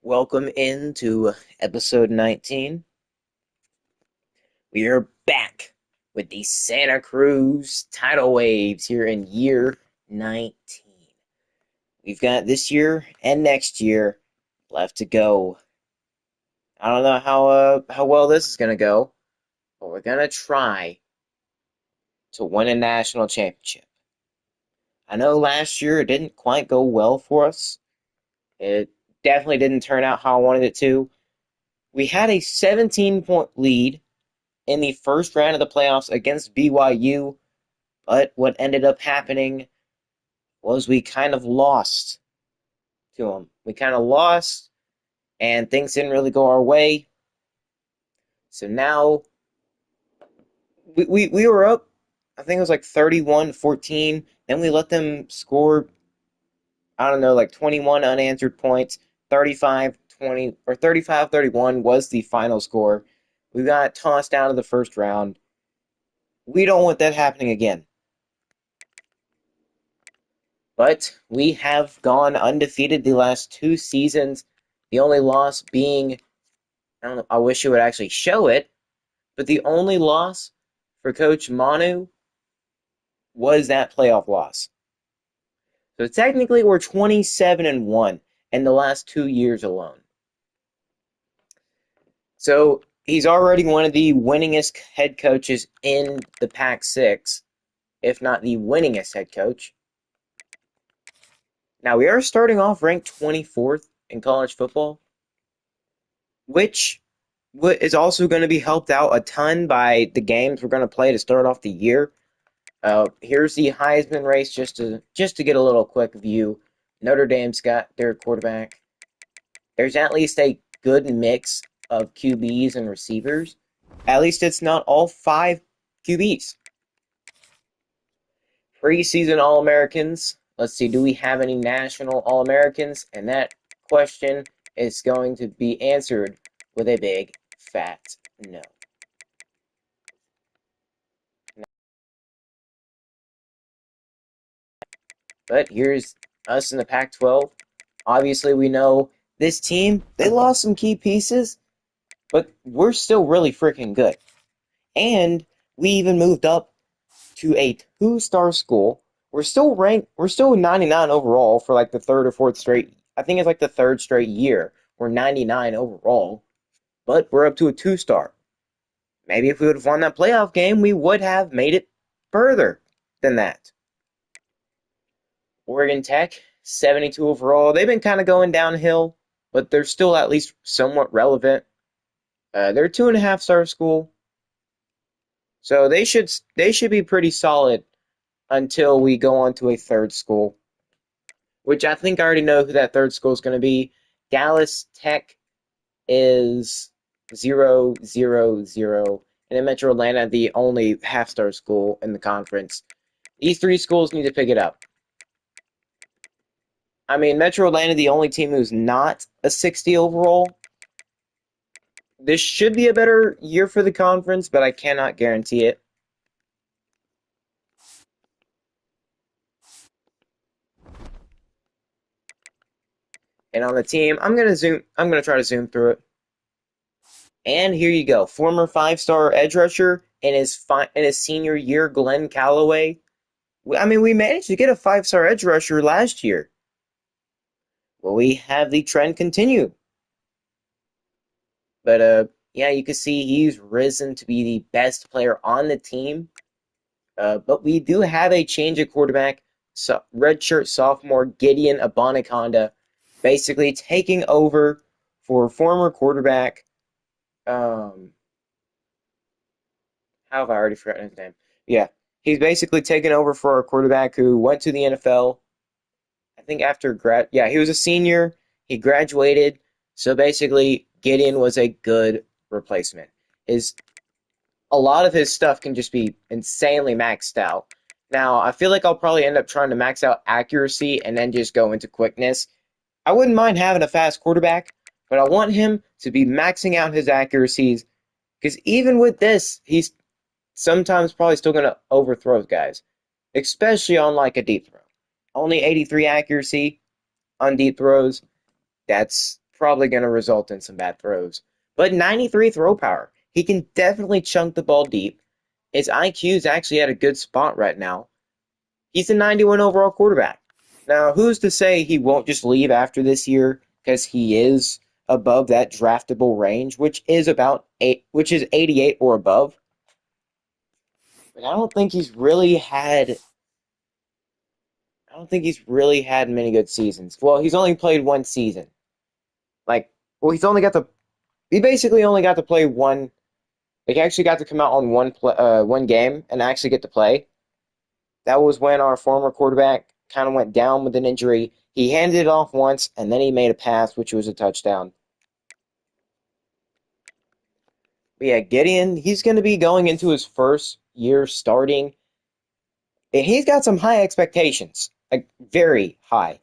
Welcome into episode 19. We are back with the Santa Cruz tidal waves here in year 19. We've got this year and next year left to go. I don't know how well this is going to go, but we're going to try to win a national championship. I know last year it didn't quite go well for us. It definitely didn't turn out how I wanted it to. We had a 17-point lead in the first round of the playoffs against BYU, but what ended up happening was we kind of lost to them. We kind of lost, and things didn't really go our way. So now we were up, I think it was like 31-14. Then we let them score, I don't know, like 21 unanswered points. 35-20 or 35-31 was the final score. We got tossed out of the first round. We don't want that happening again. But we have gone undefeated the last two seasons. The only loss being, I don't know, I wish it would actually show it, but the only loss for Coach Manu was that playoff loss. So technically we're 27-1 in the last 2 years alone. So he's already one of the winningest head coaches in the Pac-6, if not the winningest head coach. Now we are starting off ranked 24th in college football, which is also going to be helped out a ton by the games we're going to play to start off the year. Here's the Heisman race just to get a little quick view. Notre Dame's got their quarterback. There's at least a good mix of QBs and receivers. At least it's not all 5 QBs. Preseason All-Americans. Let's see, do we have any national All-Americans? And that question is going to be answered with a big, fat no. But here's us in the Pac-12. Obviously, we know this team, they lost some key pieces, but we're still really freaking good. And we even moved up to a 2-star school. We're still 99 overall for like the third or fourth straight. I think it's like the third straight year. We're 99 overall, but we're up to a 2-star. Maybe if we would have won that playoff game, we would have made it further than that. Oregon Tech, 72 overall. They've been kind of going downhill, but they're still at least somewhat relevant. They're a 2.5-star school, so they should be pretty solid until we go on to a third school, which I think I already know who that third school is going to be. Dallas Tech is 0-0-0, and then Metro Atlanta, the only half-star school in the conference. These 3 schools need to pick it up. I mean, Metro Atlanta, the only team who's not a 60 overall. This should be a better year for the conference, but I cannot guarantee it. And on the team, I'm going to try to zoom through it. And here you go. Former 5-star edge rusher in his senior year, Glenn Calloway. I mean, we managed to get a 5-star edge rusher last year. Well, we have the trend continue. But, yeah, you can see he's risen to be the best player on the team. But we do have a change of quarterback. So, redshirt sophomore Gideon Abanaconda basically taking over for former quarterback. How have I already forgotten his name? Yeah, he's basically taken over for a quarterback who went to the NFL. I think after he was a senior. He graduated. So basically, Gideon was a good replacement. A lot of his stuff can just be insanely maxed out. Now, I feel like I'll probably end up trying to max out accuracy and then just go into quickness. I wouldn't mind having a fast quarterback, but I want him to be maxing out his accuracies, because even with this, he's sometimes probably still going to overthrow guys, especially on like a deep throw. Only 83 accuracy on deep throws. That's probably going to result in some bad throws. But 93 throw power. He can definitely chunk the ball deep. His IQ is actually at a good spot right now. He's a 91 overall quarterback. Now, who's to say he won't just leave after this year because he is above that draftable range, which is 88 or above. But I don't think he's really had many good seasons. Well, he's only played one season. He basically only got to play one. He actually got to come out on one game and actually get to play. That was when our former quarterback kind of went down with an injury. He handed it off once, and then he made a pass, which was a touchdown. But yeah, Gideon, he's going to be going into his first year starting. And he's got some high expectations, like very high.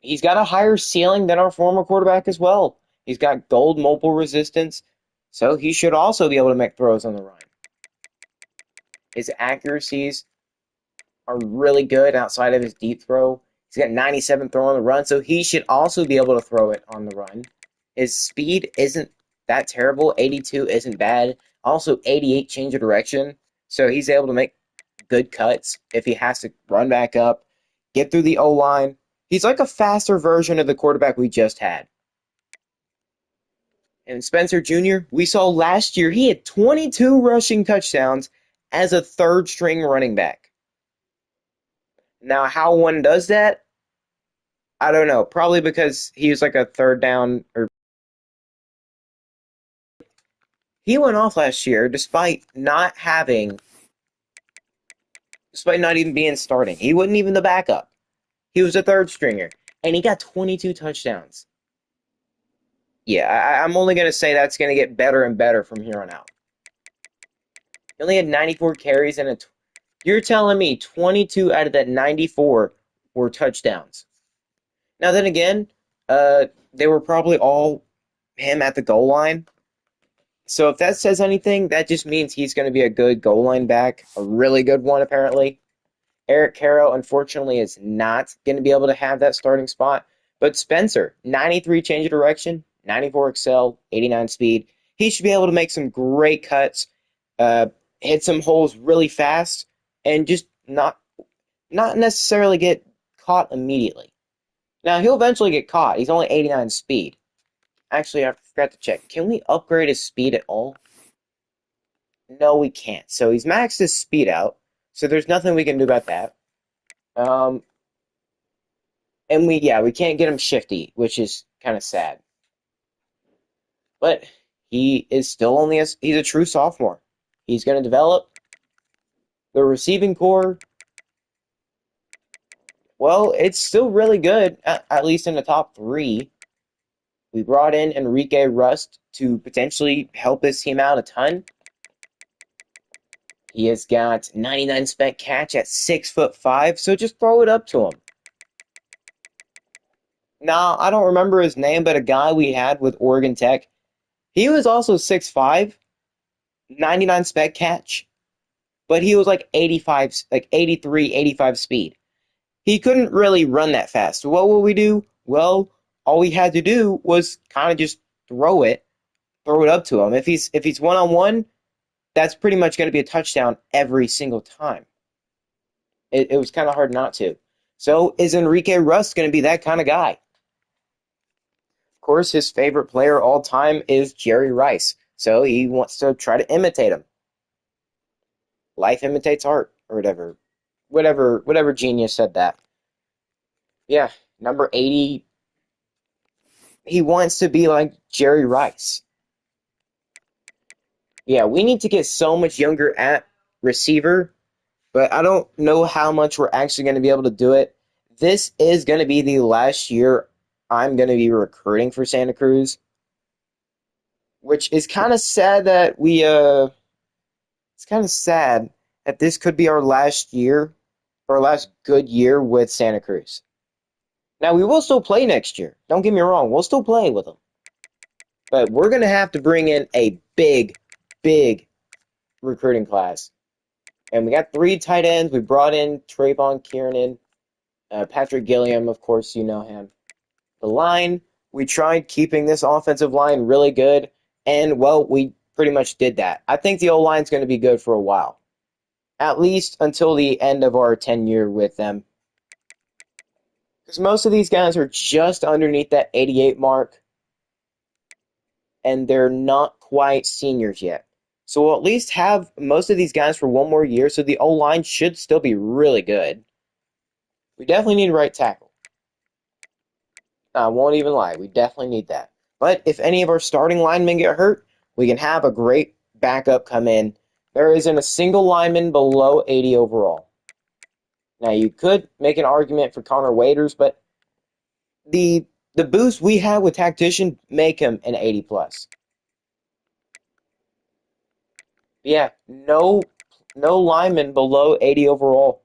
He's got a higher ceiling than our former quarterback as well. He's got gold mobile resistance, so he should also be able to make throws on the run. His accuracies are really good outside of his deep throw. He's got 97 throw on the run, so he should also be able to throw it on the run. His speed isn't that terrible. 82 isn't bad. Also, 88 change of direction, so he's able to make good cuts if he has to run back up, get through the O-line. He's like a faster version of the quarterback we just had. And Spencer Jr., we saw last year, he had 22 rushing touchdowns as a third-string running back. Now, how one does that, I don't know. Probably because he was like a third down, or he went off last year despite not even being starting. He wasn't even the backup. He was a third stringer, and he got 22 touchdowns. Yeah, I'm only going to say that's going to get better and better from here on out. He only had 94 carries and you're telling me 22 out of that 94 were touchdowns. Now then again, they were probably all him at the goal line. So if that says anything, that just means he's going to be a good goal line back, a really good one apparently. Eric Carroll, unfortunately, is not going to be able to have that starting spot. But Spencer, 93 change of direction, 94 excel, 89 speed. He should be able to make some great cuts, hit some holes really fast, and just not necessarily get caught immediately. Now, he'll eventually get caught. He's only 89 speed. Actually, I forgot to check. Can we upgrade his speed at all? No, we can't. So he's maxed his speed out. So there's nothing we can do about that. And we can't get him shifty, which is kind of sad. But he is still he's a true sophomore. He's going to develop. The receiving core, well, it's still really good, at least in the top 3. We brought in Enrique Rust to potentially help his team out a ton. He has got 99 spec catch at 6'5", so just throw it up to him. Now, I don't remember his name, but a guy we had with Oregon Tech, he was also 6'5", 99 spec catch, but he was like 83, 85 speed. He couldn't really run that fast. So what will we do? Well, all we had to do was kind of just throw it up to him. If he's one-on-one, that's pretty much going to be a touchdown every single time. It was kind of hard not to. So is Enrique Rust going to be that kind of guy? Of course, his favorite player all time is Jerry Rice. So he wants to try to imitate him. Life imitates art, or whatever. Whatever genius said that. Yeah, number 80. He wants to be like Jerry Rice. Yeah, we need to get so much younger at receiver, but I don't know how much we're actually going to be able to do it. This is going to be the last year I'm going to be recruiting for Santa Cruz, which is kind of sad that it's kind of sad that this could be our last year, our last good year with Santa Cruz. Now, we will still play next year. Don't get me wrong. We'll still play with them. But we're going to have to bring in a big recruiting class. And we got 3 tight ends. We brought in Trayvon Kiernan, Patrick Gilliam, of course, you know him. The line, we tried keeping this offensive line really good, and, well, we pretty much did that. I think the O-line's going to be good for a while, at least until the end of our tenure with them. Because most of these guys are just underneath that 88 mark, and they're not quite seniors yet. So we'll at least have most of these guys for one more year, so the O-line should still be really good. We definitely need a right tackle. I won't even lie, we definitely need that. But if any of our starting linemen get hurt, we can have a great backup come in. There isn't a single lineman below 80 overall. Now, you could make an argument for Connor Waiters, but the boost we have with Tactician make him an 80 plus. Yeah, no lineman below 80 overall.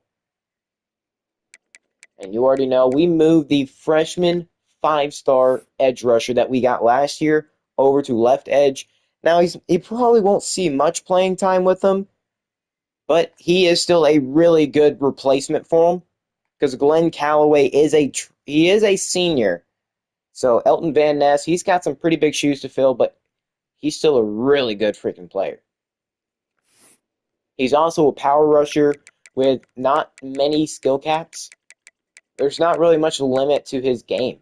And you already know we moved the freshman 5-star edge rusher that we got last year over to left edge. Now he probably won't see much playing time with them, but he is still a really good replacement for him because Glenn Calloway is a senior. So Elton Van Ness, he's got some pretty big shoes to fill, but he's still a really good freaking player. He's also a power rusher with not many skill caps. There's not really much limit to his game.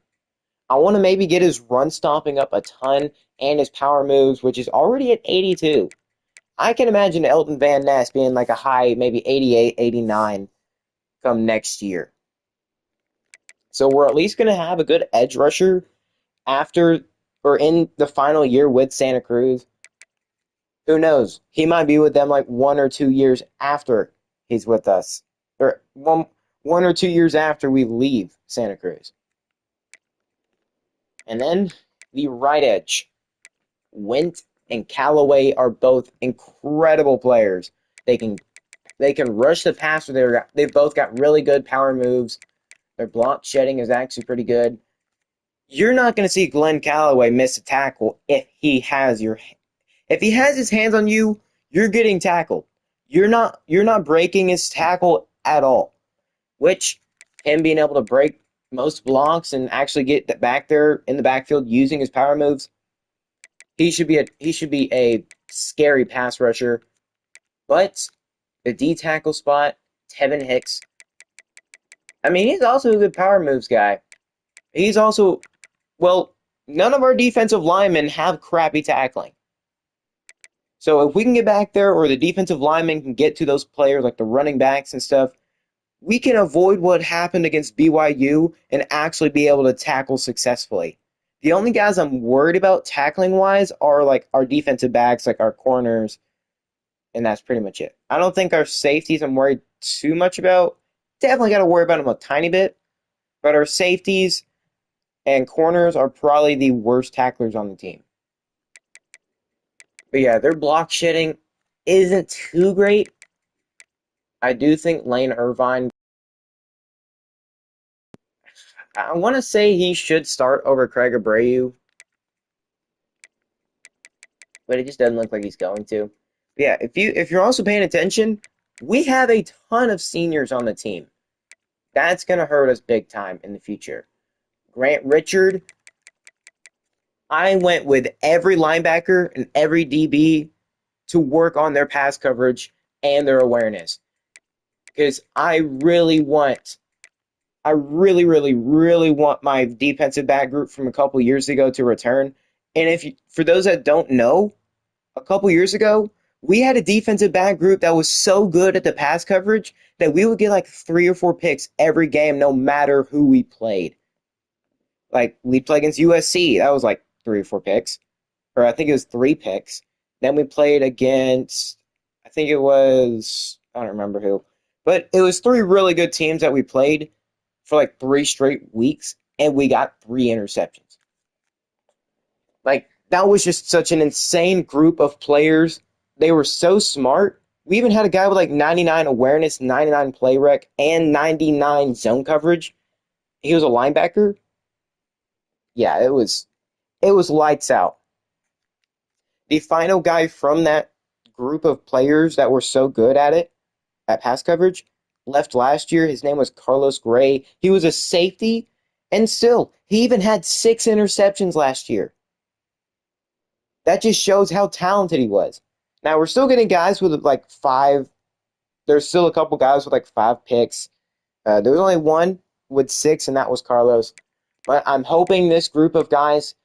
I want to maybe get his run stopping up a ton and his power moves, which is already at 82. I can imagine Elton Van Ness being like a high, maybe 88, 89 come next year. So we're at least going to have a good edge rusher after or in the final year with Santa Cruz. Who knows? He might be with them like 1 or 2 years after he's with us. Or one or 2 years after we leave Santa Cruz. And then the right edge. Wint and Callaway are both incredible players. They can rush the passer. They've both got really good power moves. Their block shedding is actually pretty good. You're not going to see Glenn Callaway miss a tackle if he has his hands on you. You're getting tackled. You're not breaking his tackle at all. Which him being able to break most blocks and actually get back there in the backfield using his power moves. He should be a scary pass rusher. But the D tackle spot, Tevin Hicks. I mean, he's also a good power moves guy. He's also, well, none of our defensive linemen have crappy tackling. So if we can get back there, or the defensive linemen can get to those players like the running backs and stuff, we can avoid what happened against BYU and actually be able to tackle successfully. The only guys I'm worried about tackling-wise are like our defensive backs, like our corners, and that's pretty much it. I don't think our safeties I'm worried too much about. Definitely got to worry about them a tiny bit, but our safeties and corners are probably the worst tacklers on the team. But yeah, their block shedding isn't too great. I do think Lane Irvine, I want to say he should start over Craig Abreu, but it just doesn't look like he's going to. But yeah, if you're also paying attention, we have a ton of seniors on the team. That's going to hurt us big time in the future. Grant Richard, I went with every linebacker and every DB to work on their pass coverage and their awareness. Because I really, really want my defensive back group from a couple years ago to return. And for those that don't know, a couple years ago, we had a defensive back group that was so good at the pass coverage that we would get like 3 or 4 picks every game, no matter who we played. Like, we played against USC, that was like 3 or 4 picks. Or I think it was 3 picks. Then we played against, I think it was, I don't remember who. But it was 3 really good teams that we played for like 3 straight weeks, and we got 3 interceptions. Like, that was just such an insane group of players. They were so smart. We even had a guy with like 99 awareness, 99 play rec, and 99 zone coverage. He was a linebacker. Yeah, it was lights out. The final guy from that group of players that were so good at pass coverage, left last year. His name was Carlos Gray. He was a safety, And still, he even had 6 interceptions last year. That just shows how talented he was. Now, we're still getting guys with like 5. There's still a couple guys with like 5 picks. There was only one with 6, and that was Carlos. But I'm hoping this group of guys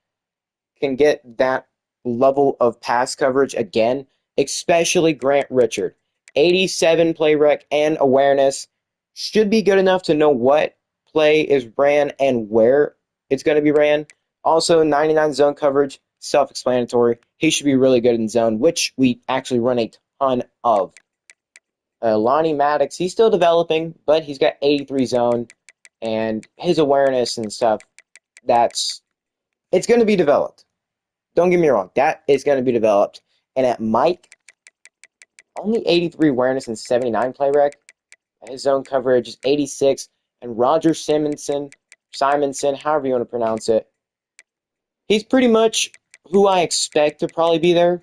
can get that level of pass coverage again, especially Grant Richard. 87 play rec and awareness should be good enough to know what play is ran and where it's going to be ran. Also, 99 zone coverage, self-explanatory. He should be really good in zone, which we actually run a ton of. Lonnie Maddox, he's still developing, but he's got 83 zone, and his awareness and stuff, it's going to be developed. Don't get me wrong, that is going to be developed. And at Mike, only 83 awareness and 79 play rec. His zone coverage is 86. And Roger Simonson, however you want to pronounce it, he's pretty much who I expect to probably be there.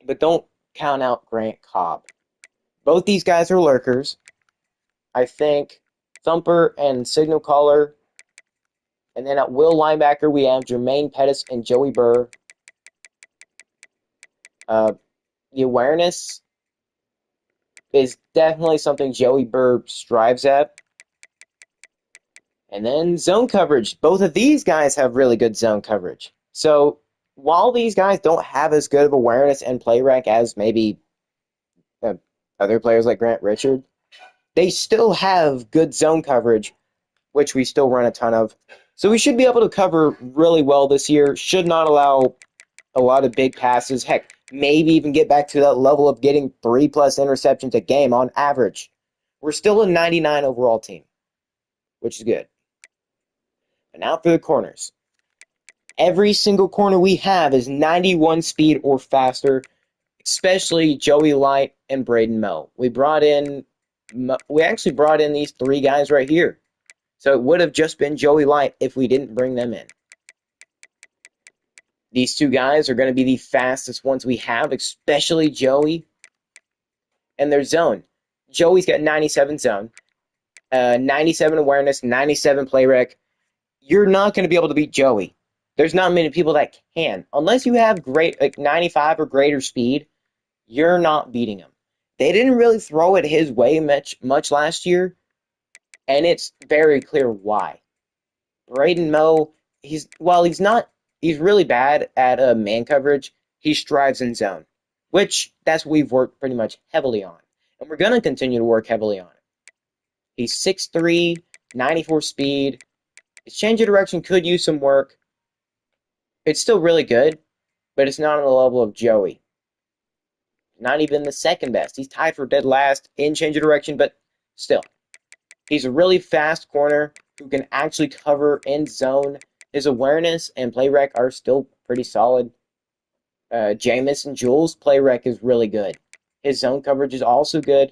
But don't count out Grant Cobb. Both these guys are lurkers. I think Thumper and Signal Caller. And then at will linebacker, we have Jermaine Pettis and Joey Burr. The awareness is definitely something Joey Burr strives at. And then zone coverage. Both of these guys have really good zone coverage. So while these guys don't have as good of awareness and play rec as maybe other players like Grant Richard, they still have good zone coverage, which we still run a ton of. So we should be able to cover really well this year. Should not allow a lot of big passes. Heck, maybe even get back to that level of getting 3+ interceptions a game on average. We're still a 99 overall team, which is good. And now for the corners. Every single corner we have is 91 speed or faster, especially Joey Light and Braden Moe. We actually brought in these 3 guys right here. So it would have just been Joey Light if we didn't bring them in. These 2 guys are going to be the fastest ones we have, especially Joey and their zone. Joey's got 97 zone, 97 awareness, 97 play rec. You're not going to be able to beat Joey. There's not many people that can. Unless you have great 95 or greater speed, you're not beating him. They didn't really throw it his way much last year, and it's very clear why. Braden Moe, he's really bad at man coverage. He strives in zone, which that's what we've worked pretty much heavily on. And we're going to continue to work heavily on it. He's 6'3", 94 speed. His change of direction could use some work. It's still really good, but it's not on the level of Joey. Not even the second best. He's tied for dead last in change of direction, but still. He's a really fast corner who can actually cover in zone. His awareness and play rec are still pretty solid. Jamison Jules' play rec is really good. His zone coverage is also good.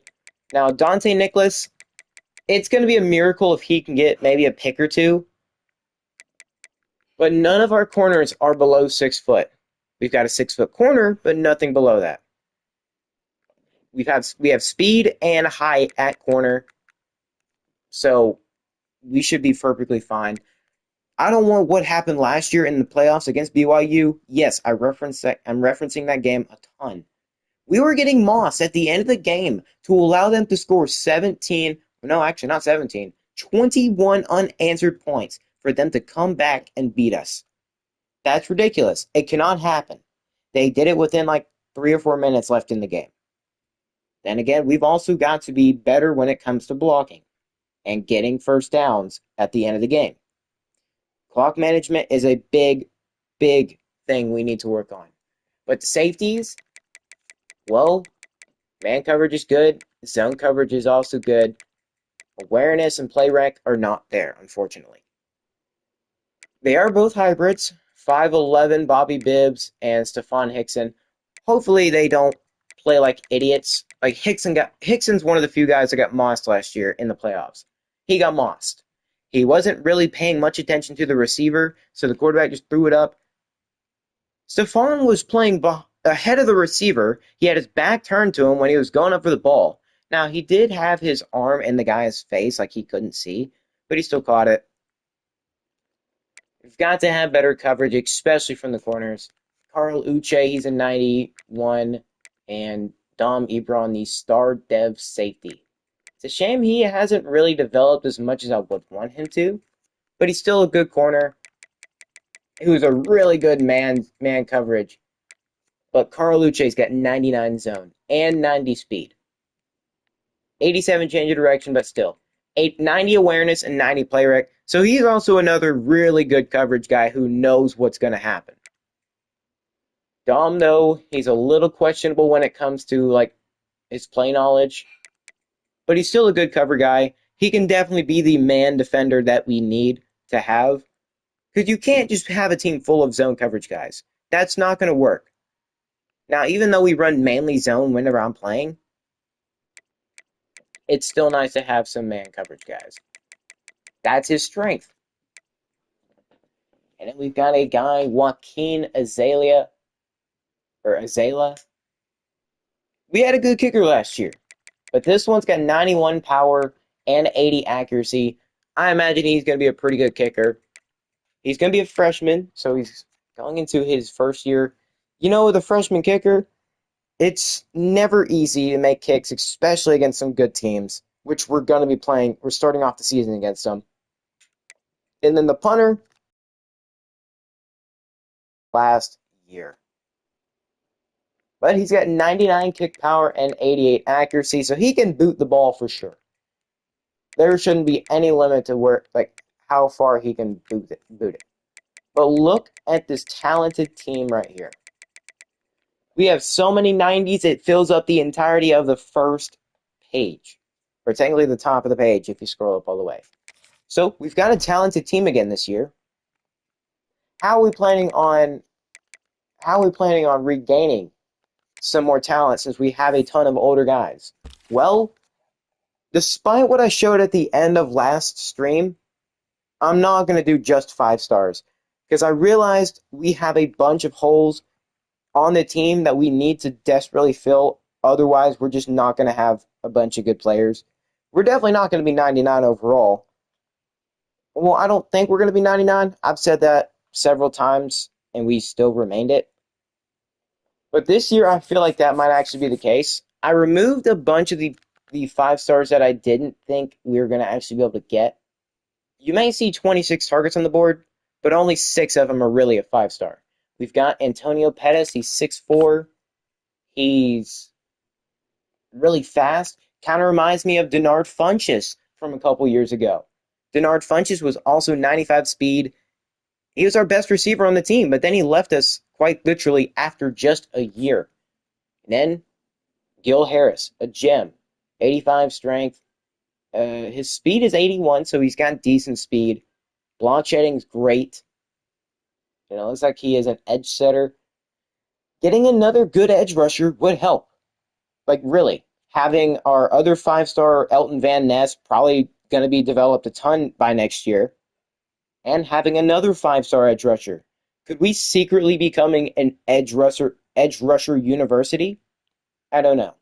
Now, Dante Nicholas, it's going to be a miracle if he can get maybe a pick or 2. But none of our corners are below 6 foot. We've got a 6-foot corner, but nothing below that. We have speed and height at corner, so we should be perfectly fine. I don't want what happened last year in the playoffs against BYU. Yes, I'm referencing that game a ton. We were getting mossed at the end of the game to allow them to score 21 unanswered points for them to come back and beat us. That's ridiculous. It cannot happen. They did it within like 3 or 4 minutes left in the game. Then again, we've also got to be better when it comes to blocking and getting first downs at the end of the game. Clock management is a big, big thing we need to work on. But the safeties, well, man coverage is good. Zone coverage is also good. Awareness and play rec are not there, unfortunately. They are both hybrids. 5'11" Bobby Bibbs and Stephon Hickson. Hopefully they don't play like idiots. Like Hickson's one of the few guys that got mossed last year in the playoffs. He got mossed. He wasn't really paying much attention to the receiver, so the quarterback just threw it up. Stephon was playing ahead of the receiver. He had his back turned to him when he was going up for the ball. Now, he did have his arm in the guy's face like he couldn't see, but he still caught it. We've got to have better coverage, especially from the corners. Carl Uche, he's a 91, and Dom Ebron, the star dev safety. It's a shame he hasn't really developed as much as I would want him to, but he's still a good corner who's a really good man coverage. But Carl Uche's got 99 zone and 90 speed. 87 change of direction, but still. 90 awareness and 90 play rec. So he's also another really good coverage guy who knows what's going to happen. Dom, though, he's a little questionable when it comes to like his play knowledge, but he's still a good cover guy. He can definitely be the man defender that we need to have, because you can't just have a team full of zone coverage guys. That's not going to work. Now, even though we run mainly zone whenever I'm playing, it's still nice to have some man coverage guys. That's his strength. And then we've got a guy, Joaquin Azalea, or Azala. We had a good kicker last year, but this one's got 91 power and 80 accuracy. I imagine he's going to be a pretty good kicker. He's going to be a freshman, so he's going into his first year. You know, with a freshman kicker, it's never easy to make kicks, especially against some good teams, which we're going to be playing. We're starting off the season against them. And then the punter, last year. But he's got 99 kick power and 88 accuracy, so he can boot the ball for sure. There shouldn't be any limit to where, like, how far he can boot it. But look at this talented team right here. We have so many 90s, it fills up the entirety of the first page. Or technically the top of the page if you scroll up all the way. So we've got a talented team again this year. How are we planning on regaining some more talent since we have a ton of older guys? Well, despite what I showed at the end of last stream, I'm not going to do just 5 stars because I realized we have a bunch of holes on the team that we need to desperately fill. Otherwise, we're just not going to have a bunch of good players. We're definitely not going to be 99 overall. Well, I don't think we're going to be 99. I've said that several times, and we still remained it. But this year, I feel like that might actually be the case. I removed a bunch of the 5 stars that I didn't think we were going to actually be able to get. You may see 26 targets on the board, but only 6 of them are really a 5-star. We've got Antonio Pettis. He's 6'4". He's really fast. Kind of reminds me of Denard Funchess from a couple years ago. Denard Funchess was also 95 speed. He was our best receiver on the team, but then he left us quite literally after just a year. And then Gil Harris, a gem, 85 strength. His speed is 81, so he's got decent speed. Block shedding's great. You know, looks like he is an edge setter. Getting another good edge rusher would help. Like, really. Having our other 5-star Elton Van Ness probably going to be developed a ton by next year. And having another 5-star edge rusher. Could we secretly becoming an edge rusher university? I don't know.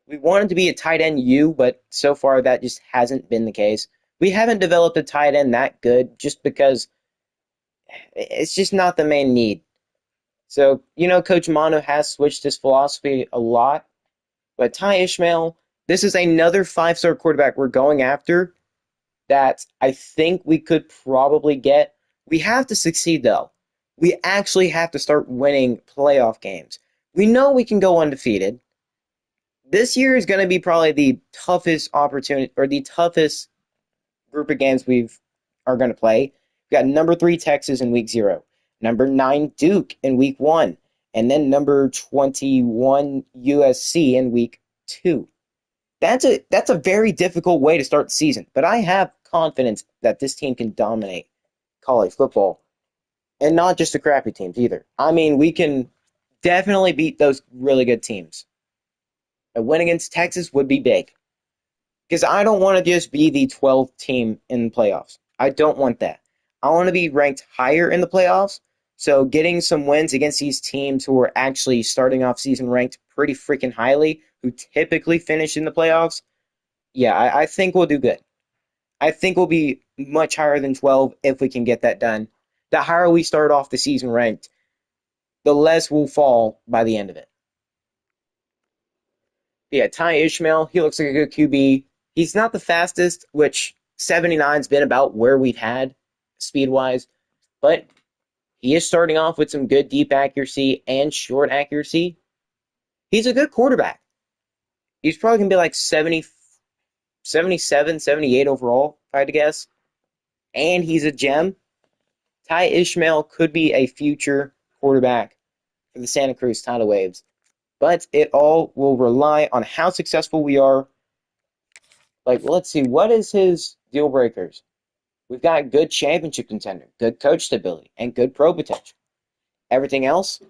We wanted to be a tight end U, but so far that just hasn't been the case. We haven't developed a tight end that good just because it's just not the main need. So, you know, Coach Mano has switched his philosophy a lot. But Ty Ishmael, this is another 5-star quarterback we're going after that I think we could probably get. We have to succeed, though. We actually have to start winning playoff games. We know we can go undefeated. This year is going to be probably the toughest opportunity, or the toughest group of games we are going to play. We got number 3 Texas in week 0, number 9 Duke in week 1, and then number 21 USC in week 2. That's a very difficult way to start the season, but I have confidence that this team can dominate college football, and not just the crappy teams either. I mean, we can definitely beat those really good teams. A win against Texas would be big, because I don't want to just be the 12th team in the playoffs. I don't want that. I want to be ranked higher in the playoffs, so getting some wins against these teams who are actually starting off season ranked pretty freaking highly, who typically finish in the playoffs, yeah, I think we'll do good. I think we'll be much higher than 12 if we can get that done. The higher we start off the season ranked, the less we'll fall by the end of it. Yeah, Ty Ishmael, he looks like a good QB. He's not the fastest, which 79's been about where we've had speed wise, but he is starting off with some good deep accuracy and short accuracy. He's a good quarterback. He's probably going to be like 70, 77, 78 overall, if I had to guess. And he's a gem. Ty Ishmael could be a future quarterback for the Santa Cruz Tidal Waves. But it all will rely on how successful we are. Like, let's see, what is his deal breakers? We've got good championship contender, good coach stability, and good pro potential. Everything else,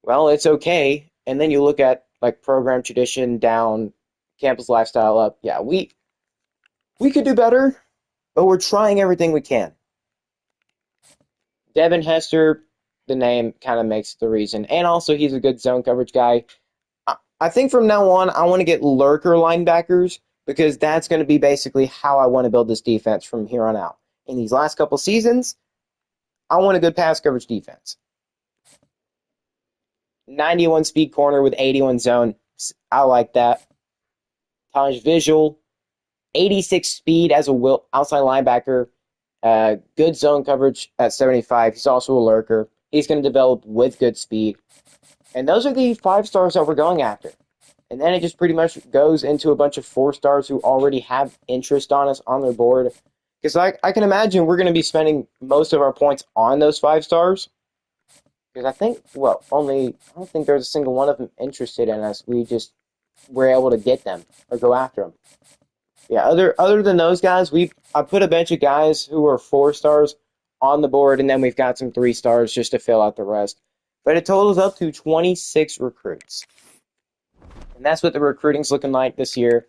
well, it's okay. And then you look at like program tradition down, campus lifestyle up. Yeah, we could do better, but we're trying everything we can. Devin Hester, the name kind of makes the reason. And also, he's a good zone coverage guy. I think from now on, I want to get lurker linebackers because that's going to be basically how I want to build this defense from here on out. In these last couple seasons, I want a good pass coverage defense. 91 speed corner with 81 zone. I like that. Taj Visual, 86 speed as a outside linebacker. Good zone coverage at 75. He's also a lurker. He's going to develop with good speed. And those are the 5 stars that we're going after. And then it just pretty much goes into a bunch of 4 stars who already have interest on us on their board. Because I can imagine we're going to be spending most of our points on those 5 stars. Because I think, I don't think there's a single one of them interested in us. We just were able to get them or go after them. Yeah, other than those guys, I put a bunch of guys who are 4 stars on the board, and then we've got some 3 stars just to fill out the rest. But it totals up to 26 recruits. And that's what the recruiting's looking like this year.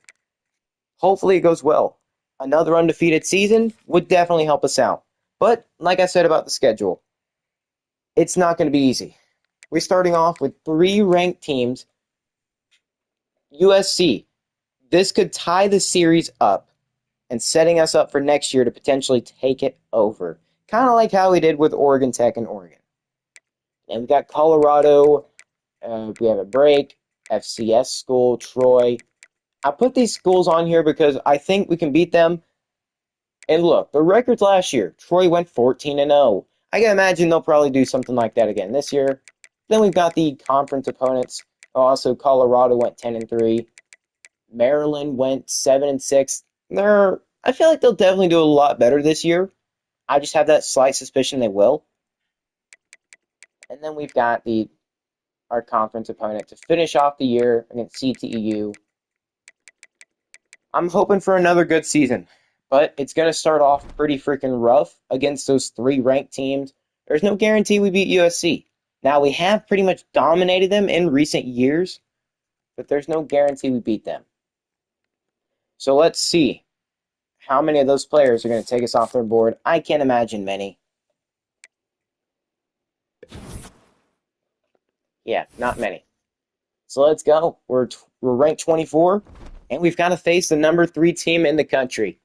Hopefully it goes well. Another undefeated season would definitely help us out. But, like I said about the schedule, it's not going to be easy. We're starting off with 3 ranked teams. USC. This could tie the series up and setting us up for next year to potentially take it over. Kind of like how we did with Oregon Tech and Oregon. And we got Colorado. We have a break. FCS school, Troy. I put these schools on here because I think we can beat them. And look, the records last year, Troy went 14-0. I can imagine they'll probably do something like that again this year. Then we've got the conference opponents. Also, Colorado went 10-3. Maryland went 7-6. I feel like they'll definitely do a lot better this year. I just have that slight suspicion they will. And then we've got our conference opponent to finish off the year against CTEU. I'm hoping for another good season, but it's going to start off pretty freaking rough against those 3 ranked teams. There's no guarantee we beat USC. Now, we have pretty much dominated them in recent years, but there's no guarantee we beat them. So let's see how many of those players are going to take us off their board. I can't imagine many. Yeah, not many. So let's go. We're ranked 24, and we've got to face the number 3 team in the country.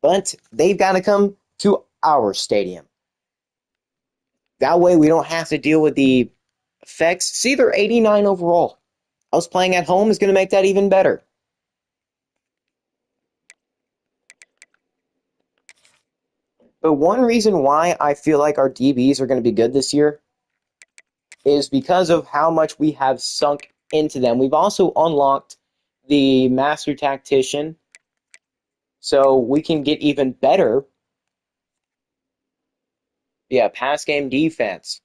But they've got to come to our stadium. That way we don't have to deal with the effects. See, they're 89 overall. Us playing at home is going to make that even better. But one reason why I feel like our DBs are going to be good this year is because of how much we have sunk into them. We've also unlocked the Master Tactician, so we can get even better. Yeah, pass game defense.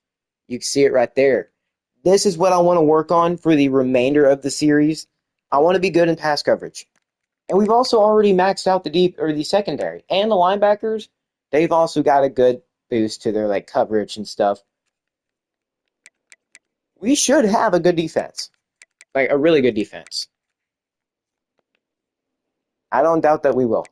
You can see it right there. This is what I want to work on for the remainder of the series. I want to be good in pass coverage. And we've also already maxed out the secondary. And the linebackers, they've also got a good boost to their coverage and stuff. We should have a good defense. A really good defense. I don't doubt that we will.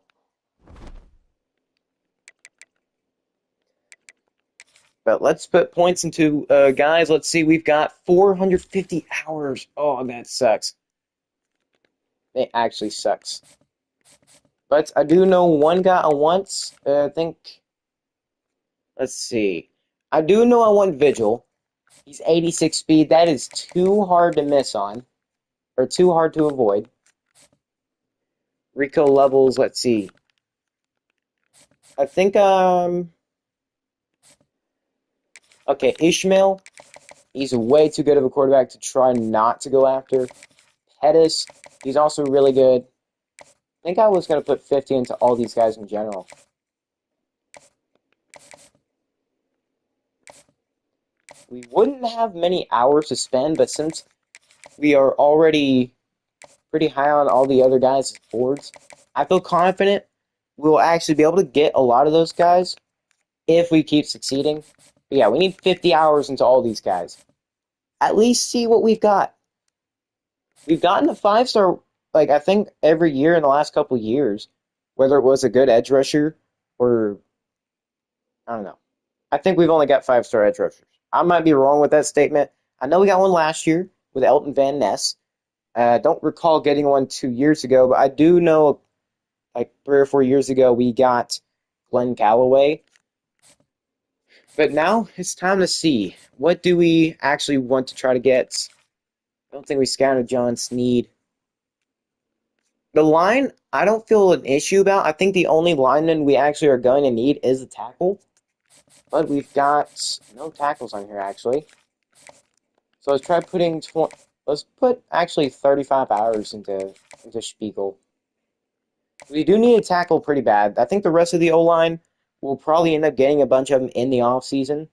But let's put points into guys. Let's see. We've got 450 hours. Oh, that sucks. It actually sucks. But I do know one guy I want. I think. Let's see. I do know I want Vigil. He's 86 speed. That is too hard to miss on, or too hard to avoid. Rico levels. Let's see. I think okay, Ishmael. He's way too good of a quarterback to try not to go after. Pettis. He's also really good. I think I was gonna put 50 into all these guys in general. We wouldn't have many hours to spend, but since we are already pretty high on all the other guys' boards, I feel confident we'll actually be able to get a lot of those guys if we keep succeeding. But yeah, we need 50 hours into all these guys. At least see what we've got. We've gotten a 5-star, like, I think every year in the last couple of years, whether it was a good edge rusher or, I don't know. I think we've only got 5-star edge rushers. I might be wrong with that statement. I know we got one last year with Elton Van Ness. I don't recall getting one 2 years ago, but I do know like 3 or 4 years ago we got Glenn Calloway. But now it's time to see, what do we actually want to try to get? I don't think we scouted John Sneed. The line, I don't feel an issue about. I think the only lineman we actually are going to need is a tackle. But we've got no tackles on here, actually. So let's try putting... Let's put, actually, 35 hours into Spiegel. We do need a tackle pretty bad. I think the rest of the O-line will probably end up getting a bunch of them in the offseason.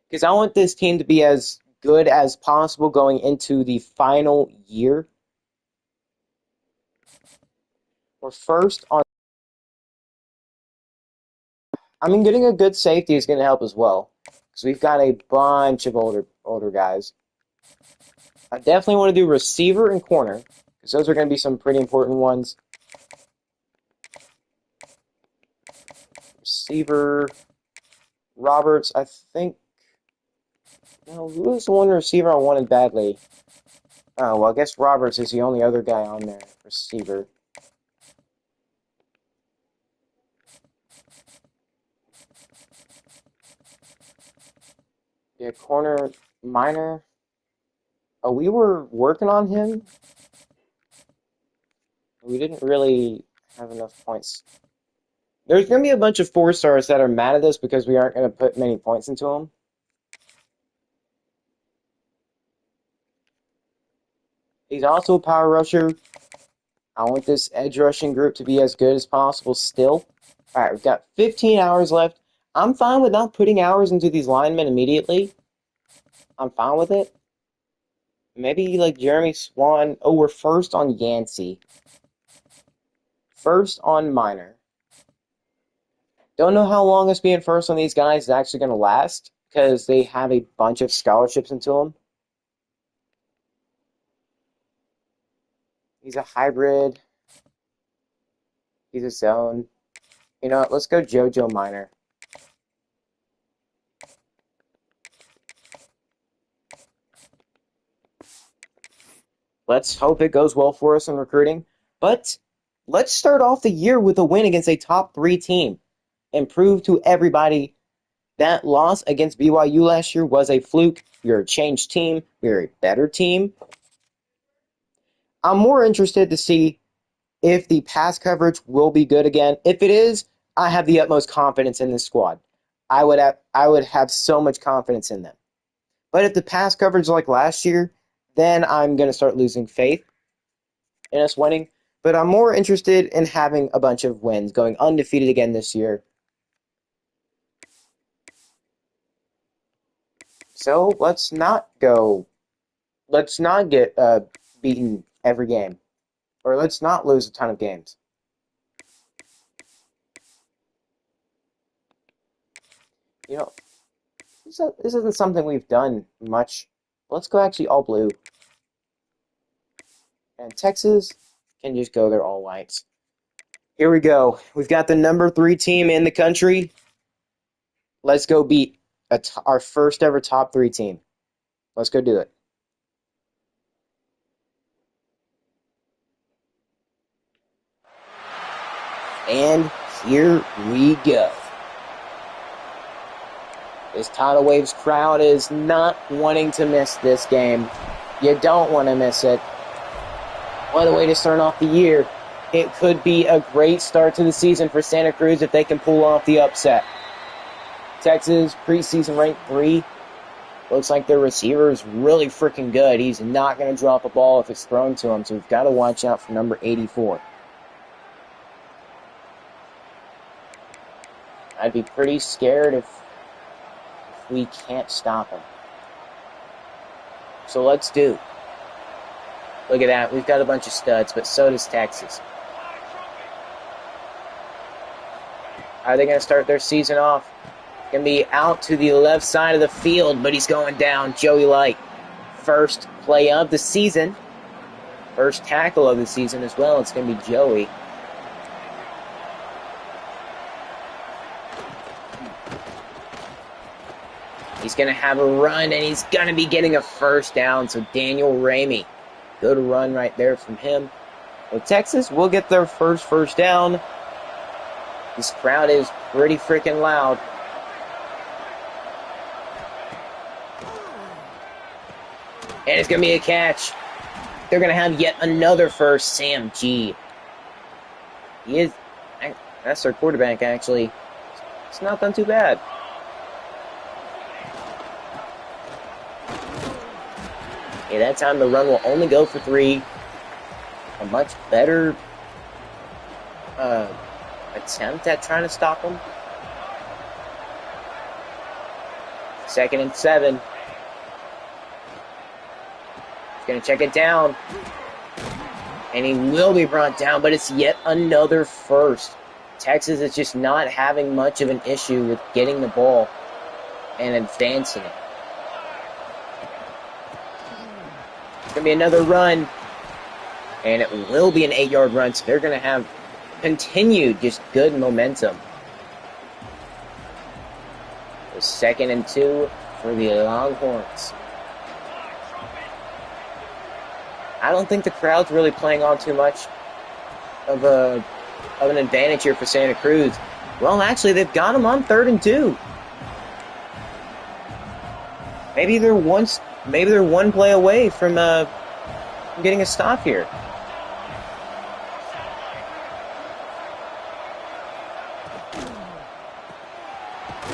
Because I want this team to be as good as possible going into the final year. We're first on... I mean, getting a good safety is going to help as well. Because we've got a bunch of older guys. I definitely want to do receiver and corner. Because those are going to be some pretty important ones. Receiver... Roberts, I think... No, who was the one receiver I wanted badly? Oh, well, I guess Roberts is the only other guy on there. Receiver. Yeah, corner... Minor... Oh, we were working on him. We didn't really have enough points. There's going to be a bunch of 4-stars that are mad at us because we aren't going to put many points into them. He's also a power rusher. I want this edge rushing group to be as good as possible still. Alright, we've got 15 hours left. I'm fine with not putting hours into these linemen immediately. I'm fine with it. Maybe like Jeremy Swan. Oh, we're first on Yancey. First on Minor. Don't know how long us being first on these guys is actually going to last, because they have a bunch of scholarships into them. He's a hybrid. He's a zone. You know what? Let's go JoJo Minor. Let's hope it goes well for us in recruiting. But let's start off the year with a win against a top 3 team and prove to everybody that loss against BYU last year was a fluke. We're a changed team. We're a better team. I'm more interested to see if the pass coverage will be good again. If it is, I have the utmost confidence in this squad. I would have so much confidence in them. But if the pass coverage is like last year, then I'm going to start losing faith in us winning. But I'm more interested in having a bunch of wins, going undefeated again this year. So let's not get beaten every game. Or let's not lose a ton of games. You know, this isn't something we've done much. Let's go actually all blue. And Texas can just go there all whites. Here we go. We've got the number 3 team in the country. Let's go beat our first ever top 3 team. Let's go do it. And here we go. This Tidal Waves crowd is not wanting to miss this game. You don't want to miss it. What a way to start off the year. It could be a great start to the season for Santa Cruz if they can pull off the upset. Texas, preseason ranked 3. Looks like their receiver is really freaking good. He's not going to drop a ball if it's thrown to him, so we've got to watch out for number 84. I'd be pretty scared if we can't stop him. So let's do. Look at that. We've got a bunch of studs, but so does Texas. How are they going to start their season off? Going to be out to the left side of the field, but he's going down. Joey Light. First play of the season. First tackle of the season as well. It's going to be Joey. He's going to have a run, and he's going to be getting a first down. So Daniel Ramey. Good run right there from him. Well, Texas will get their first down. This crowd is pretty freaking loud. And it's going to be a catch. They're going to have yet another first. Sam G. He is... That's their quarterback, actually. It's not done too bad. Yeah, that time the run will only go for 3. A much better attempt at trying to stop him. 2nd and 7. He's going to check it down. And he will be brought down, but it's yet another first. Texas is just not having much of an issue with getting the ball and advancing it. It's going to be another run. And it will be an 8-yard run, so they're going to have continued just good momentum. So 2nd and 2 for the Longhorns. I don't think the crowd's really playing on too much of an advantage here for Santa Cruz. Well, actually, they've got them on 3rd and 2. Maybe they're one play away from getting a stop here.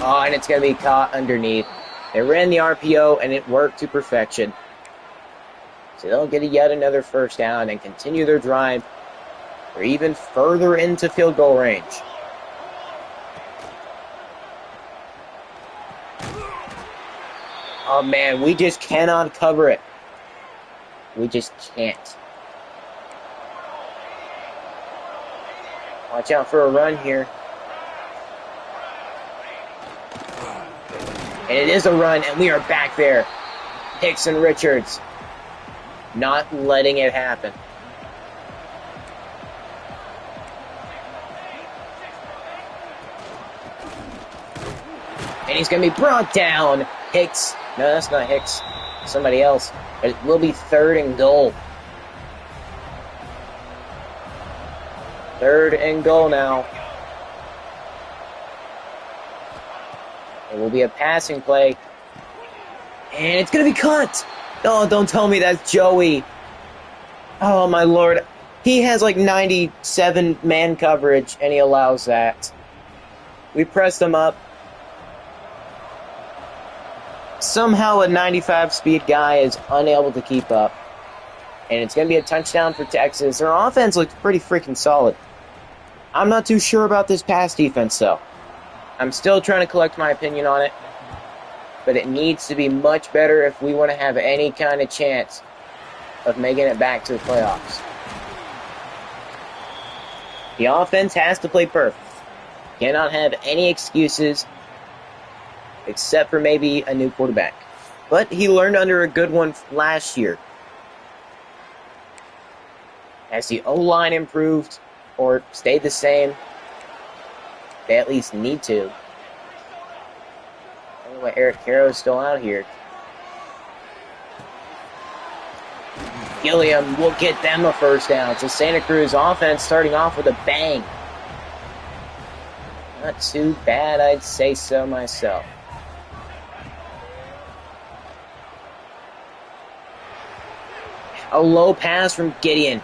Oh, and it's going to be caught underneath. They ran the RPO, and it worked to perfection. So they'll get yet another first down and continue their drive. Or even further into field goal range. Oh, man, we just cannot cover it. We just can't. Watch out for a run here. And it is a run, and we are back there. Hicks and Richards. Not letting it happen. And he's going to be brought down. Hicks. No, that's not Hicks. Somebody else. But it will be 3rd and goal. 3rd and goal now. It will be a passing play. And it's going to be cut. Oh, don't tell me that's Joey. Oh, my Lord. He has like 97 man coverage, and he allows that. We pressed him up. Somehow a 95 speed guy is unable to keep up. And it's going to be a touchdown for Texas. Their offense looks pretty freaking solid. I'm not too sure about this pass defense, though. I'm still trying to collect my opinion on it. But it needs to be much better if we want to have any kind of chance of making it back to the playoffs. The offense has to play perfect. Cannot have any excuses except for maybe a new quarterback. But he learned under a good one last year. Has the O-line improved or stayed the same? They at least need to. Anyway, Eric Caro is still out here. Gilliam will get them a first down. So Santa Cruz offense starting off with a bang. Not too bad, I'd say so myself. A low pass from Gideon.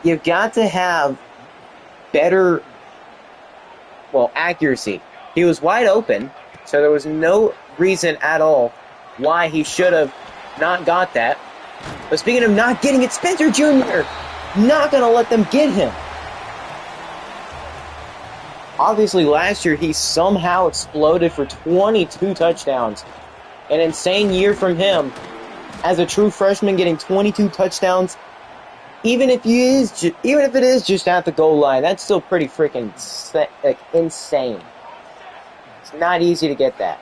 You've got to have better, accuracy. He was wide open, so there was no reason at all why he should have not got that. But speaking of not getting it, Spencer Jr. not going to let them get him. Obviously, last year he somehow exploded for 22 touchdowns. An insane year from him. As a true freshman, getting 22 touchdowns, even if it is just at the goal line, that's still pretty freaking insane. It's not easy to get that.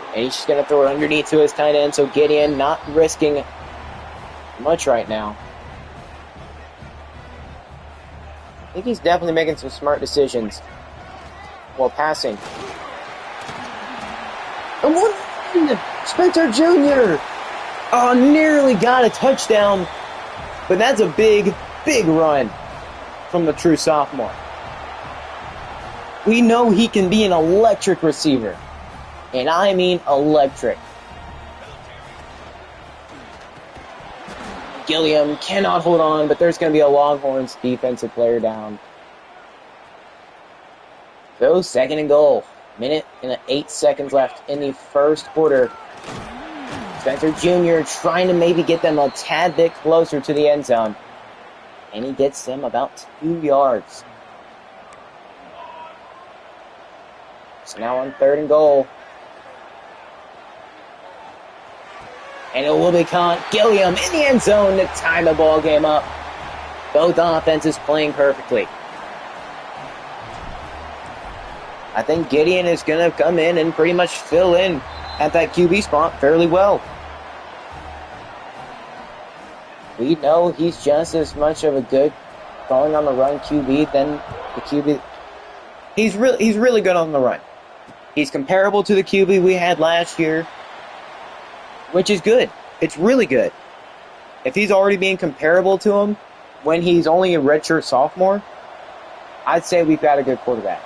And he's just going to throw it underneath to his tight end, so Gideon not risking much right now. I think he's definitely making some smart decisions while passing. And what? Spencer Jr. Oh, nearly got a touchdown. But that's a big, big run from the true sophomore. We know he can be an electric receiver. And I mean electric. Gilliam cannot hold on, but there's going to be a Longhorns defensive player down. So, 2nd and goal. Minute and 8 seconds left in the first quarter. Spencer Jr. trying to maybe get them a tad bit closer to the end zone. And he gets them about 2 yards. So now on 3rd and goal. And it will be caught. Gilliam in the end zone to tie the ball game up. Both offenses playing perfectly. I think Gideon is going to come in and pretty much fill in at that QB spot fairly well. We know he's just as much of a good going on the run QB than the QB. He's really good on the run. He's comparable to the QB we had last year, which is good. It's really good. If he's already being comparable to him when he's only a redshirt sophomore, I'd say we've got a good quarterback.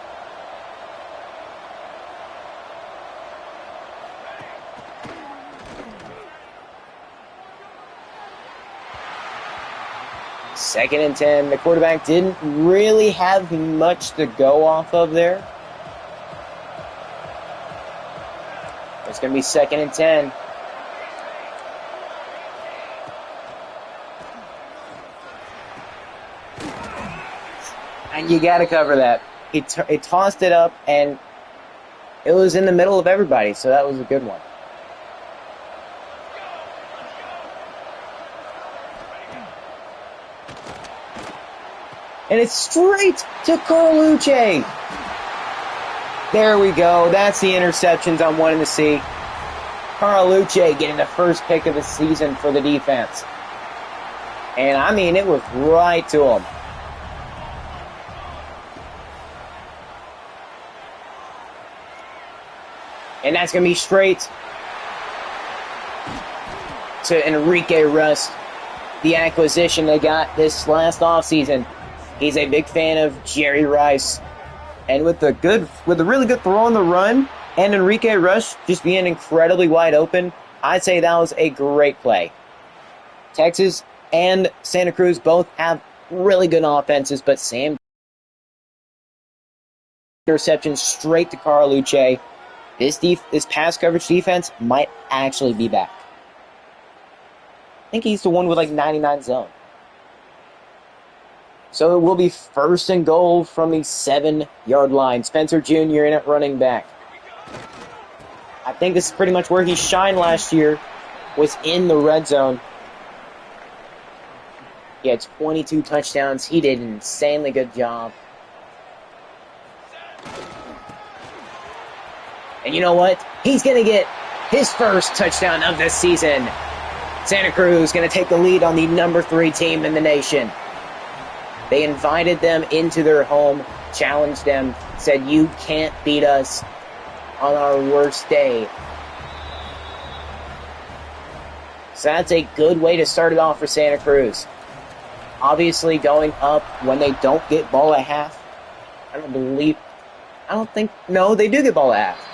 Second and 10. The quarterback didn't really have much to go off of there. It's going to be 2nd and 10. And you got to cover that. He tossed it up, and it was in the middle of everybody, so that was a good one. And it's straight to Carlucci. There we go. That's the interceptions I'm wanting to see. Carlucci getting the first pick of the season for the defense. And I mean, it was right to him. And that's going to be straight to Enrique Rust, the acquisition they got this last offseason. He's a big fan of Jerry Rice. And with a really good throw on the run, and Enrique Rush just being incredibly wide open, I'd say that was a great play. Texas and Santa Cruz both have really good offenses, but Sam interception straight to Carlucci. This pass coverage defense might actually be back. I think he's the one with like 99 zone. So it will be 1st and goal from the 7-yard line. Spencer Jr. in at running back. I think this is pretty much where he shined last year, was in the red zone. He had 22 touchdowns. He did an insanely good job. And you know what? He's going to get his first touchdown of this season. Santa Cruz going to take the lead on the number 3 team in the nation. They invited them into their home, challenged them, said, "You can't beat us on our worst day." So that's a good way to start it off for Santa Cruz. obviously going up when they don't get ball at half. No, they do get ball at half.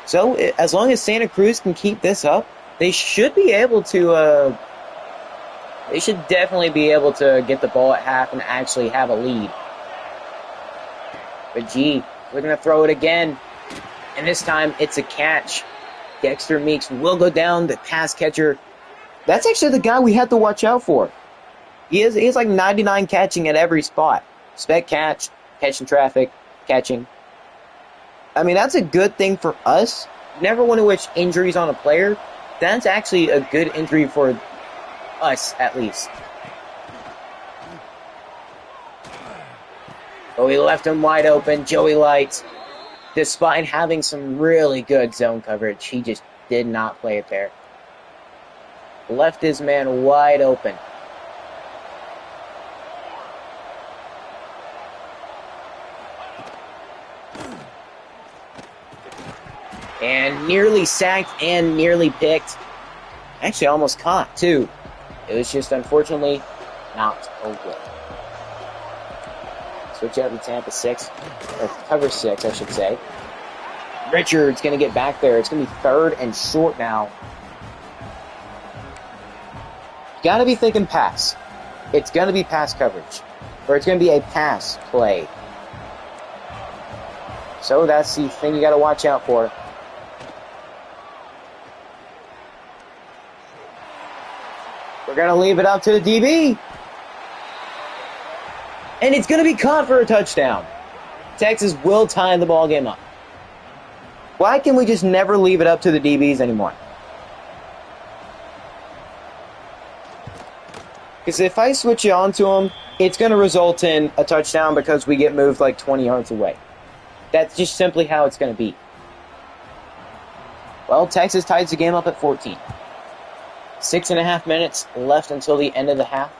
So, as long as Santa Cruz can keep this up, they should be able to, they should definitely be able to get the ball at half and actually have a lead. But gee, we're going to throw it again. And this time, it's a catch. Dexter Meeks will go down, the pass catcher. That's actually the guy we have to watch out for. He's like 99 catching at every spot. Spec catch, catching traffic, catching. I mean, that's a good thing for us. Never want to wish injuries on a player. That's actually a good injury for us, at least. But we left him wide open. Joey Light, despite having some really good zone coverage, he just did not play it there. Left his man wide open. And nearly sacked and nearly picked. Actually, almost caught, too. It was just, unfortunately, not away. Switch out to Tampa 6. Or cover 6, I should say. Richards going to get back there. It's going to be 3rd and short now. Got to be thinking pass. It's going to be pass coverage. Or it's going to be a pass play. So that's the thing you got to watch out for. We're going to leave it up to the DB. And it's going to be caught for a touchdown. Texas will tie the ball game up. Why can we just never leave it up to the DBs anymore? Because if I switch it on to them, it's going to result in a touchdown because we get moved like 20 yards away. That's just simply how it's going to be. Well, Texas ties the game up at 14. 6.5 minutes left until the end of the half.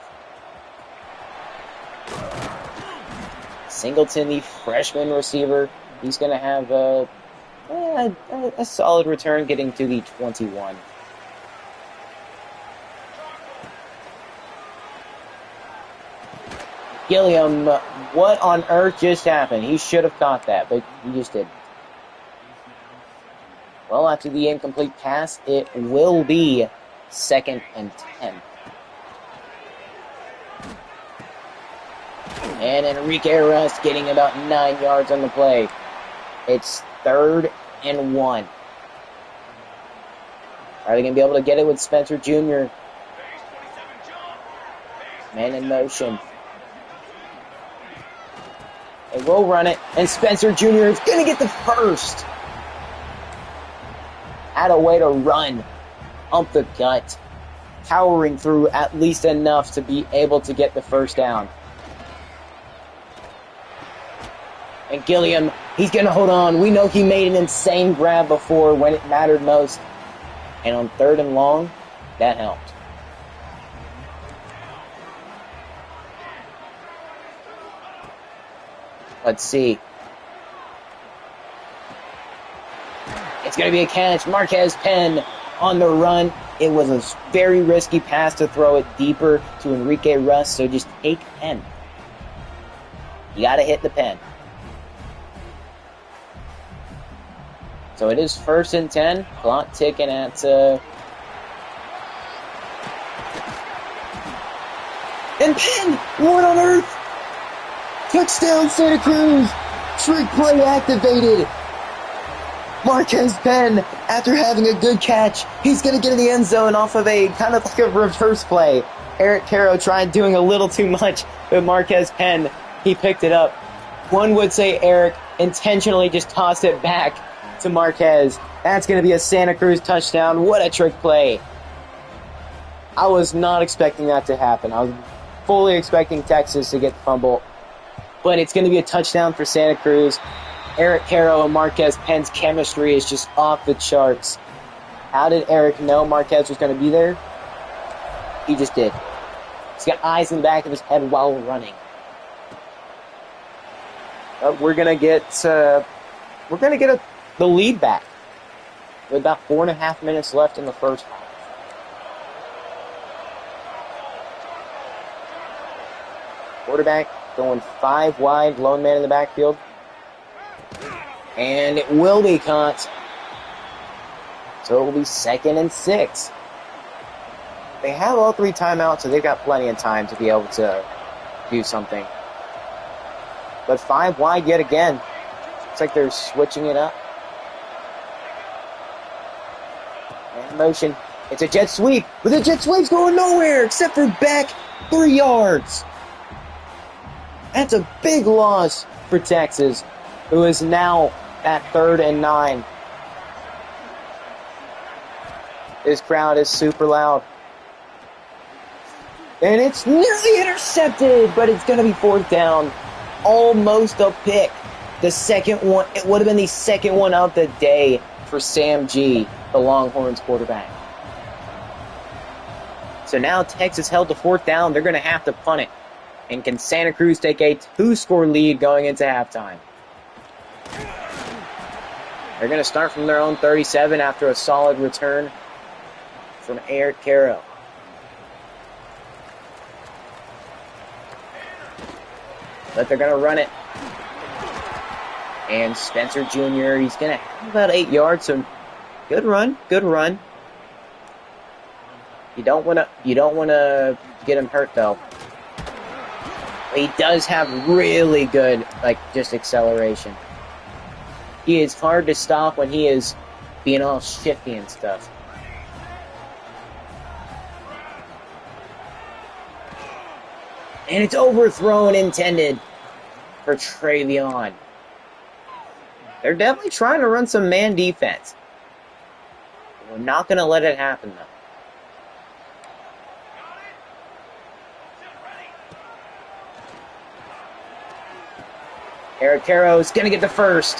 Singleton, the freshman receiver, he's going to have a solid return getting to the 21. Gilliam, what on earth just happened? He should have caught that, but he just didn't. Well, after the incomplete pass, it will be 2nd and 10. And Enrique Russ getting about 9 yards on the play. It's 3rd and 1. Are they going to be able to get it with Spencer Jr.? Man in motion. They will run it, and Spencer Jr. is going to get the first. Had a way to run up the gut, powering through at least enough to be able to get the first down. And Gilliam, he's going to hold on. We know he made an insane grab before when it mattered most. And on 3rd and long, that helped. Let's see. It's going to be a catch. Marquez Penn on the run. It was a very risky pass to throw it deeper to Enrique Russ, so just take Penn. You got to hit the Penn. So it is 1st and 10. Clock ticking at... And Penn! What on earth? Touchdown, Santa Cruz! Trick play activated! Marquez Penn, after having a good catch, he's going to get in the end zone off of a kind of like a reverse play. Eric Caro tried doing a little too much, but Marquez Penn, he picked it up. One would say Eric intentionally just tossed it back to Marquez. That's going to be a Santa Cruz touchdown. What a trick play. I was not expecting that to happen. I was fully expecting Texas to get the fumble. But it's going to be a touchdown for Santa Cruz. Eric Caro and Marquez Penn's chemistry is just off the charts. How did Eric know Marquez was going to be there? He just did. He's got eyes in the back of his head while running. But we're going to get the lead back with about 4.5 minutes left in the first half. Quarterback going 5 wide, lone man in the backfield. And it will be caught. So it will be 2nd and 6. They have all 3 timeouts, so they've got plenty of time to be able to do something. But 5 wide yet again. Looks like they're switching it up. And motion. It's a jet sweep, but the jet sweep's going nowhere except for back 3 yards. That's a big loss for Texas, who is now at 3rd and 9. This crowd is super loud. And it's nearly intercepted, but it's going to be 4th down. Almost a pick. The second one, it would have been the second one of the day for Sam G, the Longhorns quarterback. So now Texas held to 4th down. They're going to have to punt it. And can Santa Cruz take a 2-score lead going into halftime? They're going to start from their own 37 after a solid return from Eric Caro. But they're going to run it. And Spencer Jr., he's going to have about 8 yards. So good run, good run. You don't want to get him hurt though. He does have really good, just acceleration. He is hard to stop when he is being all shifty and stuff. And it's overthrown intended for Travion. They're definitely trying to run some man defense. We're not going to let it happen, though. Eric Caro is going to get the first.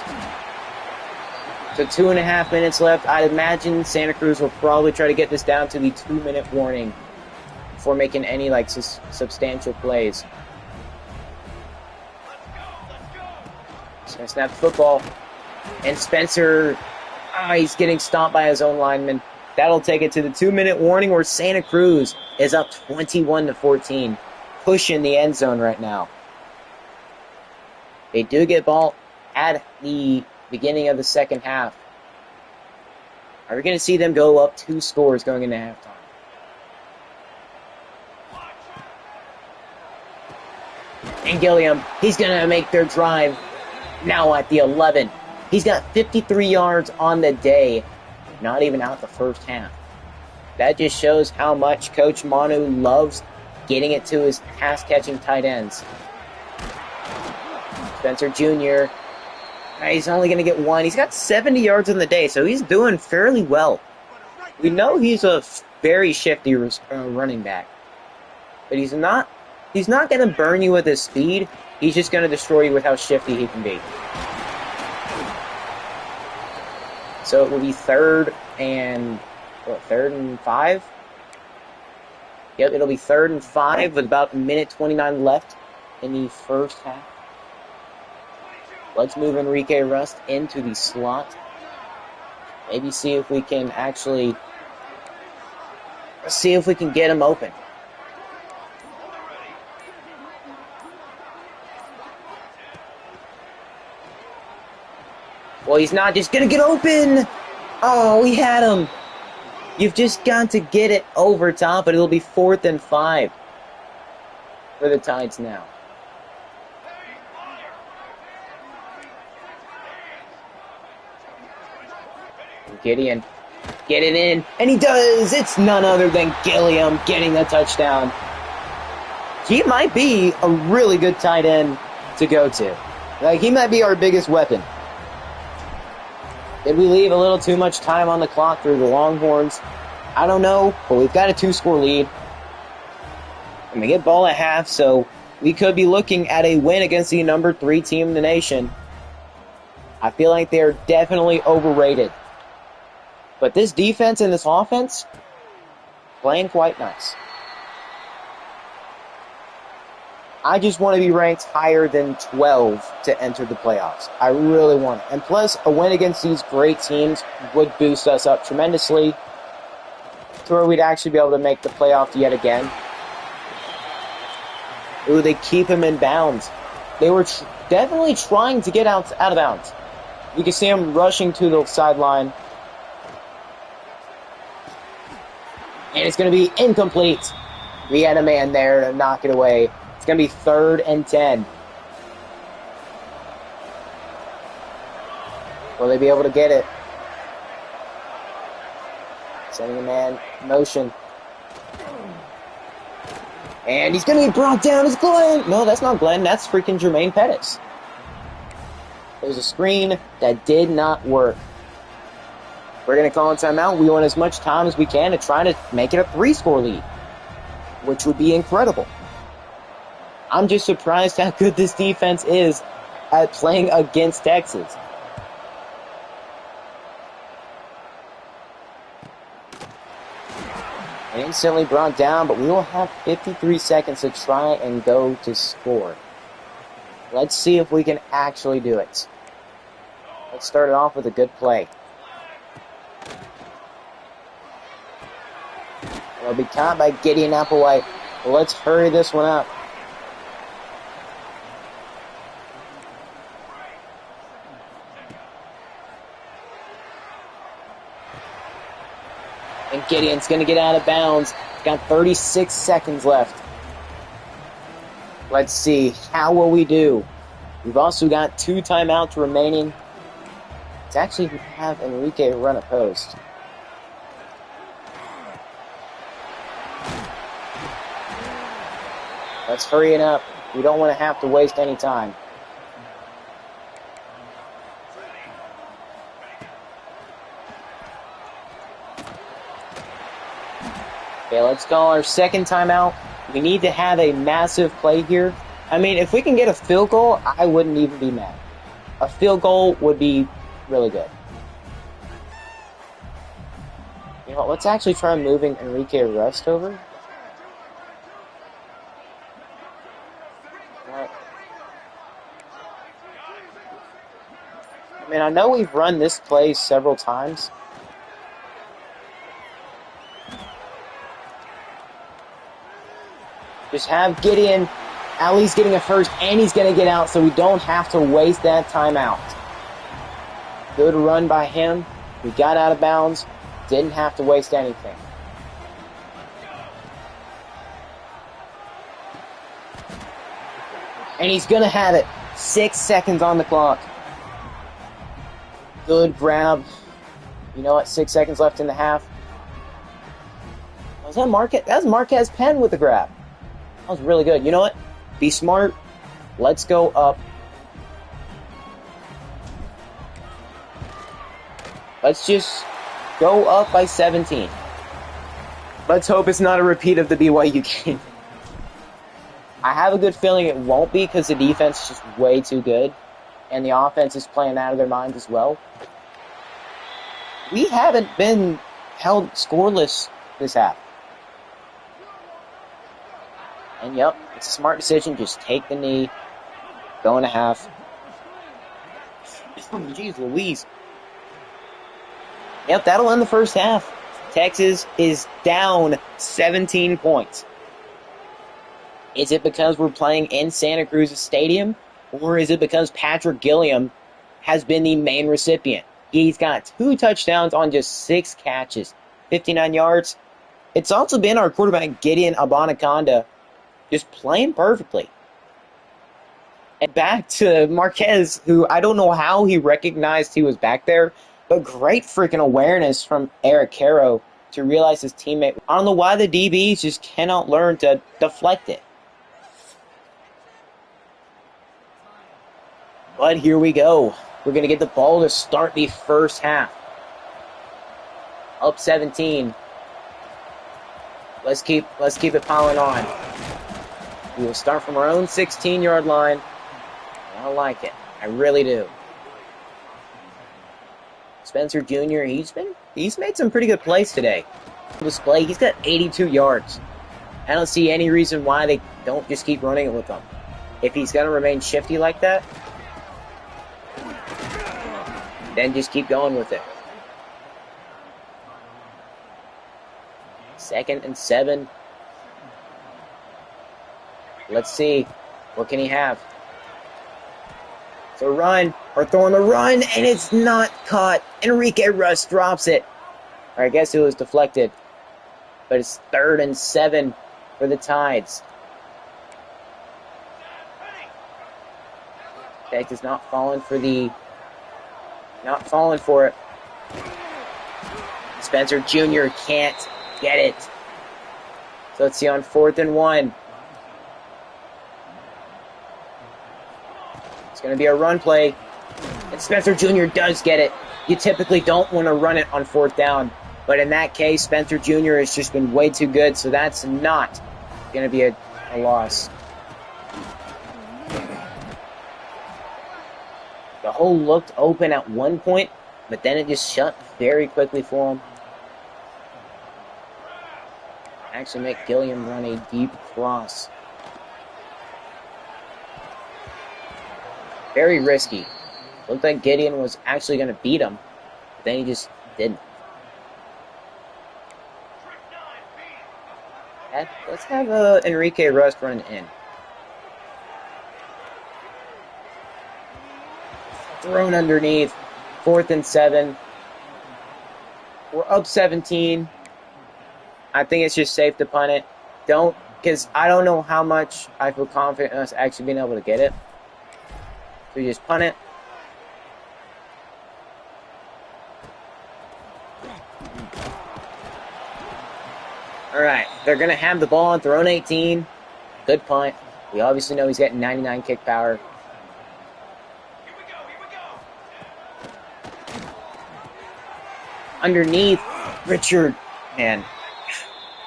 So 2.5 minutes left. I'd imagine Santa Cruz will probably try to get this down to the 2-minute warning before making any substantial plays. So snap the football. And Spencer, he's getting stomped by his own lineman. That'll take it to the 2-minute warning where Santa Cruz is up 21-14. Pushing the end zone right now. They do get ball at the beginning of the second half. Are we going to see them go up 2 scores going into halftime? And Gilliam, he's going to make their drive now at the 11. He's got 53 yards on the day, not even out the first half. That just shows how much Coach Manu loves getting it to his pass-catching tight ends. Spencer Jr., he's only going to get 1. He's got 70 yards on the day, so he's doing fairly well. We know he's a very shifty running back, but he's not going to burn you with his speed. He's just going to destroy you with how shifty he can be. So it will be 3rd and 5? Yep, it'll be 3rd and 5 with about 1:29 left in the first half. Let's move Enrique Rust into the slot. Maybe see if we can actually... Let's see if we can get him open. Well, he's not just going to get open. Oh, we had him. You've just got to get it over top, but it'll be 4th and 5 for the Tides now. Gideon, get it in, and he does. It's none other than Gilliam getting the touchdown. He might be a really good tight end to go to. He might be our biggest weapon. Did we leave a little too much time on the clock through the Longhorns? I don't know, but we've got a 2-score lead. And we get ball at half, so we could be looking at a win against the number 3 team in the nation. I feel like they're definitely overrated. But this defense and this offense, playing quite nice. I just want to be ranked higher than 12 to enter the playoffs. I really want it. And plus, a win against these great teams would boost us up tremendously to where we'd actually be able to make the playoff yet again. Ooh, they keep him in bounds. They were definitely trying to get out of bounds. You can see him rushing to the sideline. And it's going to be incomplete. We had a man there to knock it away. It's going to be 3rd and 10. Will they be able to get it? Sending a man in motion. And he's going to be brought down as Glenn. No, that's not Glenn. That's freaking Jermaine Pettis. There's a screen that did not work. We're going to call a timeout. We want as much time as we can to try to make it a 3-score lead, which would be incredible. I'm just surprised how good this defense is at playing against Texas. Instantly brought down, but we will have 53 seconds to try and go to score. Let's see if we can actually do it. Let's start it off with a good play. It'll be caught by Gideon Applewhite. Let's hurry this one up. And Gideon's going to get out of bounds. He's got 36 seconds left. Let's see. How will we do? We've also got 2 timeouts remaining. Let's actually have Enrique run a post. Let's hurry it up. We don't want to have to waste any time. Okay, let's call our second timeout. We need to have a massive play here. I mean, if we can get a field goal, I wouldn't even be mad. A field goal would be really good. You know, let's actually try moving Enrique Rust over. I mean, I know we've run this play several times. Just have Gideon at least getting a first, and he's going to get out, so we don't have to waste that timeout. Good run by him. We got out of bounds. Didn't have to waste anything. And he's going to have it. 6 seconds on the clock. Good grab. You know what? 6 seconds left in the half. Was that Marquez? That was Marquez Penn with the grab. That was really good. You know what? Be smart. Let's go up. Let's just go up by 17. Let's hope it's not a repeat of the BYU game. I have a good feeling it won't be because the defense is just way too good. And the offense is playing out of their minds as well. We haven't been held scoreless this half. And yep, it's a smart decision. Just take the knee. Go in a half. Jeez Louise. Yep, that'll end the first half. Texas is down 17 points. Is it because we're playing in Santa Cruz Stadium? Or is it because Patrick Gilliam has been the main recipient? He's got 2 touchdowns on just 6 catches. 59 yards. It's also been our quarterback, Gideon Abanaconda, just playing perfectly. And back to Marquez, who I don't know how he recognized he was back there, but great freaking awareness from Eric Caro to realize his teammate. I don't know why the DBs just cannot learn to deflect it. But here we go. We're going to get the ball to start the first half. Up 17. Let's keep it piling on. We will start from our own 16-yard line. I like it. I really do. Spencer Jr., he's made some pretty good plays today. Display, he's got 82 yards. I don't see any reason why they don't just keep running it with him. If he's going to remain shifty like that, then just keep going with it. 2nd and 7. Let's see. What can he have? It's a run. Or throwing the run, and it's not caught. Enrique Russ drops it. Or I guess it was deflected. But it's 3rd and 7 for the Tides. Tech is not falling for it. Spencer Jr. can't get it. So let's see on 4th and 1. It's going to be a run play. And Spencer Jr. does get it. You typically don't want to run it on 4th down. But in that case, Spencer Jr. has just been way too good. So that's not going to be a loss. The hole looked open at one point, but then it just shut very quickly for him. Actually make Gilliam run a deep cross. Very risky. Looked like Gideon was actually going to beat him, but then he just didn't. Let's have Enrique Russ run in. Thrown underneath. 4th and 7. We're up 17. I think it's just safe to punt it. Because I don't know how much I feel confident in us actually being able to get it. So you just punt it. Alright, they're going to have the ball on their own 18. Good punt. We obviously know he's getting 99 kick power. Underneath, Richard, man.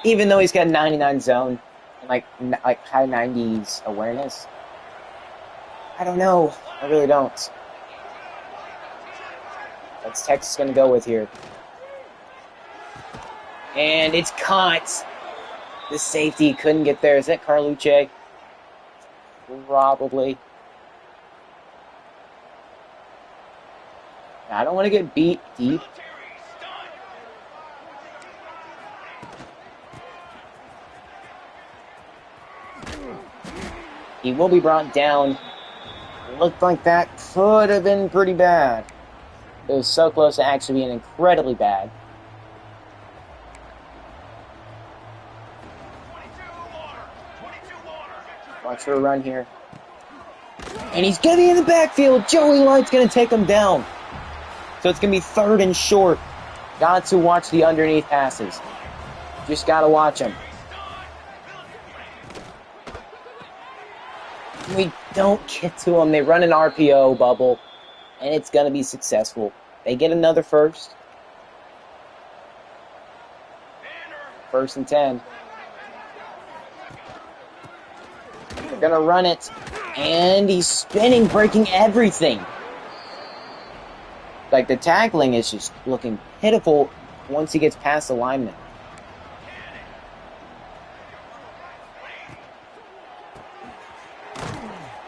Even though he's got 99 zone and like high 90s awareness, I don't know. I really don't. That's Texas going to go with here. And it's caught. The safety couldn't get there. Is that Carlucci? Probably. I don't want to get beat deep. He will be brought down. It looked like that could have been pretty bad. It was so close to actually being incredibly bad. Watch for a run here. And he's going to be in the backfield. Joey Light's going to take him down. So it's going to be 3rd and short. Got to watch the underneath passes. Just got to watch them. We don't get to them. They run an RPO bubble, and it's going to be successful. They get another first. 1st and 10. They're going to run it, and he's spinning, breaking everything. Like, the tackling is just looking pitiful once he gets past the lineman.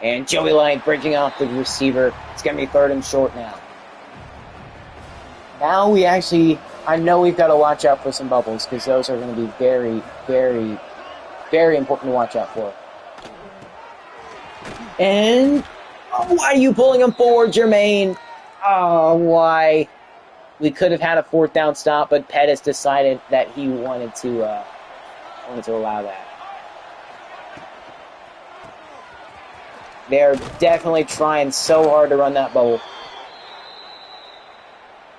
And Joey Light breaking off the receiver. It's going to be 3rd and short now. Now we actually, I know we've got to watch out for some bubbles because those are going to be very, very, very important to watch out for. And, why are you pulling him forward, Jermaine? Oh, why? We could have had a 4th down stop, but Pettis decided that he wanted to allow that. They're definitely trying so hard to run that bubble.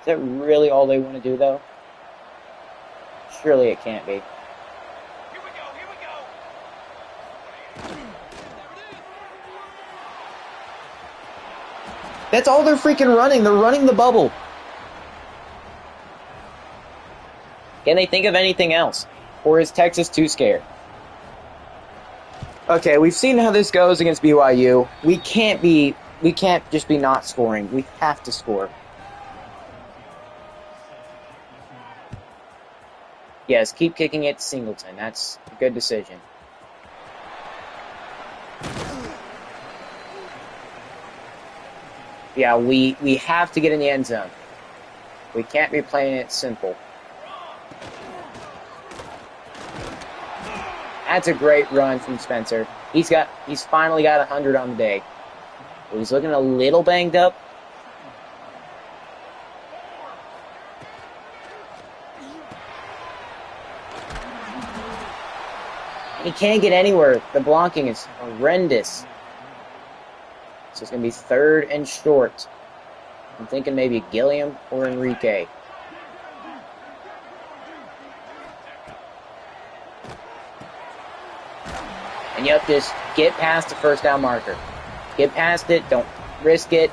Is that really all they want to do, though? Surely it can't be. Here we go. That's all they're freaking running. They're running the bubble. Can they think of anything else? Or is Texas too scared? Okay, we've seen how this goes against BYU. We can't just be not scoring. We have to score. Yes, keep kicking it to Singleton. That's a good decision. Yeah, we have to get in the end zone. We can't be playing it simple. That's a great run from Spencer. He's finally got 100 on the day. He's looking a little banged up. He can't get anywhere. The blocking is horrendous. So it's going to be 3rd and short. I'm thinking maybe Gilliam or Enrique. And you have to just get past the first down marker. Get past it. Don't risk it.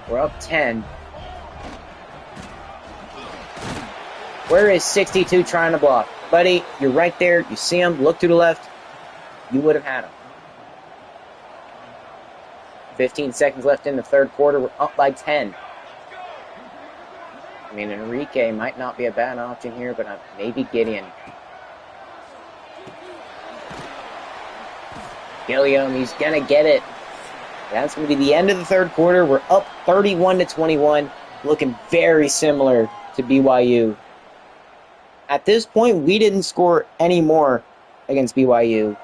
We're up 10. Where is 62 trying to block? Buddy, you're right there. You see him. Look to the left. You would have had him. 15 seconds left in the 3rd quarter. We're up by 10. I mean, Enrique might not be a bad option here, but maybe Gideon. Gilliam, he's going to get it. That's going to be the end of the 3rd quarter. We're up 31-21, looking very similar to BYU. At this point, we didn't score any more against BYU.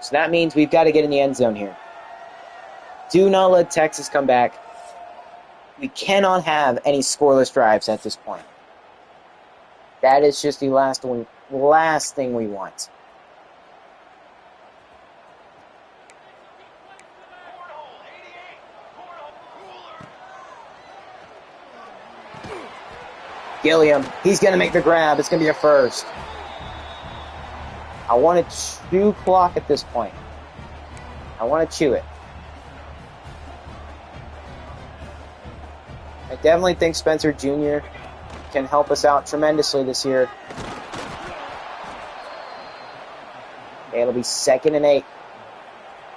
So that means we've got to get in the end zone here. Do not let Texas come back. We cannot have any scoreless drives at this point. That is just the last thing we want. Gilliam, he's going to make the grab. It's going to be a first. I want to chew clock at this point. I want to chew it. I definitely think Spencer Jr. can help us out tremendously this year. Okay, it'll be 2nd and 8.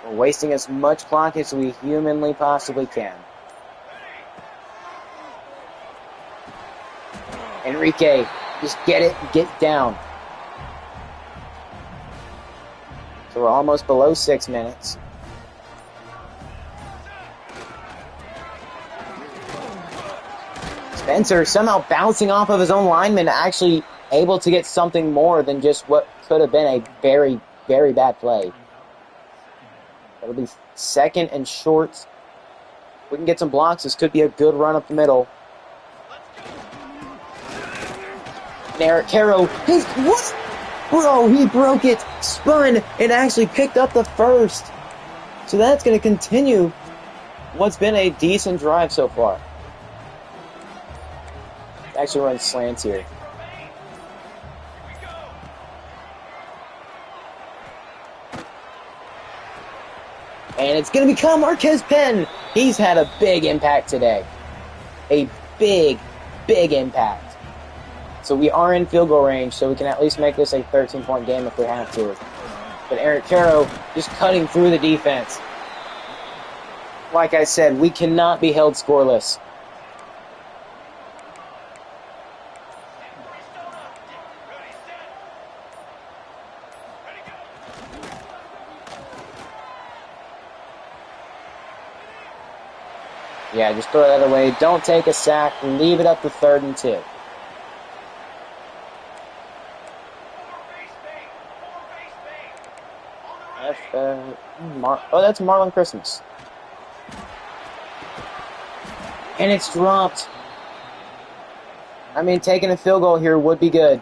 We're wasting as much clock as we humanly possibly can. Enrique, just get it, get down. So we're almost below 6 minutes. Spencer somehow bouncing off of his own lineman, actually able to get something more than just what could have been a very, very bad play. It'll be 2nd and short. We can get some blocks. This could be a good run up the middle. Eric Caro, what? Bro, he broke it, spun, and actually picked up the first. So that's going to continue what's been a decent drive so far. Actually runs slants here. And it's going to become Marquez Penn. He's had a big impact today. A big, big impact. So we are in field goal range, so we can at least make this a 13-point game if we have to. But Eric Caro just cutting through the defense. Like I said, we cannot be held scoreless. Yeah, just throw that away. Don't take a sack. Leave it up to 3rd and 2. That's Marlon Christmas. And it's dropped. I mean, taking a field goal here would be good.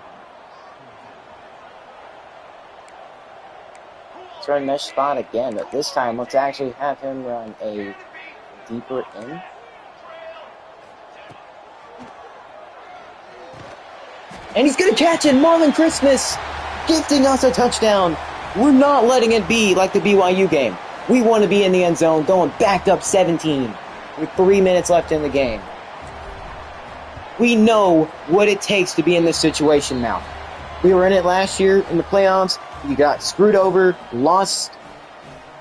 Let's run mesh spot again, but this time let's actually have him run a deeper in. And he's going to catch it. Marlon Christmas gifting us a touchdown. We're not letting it be like the BYU game. We want to be in the end zone, going backed up 17 with 3 minutes left in the game. We know what it takes to be in this situation now. We were in it last year in the playoffs. We got screwed over, lost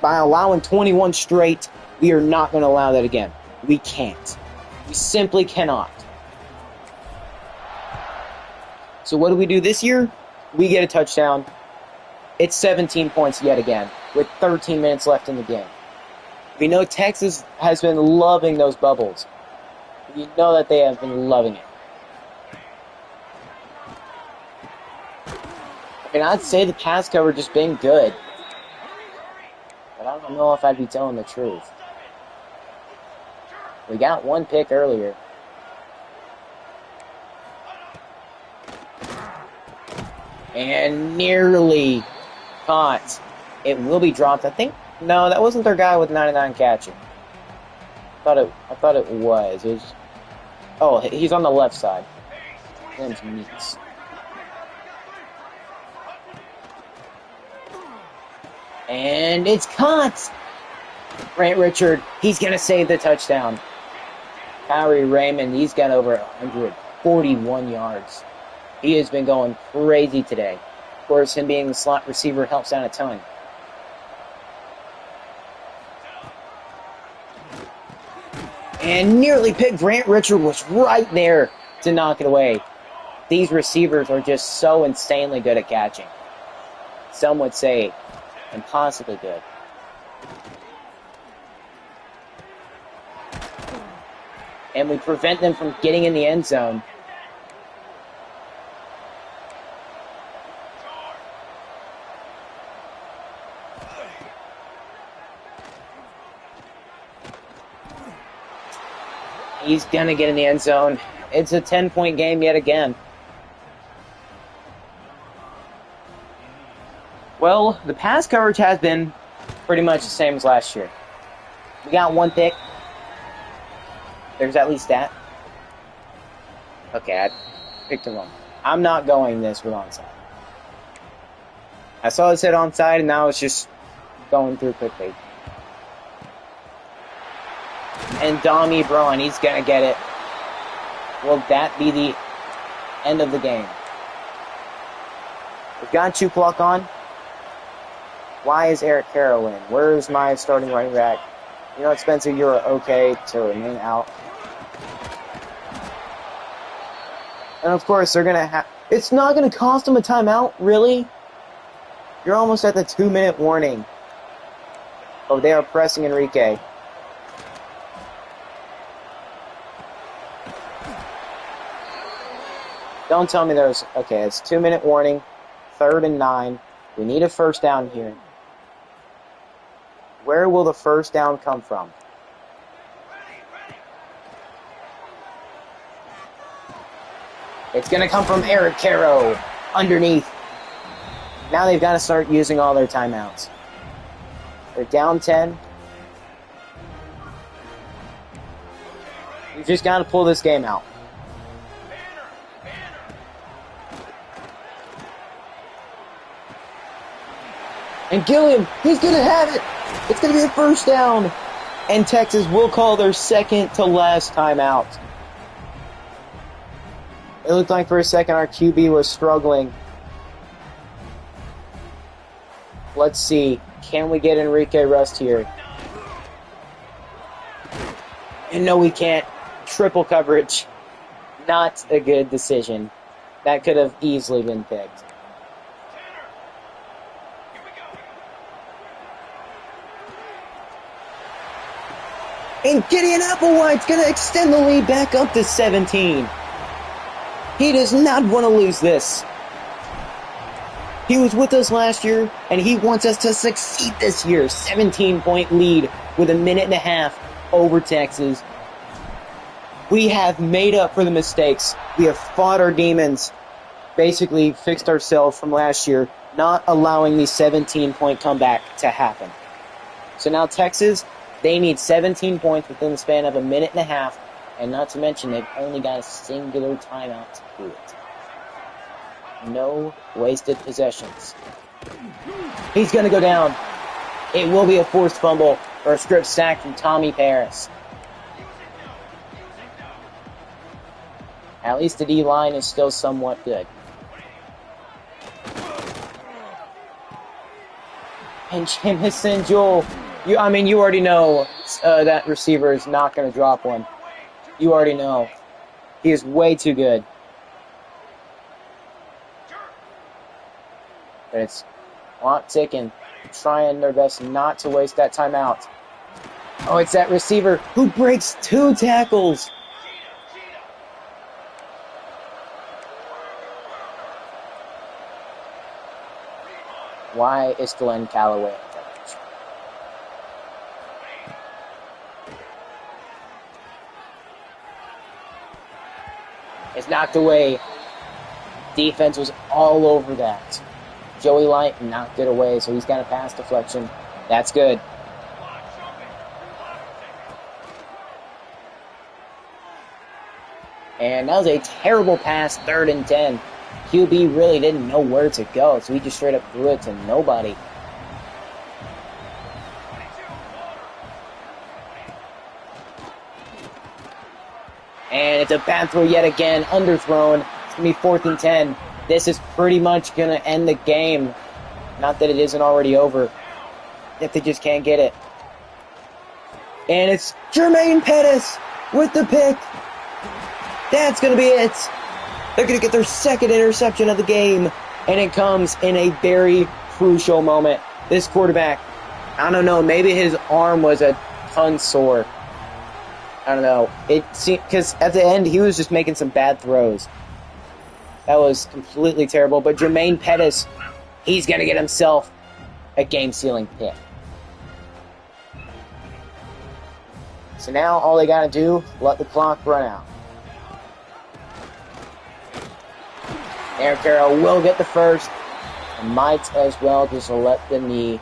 by allowing 21 straight. We are not going to allow that again. We can't. We simply cannot. So what do we do this year? We get a touchdown. It's 17 points yet again, with 13 minutes left in the game. We know Texas has been loving those bubbles. We know that they have been loving it. And I'd say the pass coverage has been good. But I don't know if I'd be telling the truth. We got one pick earlier. And nearly caught. It will be dropped. I think, no, that wasn't their guy with 99 catching. I thought it was. It was. Oh, he's on the left side. His name's Meeks. And it's caught. Grant Richard, he's going to save the touchdown. Kyrie Raymond, he's got over 141 yards. He has been going crazy today. Of course, him being the slot receiver helps out a ton. And nearly picked. Grant Richard was right there to knock it away. These receivers are just so insanely good at catching. Some would say impossibly good. And we prevent them from getting in the end zone. He's going to get in the end zone. It's a 10-point game yet again. Well, the pass coverage has been pretty much the same as last year. We got one pick. There's at least that. Okay, I picked it wrong. I'm not going this with onside. I saw it said onside, and now it's just going through quickly. And Dom Ebron, he's going to get it. Will that be the end of the game? We've got 2 clock on. Why is Eric Carroll in? Where's my starting running back? You know what, Spencer, you're okay to remain out. And of course, they're going to have... It's not going to cost them a timeout, really? You're almost at the 2-minute warning. Oh, they are pressing Enrique. Don't tell me there's... Okay, it's 2-minute warning. 3rd and 9. We need a first down here. Where will the first down come from? It's going to come from Eric Caro underneath. Now they've got to start using all their timeouts. They're down 10. We've just got to pull this game out. And Gilliam, he's going to have it. It's going to be a first down. And Texas will call their second to last timeout. It looked like for a second our QB was struggling. Let's see. Can we get Enrique Rust here? And no, we can't. Triple coverage. Not a good decision. That could have easily been picked. And Gideon Applewhite's going to extend the lead back up to 17. He does not want to lose this. He was with us last year, and he wants us to succeed this year. 17-point lead with 1.5 minutes over Texas. We have made up for the mistakes. We have fought our demons. Basically fixed ourselves from last year, not allowing the 17-point comeback to happen. So now Texas, they need 17 points within the span of 1.5 minutes, and not to mention they've only got a singular timeout to do it. No wasted possessions. He's going to go down. It will be a forced fumble or a strip sack from Tommy Paris. At least the D-line is still somewhat good. And Jamison Joel, you already know that receiver is not going to drop one. You already know. He is way too good. But it's clock ticking. Trying their best not to waste that timeout. Oh, it's that receiver who breaks 2 tackles. Why is Glenn Calloway in coverage? It's knocked away. Defense was all over that. Joey Light knocked it away, so he's got a pass deflection. That's good. And that was a terrible pass, 3rd and 10. QB really didn't know where to go, so he just straight up threw it to nobody. And it's a bad throw yet again, underthrown. It's going to be 4th and 10. This is pretty much going to end the game. Not that it isn't already over. If they just can't get it. And it's Jermaine Pettis with the pick. That's going to be it. They're going to get their 2nd interception of the game. And it comes in a very crucial moment. This quarterback, I don't know, maybe his arm was a ton sore. I don't know. It seemed, because at the end, he was just making some bad throws. That was completely terrible. But Jermaine Pettis, he's going to get himself a game-sealing pick. So now all they got to do, let the clock run out. Aaron Carroll will get the first. And might as well just let the knee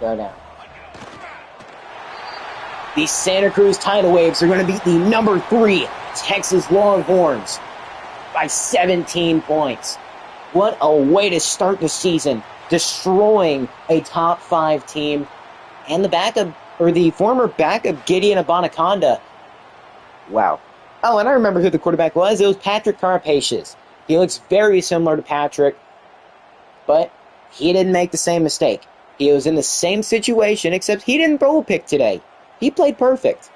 go down. The Santa Cruz Tidal Waves are going to beat the number 3 Texas Longhorns by 17 points. What a way to start the season, destroying a top 5 team and the former backup Gideon Abanaconda. Wow. Oh, and I remember who the quarterback was. It was Patrick Carapacious. He looks very similar to Patrick, but he didn't make the same mistake. He was in the same situation, except he didn't throw a pick today. He played perfect.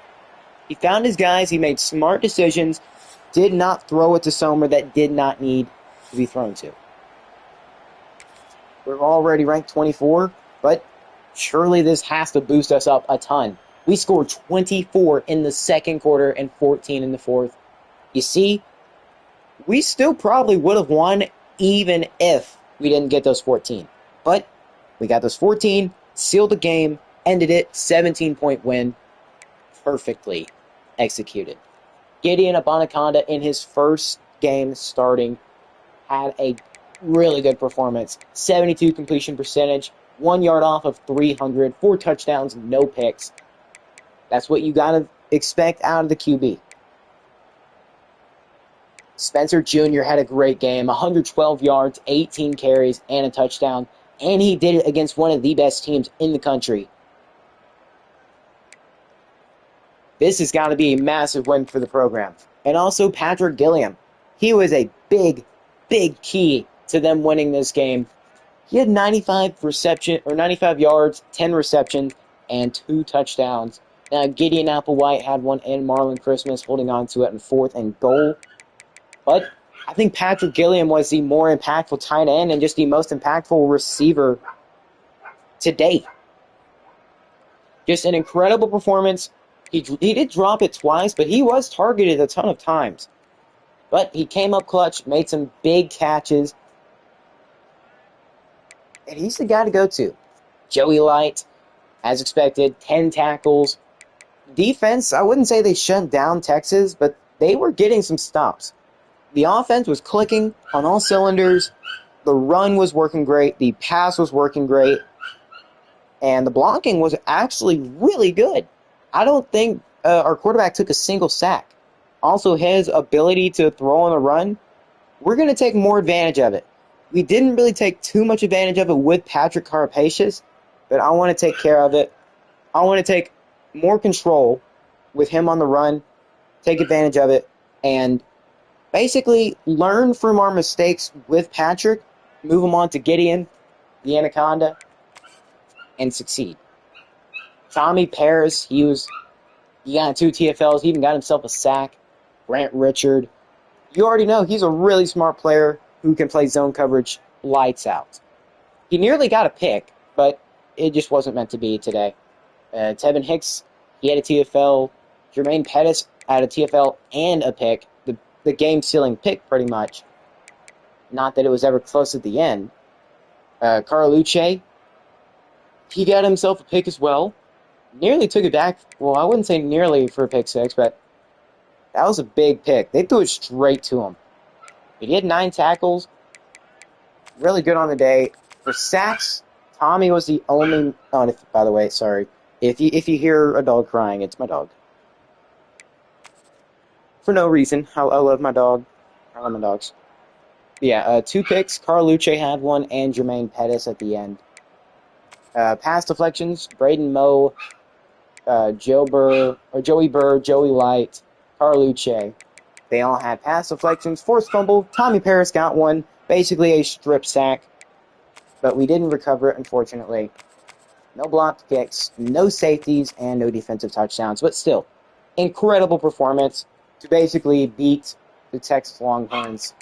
He found his guys. He made smart decisions. Did not throw it to somewhere that did not need to be thrown to. We're already ranked 24, but surely this has to boost us up a ton. We scored 24 in the 2nd quarter and 14 in the 4th. You see, we still probably would have won even if we didn't get those 14. But we got those 14, sealed the game, ended it, 17-point win, perfectly executed. Gideon Abanaconda, in his first game starting, had a really good performance. 72 completion percentage, 1 yard off of 300, 4 touchdowns, no picks. That's what you got to expect out of the QB. Spencer Jr. had a great game, 112 yards, 18 carries, and a touchdown. And he did it against one of the best teams in the country. This has got to be a massive win for the program. And also Patrick Gilliam. He was a big, big key to them winning this game. He had 95 yards, 10 receptions, and 2 touchdowns. Now Gideon Applewhite had one, and Marlon Christmas holding on to it in 4th and goal. But I think Patrick Gilliam was the more impactful tight end and just the most impactful receiver to date. Just an incredible performance. He did drop it twice, but he was targeted a ton of times. But he came up clutch, made some big catches. And he's the guy to go to. Joey Light, as expected, 10 tackles. Defense, I wouldn't say they shut down Texas, but they were getting some stops. The offense was clicking on all cylinders. The run was working great. The pass was working great. And the blocking was actually really good. I don't think our quarterback took a single sack. Also, his ability to throw on the run, we're going to take more advantage of it. We didn't really take too much advantage of it with Patrick Carapacious, but I want to take care of it. I want to take more control with him on the run, take advantage of it, and basically learn from our mistakes with Patrick, move him on to Gideon, the Anaconda, and succeed. Tommy Paris, he got 2 TFLs, he even got himself a sack. Grant Richard, you already know he's a really smart player who can play zone coverage lights out. He nearly got a pick, but it just wasn't meant to be today. Tevin Hicks, he had a TFL. Jermaine Pettis had a TFL and a pick. The game-sealing pick, pretty much. Not that it was ever close at the end. Carlucci, he got himself a pick as well. Nearly took it back. Well, I wouldn't say nearly for a pick six, but that was a big pick. They threw it straight to him. He had 9 tackles. Really good on the day. For sacks, Tommy was the only... Oh, by the way, sorry. If you hear a dog crying, it's my dog. For no reason. I love my dog. I love my dogs. Yeah, 2 picks. Carlucci had one, and Jermaine Pettis at the end. Pass deflections, Braden Moe, Joey Burr, Joey Light, Carlucci. They all had pass deflections, forced fumble. Tommy Paris got one, basically a strip sack, but we didn't recover it, unfortunately. No blocked kicks, no safeties, and no defensive touchdowns, but still, incredible performance to basically beat the Texas Longhorns.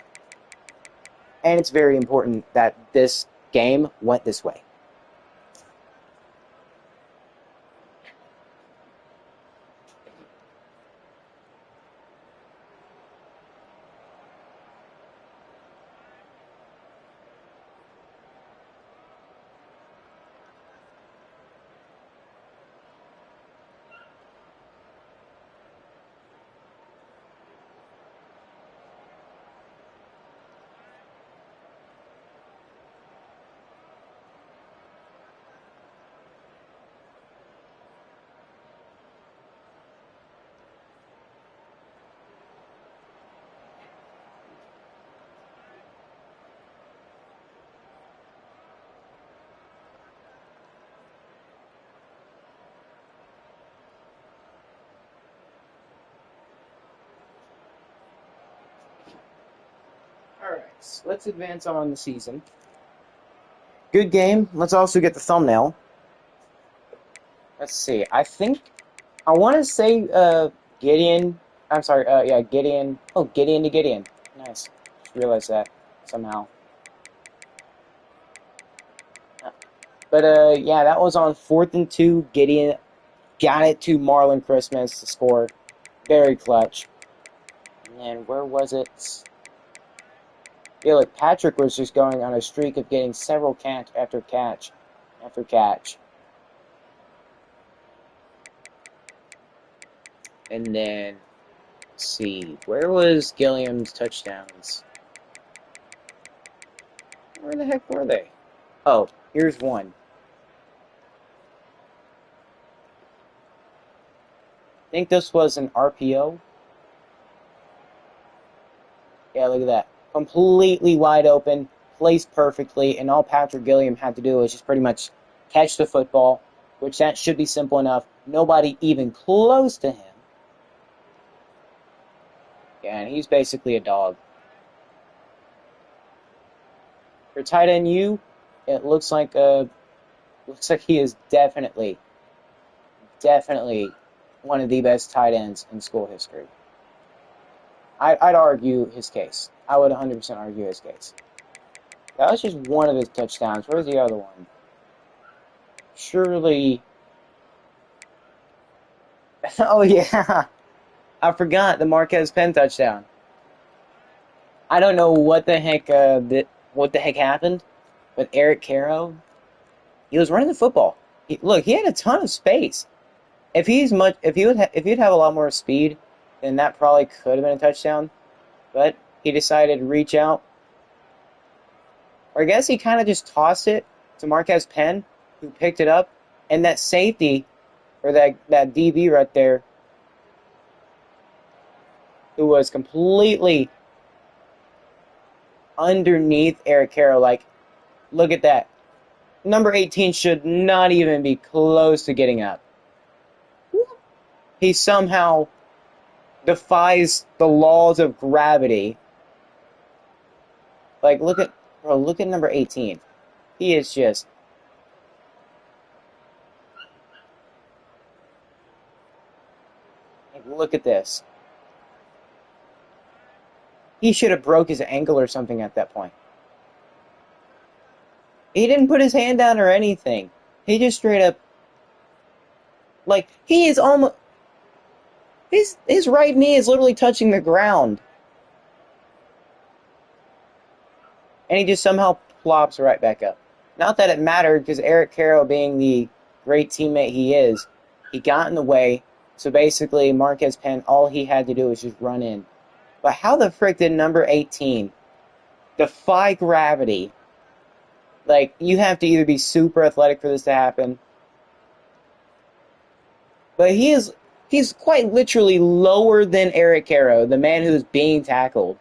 And it's very important that this game went this way. Alright, so let's advance on the season. Good game. Let's also get the thumbnail. Let's see. I want to say Gideon. I'm sorry. Yeah, Gideon. Oh, Gideon to Gideon. Nice. Just realized that somehow. But yeah, that was on 4th and 2. Gideon got it to Marlon Christmas to score. Very clutch. And where was it? Yeah, like Patrick was just going on a streak of getting several catch after catch after catch. And then, let's see, where was Gilliam's touchdowns? Where the heck were they? Oh, here's one. I think this was an RPO. Yeah, look at that. Completely wide open, placed perfectly, and all Patrick Gilliam had to do was just pretty much catch the football, which that should be simple enough. Nobody even close to him. Yeah, and he's basically a dog. For tight end U, it looks like he is definitely one of the best tight ends in school history. I'd argue his case. I would 100% argue his case. That was just one of his touchdowns. Where's the other one? Surely... Oh, yeah. I forgot the Marquez Penn touchdown. I don't know what the heck happened, but Eric Caro, he was running the football. Look, he had a ton of space. If he'd have a lot more speed, then that probably could have been a touchdown. But he decided to reach out. Or I guess he kind of just tossed it to Marquez Penn, who picked it up. And that safety, or that DB right there, who was completely underneath Eric Caro. Like, look at that. Number 18 should not even be close to getting up. He somehow defies the laws of gravity. Like, look at number 18. He is just... Like, look at this. He should have broke his ankle or something at that point. He didn't put his hand down or anything. He just straight up... Like, he is almost... His right knee is literally touching the ground. And he just somehow plops right back up. Not that it mattered, because Eric Carroll, being the great teammate he is, he got in the way. So basically, Marquez Penn, all he had to do was just run in. But how the frick did number 18 defy gravity? Like, you have to either be super athletic for this to happen. But he's quite literally lower than Eric Carroll, the man who's being tackled.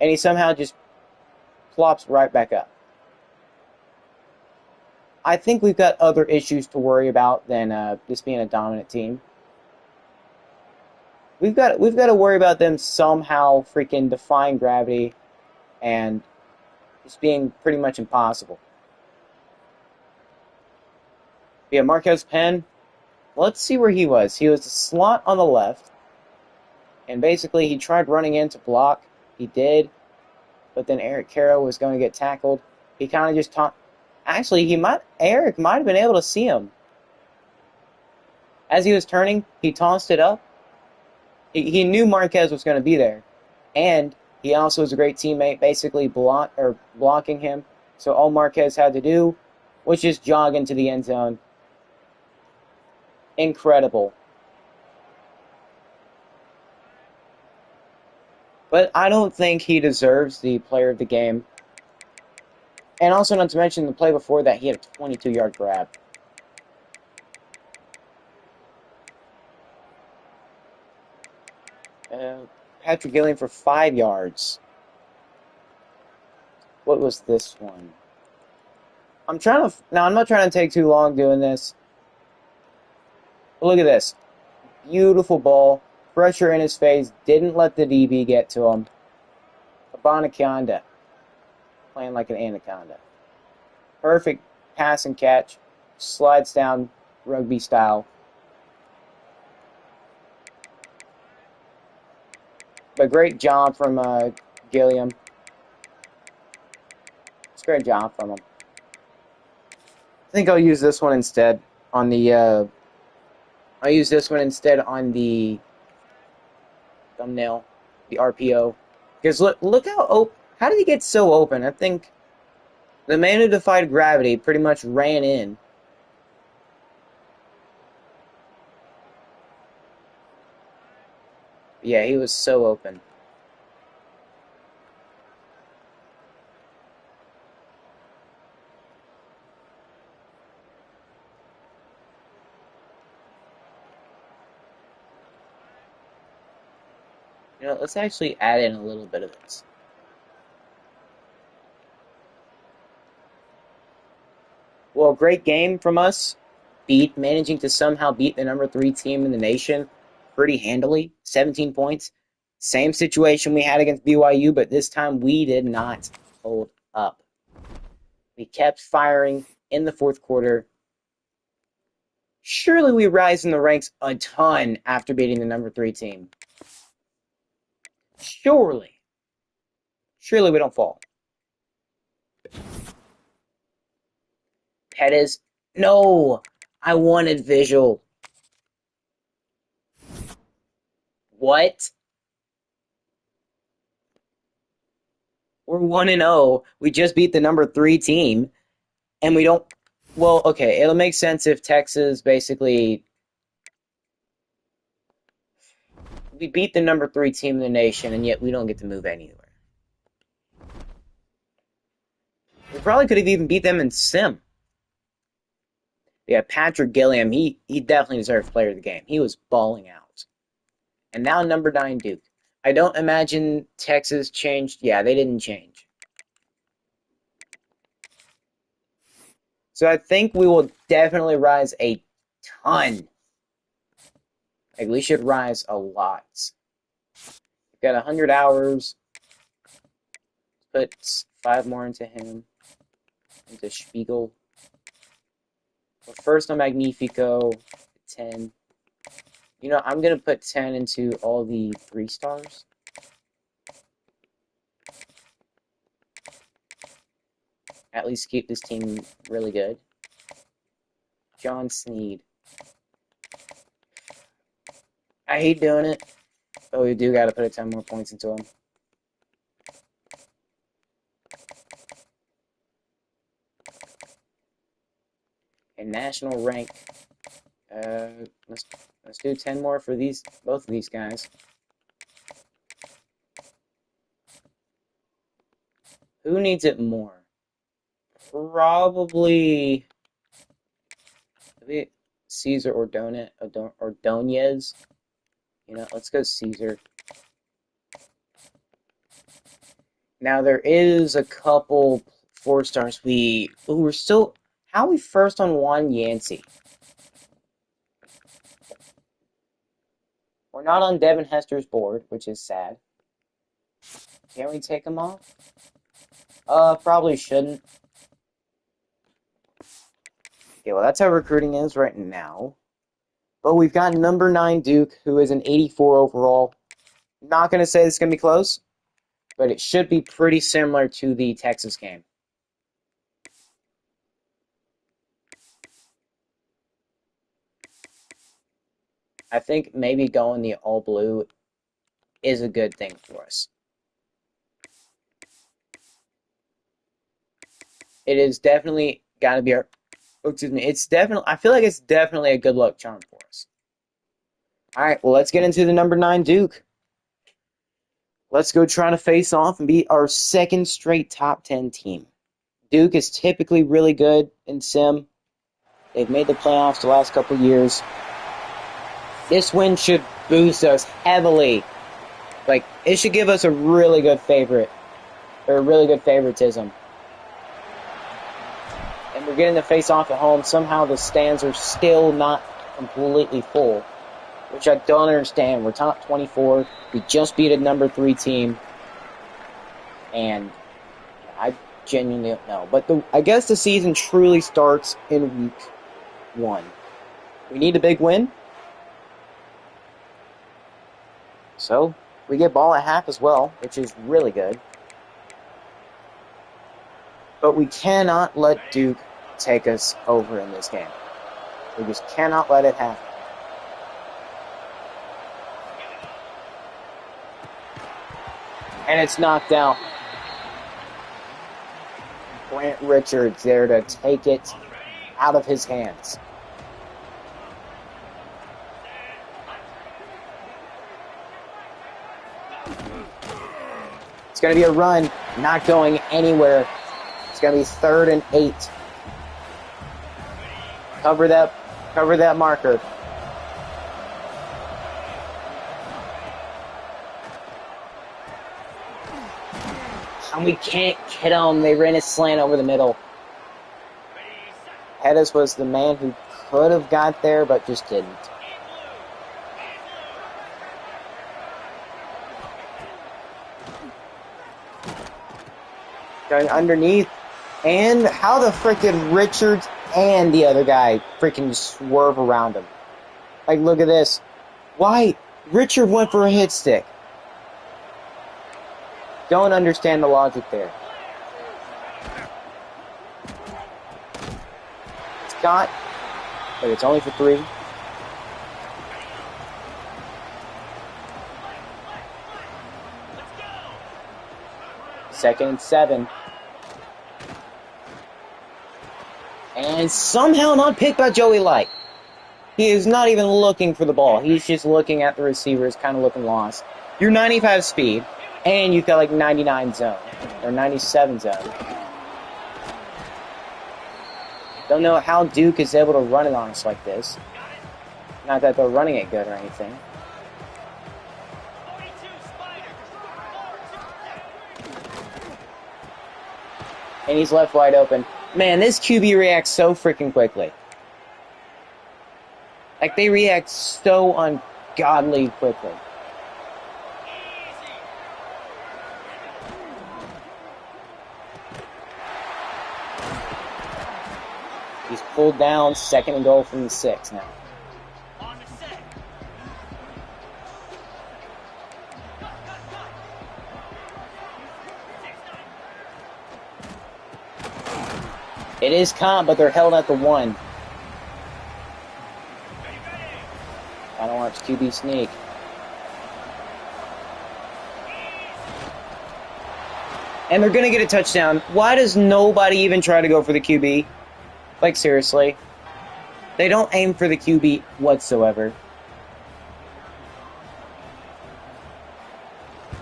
And he somehow just plops right back up. I think we've got other issues to worry about than this being a dominant team. We've got to worry about them somehow freaking defying gravity and just being pretty much impossible. Yeah, Marquez Penn, let's see where he was. He was the slot on the left, and basically he tried running in to block. He did, but then Eric Carroll was going to get tackled. He kind of just actually, Eric might have been able to see him. As he was turning, he tossed it up. He knew Marquez was going to be there, and he also was a great teammate, basically blocking him. So all Marquez had to do was just jog into the end zone. Incredible. But I don't think he deserves the player of the game. And also, not to mention, the play before that, he had a 22-yard grab. Patrick Gilliam for 5 yards. What was this one? I'm not trying to take too long doing this. Look at this. Beautiful ball. Pressure in his face. Didn't let the DB get to him. Abanaconda. Playing like an anaconda. Perfect pass and catch. Slides down rugby style. But great job from Gilliam. It's a great job from him. I think I'll use this one instead on the I'll use this one instead on the thumbnail, the RPO. Because look how did he get so open? I think the man who defied gravity pretty much ran in. Yeah, he was so open. You know, let's actually add in a little bit of this. Well, great game from us. Managing to somehow beat the number 3 team in the nation pretty handily. 17 points. Same situation we had against BYU, but this time we did not hold up. We kept firing in the fourth quarter. Surely we rise in the ranks a ton after beating the number 3 team. Surely we don't fall. Pettis, no! I wanted visual. What? We're 1-0. We just beat the number 3 team, and we don't. Well, okay, it'll make sense if Texas basically. We beat the number 3 team in the nation, and yet we don't get to move anywhere. We probably could have even beat them in Sim. Yeah, Patrick Gilliam, he definitely deserved player of the game. He was balling out. And now number 9 Duke. I don't imagine Texas changed. Yeah, they didn't change. So I think we will definitely rise a ton. Like, we should rise a lot. We've got 100 hours. Put 5 more into him. Into Spiegel. But first on Magnifico, 10. You know, I'm going to put 10 into all the 3 stars. At least keep this team really good. John Sneed. I hate doing it, but we do got to put 10 more points into him. and national rank. Let's do 10 more for both of these guys. Who needs it more? Probably maybe Caesar or Ordonez. You know, let's go Caesar. Now there is a couple 4-stars we're still. How are we first on Juan Yancey? We're not on Devin Hester's board, which is sad. Can we take him off? Probably shouldn't. Okay, well that's how recruiting is right now. But we've got number 9 Duke, who is an 84 overall. Not going to say it's going to be close, but it should be pretty similar to the Texas game. I think maybe going the all blue is a good thing for us. It is definitely got to be our. Excuse me. I feel like it's definitely a good luck charm for us. All right. Well, let's get into the number 9 Duke. Let's go try to face off and beat our second straight top 10 team. Duke is typically really good in sim. They've made the playoffs the last couple years. This win should boost us heavily. Like, it should give us a really good favorite. Or a really good favoritism. And we're getting to face off at home. Somehow the stands are still not completely full. Which I don't understand. We're top 24. We just beat a number 3 team. And I genuinely don't know. But I guess the season truly starts in week 1. We need a big win. So, we get ball at half as well, which is really good. But we cannot let Duke take us over in this game. We just cannot let it happen. And it's knocked out. Grant Richards there to take it out of his hands. It's going to be a run, not going anywhere. It's going to be 3rd and 8. Cover that marker. And we can't get them. They ran a slant over the middle. Pettis was the man who could have got there, but just didn't. Going underneath. And how the frickin' Richards and the other guy freaking swerve around him. Like, look at this. Why? Richard went for a hit stick. Don't understand the logic there. Scott, but it's only for 3. Second and 7. And somehow not picked by Joey Light. He is not even looking for the ball. He's just looking at the receivers, kind of looking lost. You're 95 speed, and you've got like 99 zone, or 97 zone. Don't know how Duke is able to run it on us like this. Not that they're running it good or anything. And he's left wide open. Man, this QB reacts so freaking quickly. Like, they react so ungodly quickly. He's pulled down, 2nd and goal from the 6 now. It is comp, but they're held at the 1. I don't watch QB sneak. And they're going to get a touchdown. Why does nobody even try to go for the QB? Like, seriously. They don't aim for the QB whatsoever.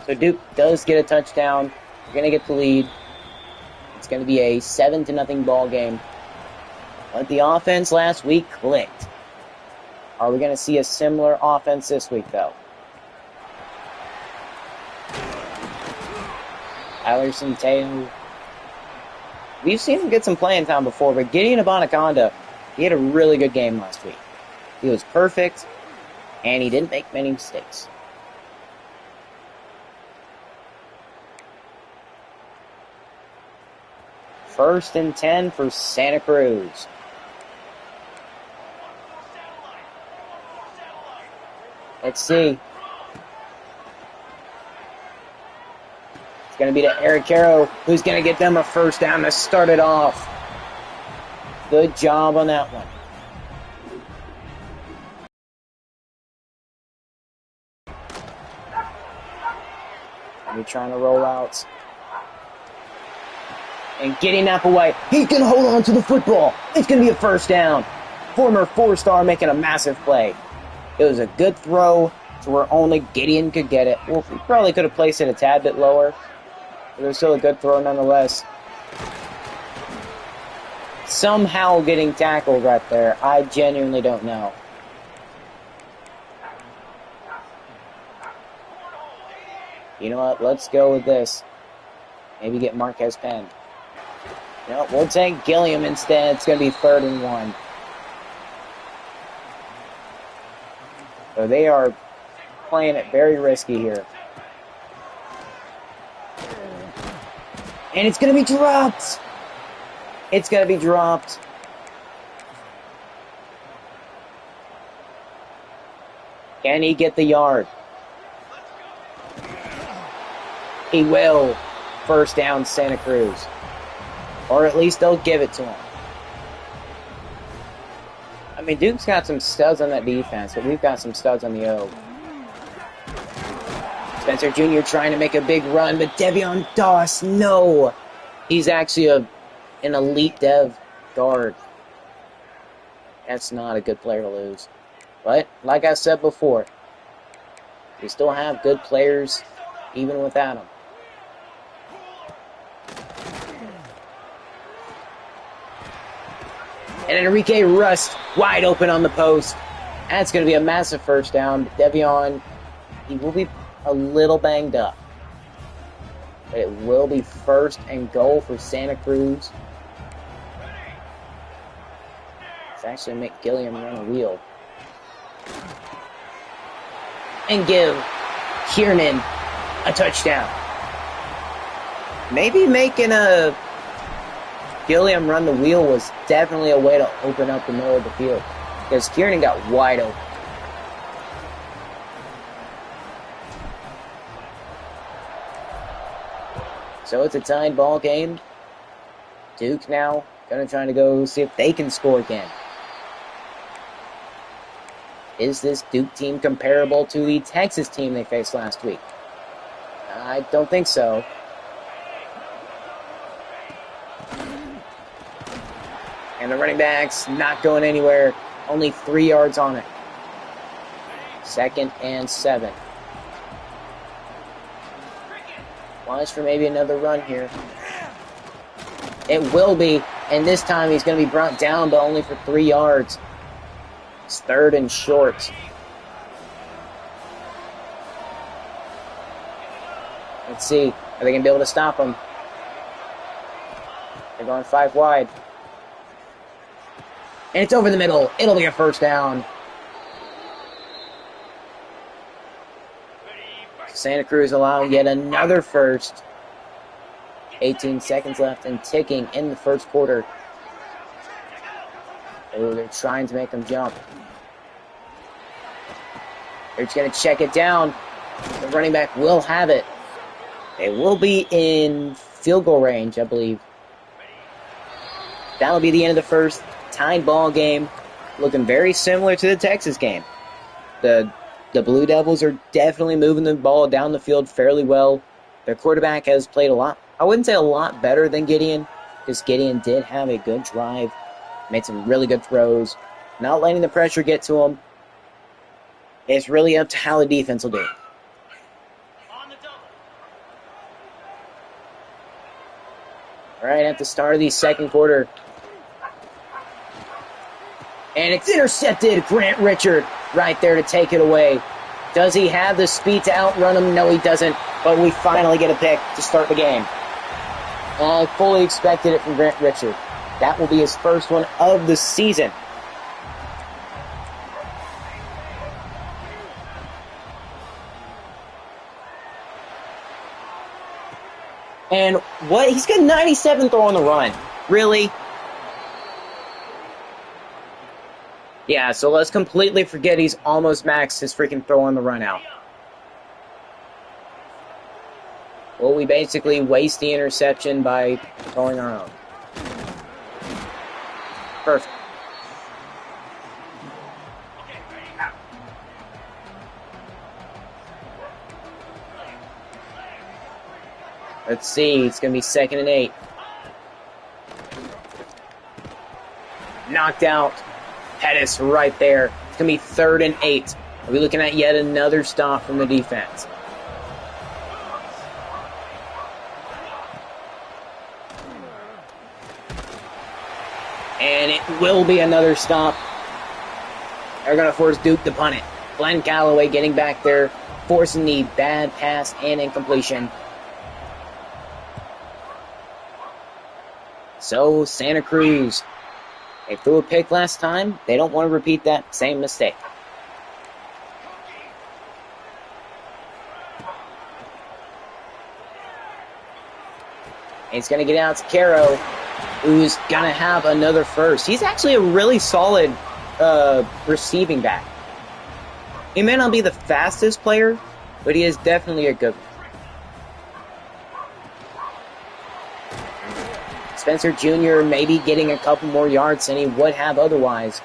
So Duke does get a touchdown. We're going to get the lead. It's going to be a 7-0 ball game. But the offense last week clicked. Are we going to see a similar offense this week, though? Allerson Teo. We've seen him get some playing time before, but Gideon Abanaconda, he had a really good game last week. He was perfect, and he didn't make many mistakes. First and 10 for Santa Cruz. Let's see. It's going to be to Eric Caro, who's going to get them a first down to start it off. Good job on that one. And we're trying to roll out. And getting Applewhite, he can hold on to the football. It's going to be a first down. Former 4-star making a massive play. It was a good throw to where only Gideon could get it. Well, we probably could have placed it a tad bit lower. But it was still a good throw nonetheless. Somehow getting tackled right there. I genuinely don't know. You know what? Let's go with this. Maybe get Marquez Penn. No, we'll take Gilliam instead. It's going to be 3rd and 1. So they are playing it very risky here. And it's going to be dropped. It's going to be dropped. Can he get the yard? He will. First down, Santa Cruz. Or at least they'll give it to him. I mean, Duke's got some studs on that defense, but we've got some studs on the O. Spencer Jr. trying to make a big run, but Devion Doss, no. He's actually an elite dev guard. That's not a good player to lose. But, like I said before, we still have good players even without them. And Enrique Rust wide open on the post. That's going to be a massive first down. But Devion, he will be a little banged up. But it will be 1st and goal for Santa Cruz. It's actually make Gilliam run a wheel. And give Kiernan a touchdown. Maybe making a Gilliam run the wheel was definitely a way to open up the middle of the field. Because Kiernan got wide open. So it's a tied ball game. Duke now going to try to go see if they can score again. Is this Duke team comparable to the Texas team they faced last week? I don't think so. And the running back's not going anywhere. Only 3 yards on it. 2nd and 7. Watch for maybe another run here. It will be. And this time he's going to be brought down, but only for 3 yards. It's 3rd and short. Let's see. Are they going to be able to stop him? They're going 5 wide. And it's over the middle. It'll be a first down. Santa Cruz allowing yet another first. 18 seconds left and ticking in the first quarter. Oh, they're trying to make them jump. They're just going to check it down. The running back will have it. They will be in field goal range, I believe. That'll be the end of the first. Tied ball game. Looking very similar to the Texas game. The Blue Devils are definitely moving the ball down the field fairly well. Their quarterback has played a lot. I wouldn't say a lot better than Gideon, because Gideon did have a good drive. Made some really good throws. not letting the pressure get to him. It's really up to how the defense will do. All right, at the start of the second quarter. And it's intercepted. Grant Richard right there to take it away. Does he have the speed to outrun him? No, he doesn't. But we finally get a pick to start the game. And I fully expected it from Grant Richard. That will be his first one of the season. And what? He's got 97 throw on the run. Really? Yeah, so let's completely forget he's almost maxed his freaking throw on the run out. Well, we basically waste the interception by throwing our own. Perfect. Let's see, it's going to be 2nd and 8. Knocked out. Pettis right there. It's going to be 3rd and 8. Are we looking at yet another stop from the defense? And it will be another stop. They're going to force Duke to punt it. Glenn Calloway getting back there, forcing the bad pass and incompletion. So, Santa Cruz, they threw a pick last time. They don't want to repeat that same mistake. And he's going to get out to Caro, who's going to have another first. He's actually a really solid receiving back. He may not be the fastest player, but he is definitely a good one. Spencer Jr. maybe getting a couple more yards than he would have otherwise.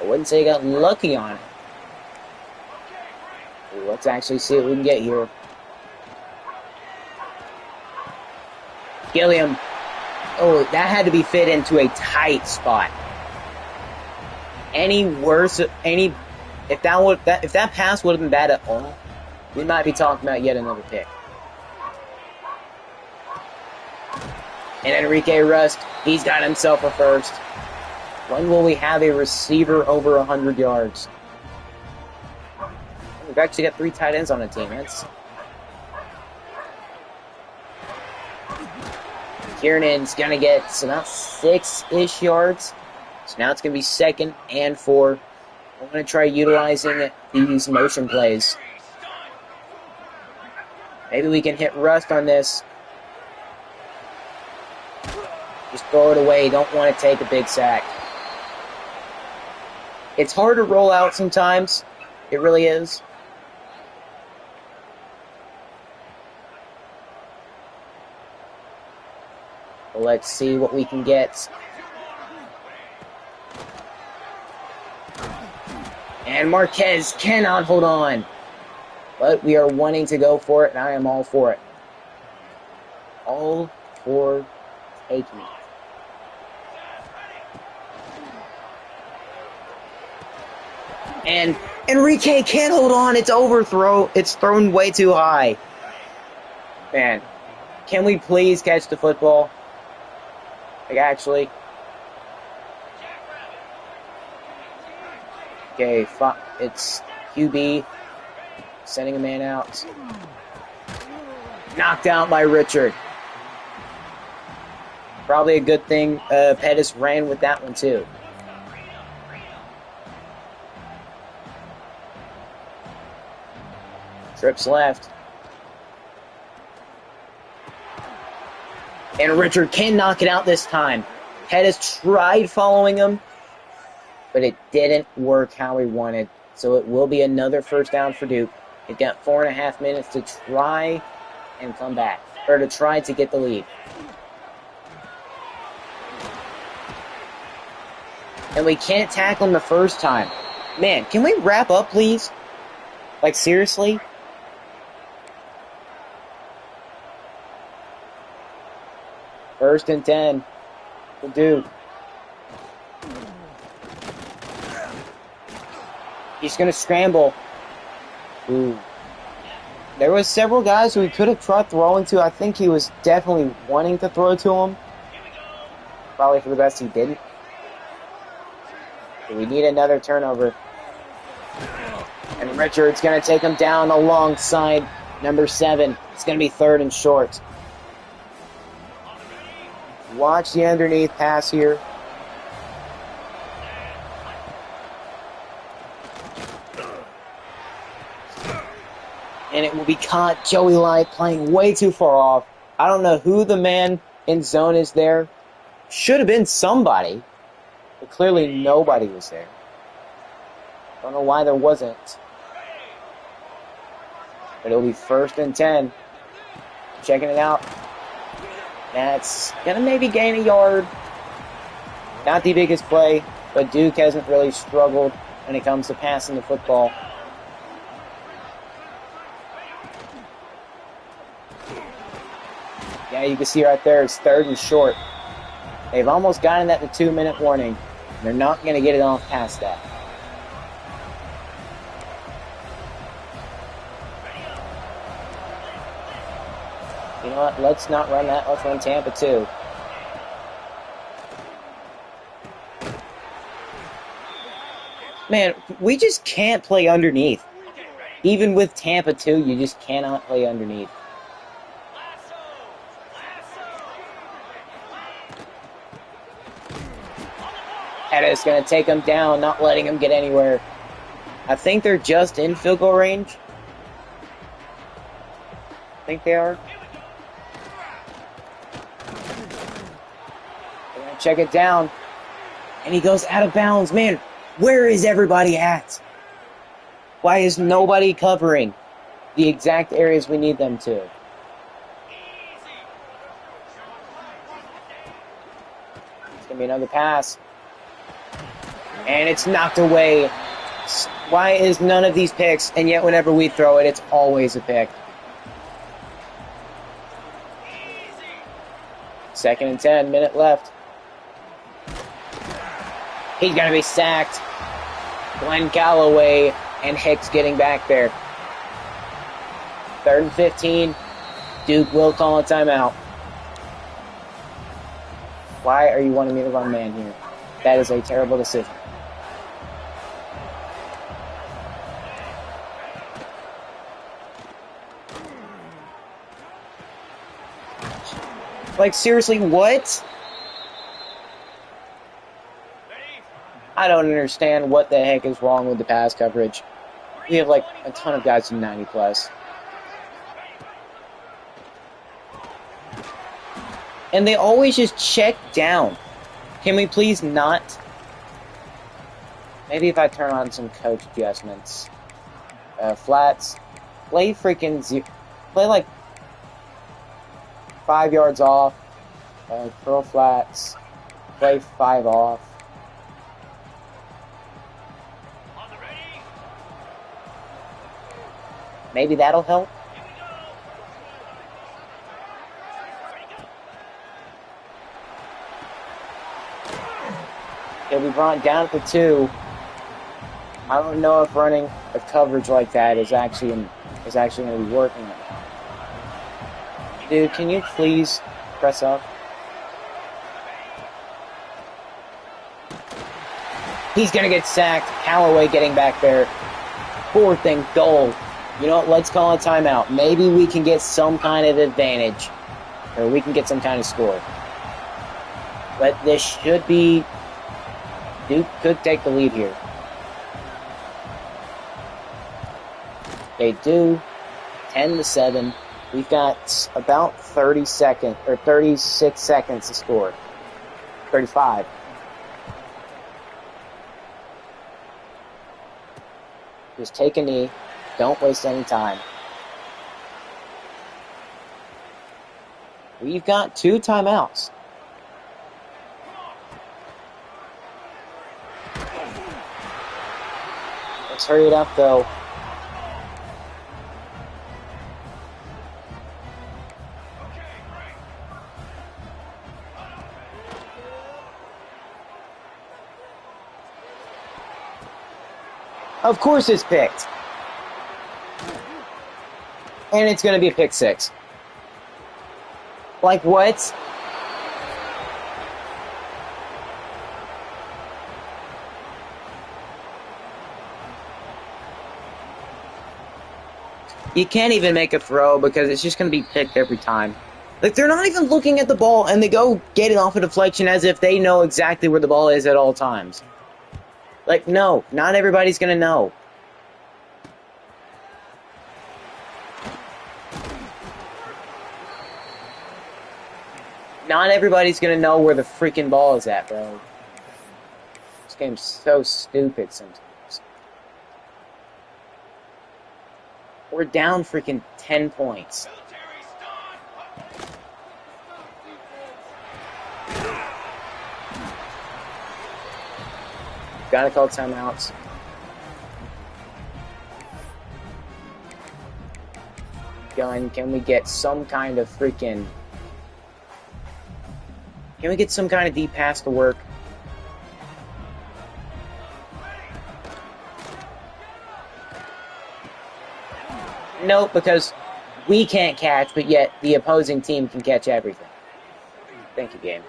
I wouldn't say he got lucky on it. Let's actually see what we can get here. Gilliam. Oh, that had to be fit into a tight spot. If that pass would have been bad at all, we might be talking about yet another pick. And Enrique Rust, he's got himself a first. When will we have a receiver over 100 yards? We've actually got 3 tight ends on the team. Kiernan's going to get about 6-ish yards. So now it's going to be 2nd and 4. I'm going to try utilizing these motion plays. Maybe we can hit Rust on this. Just throw it away. Don't want to take a big sack. It's hard to roll out sometimes. It really is. Let's see what we can get. And Marquez cannot hold on. But we are wanting to go for it, and I am all for it. All for taking it. And Enrique can't hold on. It's overthrow. It's thrown way too high. Man, can we please catch the football? Like, actually. Okay, it's QB sending a man out. Knocked out by Richard. Probably a good thing Pettis ran with that one too. Trips left. And Richard can knock it out this time. Pettis tried following him, but it didn't work how he wanted. So it will be another first down for Duke. They've got 4.5 minutes to try and come back, or to try to get the lead. And we can't tackle him the first time. Man, can we wrap up, please? Like, seriously? First and 10 for Duke. He's going to scramble. Ooh. There was several guys who he could have tried throwing to. I think he was definitely wanting to throw to him. Probably for the best he didn't. But we need another turnover. And Richard's going to take him down alongside number 7. It's going to be 3rd and short. Watch the underneath pass here. And it will be caught. Joey Light playing way too far off. I don't know who the man in zone is there. Should have been somebody. But clearly nobody was there. Don't know why there wasn't. But it'll be 1st and 10. Checking it out. That's going to maybe gain a yard. Not the biggest play, but Duke hasn't really struggled when it comes to passing the football. Yeah, you can see right there it's 3rd and short. They've almost gotten at the 2-minute warning. They're not going to get it off past that. You know what? Let's not run that. Let's run Tampa 2. Man, we just can't play underneath. Even with Tampa 2, you just cannot play underneath. Pettis going to take him down, not letting him get anywhere. I think they're just in field goal range. I think they are. They're going to check it down. And he goes out of bounds. Man, where is everybody at? Why is nobody covering the exact areas we need them to? It's going to be another pass. And it's knocked away. Why is none of these picks? And yet whenever we throw it, it's always a pick. 2nd and 10, minute left. He's going to be sacked. Glenn Calloway and Hicks getting back there. 3rd and 15. Duke will call a timeout. Why are you wanting me to run man here? That is a terrible decision. Like, seriously, what? I don't understand what the heck is wrong with the pass coverage. We have, like, a ton of guys in 90+. And they always just check down. Can we please not? Maybe if I turn on some coach adjustments. Flats. Play freaking play like 5 yards off. Curl flats. Play 5 off. Maybe that'll help. He'll be brought down at the 2. I don't know if running a coverage like that is actually going to be working. Dude, can you please press up? He's going to get sacked. Callaway getting back there. 4th and goal. You know what? Let's call a timeout. Maybe we can get some kind of advantage. Or we can get some kind of score. But this should be... Duke could take the lead here. They do. 10-7. We've got about 36 seconds to score. 35. Just take a knee. Don't waste any time. We've got 2 timeouts. Let's hurry it up, though. Of course it's picked. And it's going to be a pick six. Like what? You can't even make a throw because it's just going to be picked every time. Like, they're not even looking at the ball, and they go get it off a deflection as if they know exactly where the ball is at all times. Like, no, not everybody's going to know. Not everybody's going to know where the freaking ball is at, bro. This game's so stupid sometimes. We're down freaking 10 points. Gotta call timeouts. Gun, can we get some kind of freaking... Can we get some kind of deep pass to work? Nope, because we can't catch, but yet the opposing team can catch everything. Thank you, game.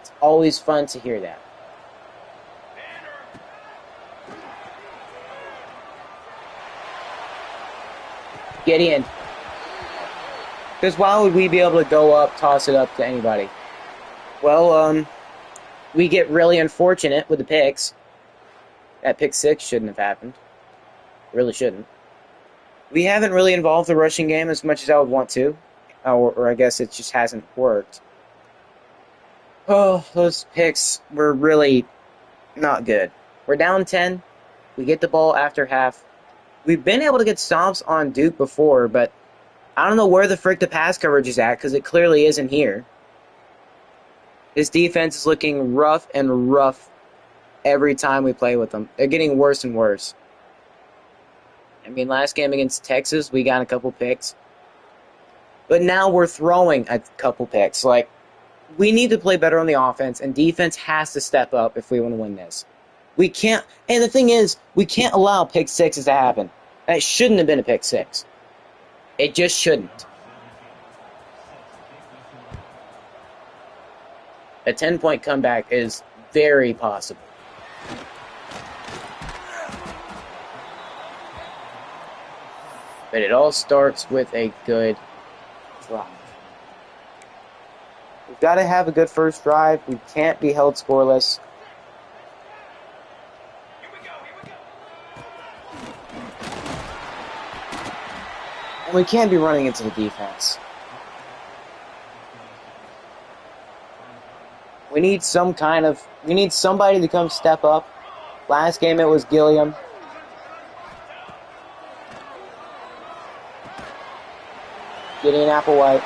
It's always fun to hear that. Get in. Because why would we be able to go up, toss it up to anybody? Well, we get really unfortunate with the picks. That pick six shouldn't have happened. Really shouldn't. We haven't really involved the rushing game as much as I would want to. Or I guess it just hasn't worked. Oh, those picks were really not good. We're down 10. We get the ball after half. We've been able to get stops on Duke before, but I don't know where the frick the pass coverage is at, because it clearly isn't here. This defense is looking rough and rough every time we play with them. They're getting worse and worse. I mean, last game against Texas, we got a couple picks. But now we're throwing a couple picks. Like, we need to play better on the offense, and defense has to step up if we want to win this. We can't, and the thing is, we can't allow pick sixes to happen. That shouldn't have been a pick six. It just shouldn't. A 10-point comeback is very possible. But it all starts with a good drive. We've got to have a good first drive. We can't be held scoreless. And we can't be running into the defense. We need somebody to come step up. Last game it was Gilliam. Gideon Applewhite.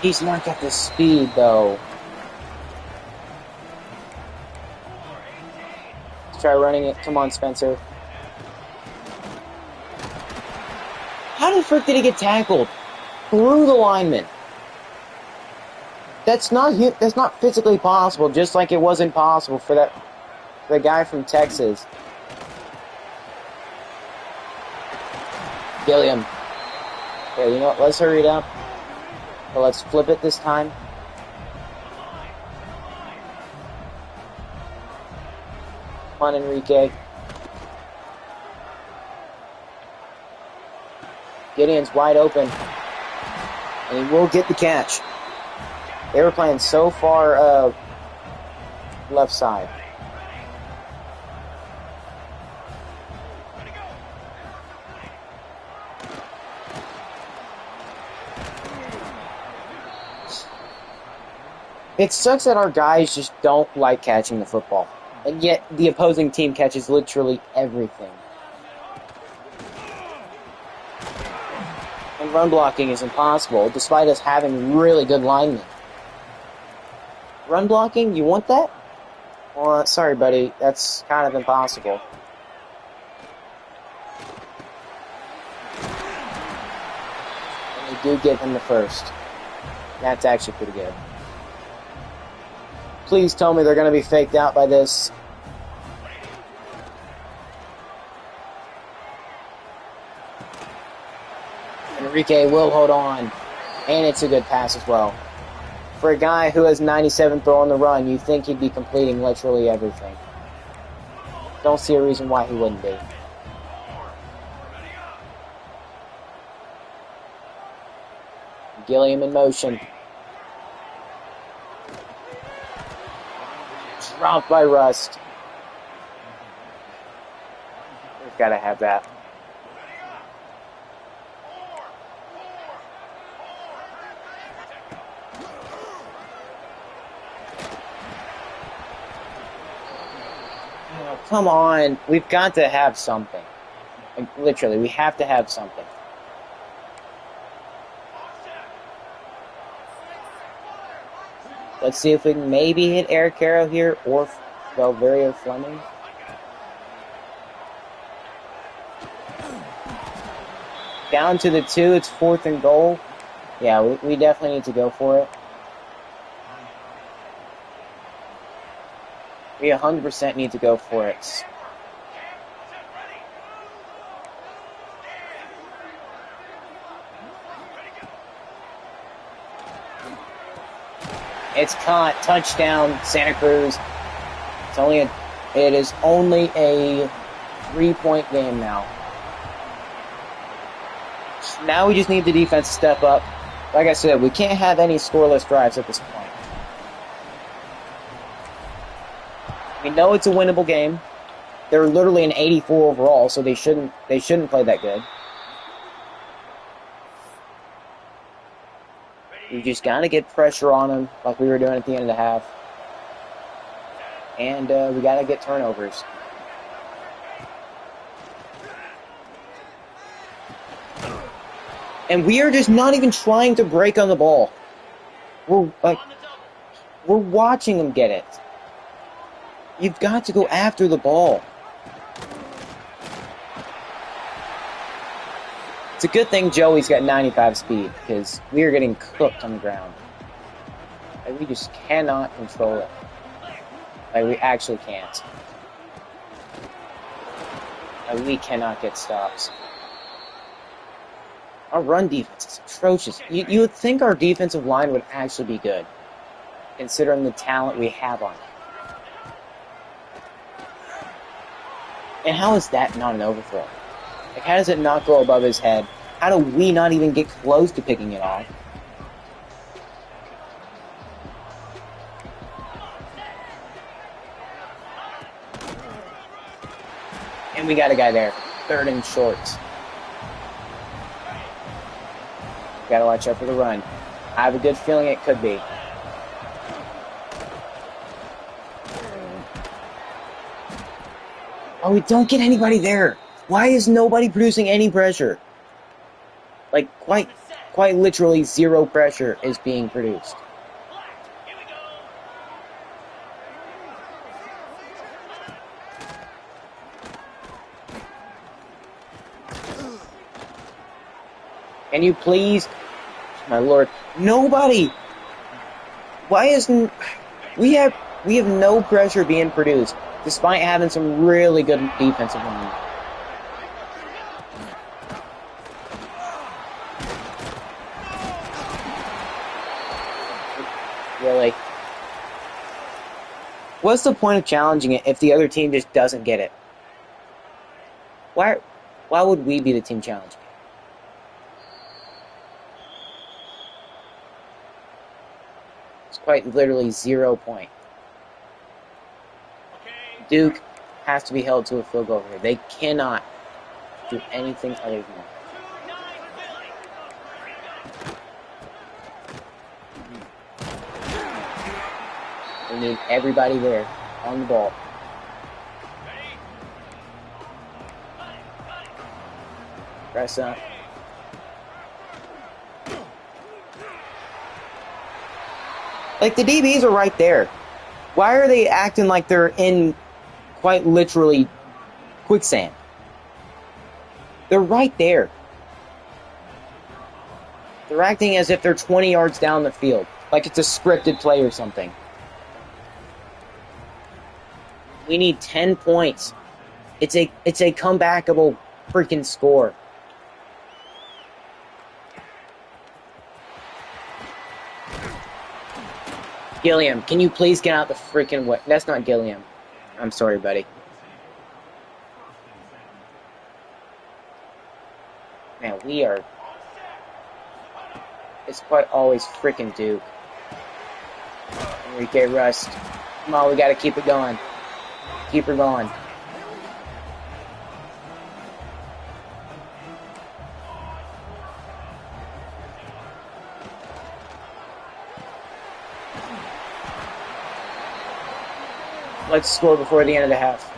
He's not got the speed, though. Let's try running it. Come on, Spencer. How the frick did he get tackled? Through the lineman. That's not physically possible, just like it wasn't possible for the guy from Texas. Gilliam. Okay, you know what? Let's hurry it up. But let's flip it this time. Come on, Enrique. Gideon's wide open. And he will get the catch. They were playing so far left side. It sucks that our guys just don't like catching the football. And yet the opposing team catches literally everything. And run blocking is impossible, despite us having really good linemen. Run blocking, you want that? Well, sorry, buddy, that's kind of impossible. And we do give him the first. That's actually pretty good. Please tell me they're going to be faked out by this. Enrique will hold on. And it's a good pass as well. For a guy who has 97 throw on the run, you think he'd be completing literally everything. Don't see a reason why he wouldn't be. Gilliam in motion. Dropped by Rust. We've got to have that. Oh, come on. We've got to have something. Like, literally, we have to have something. Let's see if we can maybe hit Eric Caro here or Valverio Fleming. Down to the 2, it's 4th and goal. Yeah, we definitely need to go for it. We 100% need to go for it. It's caught. Touchdown, Santa Cruz. It is only a 3-point game now. Now we just need the defense to step up. Like I said, we can't have any scoreless drives at this point. We know it's a winnable game. They're literally an 84 overall, so they shouldn't play that good. We just got to get pressure on them like we were doing at the end of the half. And we got to get turnovers. And we are just not even trying to break on the ball. We're watching them get it. You've got to go after the ball. It's a good thing Joey's got 95 speed, because we are getting cooked on the ground. Like, we just cannot control it. Like, we actually can't. Like, we cannot get stops. Our run defense is atrocious. You would think our defensive line would actually be good, considering the talent we have on it. And how is that not an overthrow? Like, how does it not go above his head? How do we not even get close to picking it off? And we got a guy there. 3rd and short. Gotta watch out for the run. I have a good feeling it could be. Oh, we don't get anybody there. Why is nobody producing any pressure? Like, quite literally 0 pressure is being produced. Can you please? My lord. Nobody! Why isn't... We have no pressure being produced, despite having some really good defensive line. Really? What's the point of challenging it if the other team just doesn't get it? Why would we be the team challenging it? It's quite literally 0 point. Duke has to be held to a field goal here. They cannot do anything other than that. We need everybody there on the ball. Press up. Like, the DBs are right there. Why are they acting like they're in quite literally quicksand? They're right there. They're acting as if they're 20 yards down the field, like it's a scripted play or something. We need 10 points. It's a comebackable freaking score. Gilliam, can you please get out the freaking way? That's not Gilliam. I'm sorry, buddy. Man, we are... It's quite always freaking Duke. Enrique Rust. Come on, we gotta keep it going. Keep her going. Let's score before the end of the half.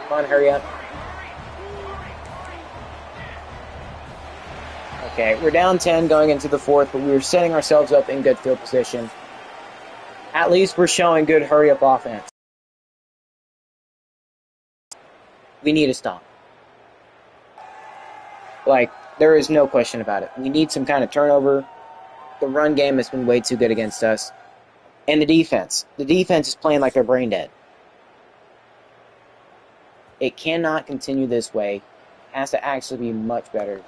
Come on, hurry up. Okay, we're down 10 going into the fourth, but we're setting ourselves up in good field position. At least we're showing good hurry-up offense. We need to stop. Like, there is no question about it. We need some kind of turnover. The run game has been way too good against us. And the defense. The defense is playing like they're brain dead. It cannot continue this way. It has to actually be much better.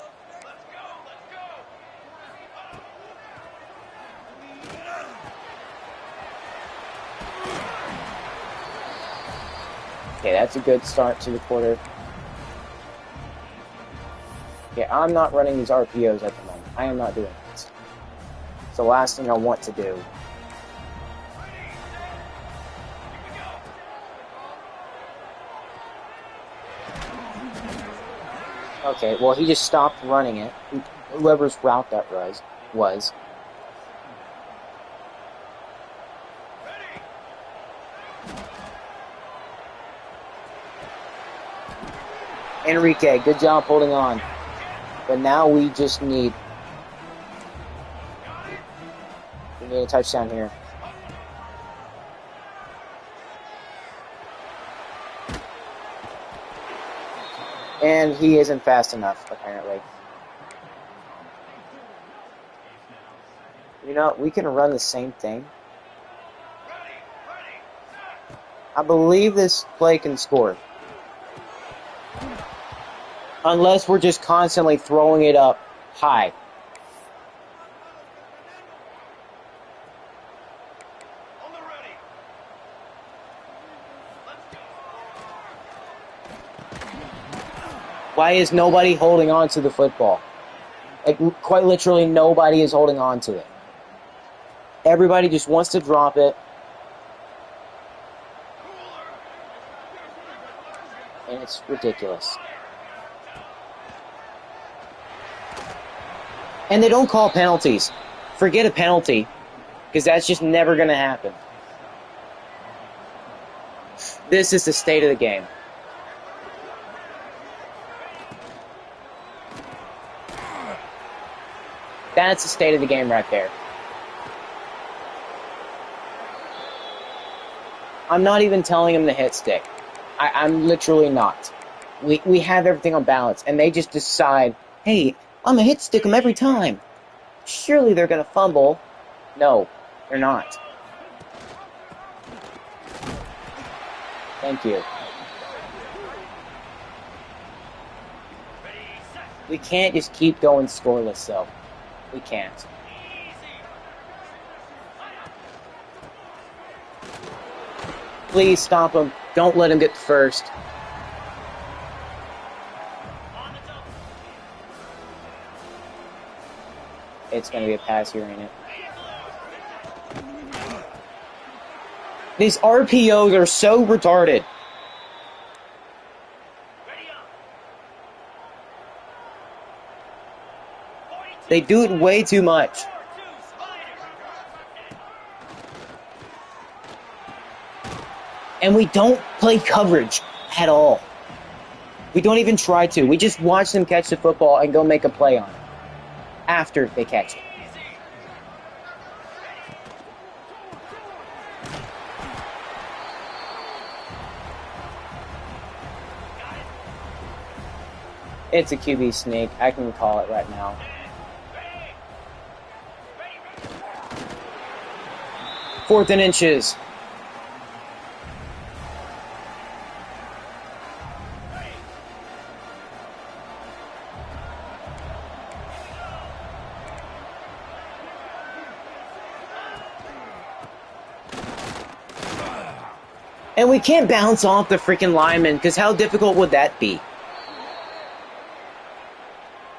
Okay, that's a good start to the quarter. Okay, I'm not running these RPOs at the moment. I am not doing this. It's the last thing I want to do. Okay, well, he just stopped running it. Whoever's route that was. Enrique, good job holding on. But now we just need... We need a touchdown here. And he isn't fast enough, apparently. You know, we can run the same thing. I believe this play can score. Unless we're just constantly throwing it up high. Why is nobody holding on to the football? Like, quite literally, nobody is holding on to it. Everybody just wants to drop it. And it's ridiculous. And they don't call penalties. Forget a penalty, because that's just never going to happen. This is the state of the game. That's the state of the game right there. I'm not even telling him to hit stick. I'm literally not. We have everything on balance, and they just decide, hey, I'm going to hit stick them every time. Surely they're going to fumble. No, they're not. Thank you. We can't just keep going scoreless, though. We can't. Please stop him. Don't let him get the first. It's going to be a pass here, ain't it? These RPOs are so retarded. They do it way too much. And we don't play coverage at all. We don't even try to. We just watch them catch the football and go make a play on it after they catch it. It's a QB sneak. I can call it right now. Fourth and inches. And we can't bounce off the freaking lineman, because how difficult would that be?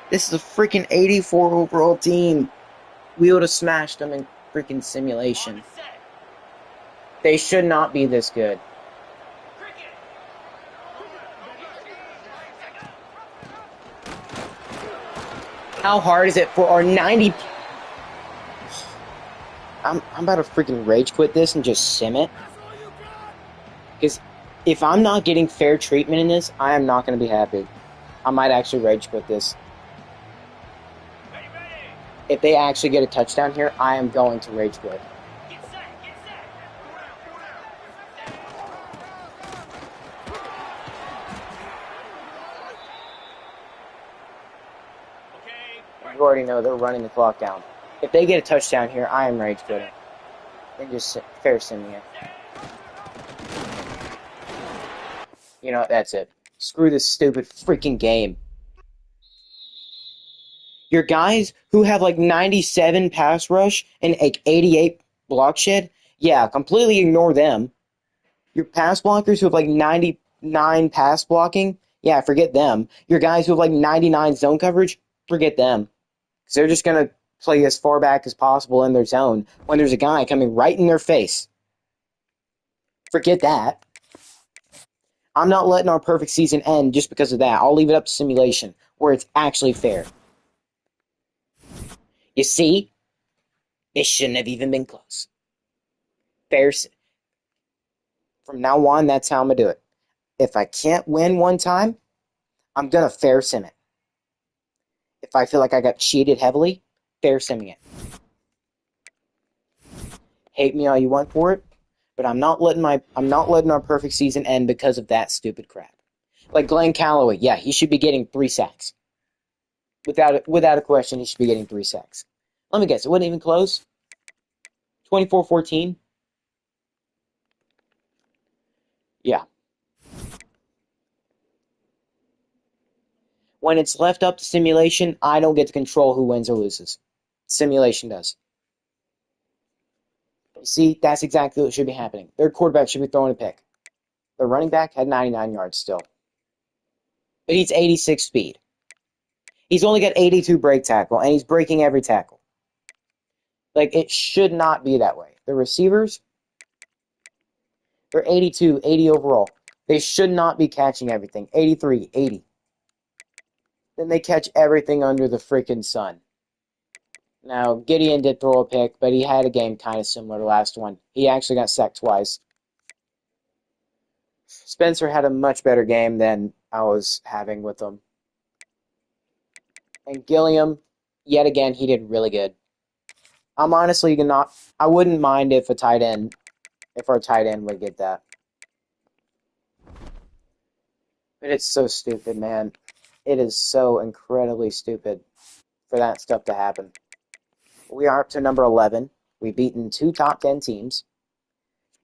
This is a freaking 84 overall team. We would have smashed them in freaking simulation. They should not be this good. How hard is it for our 90... I'm about to freaking rage quit this and just sim it. Because if I'm not getting fair treatment in this, I am not going to be happy. I might actually rage quit this. If they actually get a touchdown here, I am going to rage quit. You already know they're running the clock down. If they get a touchdown here, I am rage quitting. They're just fair simming it. You know what, that's it. Screw this stupid freaking game. Your guys who have like 97 pass rush and like 88 block shed, yeah, completely ignore them. Your pass blockers who have like 99 pass blocking, yeah, forget them. Your guys who have like 99 zone coverage, forget them. Because they're just going to play as far back as possible in their zone when there's a guy coming right in their face. Forget that. I'm not letting our perfect season end just because of that. I'll leave it up to simulation, where it's actually fair. You see? It shouldn't have even been close. Fair. From now on, that's how I'm going to do it. If I can't win one time, I'm going to fair sim it. If I feel like I got cheated heavily, fair simming it. Hate me all you want for it, but I'm not letting our perfect season end because of that stupid crap. Like Glenn Calloway, yeah, he should be getting 3 sacks. Without a question, he should be getting 3 sacks. Let me guess, it wasn't even close? 24-14? Yeah. When it's left up to simulation, I don't get to control who wins or loses. Simulation does. You see, that's exactly what should be happening. Their quarterback should be throwing a pick. Their running back had 99 yards still. But he's 86 speed. He's only got 82 break tackle, and he's breaking every tackle. Like, it should not be that way. The receivers, they're 82, 80 overall. They should not be catching everything. 83, 80. Then they catch everything under the freaking sun. Now, Gideon did throw a pick, but he had a game kind of similar to the last one. He actually got sacked twice. Spencer had a much better game than I was having with him. And Gilliam, yet again, he did really good. I'm honestly not. I wouldn't mind if our tight end would get that. But it's so stupid, man. It is so incredibly stupid for that stuff to happen. We are up to number 11. We've beaten 2 top 10 teams.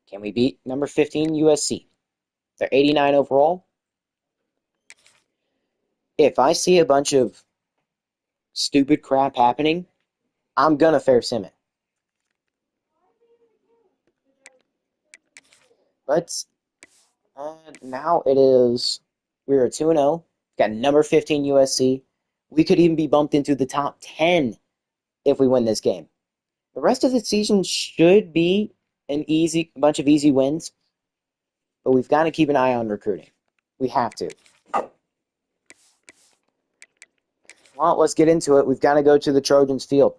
Can we beat number 15 USC? They're 89 overall. If I see a bunch of stupid crap happening, I'm gonna fair sim it. But now it is, we're 2-0. Got number 15 USC. We could even be bumped into the top 10 if we win this game. The rest of the season should be a bunch of easy wins, but we've got to keep an eye on recruiting. We have to. Well, let's get into it. We've got to go to the Trojans field.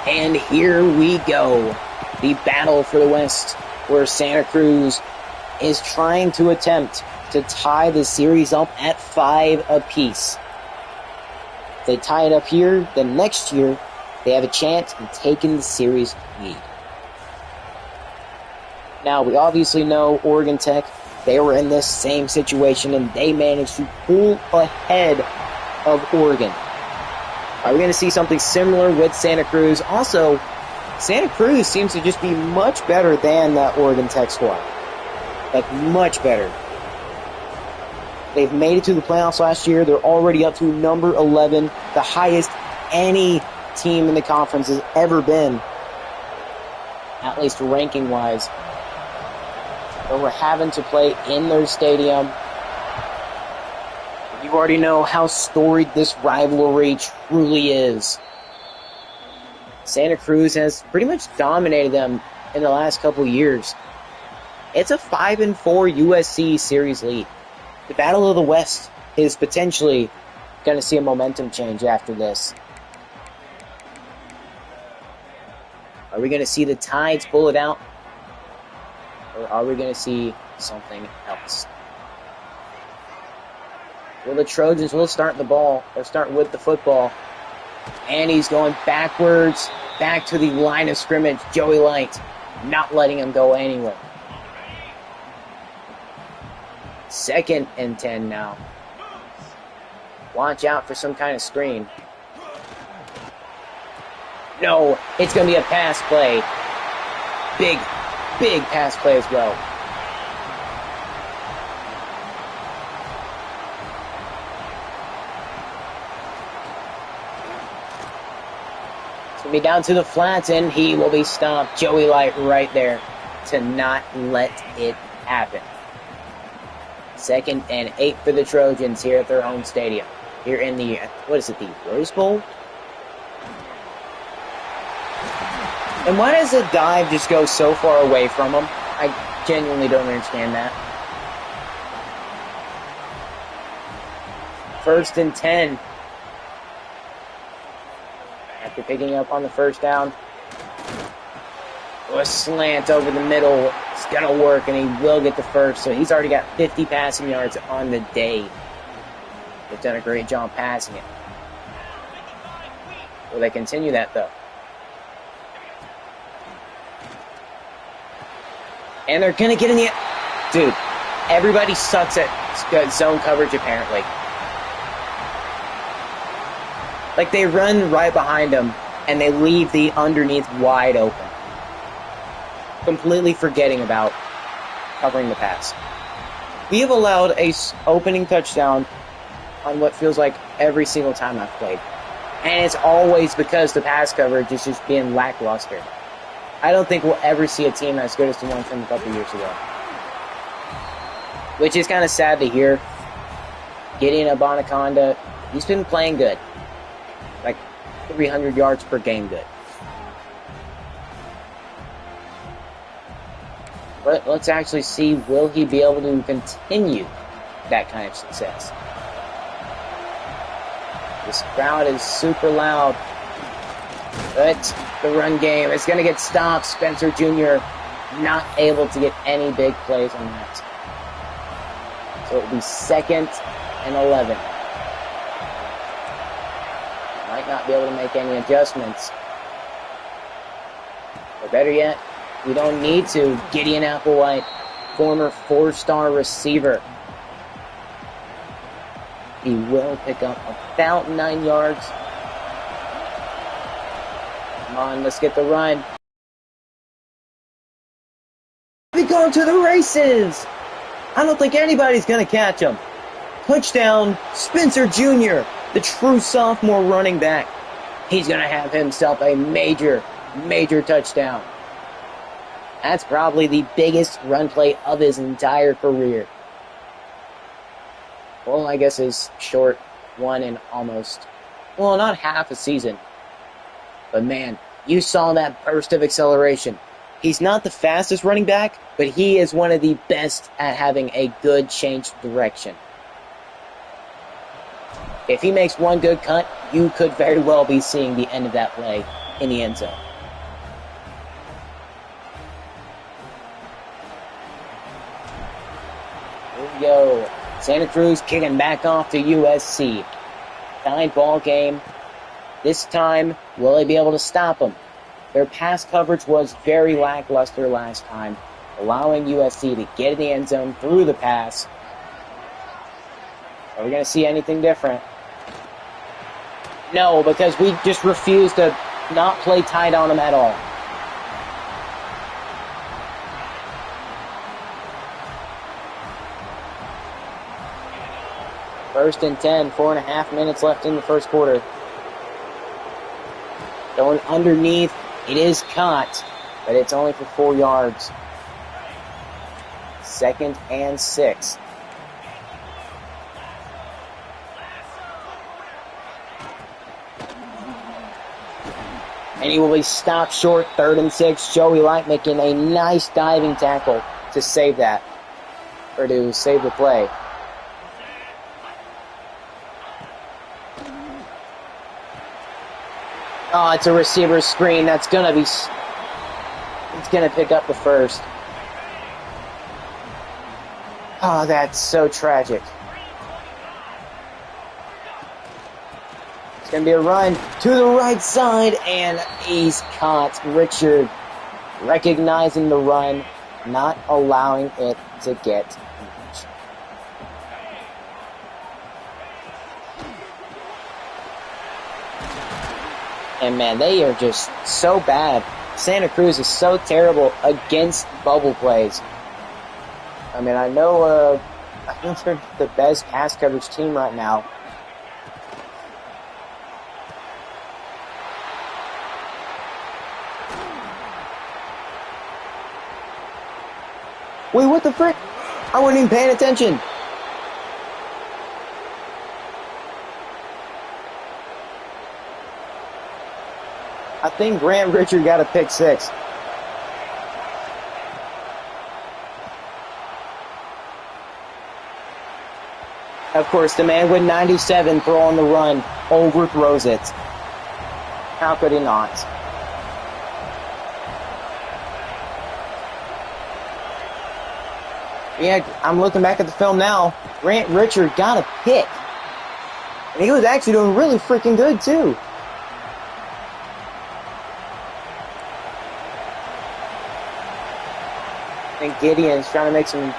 And here we go. The battle for the West, where Santa Cruz is trying to attempt to tie the series up at 5 apiece. If they tie it up here, then next year they have a chance in taking the series lead. Now, we obviously know Oregon Tech, they were in this same situation and they managed to pull ahead of Oregon. Are we going to see something similar with Santa Cruz? Also, Santa Cruz seems to just be much better than that Oregon Tech squad. Like, much better. They've made it to the playoffs last year. They're already up to number 11, the highest any team in the conference has ever been, at least ranking-wise. But we're having to play in their stadium. You already know how storied this rivalry truly is. Santa Cruz has pretty much dominated them in the last couple years. It's a 5-4 USC series lead. The Battle of the West is potentially going to see a momentum change after this. Are we going to see the Tides pull it out? Or are we going to see something else? Well, the Trojans will start the ball, or start with the football. And he's going backwards, back to the line of scrimmage. Joey Light not letting him go anywhere. 2nd and 10 now. Watch out for some kind of screen. No, it's going to be a pass play. Big pass play as well. It's going to be down to the flats, and he will be stopped. Joey Light right there to not let it happen. 2nd and 8 for the Trojans here at their home stadium. Here in the, the Rose Bowl? And why does the dive just go so far away from him? I genuinely don't understand that. 1st and 10. After picking up on the first down. A slant over the middle. It's going to work, and he will get the first. So he's already got 50 passing yards on the day. They've done a great job passing it. Will they continue that, though? And they're going to get in the... Dude, everybody sucks at zone coverage, apparently. Like, they run right behind them, and they leave the underneath wide open. Completely forgetting about covering the pass. We have allowed a opening touchdown on what feels like every single time I've played. And it's always because the pass coverage is just being lackluster. I don't think we'll ever see a team as good as the one from a couple years ago. Which is kind of sad to hear. Gideon Abanaconda, he's been playing good. Like 300 yards per game good. But let's actually see, will he be able to continue that kind of success? This crowd is super loud. But the run game is going to get stopped. Spencer Jr. not able to get any big plays on that. So it'll be 2nd and 11. Might not be able to make any adjustments. Or better yet, we don't need to. Gideon Applewhite, former 4-star receiver. He will pick up about 9 yards. Come on, let's get the run. We're going to the races! I don't think anybody's going to catch him. Touchdown, Spencer Jr., the true sophomore running back. He's going to have himself a major touchdown. That's probably the biggest run play of his entire career. Well, I guess his short one and almost, well, not half a season. But man, you saw that burst of acceleration. He's not the fastest running back, but he is one of the best at having a good change of direction. If he makes one good cut, you could very well be seeing the end of that play in the end zone. Here we go. Santa Cruz kicking back off to USC. Tied ball game. This time, will they be able to stop them? Their pass coverage was very lackluster last time, allowing USC to get in the end zone through the pass. Are we going to see anything different? No, because we just refuse to not play tight on them at all. First and 10, 4.5 minutes left in the first quarter. Going underneath, it is caught, but it's only for 4 yards. 2nd and 6. And he will be stopped short, 3rd and 6. Joey Light making a nice diving tackle to save that, or to save the play. Oh, it's a receiver screen. That's going to be... It's going to pick up the first. Oh, that's so tragic. It's going to be a run to the right side, and he's caught. Richard recognizing the run, not allowing it to get reached. And man, they are just so bad. Santa Cruz is so terrible against bubble plays. I mean, I know they're the best pass coverage team right now. Wait, what the frick? I wasn't even paying attention. I think Grant Richard got a pick 6. Of course, the man with 97 throwing the run overthrows it. How could he not? Yeah, I'm looking back at the film now. Grant Richard got a pick. And he was actually doing really freaking good, too. I think Gideon's trying to make some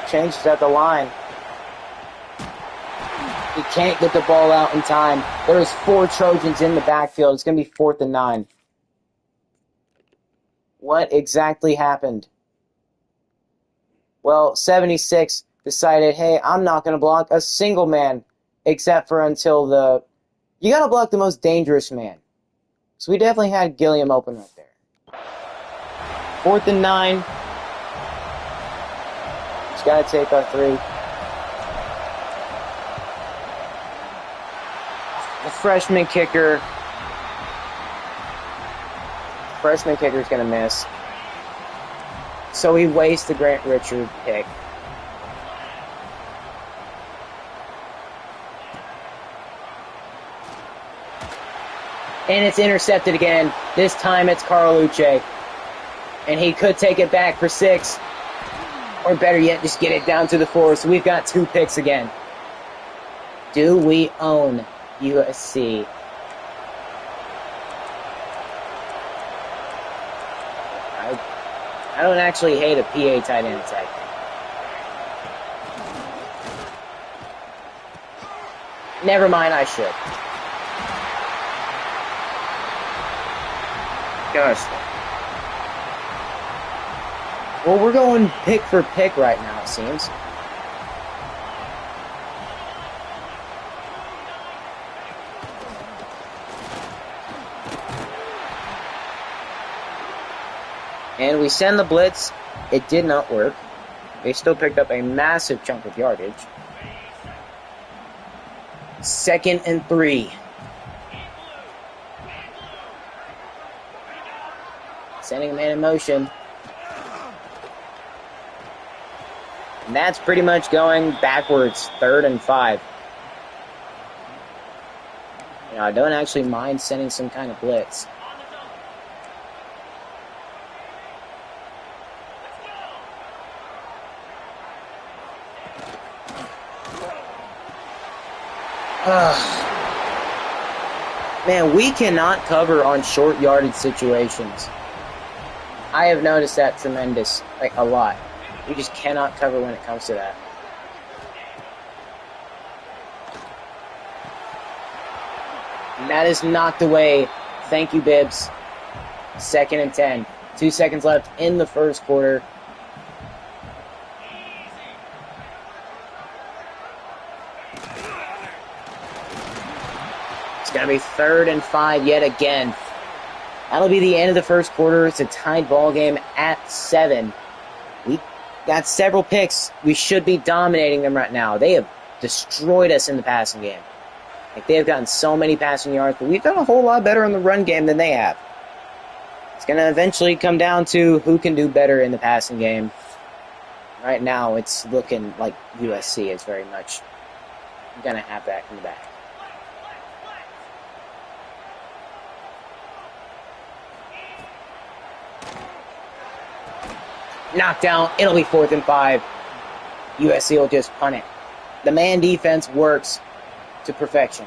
changes at the line. He can't get the ball out in time. There's 4 Trojans in the backfield. It's going to be 4th and 9. What exactly happened? Well, 76 decided, hey, I'm not going to block a single man except for until the... You got to block the most dangerous man. So we definitely had Gilliam open right there. 4th and 9. Just got to take our 3. The freshman kicker. Freshman kicker's going to miss. So he wastes the Grant Richard pick. And it's intercepted again. This time it's Carlucci. And he could take it back for 6. Or better yet, just get it down to the 4. So we've got 2 picks again. Do we own USC? I don't actually hate a PA tight end attack. Never mind, I should. Gosh. Well, we're going pick for pick right now, it seems. And we send the blitz. It did not work. They still picked up a massive chunk of yardage. 2nd and 3. Sending a man in motion. And that's pretty much going backwards. 3rd and 5. You know, I don't actually mind sending some kind of blitz. Man, we cannot cover on short yardage situations. I have noticed that tremendous, like a lot. We just cannot cover when it comes to that. And that is knocked away. Thank you, Bibbs. 2nd and 10. 2 seconds left in the first quarter. It's going to be 3rd and 5 yet again. That'll be the end of the first quarter. It's a tied ball game at 7. We got several picks. We should be dominating them right now. They have destroyed us in the passing game. Like, they have gotten so many passing yards, but we've done a whole lot better in the run game than they have. It's going to eventually come down to who can do better in the passing game. Right now, it's looking like USC is very much going to have that in the back. Knockdown. It'll be 4th and 5. USC will just punt it. The man defense works to perfection.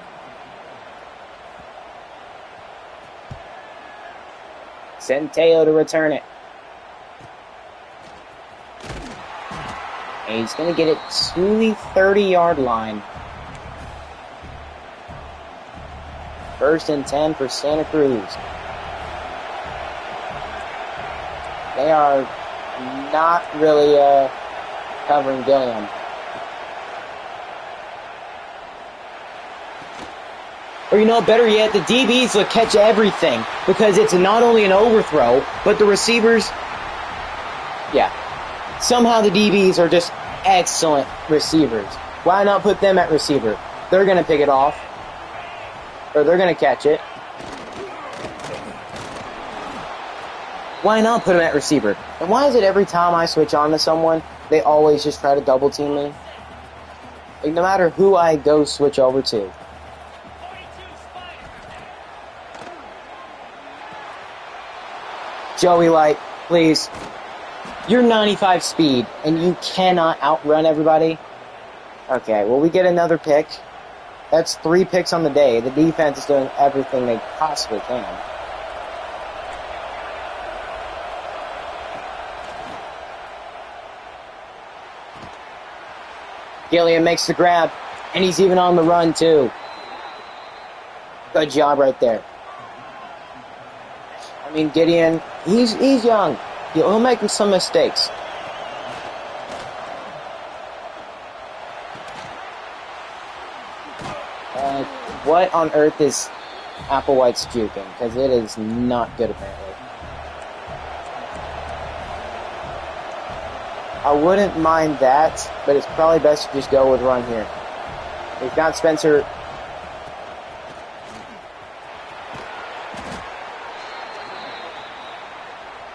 Centeo to return it. And he's going to get it to the 30-yard line. 1st and 10 for Santa Cruz. They are not really covering Gilliam. Or, you know, better yet, the DBs will catch everything because it's not only an overthrow, but the receivers, yeah. Somehow the DBs are just excellent receivers. Why not put them at receiver? They're going to pick it off. Or they're going to catch it. Why not put them at receiver? And why is it every time I switch on to someone, they always just try to double team me? Like, no matter who I go switch over to. Joey Light, please. You're 95 speed, and you cannot outrun everybody. Okay, well, we get another pick. That's 3 picks on the day. The defense is doing everything they possibly can. Gilliam makes the grab, and he's even on the run, too. Good job right there. I mean, Gideon, he's young. He'll make some mistakes. What on earth is Applewhite's juking? Because it is not good, apparently. I wouldn't mind that, but it's probably best to just go with run here. We've got Spencer.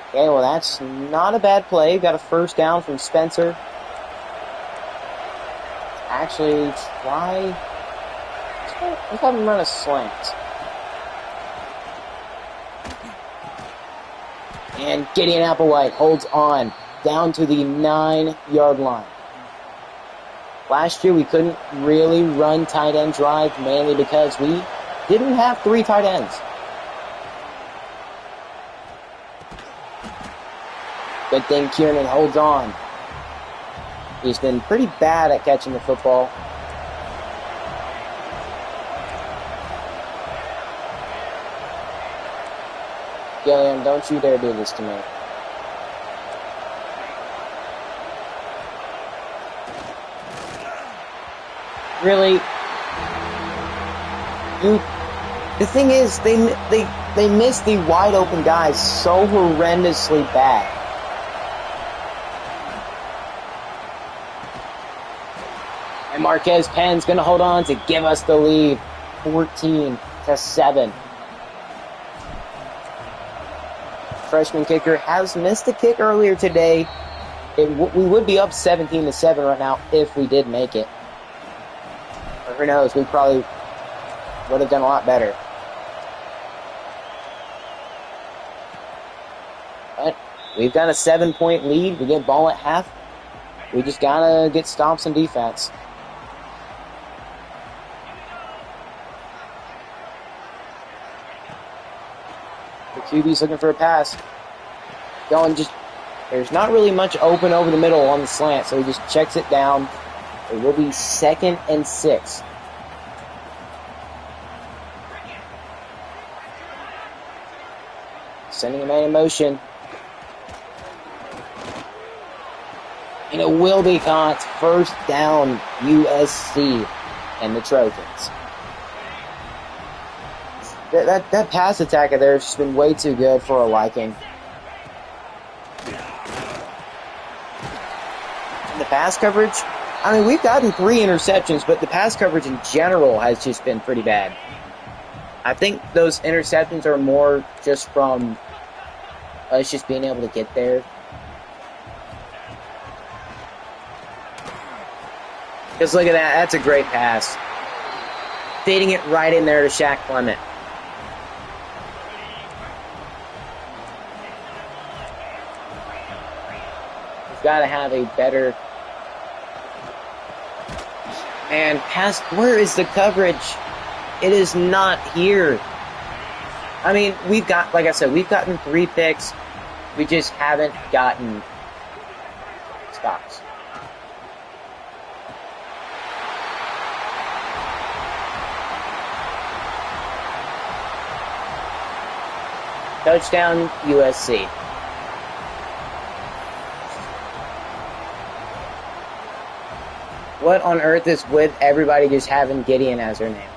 Okay, well, that's not a bad play. Got a 1st down from Spencer. Actually, let's have him run a slant. And Gideon Applewhite holds on down to the 9-yard line. Last year, we couldn't really run tight end drive, mainly because we didn't have 3 tight ends. Good thing Kiernan holds on. He's been pretty bad at catching the football. Gilliam, don't you dare do this to me. Really? The thing is, they miss the wide open guys so horrendously bad. And Marquez Penn's going to hold on to give us the lead, 14-7. Freshman kicker has missed a kick earlier today. We would be up 17-7 right now if we did make it. But who knows? We probably would have done a lot better. But we've got a 7-point lead. We get ball at half. We just got to get stops in defense. The QB's looking for a pass. There's not really much open over the middle on the slant, so he just checks it down. It will be 2nd and 6. Sending a man in motion. And it will be caught. 1st down, USC and the Trojans. That pass attack of theirs has been way too good for a liking. And the pass coverage, I mean, we've gotten 3 interceptions, but the pass coverage in general has just been pretty bad. I think those interceptions are more just from us just being able to get there. Just look at that. That's a great pass. Feeding it right in there to Shaq Clement. We've got to have a better... And pass... Where is the coverage? It is not here. I mean, we've got... Like I said, we've gotten 3 picks. We just haven't gotten stops. Touchdown, USC. What on earth is with everybody just having Gideon as their name?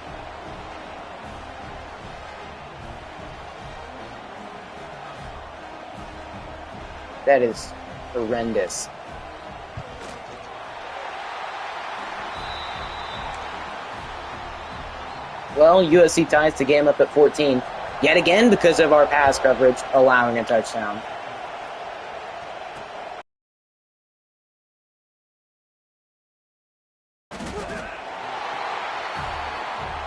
That is horrendous. Well, USC ties the game up at 14. Yet again, because of our pass coverage, allowing a touchdown.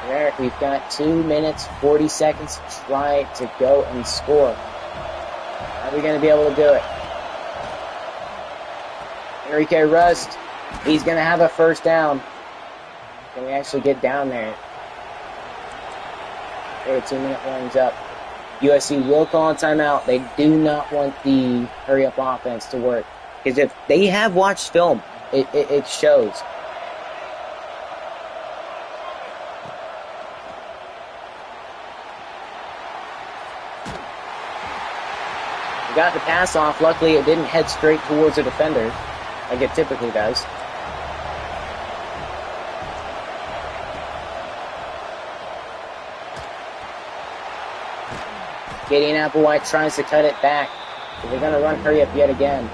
There, we've got 2 minutes, 40 seconds to try to go and score. Are we going to be able to do it? Enrique Rust, he's going to have a first down. Can we actually get down there? 2-minute warning's up. USC will call a timeout. They do not want the hurry-up offense to work. Because if they have watched film, it shows. We got the pass off. Luckily, it didn't head straight towards a defender, like it typically does. Gideon Applewhite tries to cut it back. But they're going to run hurry up yet again.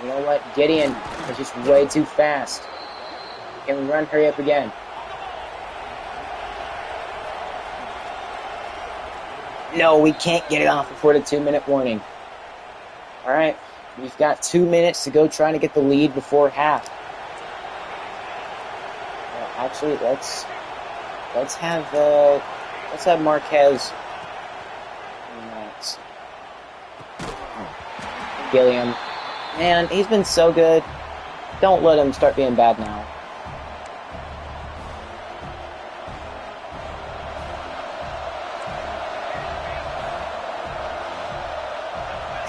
You know what? Gideon is just way too fast. Can we run hurry up again? No, we can't get it off before the 2-minute warning. All right. We've got 2 minutes to go trying to get the lead before half. Actually, let's have Marquez. Gilliam. Man, he's been so good. Don't let him start being bad now.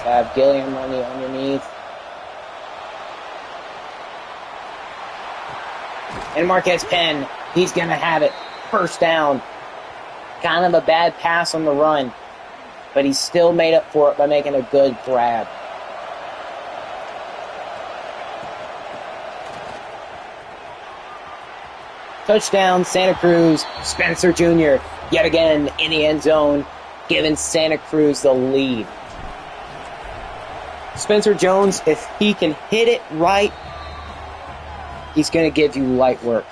Have Gilliam on the underneath. And Marquez Penn, he's going to have it. First down. Kind of a bad pass on the run, but he still made up for it by making a good grab. Touchdown, Santa Cruz. Spencer Jr. yet again in the end zone, giving Santa Cruz the lead. Spencer Jones, if he can hit it right, he's going to give you light work.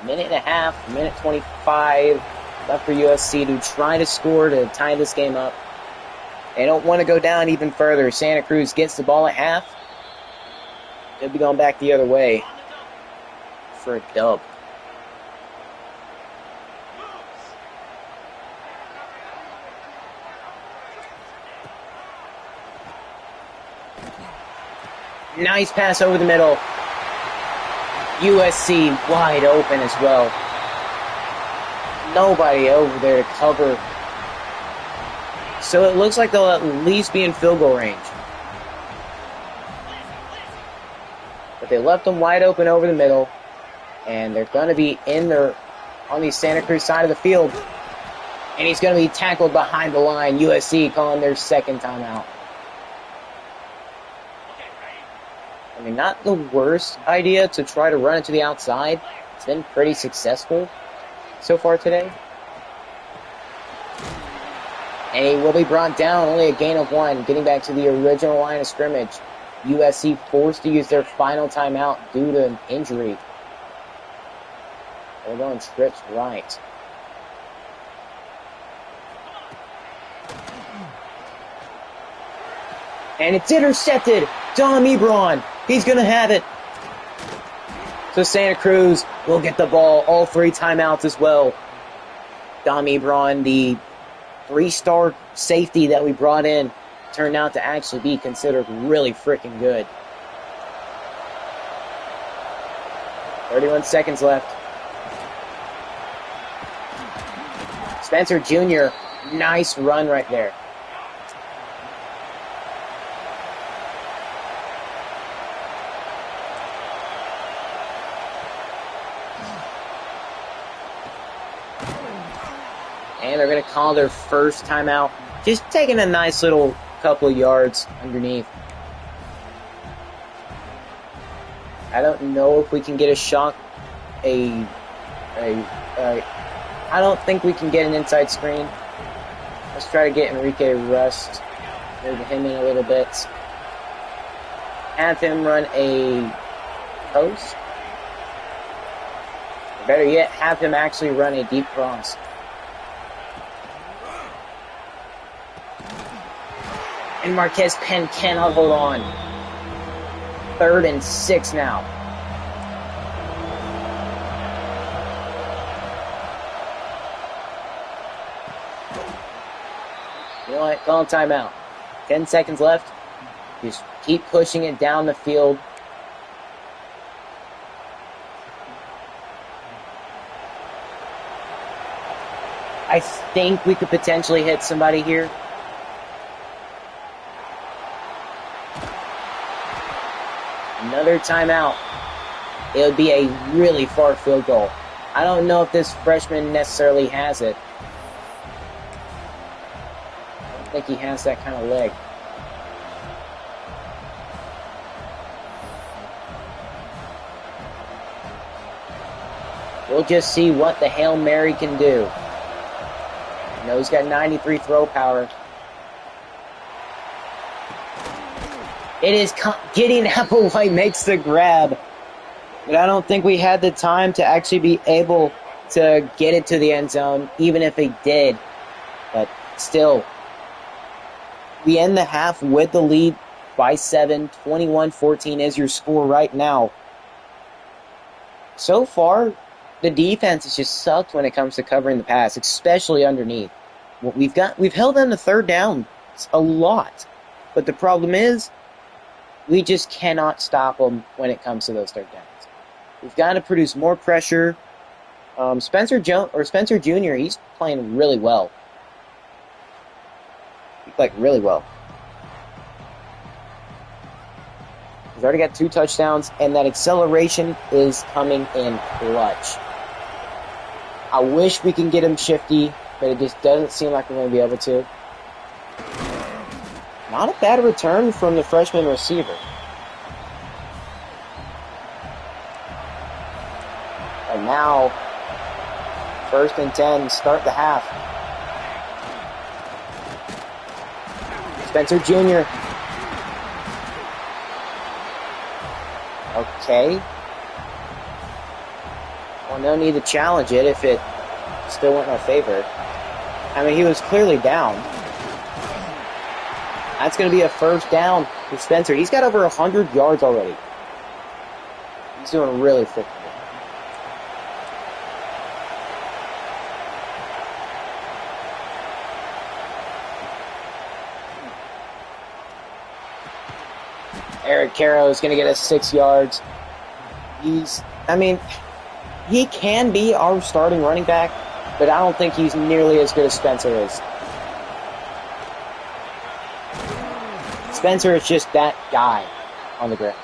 Minute and a half, minute 25 left for USC to try to score to tie this game up. They don't want to go down even further. Santa Cruz gets the ball at half. They'll be going back the other way for a dub. Nice pass over the middle. USC wide open as well. Nobody over there to cover. So it looks like they'll at least be in field goal range. But they left them wide open over the middle. And they're going to be in there on the Santa Cruz side of the field. And he's going to be tackled behind the line. USC calling their second timeout. I mean, not the worst idea to try to run it to the outside. It's been pretty successful so far today. And he will be brought down, only a gain of 1, getting back to the original line of scrimmage. USC forced to use their final timeout due to an injury. They're going trips right. And it's intercepted. Dom Ebron. He's going to have it. So Santa Cruz will get the ball. All 3 timeouts as well. Dom Ebron, the 3-star safety that we brought in, turned out to actually be considered really freaking good. 31 seconds left. Spencer Jr., nice run right there. And they're going to call their first timeout. Just taking a nice little couple yards underneath. I don't know if we can get a shot. I don't think we can get an inside screen. Let's try to get Enrique Rust. Move him in a little bit. Have him run a post. Or better yet, have him actually run a deep cross. And Marquez Penn cannot hold on. 3rd and 6 now. You know what? Call timeout. 10 seconds left. Just keep pushing it down the field. I think we could potentially hit somebody here. Another timeout. It would be a really far field goal. I don't know if this freshman necessarily has it. I don't think he has that kind of leg. We'll just see what the Hail Mary can do. You know, he's got 93 throw power. It is getting Applewhite makes the grab. But I don't think we had the time to actually be able to get it to the end zone, even if he did. But still, we end the half with the lead by 7. 21-14 is your score right now. So far, the defense has just sucked when it comes to covering the pass, especially underneath. We've held them to third down a lot. But the problem is, we just cannot stop them when it comes to those third downs. We've got to produce more pressure. Spencer Jr., he's playing really well. Really well. He's already got 2 touchdowns, and that acceleration is coming in clutch. I wish we can get him shifty, but it just doesn't seem like we're going to be able to. Not a bad return from the freshman receiver. And now, 1st and 10, start the half. Spencer Jr. Okay. Well, no need to challenge it if it still went in our favor. I mean, he was clearly down. That's going to be a first down for Spencer. He's got over 100 yards already. He's doing really freaking good. Eric Caro is going to get us 6 yards. He can be our starting running back, but I don't think he's nearly as good as Spencer is. Spencer is just that guy on the ground.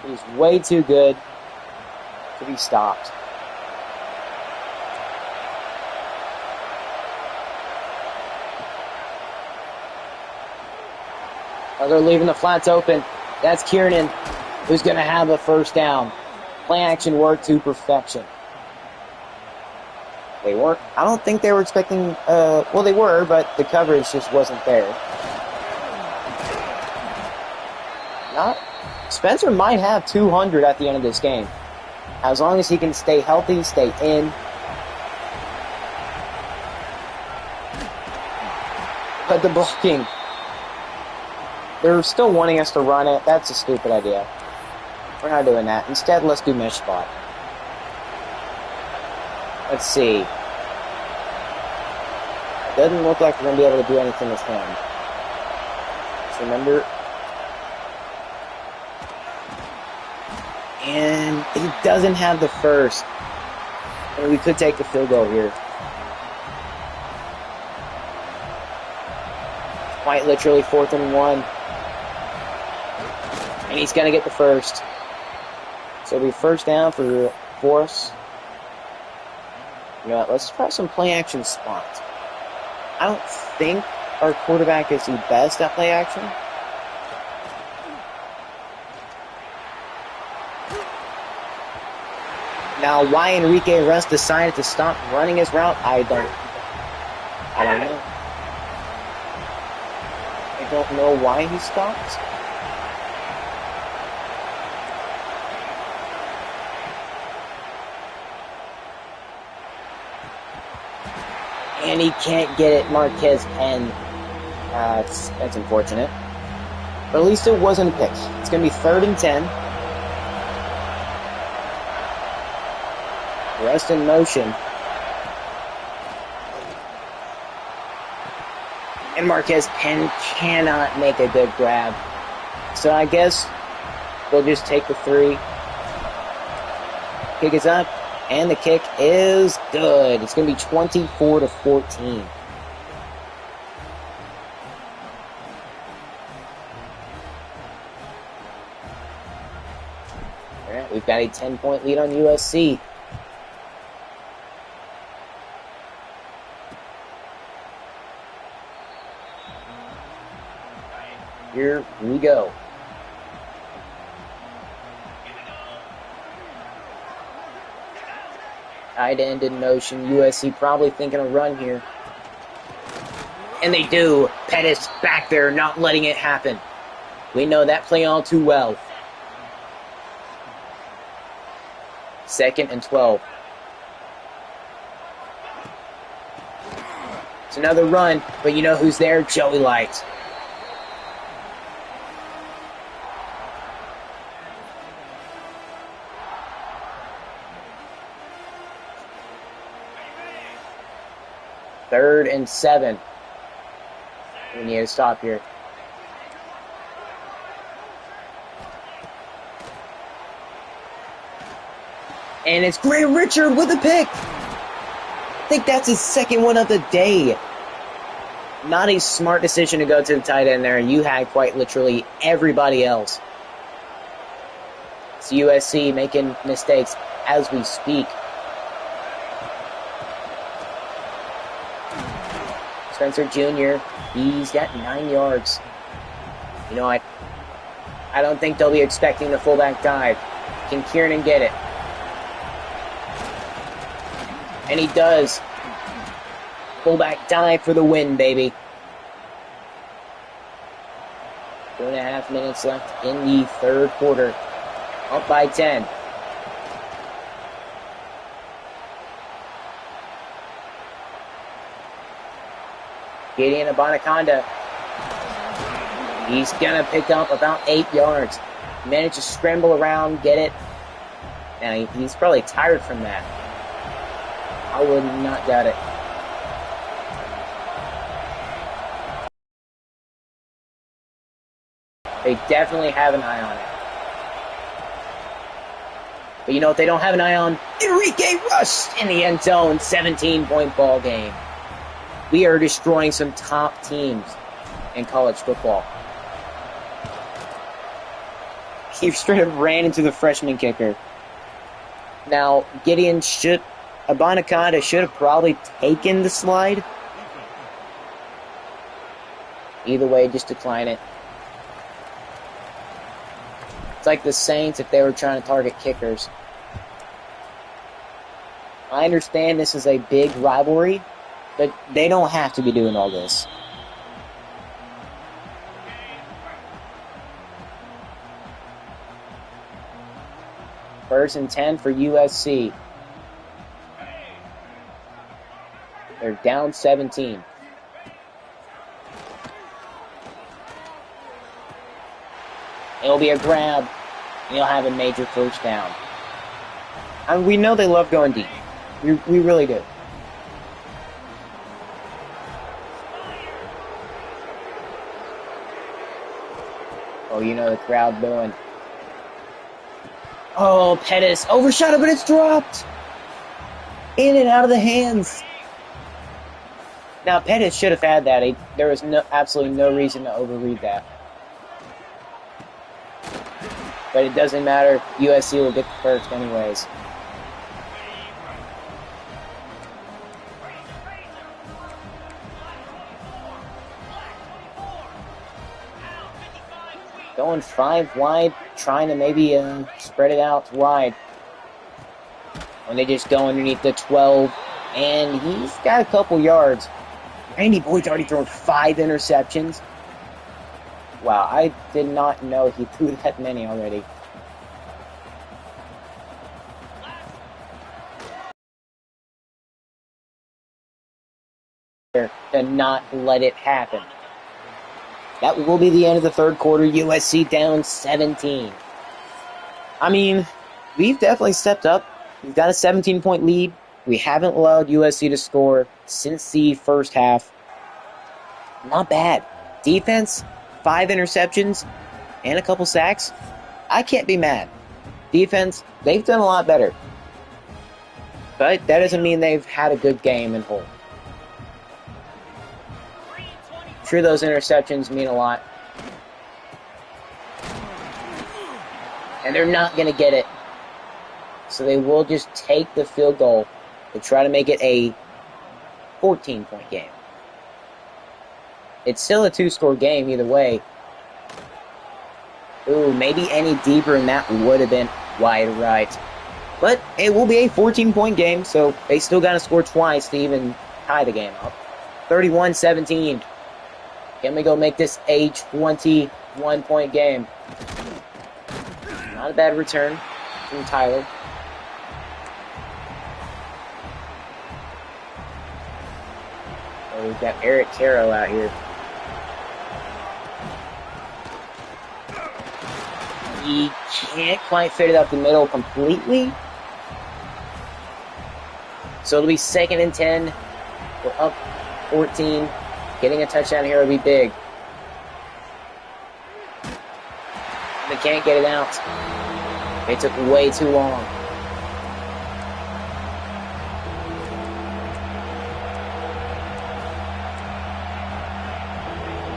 He's way too good to be stopped. Oh, they're leaving the flats open. That's Kiernan, who's going to have a first down. Play action work to perfection. They weren't. I don't think they were expecting. Well, they were, but the coverage just wasn't there. Spencer might have 200 at the end of this game, as long as he can stay healthy, stay in. But the blocking, they're still wanting us to run it. That's a stupid idea. We're not doing that. Instead, let's do mesh spot. Let's see. It doesn't look like we're going to be able to do anything with him. So remember. And he doesn't have the first. And we could take the field goal here. Quite literally 4th and 1. And he's going to get the first. So it'll be first down for us. You know what, let's try some play action spots. I don't think our quarterback is the best at play action. Now, why Enrique Russ decided to stop running his route, I don't know. I don't know why he stopped. And he can't get it, Marquez Penn. That's unfortunate. But at least it wasn't a pick. It's going to be 3rd and 10. Rest in motion. And Marquez Penn cannot make a good grab. So I guess we'll just take the 3. Kick is up. And the kick is good. It's going to be 24-14. All right, we've got a 10-point lead on USC. Here we go. Tight end in motion. USC probably thinking a run here. And they do. Pettis back there, not letting it happen. We know that play all too well. 2nd and 12. It's another run, but you know who's there? Joey Light. Third and 7. We need to stop here. And it's Gray Richard with a pick. I think that's his 2nd one of the day. Not a smart decision to go to the tight end there. You had quite literally everybody else. It's USC making mistakes as we speak. Spencer Jr., he's got 9 yards. You know, I don't think they'll be expecting the fullback dive. Can Kiernan get it? And he does. Fullback dive for the win, baby. 2.5 minutes left in the 3rd quarter. Up by 10. Gideon Abanaconda. He's going to pick up about 8 yards. Managed to scramble around, get it. Now, he's probably tired from that. I would not doubt it. They definitely have an eye on it. But you know what they don't have an eye on? Enrique Rush in the end zone. 17-point ball game. We are destroying some top teams in college football. He straight up ran into the freshman kicker. Now, Abanaconda should have probably taken the slide. Either way, just decline it. It's like the Saints if they were trying to target kickers. I understand this is a big rivalry, but they don't have to be doing all this. First and 10 for USC. They're down 17. It'll be a grab, and you'll have a major first down. And we know they love going deep. We really do. Oh, you know the crowd booing. Oh, Pettis overshot it, but it's dropped. In and out of the hands. Now, Pettis should have had that. There was absolutely no reason to overread that. But it doesn't matter. USC will get the first anyways. Going 5 wide, trying to maybe spread it out wide. When they just go underneath the 12, and he's got a couple yards. Randy Boyd's already thrown 5 interceptions. Wow, I did not know he threw that many already. To not let it happen. That will be the end of the third quarter. USC down 17. I mean, we've definitely stepped up. We've got a 17-point lead. We haven't allowed USC to score since the first half. Not bad. Defense, 5 interceptions, and a couple sacks. I can't be mad. Defense, they've done a lot better. But that doesn't mean they've had a good game in whole. Sure, those interceptions mean a lot. And they're not going to get it. So they will just take the field goal to try to make it a 14-point game. It's still a 2-score game either way. Ooh, maybe any deeper than that would have been wide right. But it will be a 14-point game, so they still got to score twice to even tie the game up. 31-17. Can we go make this a 21-point game? Not a bad return from Tyler. Oh, we've got Eric Caro out here. He can't quite fit it up the middle completely. So it'll be 2nd and 10. We're up 14. Getting a touchdown here would be big. They can't get it out. They took way too long.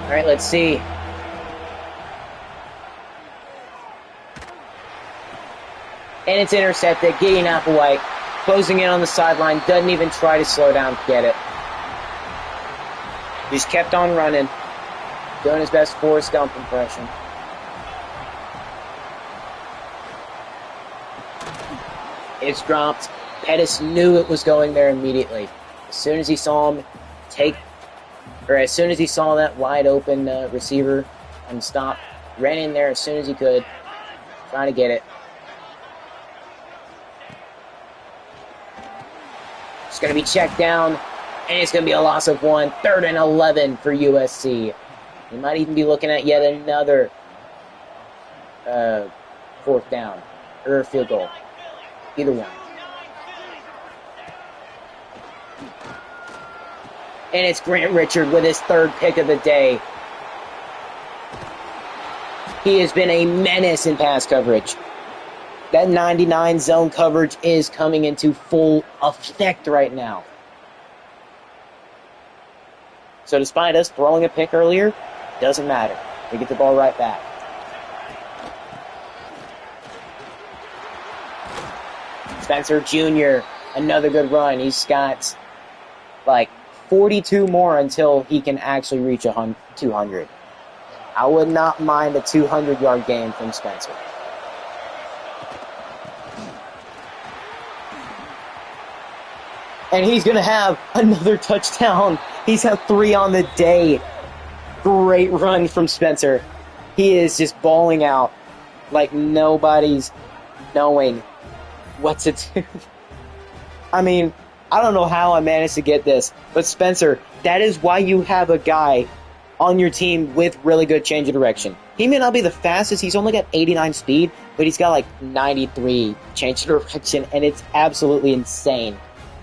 All right, let's see. And it's intercepted. Gideon Applewhite closing in on the sideline. Doesn't even try to slow down to get it. He's kept on running. Doing his best Forrest Gump impression. It's dropped. Pettis knew it was going there immediately. As soon as he saw him as soon as he saw that wide open receiver and stopped, ran in there as soon as he could, trying to get it. It's going to be checked down, and it's going to be a loss of 1. 3rd and 11 for USC. We might even be looking at yet another 4th down or field goal. Either one. And it's Grant Richard with his 3rd pick of the day. He has been a menace in pass coverage. That 99 zone coverage is coming into full effect right now. So despite us throwing a pick earlier, doesn't matter. We get the ball right back. Spencer Jr., another good run. He's got like 42 more until he can actually reach 200. I would not mind a 200-yard game from Spencer. And he's going to have another touchdown. He's had 3 on the day. Great run from Spencer. He is just balling out like nobody's knowing what to do. I mean, I don't know how I managed to get this, but Spencer, that is why you have a guy on your team with really good change of direction. He may not be the fastest, he's only got 89 speed, but he's got like 93 change of direction, and it's absolutely insane.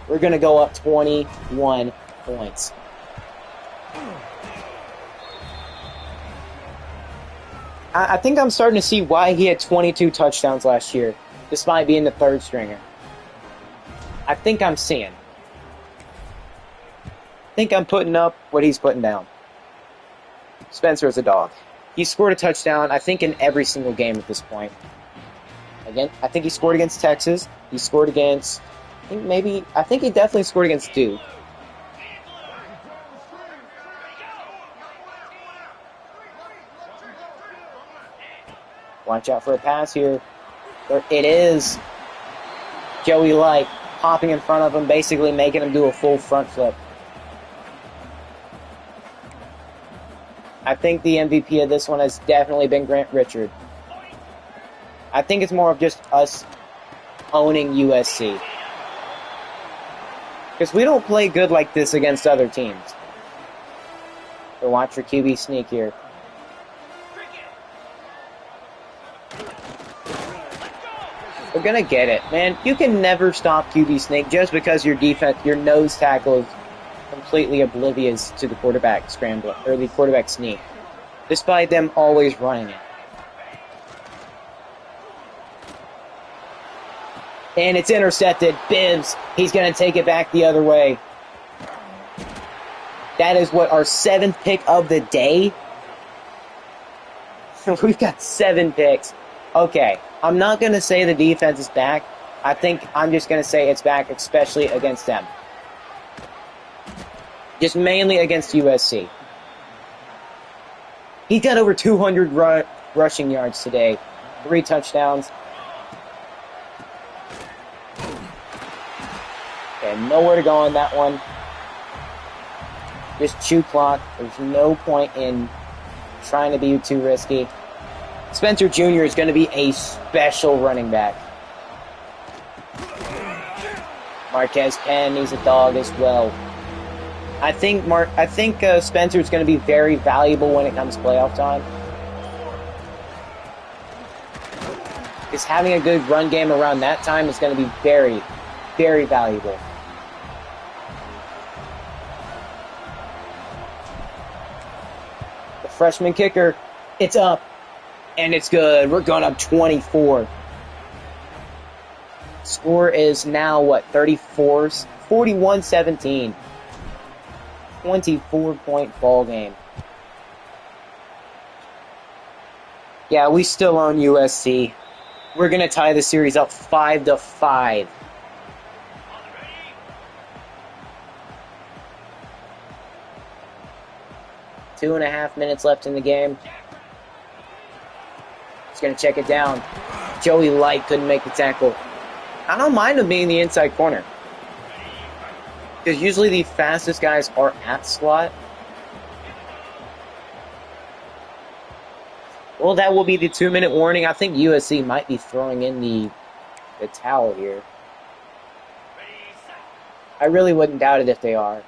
We're going to go up 21 points. I think I'm starting to see why he had 22 touchdowns last year, despite being the third stringer. I think I'm seeing. I think I'm putting up what he's putting down. Spencer is a dog. He scored a touchdown, I think, in every single game at this point. Again, I think he scored against Texas. He scored against... I think he definitely scored against Duke. Watch out for a pass here. There it is. Joey Light hopping in front of him, basically making him do a full front flip. I think the MVP of this one has definitely been Grant Richard. I think it's more of just us owning USC. Because we don't play good like this against other teams. So watch for QB sneak here. We're going to get it. Man, you can never stop QB sneak just because your defense, your nose tackle is completely oblivious to the quarterback scramble, or the quarterback sneak. Despite them always running it. And it's intercepted. Bibbs, he's going to take it back the other way. That is what, our 7th pick of the day? We've got 7 picks. Okay, I'm not going to say the defense is back. I think I'm just going to say it's back, especially against them. Just mainly against USC. He got over 200 rushing yards today. 3 touchdowns. Okay, nowhere to go on that one. Just chew clock. There's no point in trying to be too risky. Spencer Jr. is going to be a special running back. Marquez Penn, he's a dog as well. I think Spencer is going to be very valuable when it comes to playoff time. Because having a good run game around that time is going to be very, very valuable. The freshman kicker, it's up. And it's good. We're going up 24. Score is now, what, 34? 41-17. 24-point ball game. Yeah, we still own USC. We're going to tie the series up 5-5. Two and a half minutes left in the game. He's going to check it down. Joey Light couldn't make the tackle. I don't mind him being the inside corner. Because usually the fastest guys are at slot. Well, that will be the 2-minute warning. I think USC might be throwing in the towel here. I really wouldn't doubt it if they are.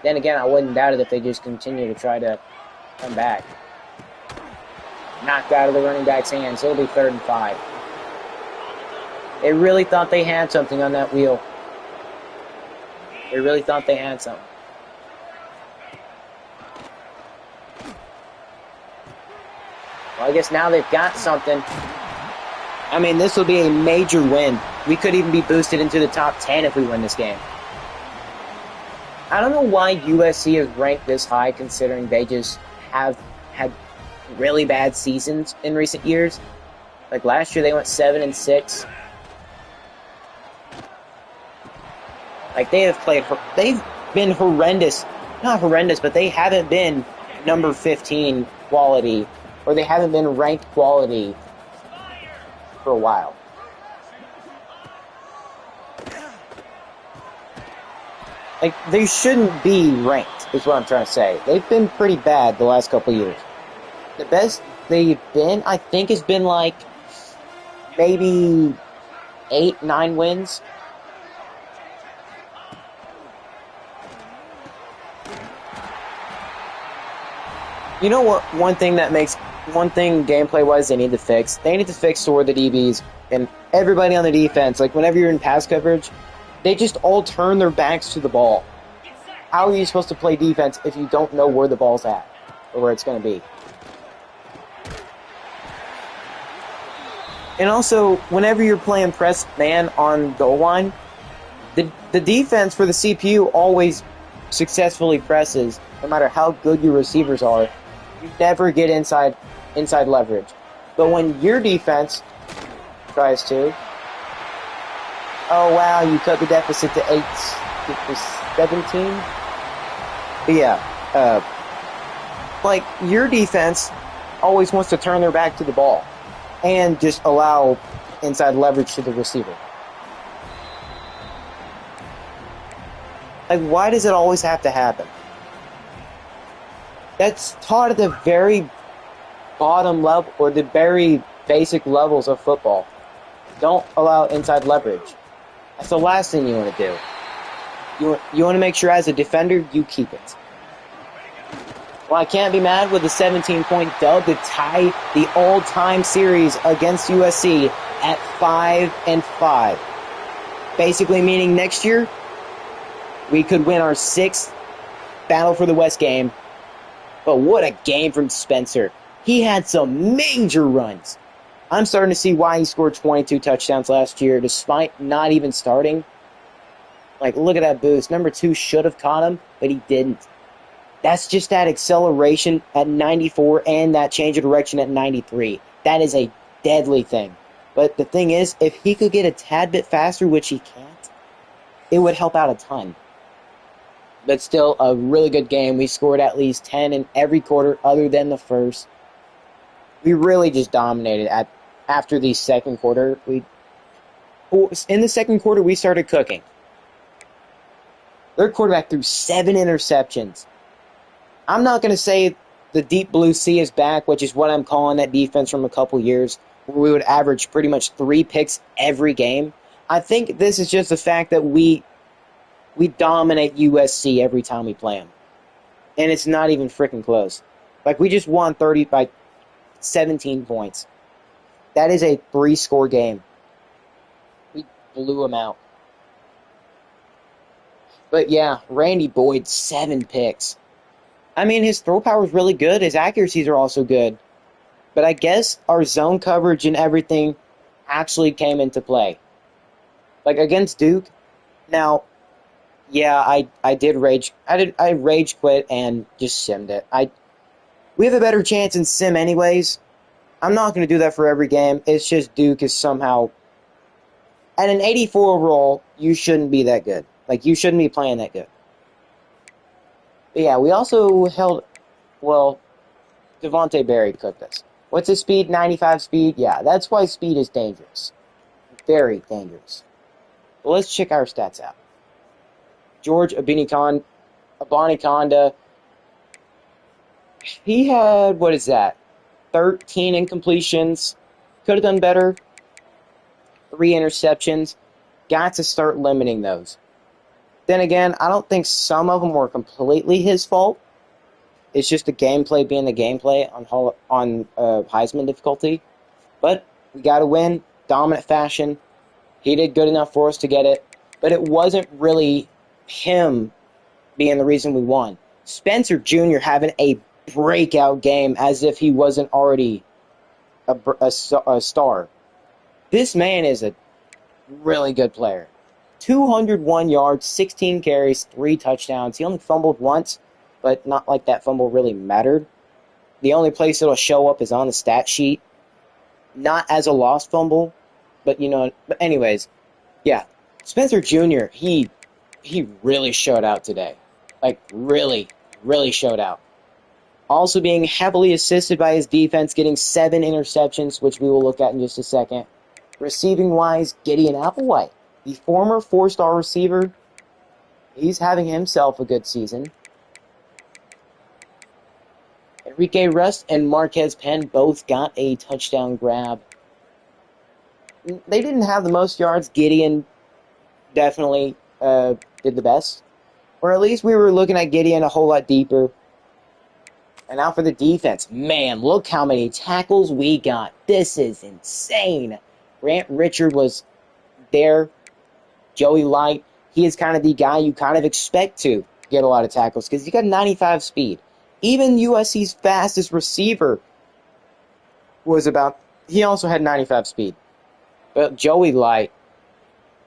Then again, I wouldn't doubt it if they just continue to try to come back. Knocked out of the running back's hands. It'll be 3rd and 5. They really thought they had something on that wheel. They really thought they had something. Well, I guess now they've got something. I mean, this will be a major win. We could even be boosted into the top 10 if we win this game. I don't know why USC is ranked this high, considering they just have had really bad seasons in recent years. Like last year, they went 7-6. Like they've been horrendous. Not horrendous, but they haven't been number 15 quality, or they haven't been ranked quality for a while. Like, they shouldn't be ranked, is what I'm trying to say. They've been pretty bad the last couple years. The best they've been, I think, has been like maybe 8, 9 wins. You know what? One thing gameplay-wise they need to fix? They need to fix to where the DBs and everybody on the defense, like whenever you're in pass coverage, they just all turn their backs to the ball. How are you supposed to play defense if you don't know where the ball's at or where it's going to be? And also, whenever you're playing press man on goal line, the defense for the CPU always successfully presses, no matter how good your receivers are. You never get inside leverage. But when your defense tries to, oh wow, you cut the deficit to 17. But yeah, like your defense always wants to turn their back to the ball and just allow inside leverage to the receiver. Like, why does it always have to happen? That's taught at the very bottom level, or the very basic levels of football. Don't allow inside leverage. That's the last thing you want to do. You want to make sure as a defender, you keep it. Well, I can't be mad with a 17-point dub to tie the all-time series against USC at 5-5. Basically meaning next year, we could win our 6th Battle for the West game. But what a game from Spencer. He had some major runs. I'm starting to see why he scored 22 touchdowns last year despite not even starting. Like, look at that boost. Number 2 should have caught him, but he didn't. That's just that acceleration at 94 and that change of direction at 93. That is a deadly thing. But the thing is, if he could get a tad bit faster, which he can't, it would help out a ton. But still, a really good game. We scored at least 10 in every quarter other than the first. We really just dominated after the second quarter. In the second quarter, we started cooking. Their quarterback threw 7 interceptions. I'm not going to say the Deep Blue Sea is back, which is what I'm calling that defense from a couple years, where we would average pretty much 3 picks every game. I think this is just the fact that we dominate USC every time we play them. And it's not even freaking close. Like, we just won 30 by 17 points. That is a 3-score game. We blew them out. But yeah, Randy Boyd, 7 picks. I mean, his throw power is really good. His accuracies are also good. But I guess our zone coverage and everything actually came into play. Like, against Duke, now, yeah, I did rage. I rage quit and just simmed it. We have a better chance in sim anyways. I'm not going to do that for every game. It's just Duke is somehow... At an 84 overall, you shouldn't be that good. Like, you shouldn't be playing that good. But yeah, we also held... Well, Devontae Berry cooked us. What's his speed? 95 speed? Yeah, that's why speed is dangerous. Very dangerous. Well, let's check our stats out. George Abaniconda, he had, what is that, 13 incompletions. Could have done better. 3 interceptions. Got to start limiting those. Then again, I don't think some of them were completely his fault. It's just the gameplay being the gameplay on Heisman difficulty. But we got to win. Dominant fashion. He did good enough for us to get it. But it wasn't really him being the reason we won. Spencer Jr. having a breakout game as if he wasn't already a star. This man is a really good player. 201 yards, 16 carries, 3 touchdowns. He only fumbled once, but not like that fumble really mattered. The only place it'll show up is on the stat sheet. Not as a lost fumble, but but anyways, yeah. Spencer Jr., he really showed out today. Like, really, really showed out. Also being heavily assisted by his defense, getting 7 interceptions, which we will look at in just a second. Receiving-wise, Gideon Applewhite, the former 4-star receiver, He's having himself a good season. Enrique Rust and Marquez Penn both got a touchdown grab. They didn't have the most yards. Gideon definitely did the best. Or at least we were looking at Gideon a whole lot deeper. And now for the defense. Man, look how many tackles we got. This is insane. Grant Richard was there. Joey Light, he is kind of the guy you kind of expect to get a lot of tackles because he got 95 speed. Even USC's fastest receiver he also had 95 speed. But Joey Light,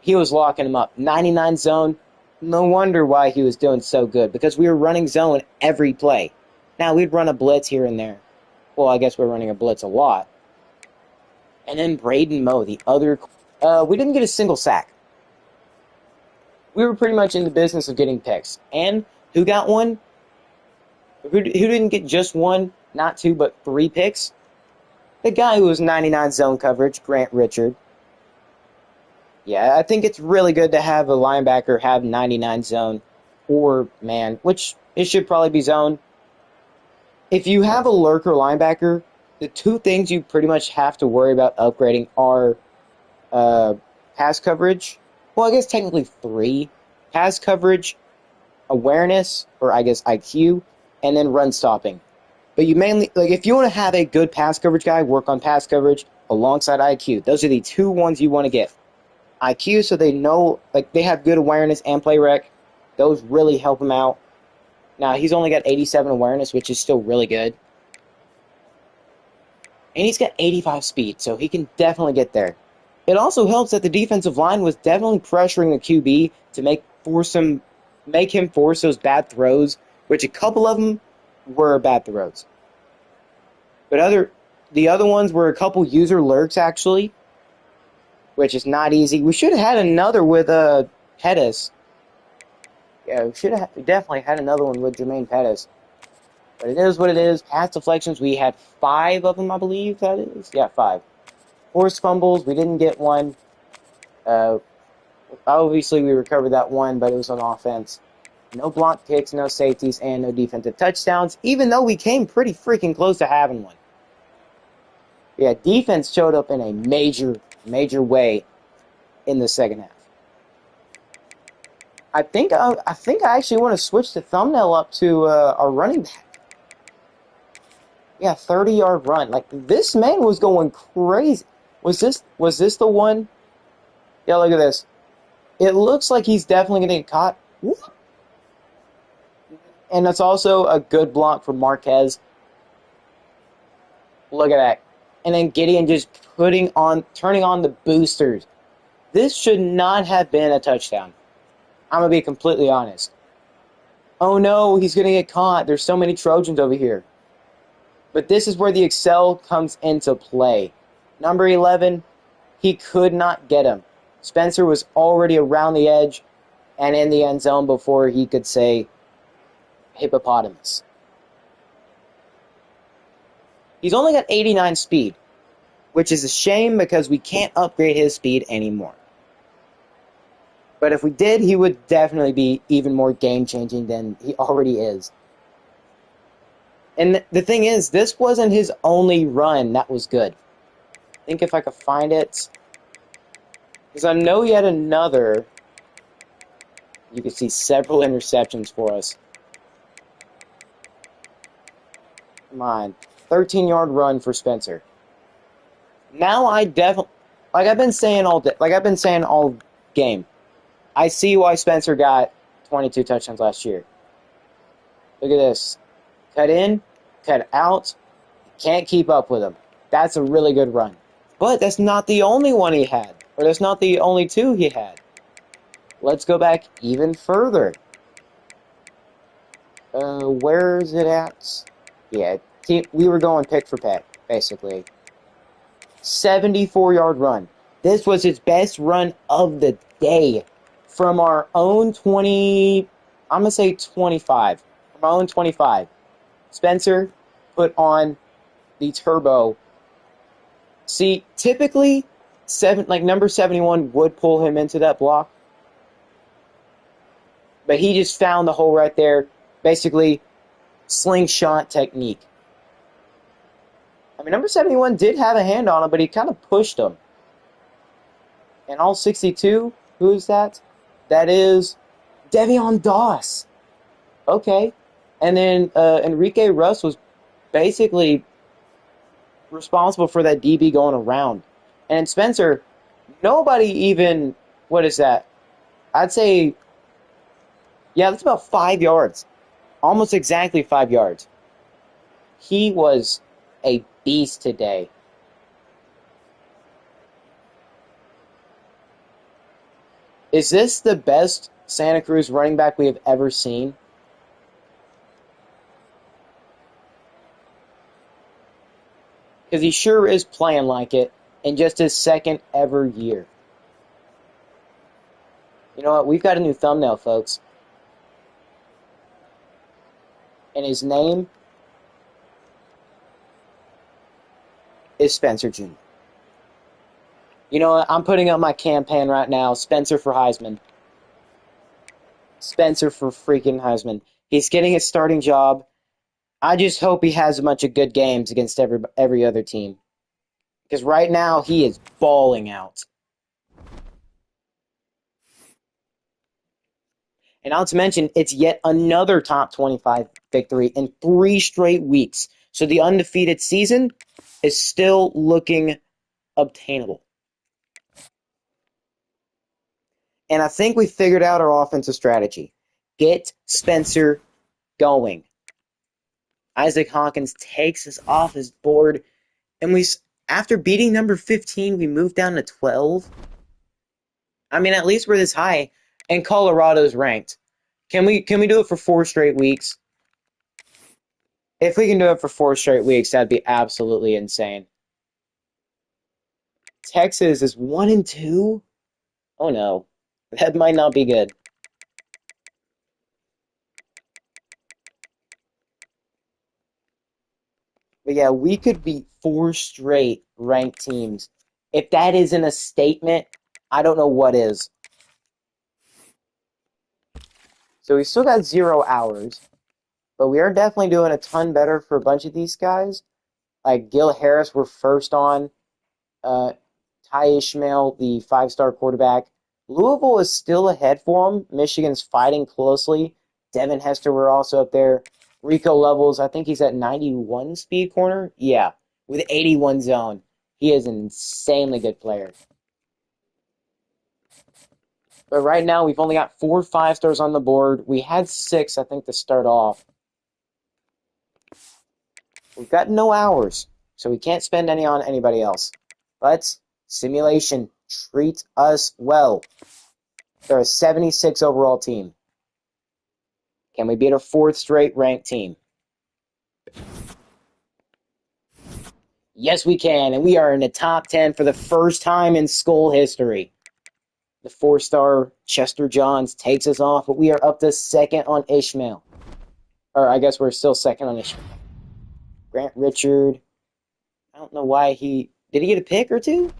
he was locking him up. 99 zone, no wonder why he was doing so good because we were running zone every play. Now, we'd run a blitz here and there. Well, I guess we're running a blitz a lot. And then Braden Moe, the other... we didn't get a single sack. We were pretty much in the business of getting picks. And who got one? Who didn't get just one, not two, but 3 picks? The guy who was 99 zone coverage, Grant Richard. Yeah, I think it's really good to have a linebacker have 99 zone or man, which it should probably be zone. If you have a lurker linebacker, the 2 things you pretty much have to worry about upgrading are pass coverage. Well, I guess technically 3. Pass coverage, awareness, or I guess IQ, and then run stopping. But you mainly, if you want to have a good pass coverage guy, work on pass coverage alongside IQ. Those are the 2 ones you want to get. IQ, so they know, they have good awareness and play rec. Those really help him out. Now, he's only got 87 awareness, which is still really good. And he's got 85 speed, so he can definitely get there. It also helps that the defensive line was definitely pressuring the QB to make him force those bad throws, which a couple of them were bad throws. But the other ones were a couple user lurks, actually, which is not easy. We should have had another with Pettis. Yeah, we definitely had another one with Jermaine Pettis. But it is what it is. Pass deflections, we had 5 of them, I believe that is. Yeah, 5. Forced fumbles, we didn't get one. Obviously, we recovered that one, but it was on offense. No block kicks, no safeties, and no defensive touchdowns, even though we came pretty freaking close to having one. Yeah, defense showed up in a major, major way in the second half. I think I actually want to switch the thumbnail up to our running back. Yeah, 30-yard run. This man was going crazy. Was this the one? Yeah, look at this. It looks like he's definitely going to get caught. And that's also a good block from Marquez. Look at that. And then Gideon just turning on the boosters. This should not have been a touchdown. I'm going to be completely honest. Oh no, he's going to get caught. There's so many Trojans over here. But this is where the Excel comes into play. Number 11, he could not get him. Spencer was already around the edge and in the end zone before he could say hippopotamus. He's only got 89 speed, which is a shame because we can't upgrade his speed anymore. But if we did, he would definitely be even more game-changing than he already is. And the thing is, this wasn't his only run that was good. I think if I could find it, because I know he had another. You can see several interceptions for us. Come on. 13-yard run for Spencer. Now I definitely, I've been saying all game, I see why Spencer got 22 touchdowns last year. Look at this. Cut in, cut out. Can't keep up with him. That's a really good run. But that's not the only one he had. Or that's not the only 2 he had. Let's go back even further. Where is it at? Yeah, we were going pick for pick, basically. 74-yard run. This was his best run of the day. From our own 20, I'm going to say 25. From our own 25. Spencer put on the turbo. See, typically, number 71 would pull him into that block. But he just found the hole right there. Basically, slingshot technique. I mean, number 71 did have a hand on him, but he kind of pushed him. And all 62, who's that? That is Devion Doss. Okay. And then Enrique Russ was basically responsible for that DB going around. And Spencer, nobody even, what is that? I'd say, yeah, that's about 5 yards. Almost exactly 5 yards. He was a beast today. Is this the best Santa Cruz running back we have ever seen? Because he sure is playing like it in just his second ever year. You know what? We've got a new thumbnail, folks. And his name is Spencer Jr. You know what? I'm putting up my campaign right now. Spencer for Heisman. Spencer for freaking Heisman. He's getting a starting job. I just hope he has a bunch of good games against every other team. Because right now, he is balling out. And not to mention, it's yet another top 25 victory in 3 straight weeks. So the undefeated season is still looking obtainable. And I think we figured out our offensive strategy. Get Spencer going. Isaac Hawkins takes us off his board. And after beating number 15, we moved down to 12. I mean, at least we're this high. And Colorado's ranked. Can we do it for 4 straight weeks? If we can do it for 4 straight weeks, that'd be absolutely insane. Texas is 1-2? Oh no. That might not be good. But yeah, we could beat 4 straight ranked teams. If that isn't a statement, I don't know what is. So we still got 0 hours. But we are definitely doing a ton better for a bunch of these guys. Like Gil Harris, we're first on. Ty Ishmael, the 5-star quarterback. Louisville is still ahead for him. Michigan's fighting closely. Devin Hester, we're also up there. Rico Levels, I think he's at 91 speed corner. Yeah, with 81 zone. He is an insanely good player. But right now, we've only got 4 5-stars on the board. We had 6, I think, to start off. We've got no hours, so we can't spend any on anybody else. But simulation treats us well. They're a 76 overall team. Can we beat a 4th straight ranked team? Yes, we can, and we are in the top 10 for the first time in school history. The 4-star Chester Johns takes us off, but we are up to second on Ishmael. Or I guess we're still second on Ishmael. Grant Richard. I don't know why did he get a pick or 2?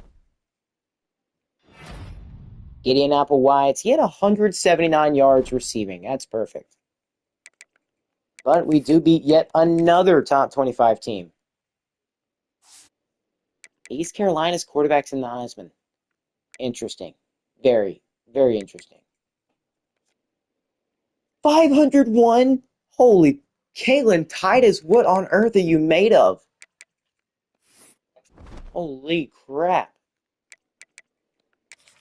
Gideon Applewhites. He had 179 yards receiving. That's perfect. But we do beat yet another top 25 team. East Carolina's quarterback's in the Heisman. Interesting. Very, very interesting. 501? Holy Caitlin Titus, what on earth are you made of? Holy crap.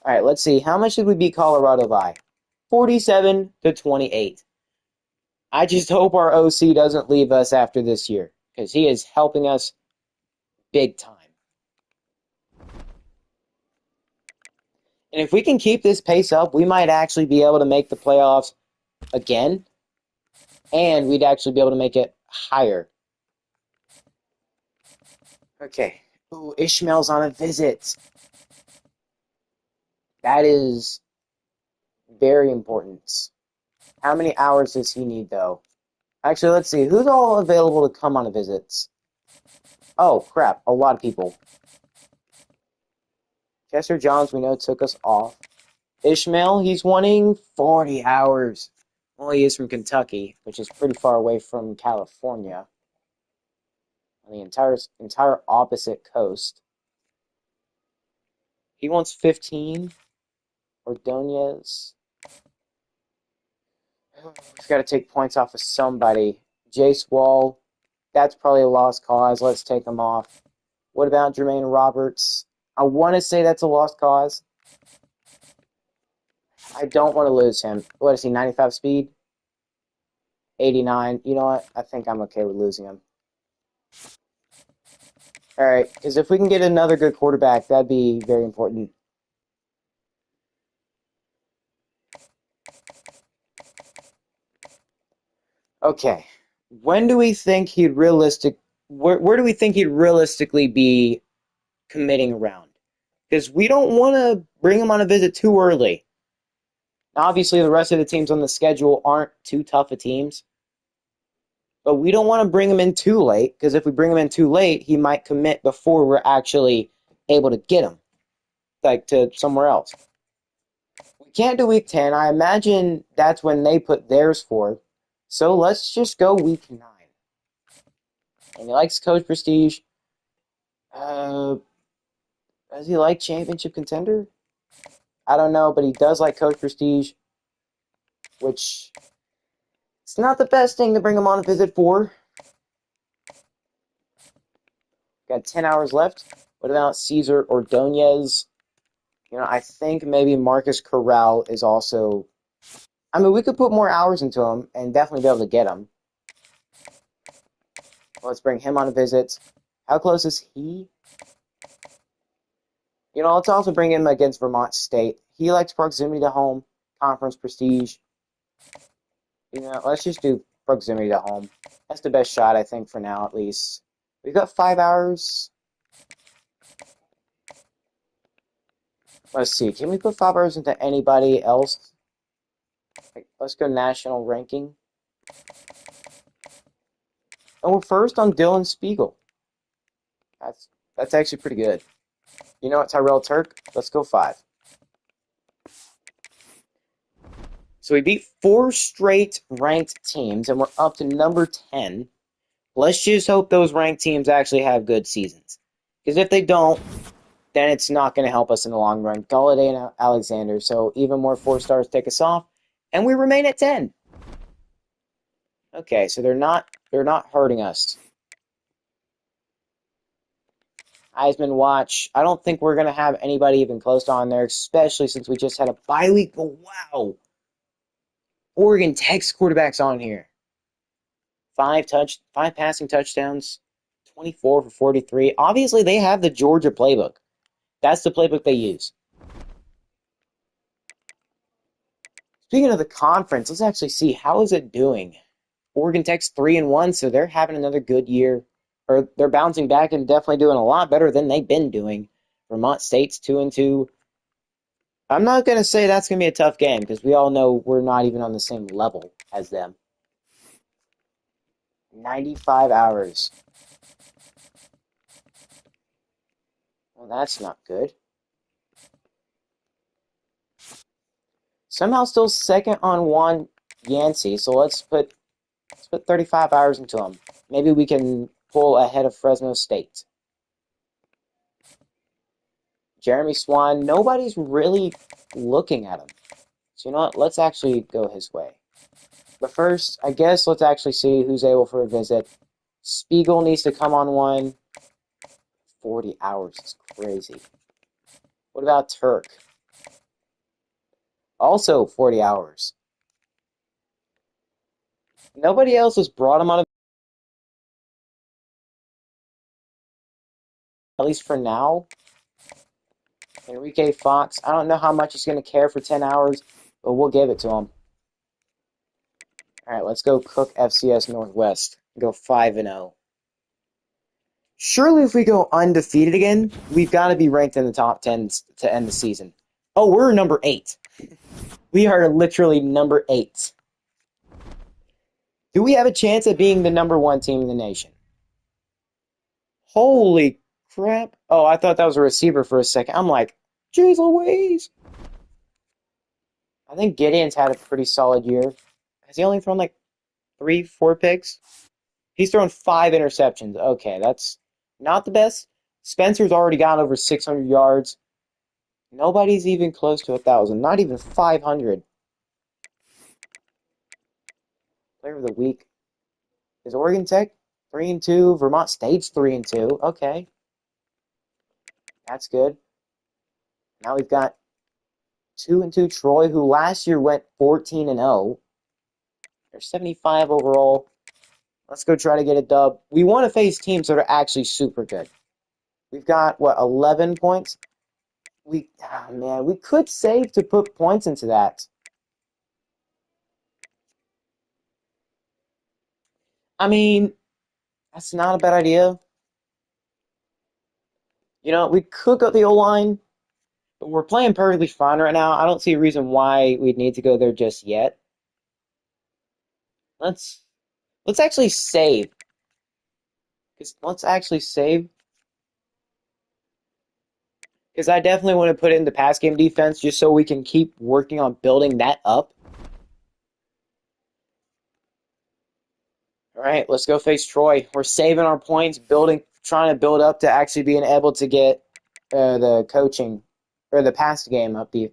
Alright, let's see. How much did we beat Colorado by? 47-28. I just hope our OC doesn't leave us after this year, because he is helping us big time. And if we can keep this pace up, we might actually be able to make the playoffs again, and we'd actually be able to make it higher. Okay. Ooh, Ishmael's on a visit. That is very important. How many hours does he need, though? Actually, let's see. Who's all available to come on a visit? Oh, crap. A lot of people. Chester Johns, we know, took us off. Ishmael, he's wanting 40 hours. Well, he is from Kentucky, which is pretty far away from California, on the entire opposite coast. He wants 15. Ordonez. We've got to take points off of somebody. Jace Wall. That's probably a lost cause. Let's take him off. What about Jermaine Roberts? I want to say that's a lost cause. I don't want to lose him. What is he, 95 speed? 89. You know what? I think I'm okay with losing him. All right, because if we can get another good quarterback, that'd be very important. Okay, when do we think he'd where do we think he'd realistically be committing around? Because we don't want to bring him on a visit too early. Now, obviously, the rest of the teams on the schedule aren't too tough of teams, but we don't want to bring him in too late, because if we bring him in too late, he might commit before we're actually able to get him, like to somewhere else. We can't do week 10. I imagine that's when they put theirs for. So let's just go week 9. And he likes Coach Prestige. Does he like Championship Contender? I don't know, but he does like Coach Prestige, which it's not the best thing to bring him on a visit for. Got 10 hours left. What about Cesar Ordonez? I think maybe Marcus Corral is also... I mean, we could put more hours into him and definitely be able to get him. Let's bring him on a visit. How close is he? Let's also bring him against Vermont State. He likes proximity to home, conference prestige. Let's just do proximity to home. That's the best shot, I think, for now, at least. We've got 5 hours. Let's see. Can we put 5 hours into anybody else? Let's go national ranking. And we're first on Dylan Spiegel. That's actually pretty good. You know what, Tyrell Turk? Let's go 5. So we beat 4 straight ranked teams, and we're up to number 10. Let's just hope those ranked teams actually have good seasons. Because if they don't, then it's not going to help us in the long run. Galladay and Alexander, so even more 4 stars take us off, and we remain at 10. Okay, so they're not hurting us. Heisman watch. I don't think we're going to have anybody even close to on there, especially since we just had a bye week. But wow. Oregon Tech's quarterbacks on here. 5 passing touchdowns, 24 for 43. Obviously, they have the Georgia playbook. That's the playbook they use. Speaking of the conference, let's actually see how is it doing. Oregon Tech's 3-1, so they're having another good year. Or they're bouncing back and definitely doing a lot better than they've been doing. Vermont State's 2-2. I'm not going to say that's going to be a tough game because we all know we're not even on the same level as them. 95 hours. Well, that's not good. Somehow still second on Juan Yancey, so let's put 35 hours into him. Maybe we can pull ahead of Fresno State. Jeremy Swan, nobody's really looking at him. So you know what? Let's actually go his way. But first, I guess let's actually see who's able for a visit. Spiegel needs to come on one. 40 hours is crazy. What about Turk? Also 40 hours. Nobody else has brought him on a... At least for now. Enrique Fox. I don't know how much he's going to care for 10 hours, but we'll give it to him. All right, let's go Cook FCS Northwest. Go 5-0. Surely if we go undefeated again, we've got to be ranked in the top 10 to end the season. Oh, we're number 8. We are literally number 8. Do we have a chance at being the number 1 team in the nation? Holy crap. Oh, I thought that was a receiver for a second. I'm like, jeez Louise. I think Gideon's had a pretty solid year. Has he only thrown like 3, 4 picks? He's thrown 5 interceptions. Okay, that's not the best. Spencer's already got over 600 yards. Nobody's even close to 1,000. Not even 500. Player of the week is Oregon Tech 3-2. Vermont State's 3-2. Okay, that's good. Now we've got 2-2 Troy, who last year went 14-0. They're 75 overall. Let's go try to get a dub. We want to face teams that are actually super good. We've got, what, 11 points? Man, we could save to put points into that. I mean, that's not a bad idea. You know, we could go the O-line, but we're playing perfectly fine right now. I don't see a reason why we'd need to go there just yet. Let's let's actually save. Let's actually save. Because I definitely want to put in the pass game defense just so we can keep working on building that up. All right, let's go face Troy. We're saving our points, trying to build up to actually being able to get the coaching or the pass game upgrade.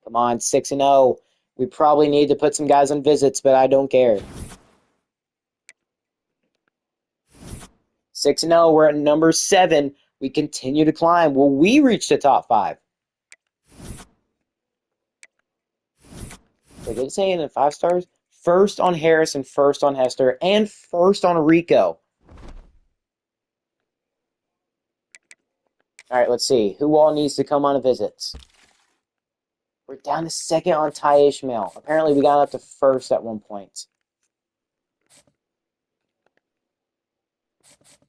Come on, 6-0. We probably need to put some guys on visits, but I don't care. 6-0. We're at number 7. We continue to climb. Will we reach the top 5? Wait, did it say in the 5 stars? First on Harrison, first on Hester, and first on Rico. All right, let's see. Who all needs to come on a visit? We're down to second on Ty Ishmael. Apparently, we got up to first at one point.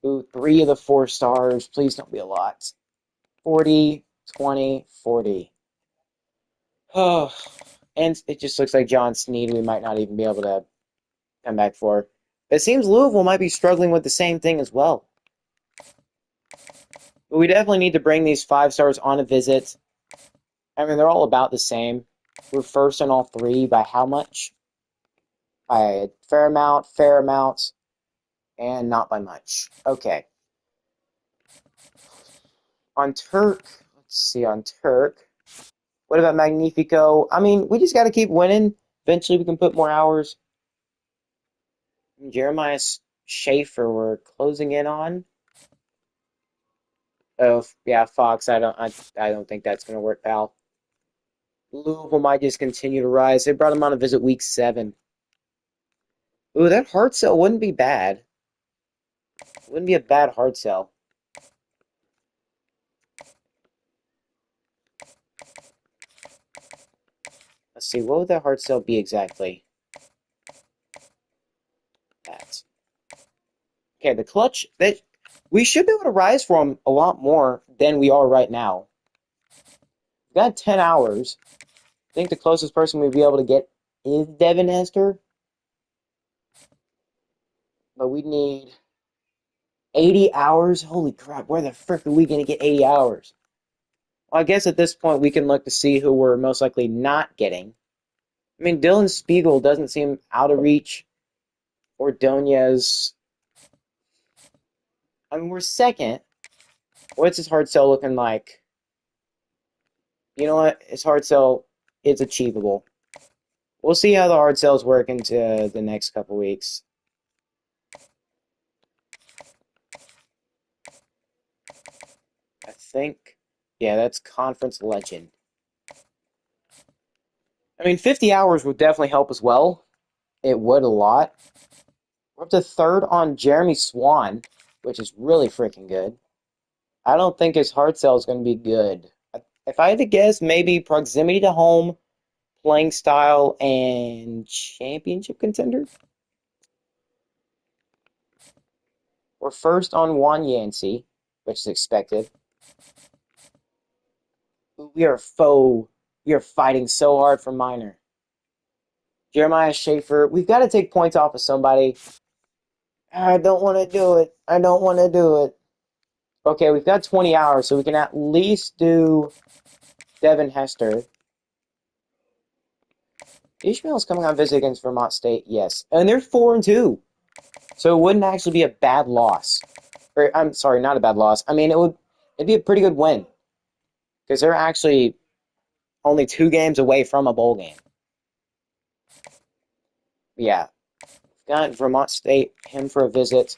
Ooh, 3 of the 4 stars. Please don't be a lot. 40, 20, 40. Oh, and it just looks like John Sneed we might not even be able to come back for. It seems Louisville might be struggling with the same thing as well. But we definitely need to bring these 5 stars on a visit. I mean, they're all about the same. We're first in all 3 by how much? By a fair amount, and not by much. Okay. On Turk, let's see, on Turk. What about Magnifico? I mean, we just got to keep winning. Eventually, we can put more hours. Jeremiah Schaefer, we're closing in on. Oh, yeah, Fox. I don't think that's gonna work, pal. Louisville might just continue to rise. They brought him on a visit week 7. Ooh, that hard sell wouldn't be bad. Wouldn't be a bad hard sell. Let's see, what would that hard sell be exactly? That. Okay, the clutch that we should be able to rise from a lot more than we are right now. We've got 10 hours. I think the closest person we'd be able to get is Devin Hester. But we need 80 hours. Holy crap, where the frick are we going to get 80 hours? Well, I guess at this point we can look to see who we're most likely not getting. I mean, Dylan Spiegel doesn't seem out of reach. Ordonez. I mean, we're second. What's his hard sell looking like? You know what? His hard sell is achievable. We'll see how the hard sells work into the next couple weeks. I think, yeah, that's Conference Legend. I mean, 50 hours would definitely help as well. It would a lot. We're up to third on Jeremy Swan, which is really freaking good. I don't think his hard sell is going to be good. If I had to guess, maybe proximity to home, playing style, and championship contender. We're first on Juan Yancey, which is expected. We are fighting so hard for minor. Jeremiah Schaefer, we've got to take points off of somebody. I don't want to do it. I don't want to do it. Okay, we've got 20 hours, so we can at least do Devin Hester. Ishmael's coming on visit against Vermont State, yes. And they're 4-2. So it wouldn't actually be a bad loss. Or, I'm sorry, not a bad loss. I mean, it'd be a pretty good win. Because they're actually only 2 games away from a bowl game. Yeah. Got Vermont State, him for a visit.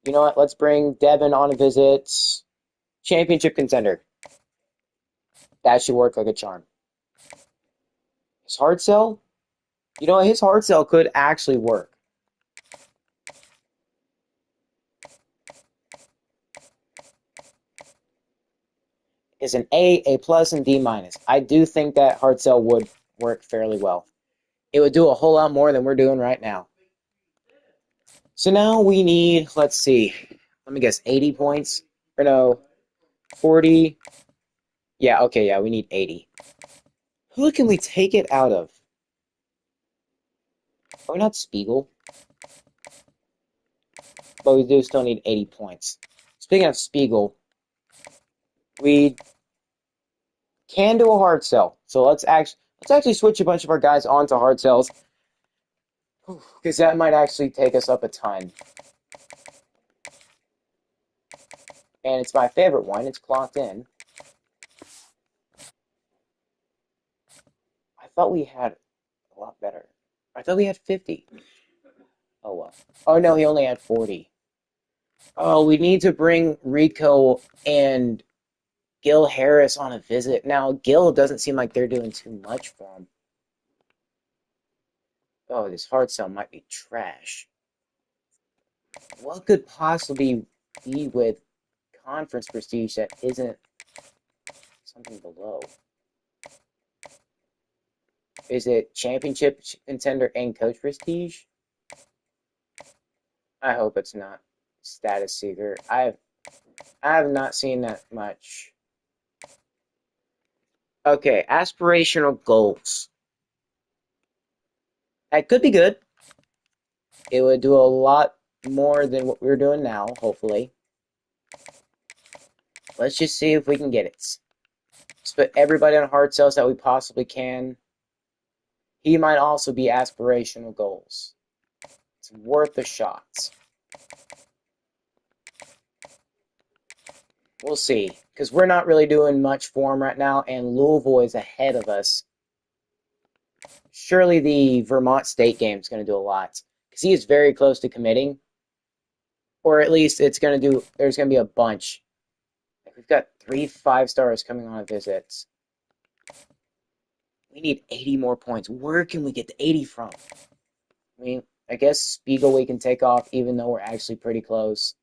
You know what? Let's bring Devin on a visit. Championship contender. That should work like a charm. His hard sell? You know what? His hard sell could actually work. Is an A plus, and D minus. I do think that hard sell would work fairly well. It would do a whole lot more than we're doing right now. So now we need, let's see, let me guess, 80 points? Or no, 40? Yeah, okay, yeah, we need 80. Who can we take it out of? Oh, not Spiegel. But we do still need 80 points. Speaking of Spiegel, we can do a hard sell. So let's actually switch a bunch of our guys onto hard sells. Because that might actually take us up a ton. And it's my favorite one. It's clocked in. I thought we had a lot better. I thought we had 50. Oh, well. Oh, no, he only had 40. Oh, we need to bring Rico and Gil Harris on a visit. Now, Gil doesn't seem like they're doing too much for him. Oh, this hard sell might be trash. What could possibly be with conference prestige that isn't something below? Is it championship contender and coach prestige? I hope it's not status seeker. I have not seen that much. Okay, aspirational goals. That could be good. It would do a lot more than what we're doing now, hopefully. Let's just see if we can get it. Let's put everybody on hard sells that we possibly can. He might also be aspirational goals. It's worth a shot. We'll see, because we're not really doing much for him right now, and Louisville is ahead of us. Surely the Vermont State game is going to do a lot, because he is very close to committing, or at least it's going to do. There's going to be a bunch. We've got 3 5-stars coming on visits. We need 80 more points. Where can we get the 80 from? I mean, I guess Spiegel we can take off, even though we're actually pretty close.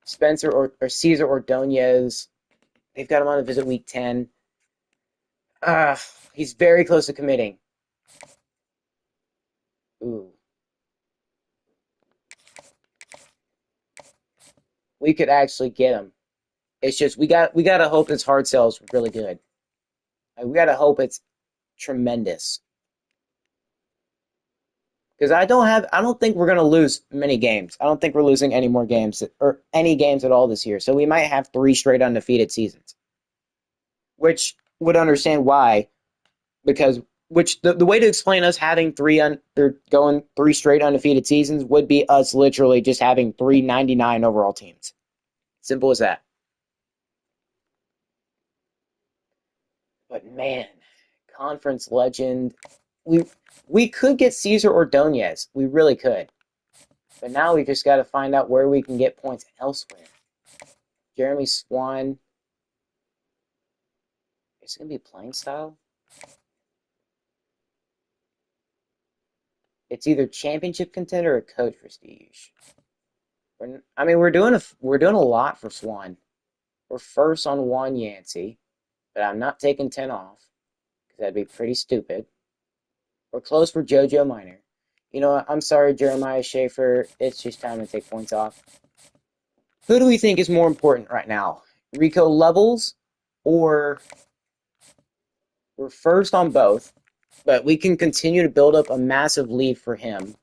Spencer or Cesar Ordonez, they've got him on a visit week 10. He's very close to committing. Ooh. We could actually get him. It's just we gotta hope his hard sell is really good. We gotta hope it's tremendous. Because I don't think we're gonna lose many games. I don't think we're losing any more games or any games at all this year. So we might have 3 straight undefeated seasons. Which would understand why, because the way to explain us having going 3 straight undefeated seasons would be us literally just having 399 overall teams. Simple as that. But man, conference legend. We could get Cesar Ordonez. We really could. But now we just got to find out where we can get points elsewhere. Jeremy Swan. Is it going to be playing style? It's either championship contender or coach prestige. We're doing a lot for Swan. We're first on Juan Yancey, but I'm not taking 10 off because that'd be pretty stupid. We're close for JoJo Minor. You know what? I'm sorry, Jeremiah Schaefer. It's just time to take points off. Who do we think is more important right now? Rico Levels, or we're first on both, but we can continue to build up a massive lead for him.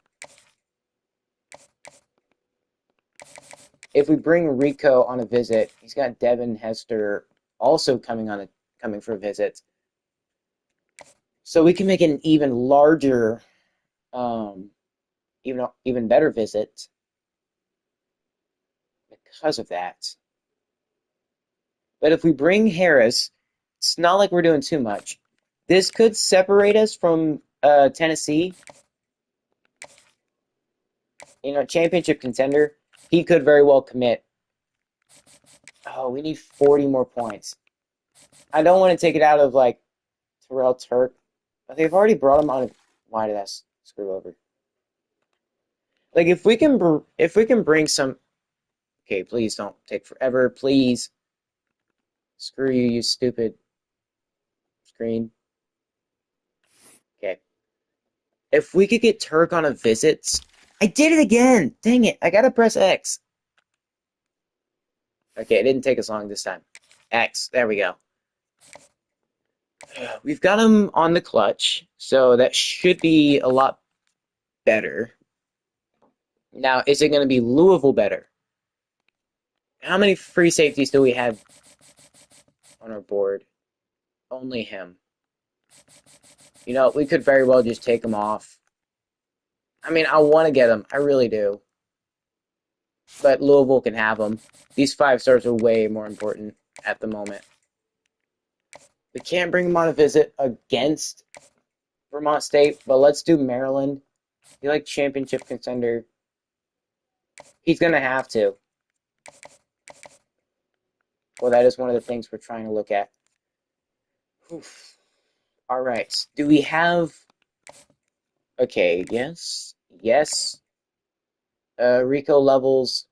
If we bring Rico on a visit, he's got Devin Hester also coming for a visit. So we can make an even larger, um, even better visit because of that. But if we bring Harris, it's not like we're doing too much. This could separate us from Tennessee. Championship contender. He could very well commit. Oh, we need 40 more points. I don't want to take it out of like Terrell Turk. But they've already brought him on. Why did I screw over? Like if we can bring some. Okay, please don't take forever. Please. Screw you, you stupid screen. Okay. If we could get Turk on a visit. I did it again! Dang it, I gotta press X. Okay, it didn't take us long this time. X, there we go. We've got him on the clutch, so that should be a lot better. Now, is it going to be Louisville better? How many free safeties do we have on our board? Only him. We could very well just take him off. I mean, I want to get him. I really do. But Louisville can have him. These 5 stars are way more important at the moment. We can't bring him on a visit against Vermont State, but let's do Maryland. He like championship contender. He's going to have to. Well, that is one of the things we're trying to look at. Oof. All right. Do we have... Okay, yes. Yes. Rico levels.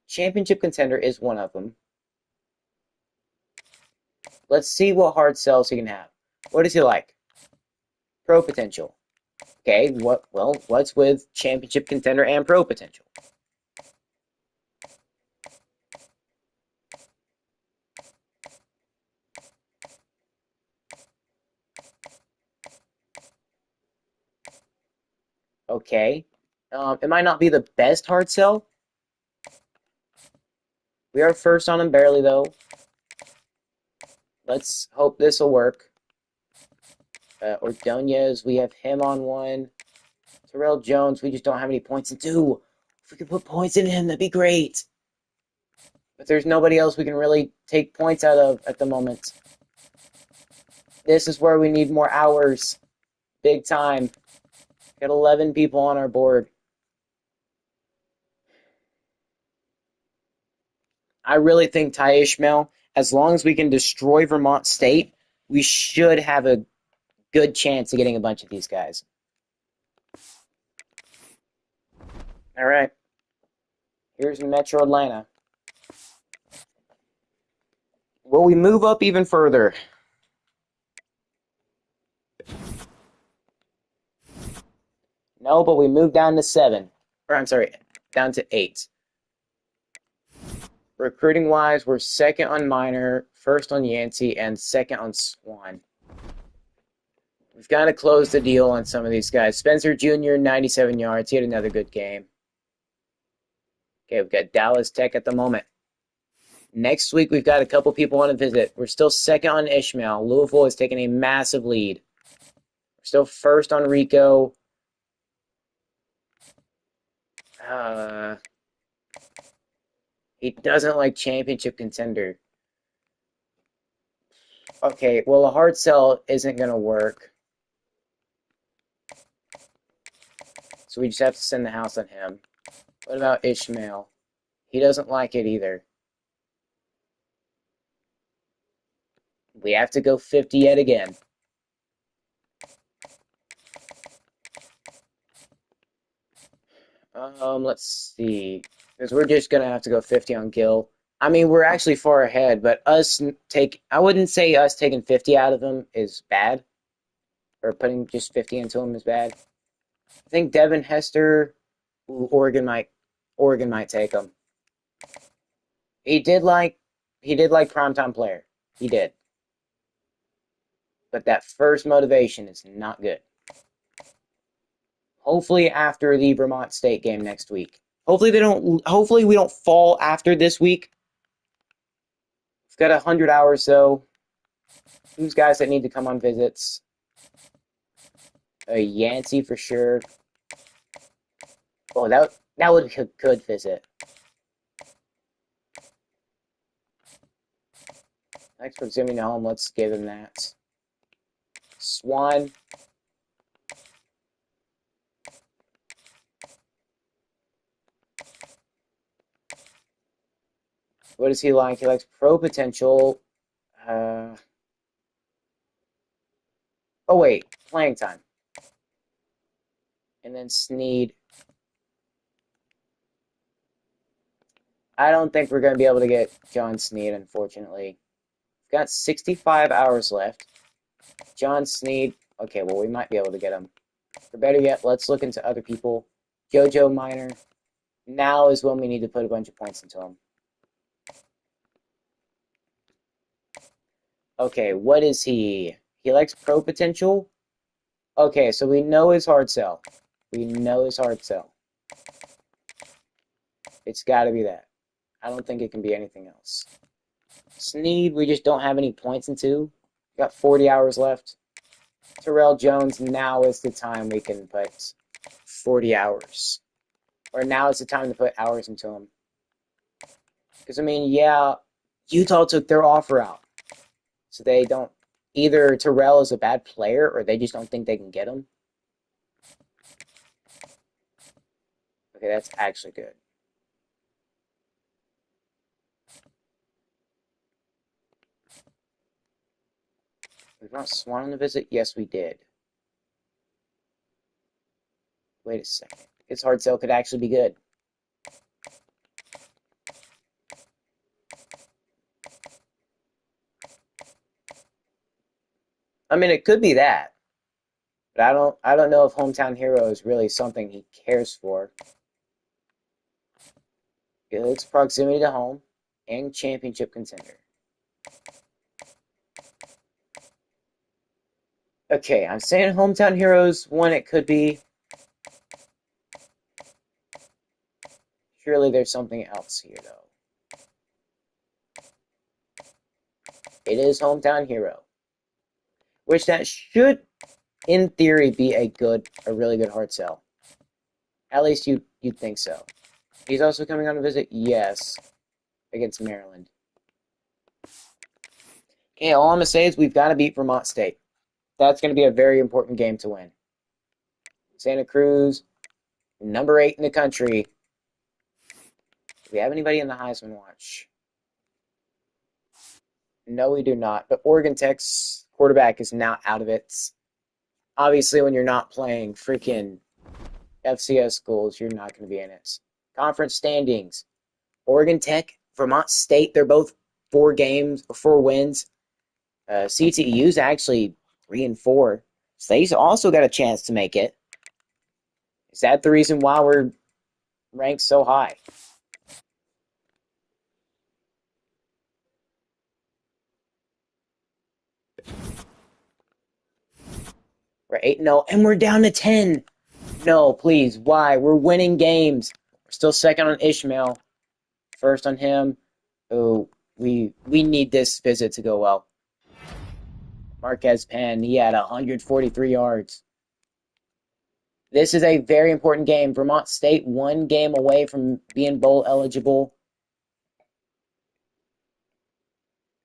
Championship contender is one of them. Let's see what hard sells he can have. What is he like? Pro potential. Okay, what's with championship contender and pro potential? Okay. It might not be the best hard sell. We are first on him barely, though. Let's hope this will work. Ordonez, we have him on one. Terrell Jones, we just don't have any points in 2. If we could put points in him, that'd be great. But there's nobody else we can really take points out of at the moment. This is where we need more hours. Big time. Got 11 people on our board. I really think Ty Ishmael, as long as we can destroy Vermont State, we should have a good chance of getting a bunch of these guys. All right. Here's Metro Atlanta. Will we move up even further? No, but we moved down to 7. Or, I'm sorry, down to 8. Recruiting-wise, we're second on Minor, first on Yancey, and second on Swan. We've got to close the deal on some of these guys. Spencer Jr., 97 yards. He had another good game. Okay, we've got Dallas Tech at the moment. Next week, we've got a couple people on a visit. We're still second on Ishmael. Louisville is taking a massive lead. We're still first on Rico. He doesn't like championship contender. Okay, well, a hard sell isn't going to work. So we just have to send the house on him. What about Ishmael? He doesn't like it either. We have to go 50 yet again. Let's see. Because we're just going to have to go 50 on Gil. I mean, we're actually far ahead, but I wouldn't say us taking 50 out of him is bad. Or putting just 50 into him is bad. I think Devin Hester, Oregon might take him. He did like primetime player. He did. But that first motivation is not good. Hopefully after the Vermont State game next week. Hopefully we don't fall after this week. We've got 100 hours though. Who's guys that need to come on visits? Yancey for sure. Oh, that would be a good visit. Thanks for zooming home. Let's give him that. Swan. What does he like? He likes pro potential. Oh wait, playing time. And then Sneed. I don't think we're going to be able to get John Sneed, unfortunately. We've got 65 hours left. John Sneed. Okay, well, we might be able to get him. Or better yet, let's look into other people. JoJo Minor. Now is when we need to put a bunch of points into him. Okay, what is he? He likes pro potential? Okay, so we know his hard sell. We know his hard sell. It's got to be that. I don't think it can be anything else. Sneed, we just don't have any points into. Got 40 hours left. Terrell Jones, now is the time we can put 40 hours. Or now is the time to put hours into him. Because, I mean, yeah, Utah took their offer out. So they don't... Either Terrell is a bad player, or they just don't think they can get him. Okay, that's actually good. We brought Swan on the visit? Yes, we did. Wait a second. His hard sell could actually be good. I mean, it could be that. But I don't know if Hometown Hero is really something he cares for. It looks proximity to home and championship contender. Okay, I'm saying Hometown Heroes one it could be. Surely there's something else here though. It is Hometown Hero. Which that should in theory be a really good hard sell. At least you'd think so. He's also coming on a visit, yes, against Maryland. Okay, all I'm gonna say is we've got to beat Vermont State. That's gonna be a very important game to win. Santa Cruz, number 8 in the country. Do we have anybody in the Heisman watch? No, we do not. But Oregon Tech's quarterback is now out of it. Obviously, when you're not playing freaking FCS schools, you're not going to be in it. Conference standings. Oregon Tech, Vermont State, they're both 4 wins. CTEU's actually 3-4. So they've also got a chance to make it. Is that the reason why we're ranked so high? We're 8-0, and we're down to 10. No, please, why? We're winning games. We're still second on Ishmael. First on him. Oh, we need this visit to go well. Marquez Penn, he had 143 yards. This is a very important game. Vermont State 1 game away from being bowl eligible.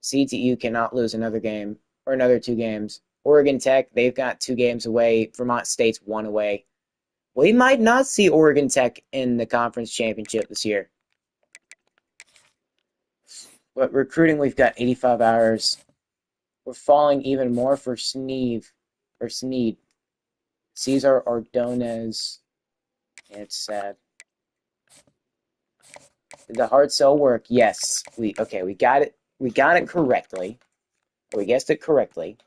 CTU cannot lose another game or another 2 games. Oregon Tech, they've got 2 games away. Vermont State's 1 away. We might not see Oregon Tech in the conference championship this year. But recruiting, we've got 85 hours. We're falling even more for Sneed. Cesar Ordonez. It's sad. Did the hard sell work? Yes. We got it. We got it correctly. We guessed it correctly.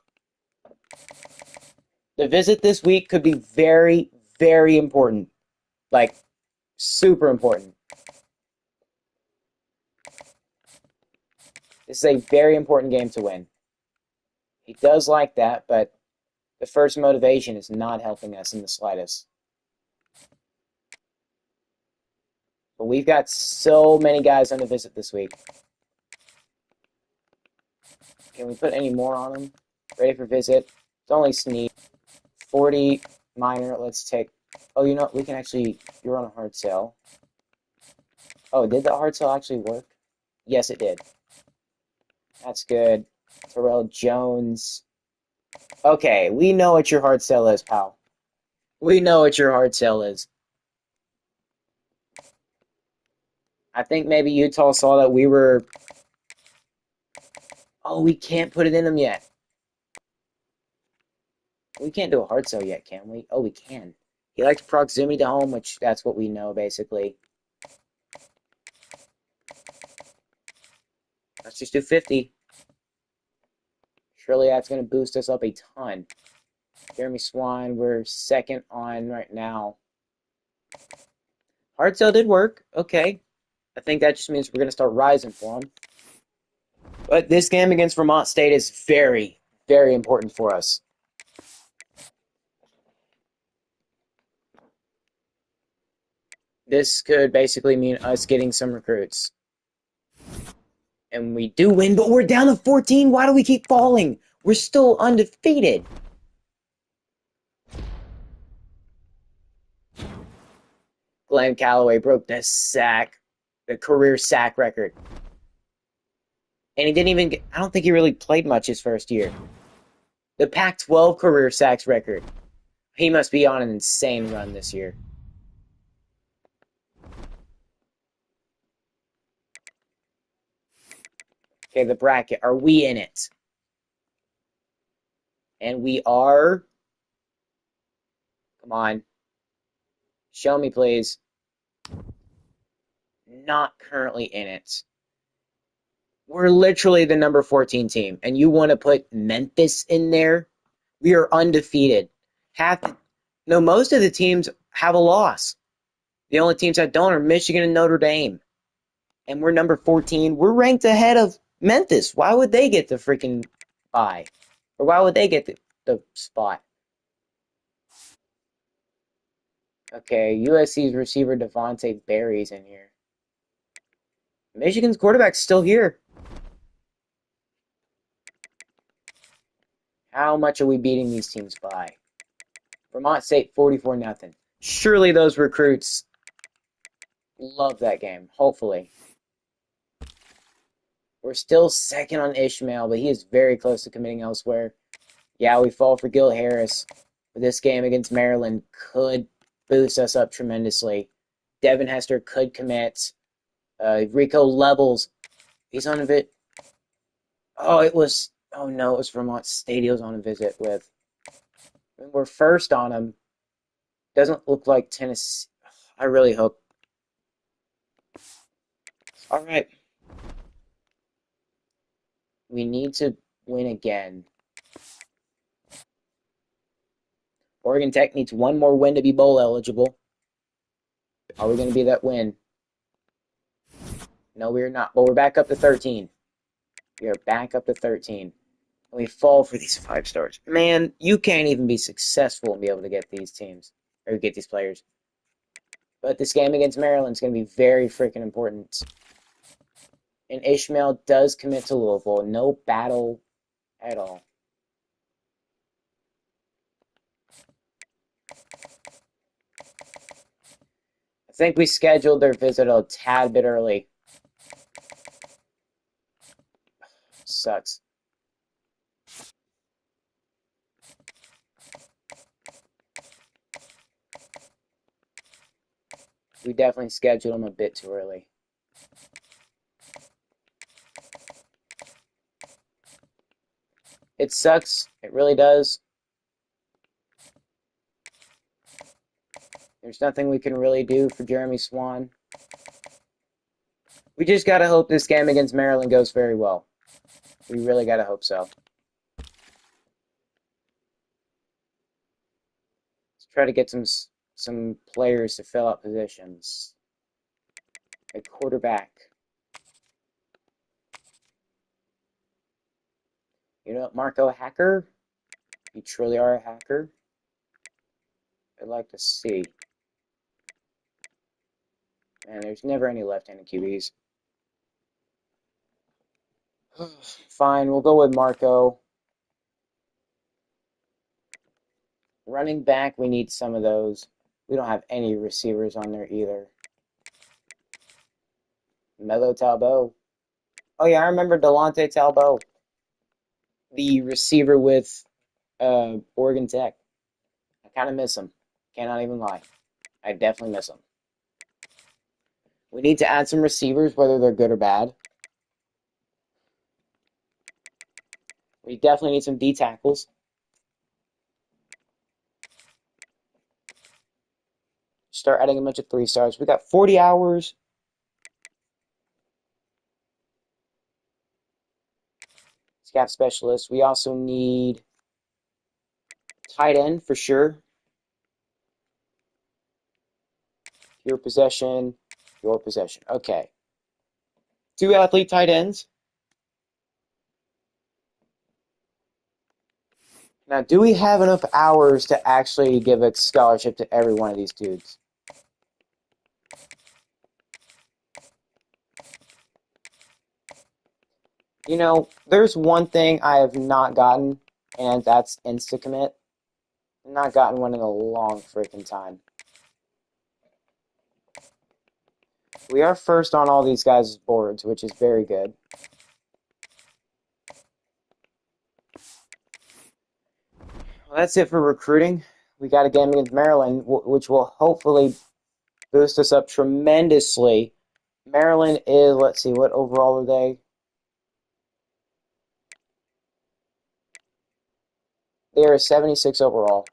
The visit this week could be very, very important. Like, super important. This is a very important game to win. He does like that, but the first motivation is not helping us in the slightest. But we've got so many guys on the visit this week. Can we put any more on them? Ready for visit. It's only sneak. 40 minor. Let's take. Oh, you know, we can actually. You're on a hard sell. Oh, did the hard sell actually work? Yes, it did. That's good. Terrell Jones. Okay, we know what your hard sell is, pal. We know what your hard sell is. I think maybe Utah saw that we were. Oh, we can't put it in them yet. We can't do a hard sell yet, can we? Oh, we can. He likes proximity to home, which that's what we know, basically. Let's just do 50. Surely that's going to boost us up a ton. Jeremy Swan, we're second on right now. Hard sell did work. Okay. I think that just means we're going to start rising for him. But this game against Vermont State is very, very important for us. This could basically mean us getting some recruits. And we do win, but we're down to 14. Why do we keep falling? We're still undefeated. Glenn Calloway broke the career sack record. And he didn't even get, I don't think he really played much his first year. The Pac-12 career sacks record. He must be on an insane run this year. Okay, the bracket. Are we in it? And we are. Come on. Show me, please. Not currently in it. We're literally the number 14 team. And you want to put Memphis in there? We are undefeated. Most of the teams have a loss. The only teams that don't are Michigan and Notre Dame. And we're number 14. We're ranked ahead of Memphis. Why would they get the freaking bye? Or why would they get the spot? Okay, USC's receiver Devontae Berry's in here. Michigan's quarterback's still here. How much are we beating these teams by? Vermont State 44-0. Surely those recruits love that game. Hopefully. We're still second on Ishmael, but he is very close to committing elsewhere. Yeah, we fall for Gil Harris. But this game against Maryland could boost us up tremendously. Devin Hester could commit. Rico Levels. He's on a bit. Oh, it was. Oh no, it was Vermont State he was on a visit with. We're first on him. Doesn't look like Tennessee. I really hope. All right. We need to win again. Oregon Tech needs one more win to be bowl eligible. Are we going to be that win? No, we're not. But we're back up to 13. We are back up to 13. And we fall for these 5 stars. Man, you can't even be successful and be able to get these teams. Or get these players. But this game against Maryland is going to be very freaking important. And Ishmael does commit to Louisville. No battle at all. I think we scheduled their visit a tad bit early. Sucks. We definitely scheduled them a bit too early. It sucks. It really does. There's nothing we can really do for Jeremy Swan. We just gotta hope this game against Maryland goes very well. We really gotta hope so. Let's try to get some players to fill out positions. A quarterback. You know, Marco, a hacker? You truly are a hacker? I'd like to see. Man, there's never any left-handed QBs. Fine, we'll go with Marco. Running back, we need some of those. We don't have any receivers on there either. Melo Talbot. Oh yeah, I remember Delonte Talbot, the receiver with Oregon Tech. I kind of miss him. Cannot even lie. I definitely miss him. We need to add some receivers, whether they're good or bad. We definitely need some D tackles. Start adding a bunch of 3-stars. We got 40 hours. Scout specialist. We also need tight end for sure. Your possession. Your possession. Okay. 2 athlete tight ends. Now, do we have enough hours to actually give a scholarship to every one of these dudes? You know, there's one thing I have not gotten, and that's insta-commit. I've not gotten one in a long freaking time. We are first on all these guys' boards, which is very good. Well, that's it for recruiting. We got a game against Maryland, which will hopefully boost us up tremendously. Maryland is, let's see, what overall are they? They are 76 overall.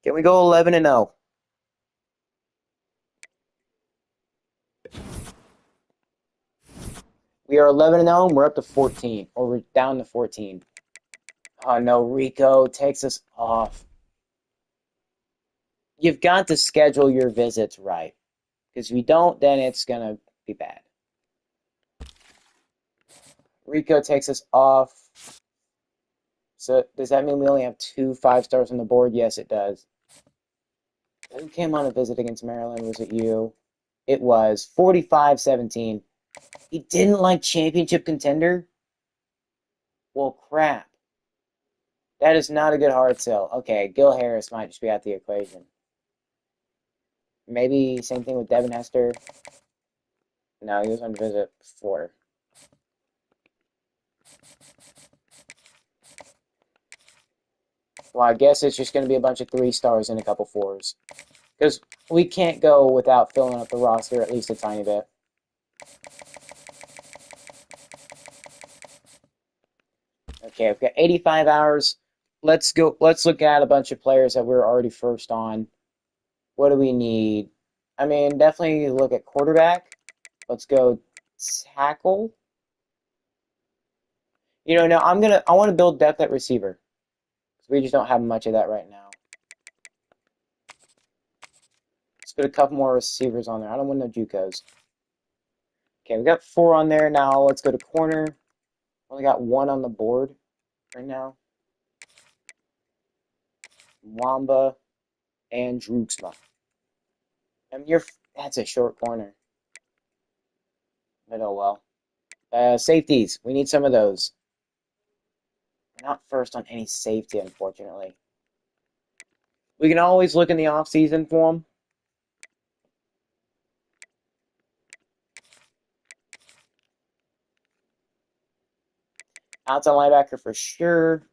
Can we go 11-0? We are 11-0, and we're up to 14, or we're down to 14. Oh no, Rico takes us off. You've got to schedule your visits right, because if you don't, then it's going to be bad. Rico takes us off. So does that mean we only have 2 5-stars on the board? Yes, it does. Who came on a visit against Maryland? Was it you? It was 45-17. He didn't like championship contender? Well, crap. That is not a good hard sell. Okay, Gil Harris might just be out the equation. Maybe same thing with Devin Hester. No, he was on visit before. Well, I guess it's just going to be a bunch of 3-stars and a couple 4s. Because we can't go without filling up the roster at least a tiny bit. Okay, I've got 85 hours. Let's go. Let's look at a bunch of players that we're already first on. What do we need? I mean, definitely look at quarterback. Let's go tackle. You know, no, I want to build depth at receiver. We just don't have much of that right now. Let's put a couple more receivers on there. I don't want no JUCOs. Okay, we got 4 on there now. Let's go to corner. Only got 1 on the board right now. Wamba and Droogsma. I mean, that's a short corner. But oh well. Safeties. We need some of those. We're not first on any safety, unfortunately. We can always look in the off-season for them. Outside linebacker for sure.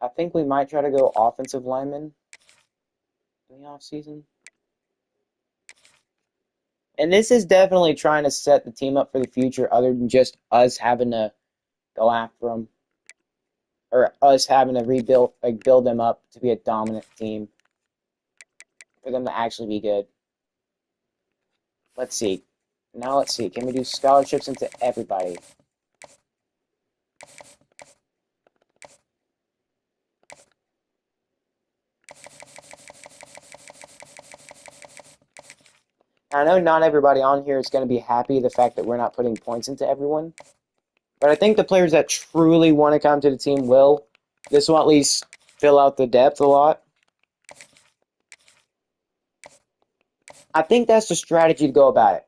I think we might try to go offensive lineman in the off-season. And this is definitely trying to set the team up for the future other than just us having to go after them. Or us having to build them up to be a dominant team. For them to actually be good. Let's see. Now let's see. Can we do scholarships into everybody? I know not everybody on here is going to be happy the fact that we're not putting points into everyone. But I think the players that truly want to come to the team will. This will at least fill out the depth a lot. I think that's the strategy to go about it.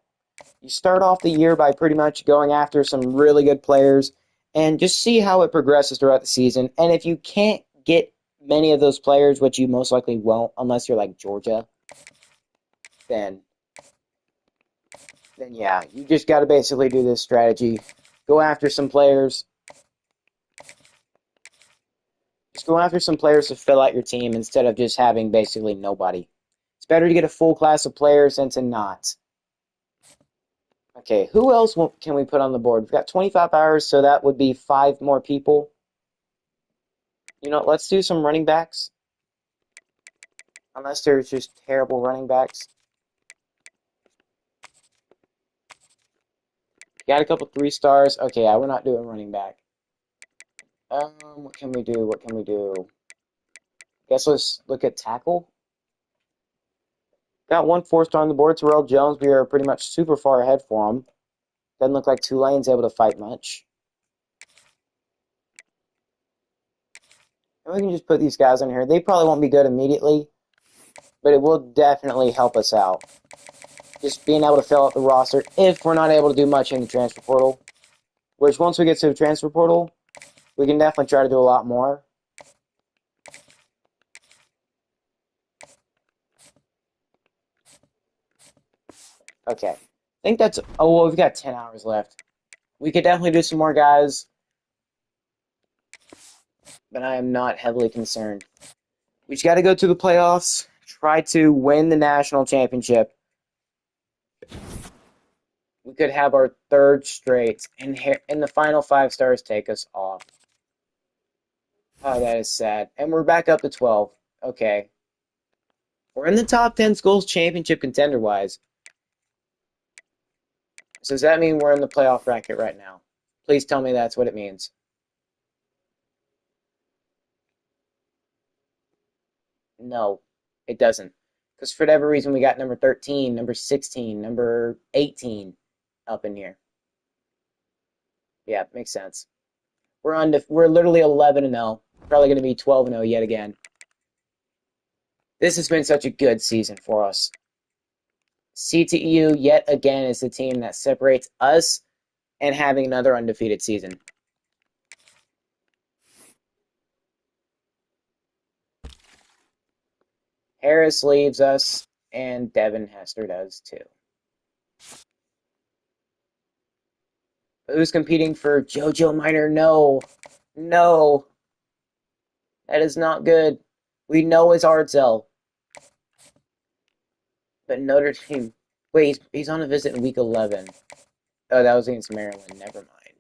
You start off the year by pretty much going after some really good players and just see how it progresses throughout the season. And if you can't get many of those players, which you most likely won't unless you're like Georgia, then yeah, you just got to basically do this strategy. Go after some players. Just go after some players to fill out your team instead of just having basically nobody. It's better to get a full class of players than to not. Okay, who else can we put on the board? We've got 25 hours, so that would be 5 more people. You know, let's do some running backs. Unless there's just terrible running backs. Got a couple 3 stars. Okay, yeah, we're not doing running back. What can we do? What can we do? Guess let's look at tackle. Got 1 4-star on the board. Terrell Jones, we are pretty much super far ahead for him. Doesn't look like Tulane's able to fight much. And we can just put these guys in here. They probably won't be good immediately, but it will definitely help us out. Just being able to fill out the roster if we're not able to do much in the transfer portal. Which once we get to the transfer portal, we can definitely try to do a lot more. Okay. I think that's... Oh, well, we've got 10 hours left. We could definitely do some more guys, but I am not heavily concerned. We just got to go to the playoffs, try to win the national championship. We could have our 3rd straight, and the final 5 stars take us off. Oh, that is sad. And we're back up to 12. Okay. We're in the top 10 schools championship contender-wise. So does that mean we're in the playoff bracket right now? Please tell me that's what it means. No, it doesn't. Because for whatever reason, we got number 13, number 16, number 18 up in here. Yeah, makes sense. We're literally 11-0. Probably going to be 12-0 yet again. This has been such a good season for us. CTU, yet again, is the team that separates us and having another undefeated season. Harris leaves us, and Devin Hester does too. But who's competing for JoJo Minor? No. No. That is not good. We know it's Artsell. But Notre Dame... Wait, he's on a visit in week 11. Oh, that was against Maryland. Never mind.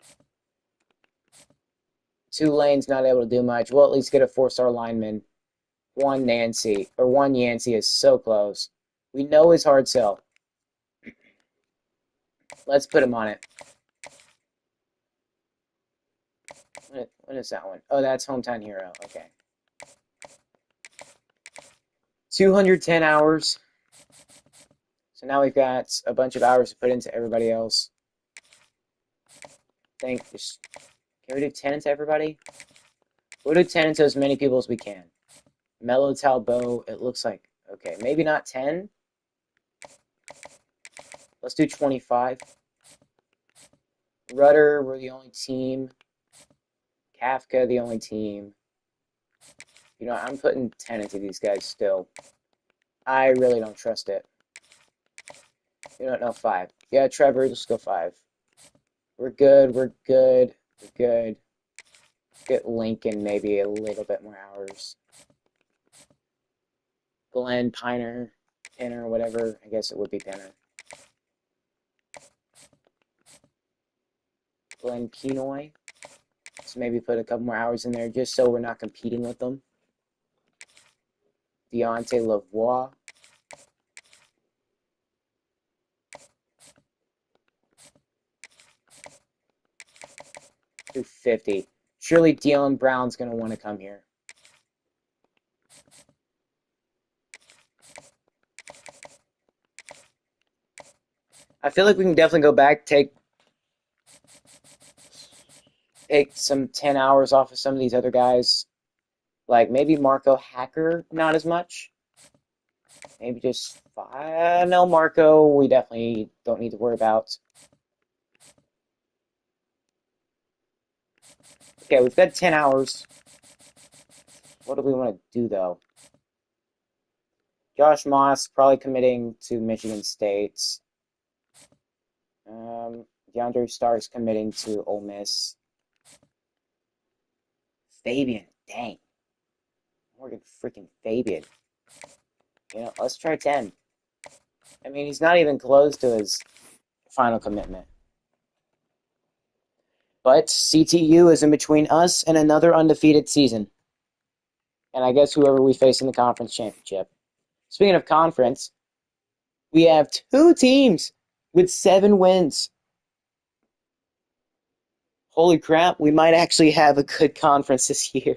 Tulane's not able to do much. We'll at least get a 4-star lineman. One Yancey is so close. We know his hard sell. Let's put him on it. What is that one? Oh, that's Hometown Hero. Okay. 210 hours. So now we've got a bunch of hours to put into everybody else. Can we do 10 into everybody? We'll do 10 into as many people as we can. Mellow Talbot, it looks like... Okay, maybe not 10. Let's do 25. Rudder, we're the only team. Kafka, the only team. You know, I'm putting 10 into these guys still. I really don't trust it. You don't know, 5. Yeah, Trevor, let's go 5. We're good, we're good, we're good. Get Lincoln maybe a little bit more hours. Glenn, Pinner, whatever. I guess it would be Pinner. Glenn Kenoy. So maybe put a couple more hours in there just so we're not competing with them. Deontay Lavoie. Do 50. Surely Deon Brown's going to want to come here. I feel like we can definitely go back, take some 10 hours off of some of these other guys. Like maybe Marco Hacker, not as much. Maybe just 5. No, Marco, we definitely don't need to worry about. Okay, we've got 10 hours. What do we want to do, though? Josh Moss probably committing to Michigan State. DeAndre Starks committing to Ole Miss. Fabian, dang. Morgan freaking Fabian. You know, let's try 10. I mean, he's not even close to his final commitment. But CTU is in between us and another undefeated season. And I guess whoever we face in the conference championship. Speaking of conference, we have 2 teams with 7 wins. Holy crap, we might actually have a good conference this year.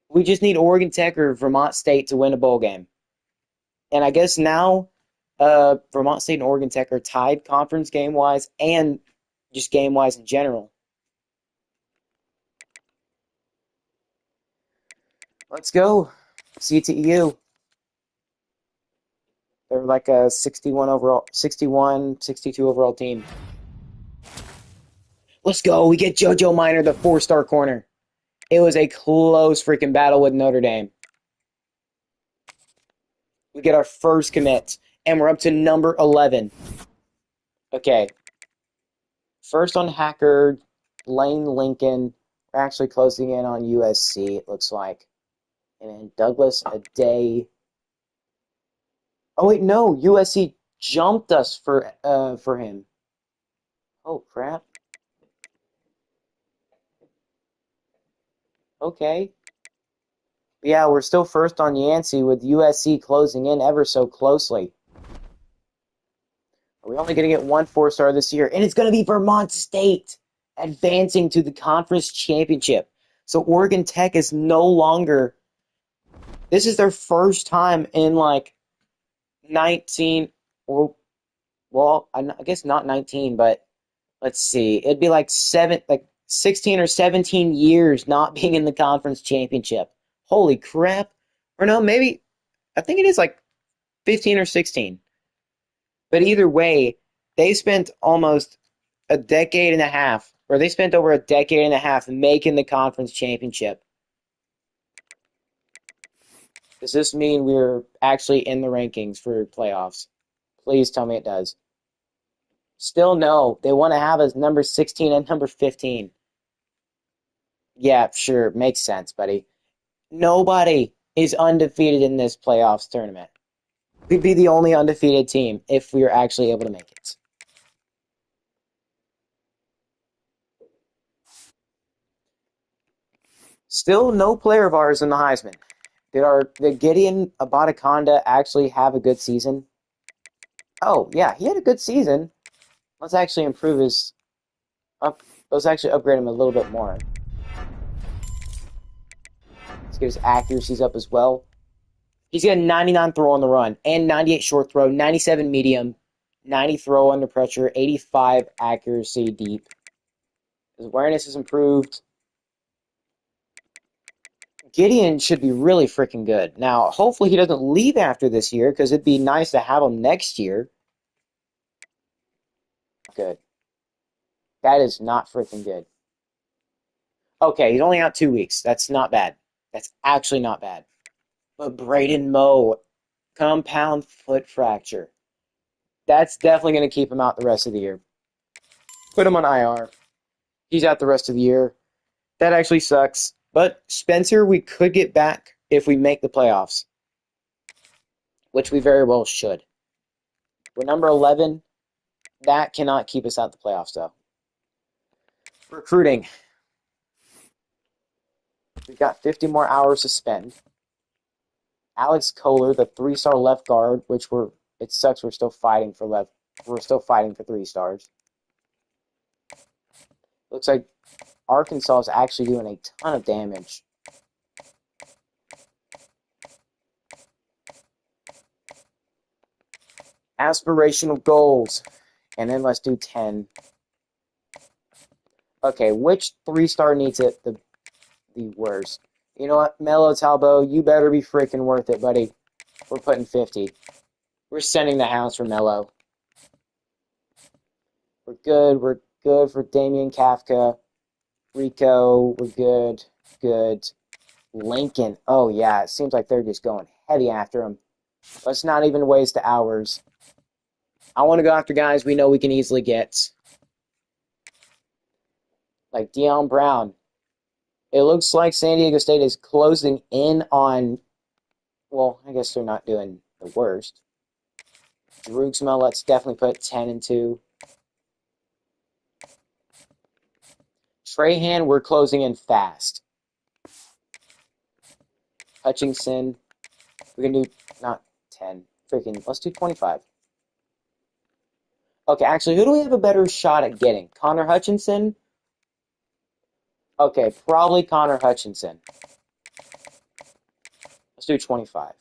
We just need Oregon Tech or Vermont State to win a bowl game. And I guess now Vermont State and Oregon Tech are tied conference game-wise and just game-wise in general. Let's go. CTU. They're like a 61 overall, 61, 62 overall team. Let's go. We get JoJo Minor, the 4-star corner. It was a close freaking battle with Notre Dame. We get our first commit, and we're up to number 11. Okay. First on Hacker, Lane Lincoln. We're actually closing in on USC, it looks like. And then Douglas a day. Oh wait, no, USC jumped us for him. Oh crap. Okay. Yeah, we're still first on Yancey with USC closing in ever so closely. We're only going to get 1 4-star this year, and it's going to be Vermont State advancing to the conference championship. So Oregon Tech is no longer. This is their first time in like 19, or well, I guess not 19, but let's see, it'd be like 16 or 17 years not being in the conference championship. Holy crap! Or no, maybe I think it is like 15 or 16. But either way, they spent almost a decade and a half, or they spent over a decade and a half making the conference championship. Does this mean we're actually in the rankings for playoffs? Please tell me it does. Still no. They want to have us number 16 and number 15. Yeah, sure. Makes sense, buddy. Nobody is undefeated in this playoffs tournament. We'd be the only undefeated team if we were actually able to make it. Still no player of ours in the Heisman. Did Gideon Abataconda actually have a good season? Oh, yeah, he had a good season. Let's actually improve his let's actually upgrade him a little bit more. Let's get his accuracies up as well. He's got a 99 throw on the run and 98 short throw, 97 medium, 90 throw under pressure, 85 accuracy deep. His awareness is improved. Gideon should be really freaking good. Now, hopefully he doesn't leave after this year because it'd be nice to have him next year. Good. That is not freaking good. Okay, he's only out 2 weeks. That's not bad. That's actually not bad. But Braden Moe, compound foot fracture. That's definitely going to keep him out the rest of the year. Put him on IR. He's out the rest of the year. That actually sucks. But Spencer, we could get back if we make the playoffs, which we very well should. We're number 11. That cannot keep us out the playoffs, though. Recruiting. We've got 50 more hours to spend. Alex Kohler, the 3-star left guard, which it sucks we're still fighting for 3 stars. Looks like Arkansas is actually doing a ton of damage. Aspirational goals. And then let's do 10. Okay, which 3-star needs it the worst? You know what, Melo Talbot, you better be freaking worth it, buddy. We're putting 50. We're sending the house for Melo. We're good. We're good for Damian Kafka. Rico, we're good. Good. Lincoln. Oh, yeah, it seems like they're just going heavy after him. Let's not even waste hours. I want to go after guys we know we can easily get. Like Deion Brown. It looks like San Diego State is closing in on, well, I guess they're not doing the worst. Droogsma, let's definitely put 10 and 2. Trahan, we're closing in fast. Hutchinson, we can do not 10. Freaking, let's do 25. Okay, actually, who do we have a better shot at getting? Connor Hutchinson? Okay, probably Connor Hutchinson. Let's do 25.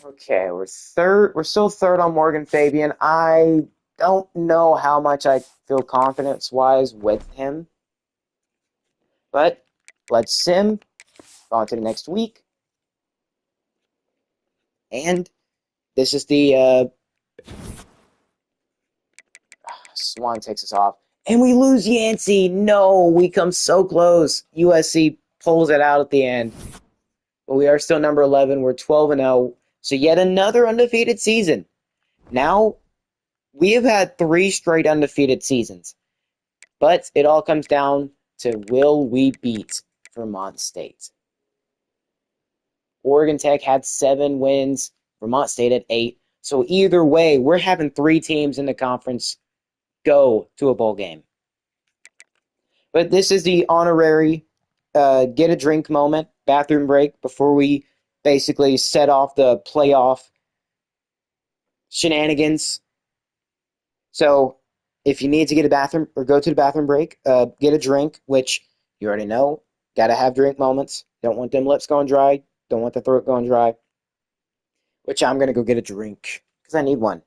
Okay, we're third. We're still third on Morgan Fabian. I don't know how much I feel confidence-wise with him. But let's sim. On to the next week. And this is the Swan takes us off. And we lose Yancey. No, we come so close. USC pulls it out at the end. But we are still number 11. We're 12 and 0. So yet another undefeated season. Now, we have had 3 straight undefeated seasons. But it all comes down to will we beat Vermont State? Oregon Tech had 7 wins. Vermont State had 8. So either way, we're having 3 teams in the conference go to a bowl game. But this is the honorary get a drink moment, bathroom break, before we basically set off the playoff shenanigans. So if you need to get a bathroom or go to the bathroom break, get a drink, which you already know. Got to have drink moments. Don't want them lips going dry. Don't want the throat going dry. Which I'm going to go get a drink because I need one.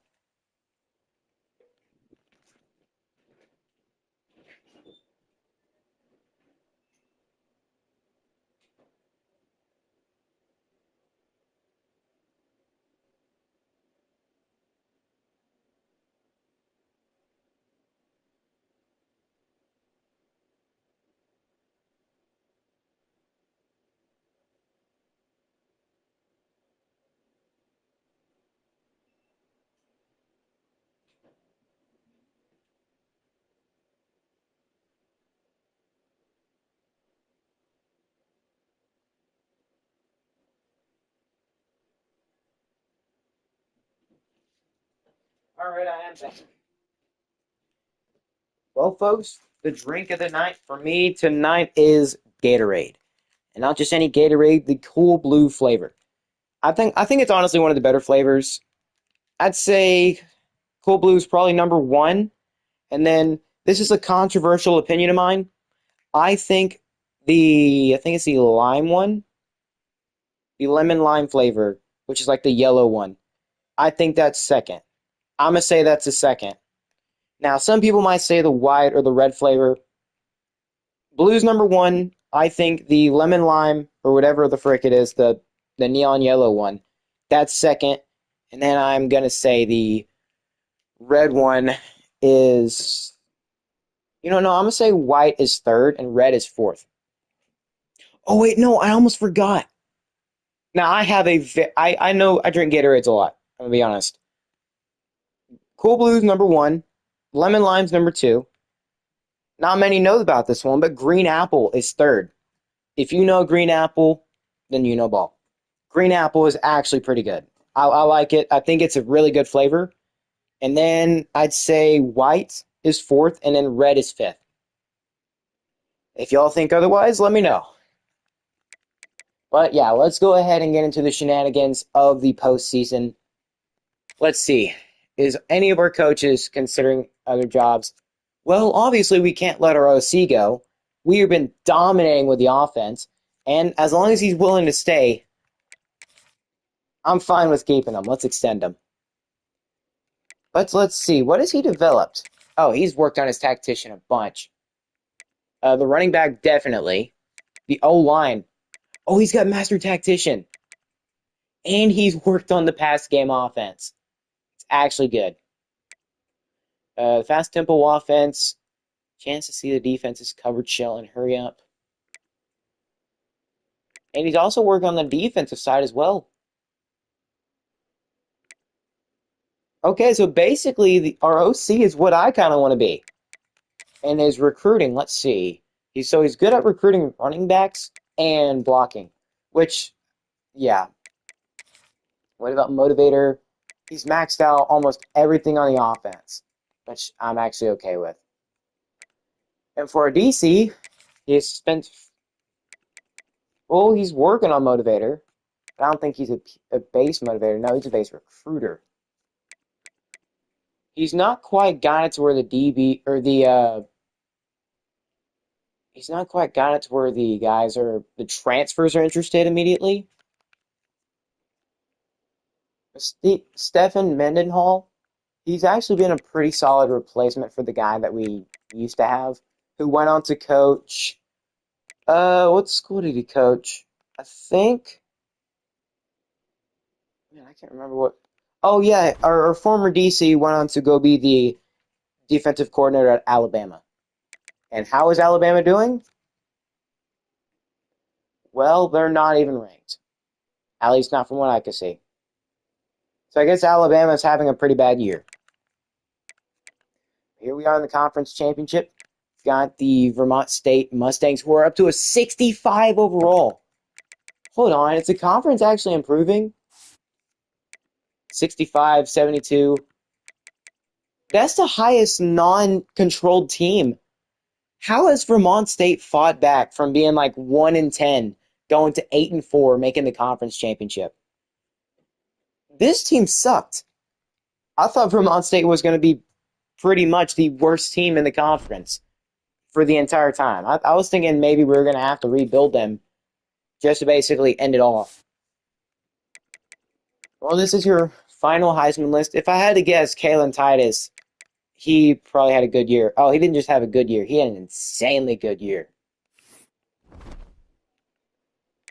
All right, I am back. Well, folks, the drink of the night for me tonight is Gatorade. And not just any Gatorade, the cool blue flavor. I think it's honestly one of the better flavors. I'd say Cool Blue is probably number 1. And then this is a controversial opinion of mine. I think it's the lime one, the lemon lime flavor, which is like the yellow one. I think that's second. I'm gonna say that's the second. Now, some people might say the white or the red flavor. Blue's number 1. I think the lemon lime or whatever the frick it is, the neon yellow one, that's second. And then I'm gonna say the red one is, no, I'm gonna say white is third and red is fourth. Oh wait, no, I almost forgot. Now I know I drink Gatorades a lot. I'm gonna be honest. Cool Blue's number 1, Lemon Lime's number 2. Not many know about this one, but Green Apple is third. If you know Green Apple, then you know ball. Green Apple is actually pretty good. I like it. I think it's a really good flavor. And then I'd say white is fourth, and then red is fifth. If y'all think otherwise, let me know. But yeah, let's go ahead and get into the shenanigans of the postseason. Let's see. Is any of our coaches considering other jobs? Well, obviously, we can't let our OC go. We have been dominating with the offense. And as long as he's willing to stay, I'm fine with keeping him. Let's extend him. Let's see. What has he developed? Oh, he's worked on his tactician a bunch. The running back, definitely. The O-line. Oh, he's got master tactician. And he's worked on the pass game offense. It's actually good. Fast tempo offense. Chance to see the defense's coverage shell and hurry up. And he's also working on the defensive side as well. Okay, so basically, our OC is what I kind of want to be. And his recruiting, let's see. He's good at recruiting running backs and blocking, which, yeah. What about motivator? He's maxed out almost everything on the offense, which I'm actually okay with. And for a DC, he's spent. Well, he's working on motivator. I don't think he's a base motivator. No, he's a base recruiter. He's not quite got it to where the DB or the he's not quite got it to where the transfers are interested immediately. Stefan Mendenhall, he's actually been a pretty solid replacement for the guy that we used to have, who went on to coach. What school did he coach? I think. Man, I can't remember what. Oh yeah, our former DC went on to go be the defensive coordinator at Alabama. And how is Alabama doing? Well, they're not even ranked. At least not from what I can see. So I guess Alabama's having a pretty bad year. Here we are in the conference championship. Got the Vermont State Mustangs, who are up to a 65 overall. Hold on, is the conference actually improving? 65, 72. That's the highest non-controlled team. How has Vermont State fought back from being like 1-10, going to 8-4, making the conference championship? This team sucked. I thought Vermont State was going to be pretty much the worst team in the conference for the entire time. I was thinking maybe we were going to have to rebuild them just to basically end it off. Well, this is your final Heisman list. If I had to guess, Kalen Titus, he probably had a good year. Oh, he didn't just have a good year. He had an insanely good year.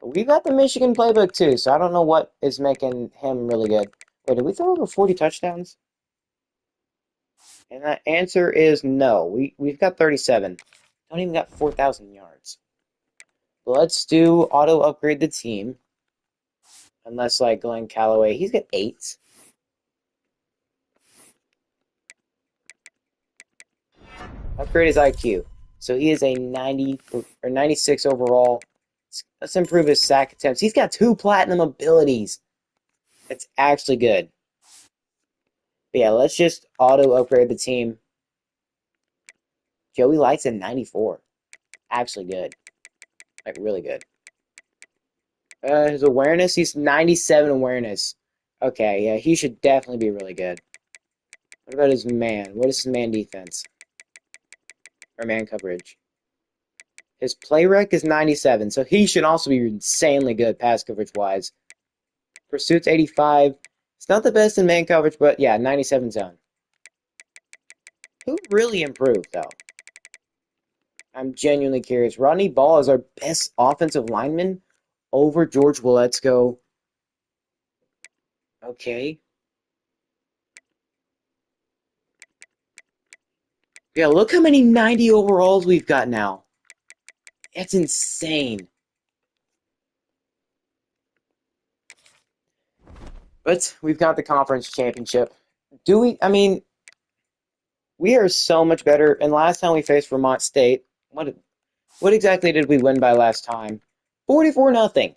We got the Michigan playbook too, so I don't know what is making him really good. Wait, did we throw over 40 touchdowns? And that answer is no. We've got 37. Don't even got 4,000 yards. Let's do auto upgrade the team. Unless like Glenn Calloway, he's got 8. Upgrade his IQ. So he is a 90 or 96 overall. Let's improve his sack attempts. He's got 2 platinum abilities. That's actually good. But yeah, let's just auto upgrade the team. Joey Light's a 94. Actually good. Like really good. His awareness, he's 97 awareness. Okay, yeah, he should definitely be really good. What about his man? What is his man defense? Or man coverage? His play rec is 97, so he should also be insanely good pass coverage wise. Pursuit's 85. It's not the best in man coverage, but yeah, 97 zone. Who really improved, though? I'm genuinely curious. Rodney Ball is our best offensive lineman over George Willetsko. Okay. Yeah, look how many 90 overalls we've got now. It's insane. But we've got the conference championship. Do we? I mean, we are so much better. And last time we faced Vermont State, what exactly did we win by last time? 44-0.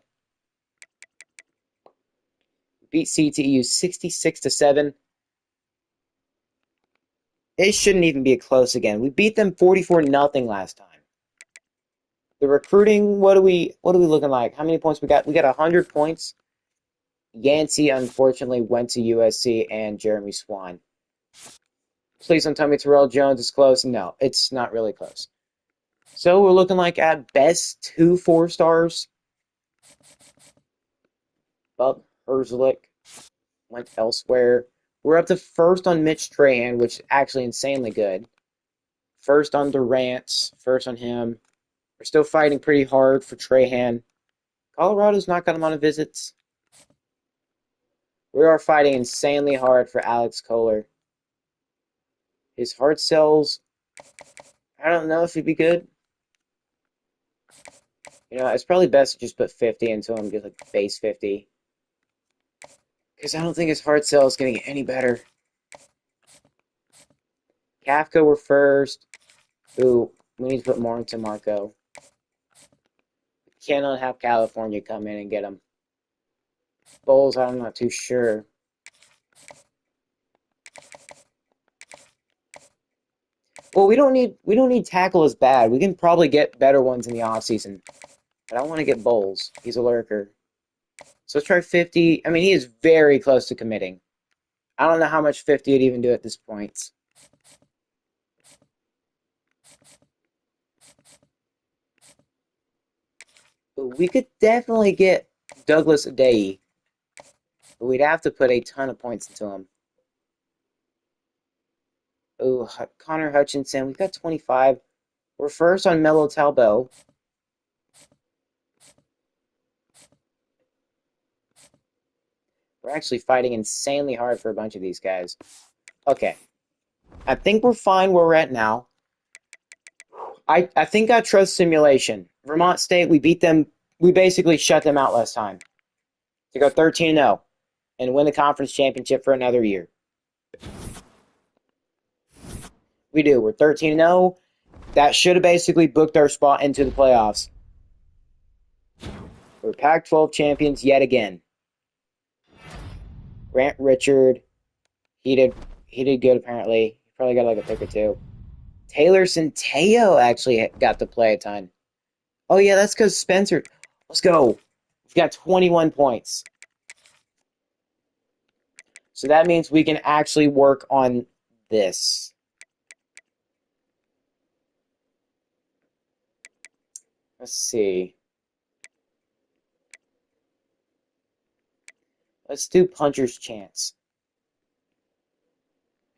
Beat CTU 66-7. It shouldn't even be close again. We beat them 44-0 last time. The recruiting, what are we looking like? How many points we got? We got 100 points. Yancey unfortunately went to USC and Jeremy Swan. Please don't tell me Terrell Jones is close. No, it's not really close. So we're looking like at best 2 4-stars. Bub Herzlich went elsewhere. We're up to first on Mitch Trahan, which is actually insanely good. First on Durant. First on him. We're still fighting pretty hard for Trahan. Colorado's not got him on visits. We are fighting insanely hard for Alex Kohler. His heart cells, I don't know if he'd be good. You know, it's probably best to just put 50 into him, get like base 50. Because I don't think his heart cell is going to get any better. Kafka, we're first. Ooh, we need to put more into Marco. Cannot have California come in and get him. Bulls, I'm not too sure. Well, we don't need tackle as bad. We can probably get better ones in the offseason. But I want to get Bowles. He's a lurker. So let's try 50. I mean, he is very close to committing. I don't know how much 50 would even do at this point. But we could definitely get Douglas Adey. But we'd have to put a ton of points into him. Oh, Connor Hutchinson. We've got 25. We're first on Melo Talbot. We're actually fighting insanely hard for a bunch of these guys. Okay. I think we're fine where we're at now. I think I trust simulation. Vermont State, we beat them. We basically shut them out last time to go 13-0 and win the conference championship for another year. We do. We're 13-0. That should have basically booked our spot into the playoffs. We're Pac-12 champions yet again. Grant Richard, he did good apparently. He probably got like a pick or two. Taylor Centeio actually got to play a ton. Oh yeah, that's because Spencer. Let's go. We've got 21 points. So that means we can actually work on this. Let's see. Let's do puncher's chance.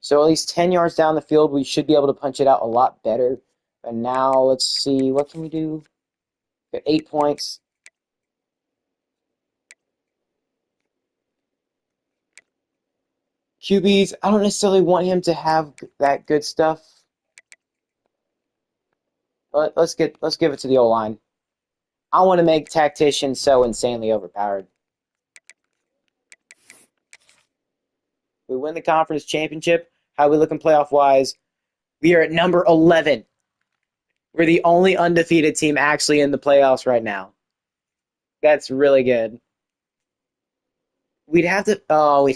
So at least 10 yards down the field, we should be able to punch it out a lot better. And now let's see. What can we do? Got 8 points. QBs, I don't necessarily want him to have that good stuff. But let's give it to the O-line. I want to make tacticians so insanely overpowered. We win the conference championship. How are we looking playoff-wise? We are at number 11. We're the only undefeated team actually in the playoffs right now. That's really good. We'd have to... Oh,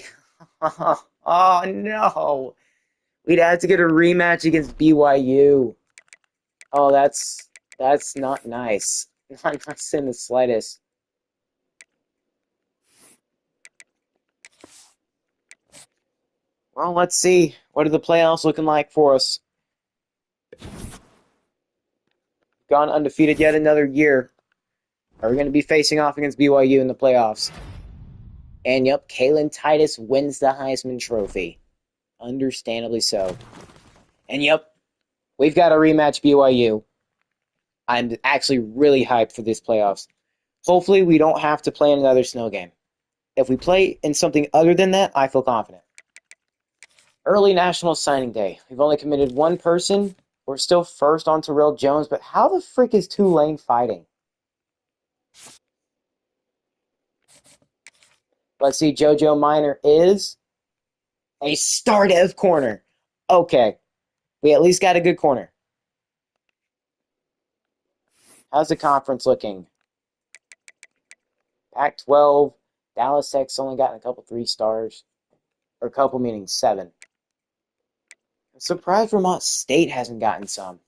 no. We'd have to get a rematch against BYU. Oh, that's not nice. Not nice in the slightest. Well, let's see. What are the playoffs looking like for us? Gone undefeated yet another year. Are we going to be facing off against BYU in the playoffs? And yep, Kalen Titus wins the Heisman Trophy. Understandably so. And yep, we've got a rematch BYU. I'm actually really hyped for this playoffs. Hopefully we don't have to play in another snow game. If we play in something other than that, I feel confident. Early National Signing Day. We've only committed one person. We're still first on Terrell Jones, but how the frick is Tulane fighting? Let's see, JoJo Minor is a star dev corner. Okay, we at least got a good corner. How's the conference looking? Pac-12, Dallas Tech's only gotten a couple 3 stars. Or a couple meaning 7. I'm surprised Vermont State hasn't gotten some.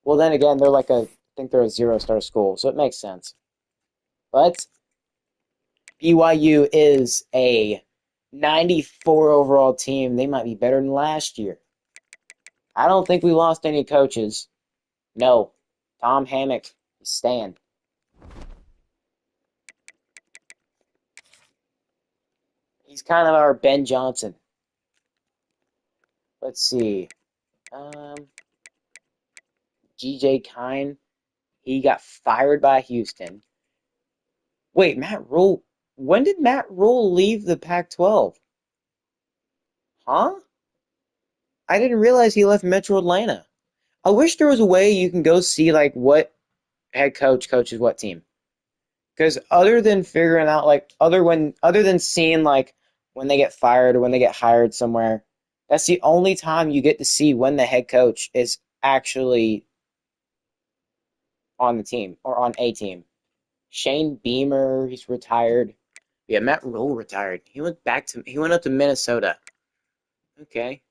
Well, then again, I think they're a 0-star school, so it makes sense. But BYU is a 94 overall team. They might be better than last year. I don't think we lost any coaches. No. Tom Hammock is staying. He's kind of our Ben Johnson. Let's see. GJ Kine. He got fired by Houston. Wait, Matt Rule When did Matt Rule leave the Pac-12? Huh? I didn't realize he left Metro Atlanta. I wish there was a way you can go see like what head coach coaches what team. Because other than figuring out like other than seeing like when they get fired or when they get hired somewhere, that's the only time you get to see when the head coach is actually on the team or on a team. Shane Beamer, he's retired. Yeah, Matt Rule retired. He went up to Minnesota. Okay.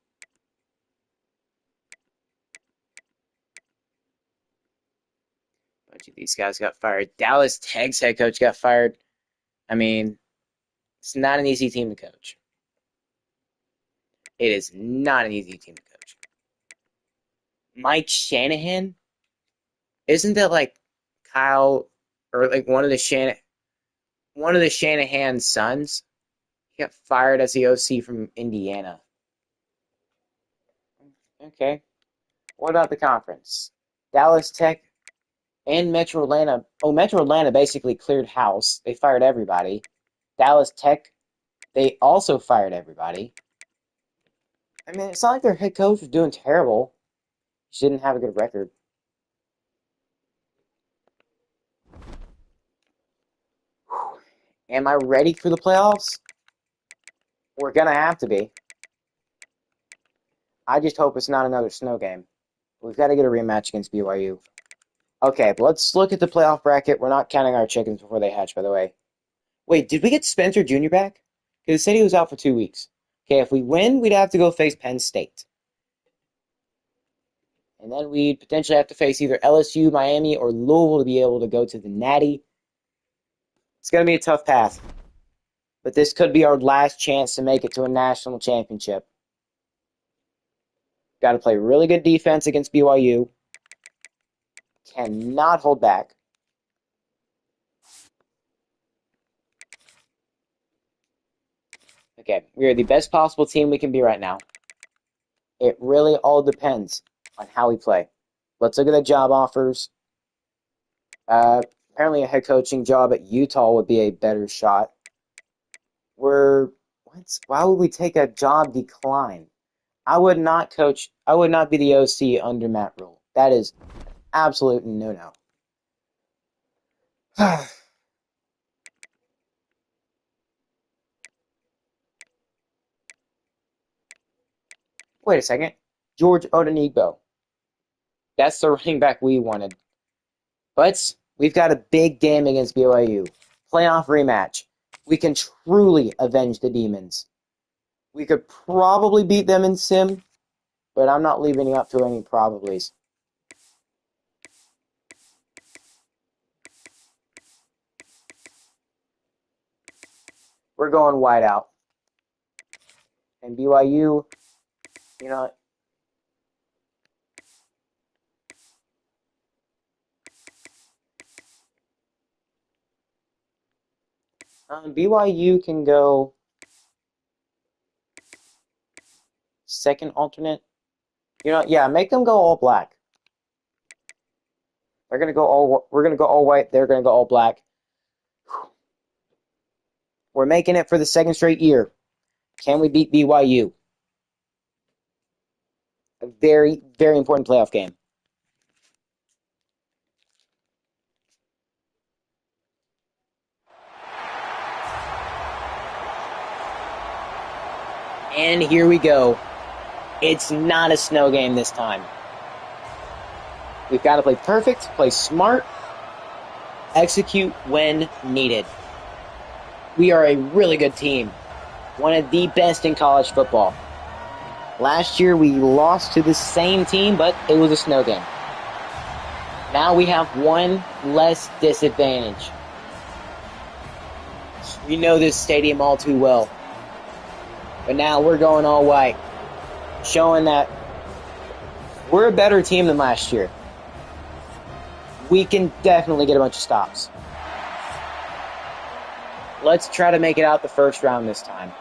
Bunch of these guys got fired. Dallas Tech's head coach got fired. I mean, it's not an easy team to coach. It is not an easy team to coach. Mike Shanahan, isn't that like Kyle or like one of the Shanahan sons? He got fired as the OC from Indiana. Okay. What about the conference? Dallas Tech and Metro Atlanta. Oh, Metro Atlanta basically cleared house. They fired everybody. Dallas Tech, they also fired everybody. I mean, it's not like their head coach was doing terrible. He just didn't have a good record. Am I ready for the playoffs? We're going to have to be. I just hope it's not another snow game. We've got to get a rematch against BYU. Okay, but let's look at the playoff bracket. We're not counting our chickens before they hatch, by the way. Wait, did we get Spencer Jr. back? Because it said he was out for 2 weeks. Okay, if we win, we'd have to go face Penn State. And then we'd potentially have to face either LSU, Miami, or Louisville to be able to go to the Natty. It's going to be a tough path. But this could be our last chance to make it to a national championship. Got to play really good defense against BYU. Cannot hold back. Okay, we are the best possible team we can be right now. It really all depends on how we play. Let's look at the job offers. Apparently a head coaching job at Utah would be a better shot. Why would we take a job decline? I would not be the OC under Matt Rule. That is absolute no-no. Wait a second. George Odenigbo. That's the running back we wanted. But we've got a big game against BYU. Playoff rematch. We can truly avenge the demons. We could probably beat them in sim, but I'm not leaving up to any probablys. We're going wide out. And BYU, you know, BYU can go second alternate. Yeah, make them go all black. We're gonna go all white. They're gonna go all black. We're making it for the second straight year. Can we beat BYU? A very, very important playoff game. And here we go. It's not a snow game this time. We've got to play perfect, play smart, execute when needed. We are a really good team. One of the best in college football. Last year we lost to the same team, but it was a snow game. Now we have one less disadvantage. We know this stadium all too well. But now we're going all white, showing that we're a better team than last year. We can definitely get a bunch of stops. Let's try to make it out the first round this time.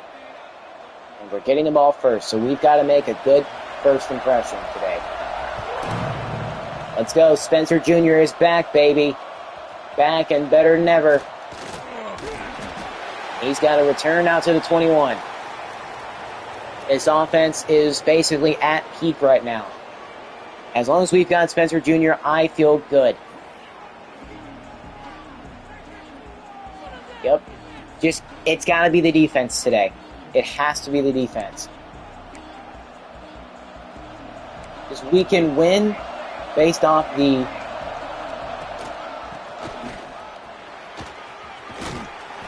And we're getting the ball first, so we've got to make a good first impression today. Let's go. Spencer Jr. is back, baby. Back and better than ever. He's got to return out to the 21. This offense is basically at peak right now. As long as we've got Spencer Jr., I feel good. Yep. It's got to be the defense today. It has to be the defense. Because we can win based off the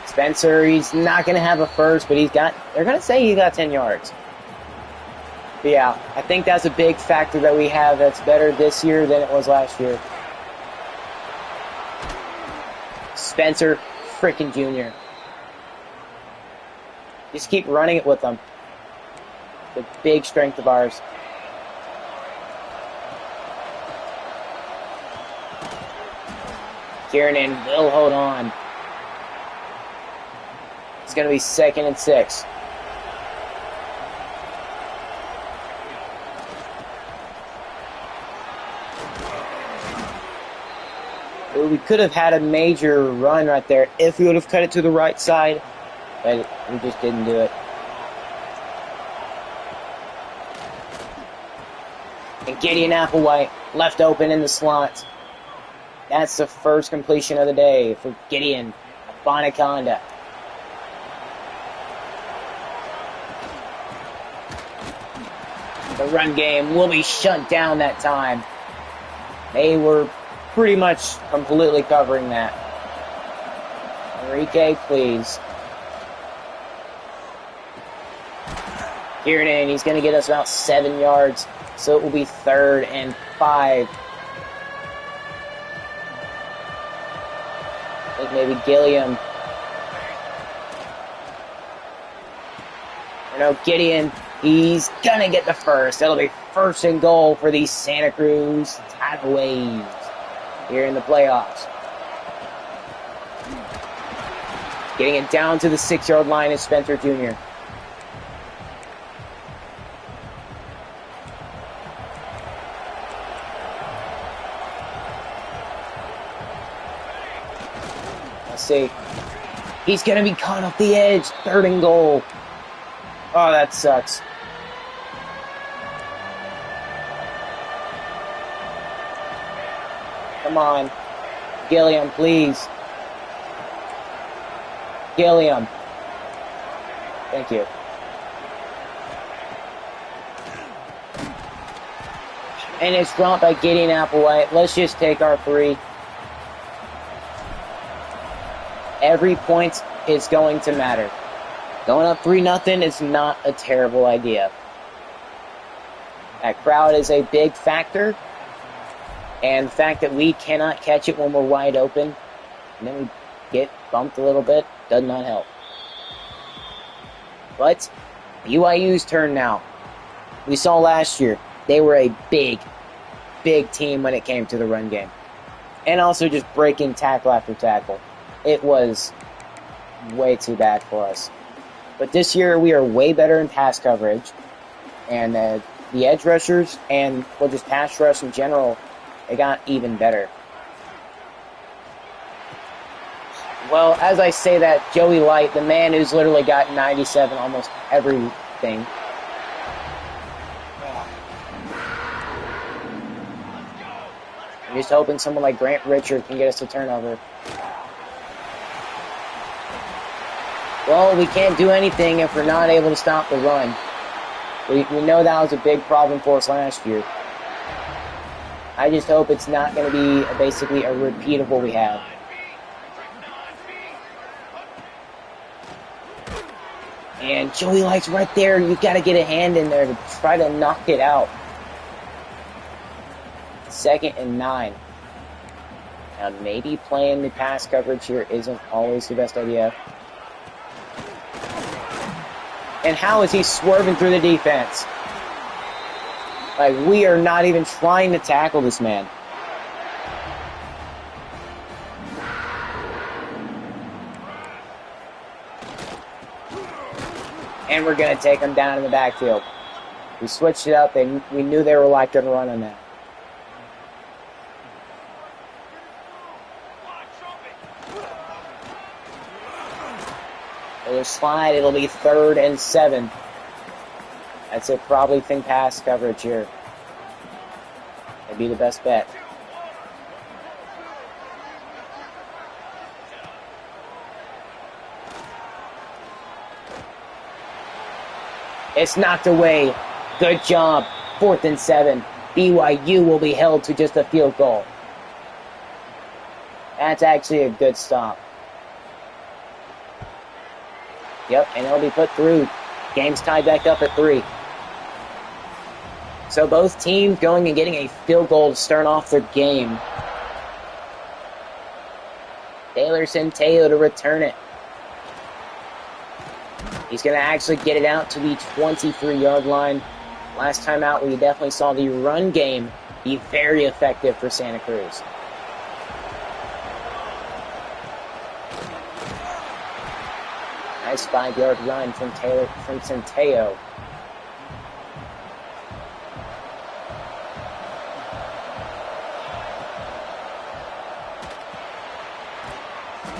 Spencer. He's not going to have a first, but they're going to say he got 10 yards. But yeah, I think that's a big factor that we have that's better this year than it was last year. Spencer freaking Jr. Just keep running it with them. The big strength of ours. Kiernan will hold on. It's going to be 2nd and 6. We could have had a major run right there if we would have cut it to the right side, but we just didn't do it. And Gideon Applewhite left open in the slot. That's the first completion of the day for Gideon Bonaconda. The run game will be shut down that time. They were pretty much completely covering that. Enrique, please. Kiernan, he's going to get us about 7 yards, so it will be 3rd and 5. I think maybe Gilliam. No, Gideon, he's going to get the first. It'll be 1st and goal for the Santa Cruz Tidal Waves here in the playoffs. Getting it down to the 6-yard line is Spencer Jr. Let's see. He's going to be caught off the edge. 3rd and goal. Oh, that sucks. Come on. Gilliam, please. Gilliam. Thank you. And it's dropped by Gideon Applewhite. Let's just take our 3. Every point is going to matter. Going up 3-0 is not a terrible idea. That crowd is a big factor. And the fact that we cannot catch it when we're wide open, and then we get bumped a little bit, does not help. But BYU's turn now. We saw last year, they were a big, big team when it came to the run game. And also just breaking tackle after tackle. It was way too bad for us. But this year, we are way better in pass coverage. And the edge rushers and, well, just pass rush in general, they got even better. Well, as I say that, Joey Light, the man who's literally got 97 almost everything. I'm just hoping someone like Grant Richard can get us a turnover. Well, we can't do anything if we're not able to stop the run. We know that was a big problem for us last year. I just hope it's not going to be basically a repeat of what we have. And Joey Light's right there. You've got to get a hand in there to try to knock it out. 2nd and 9. Now, maybe playing the pass coverage here isn't always the best idea. And how is he swerving through the defense? Like, we are not even trying to tackle this man. And we're going to take him down in the backfield. We switched it up, and we knew they were like going to run on that. Another slide. It'll be 3rd and 7. I'd say probably think pass coverage here. That'd be the best bet. It's knocked away. Good job. 4th and 7. BYU will be held to just a field goal. That's actually a good stop. Yep, and it'll be put through. Game's tied back up at 3. So both teams going and getting a field goal to start off their game. Taylor Centeio to return it. He's going to actually get it out to the 23-yard line. Last time out, we definitely saw the run game be very effective for Santa Cruz. Nice 5-yard run from Centeio.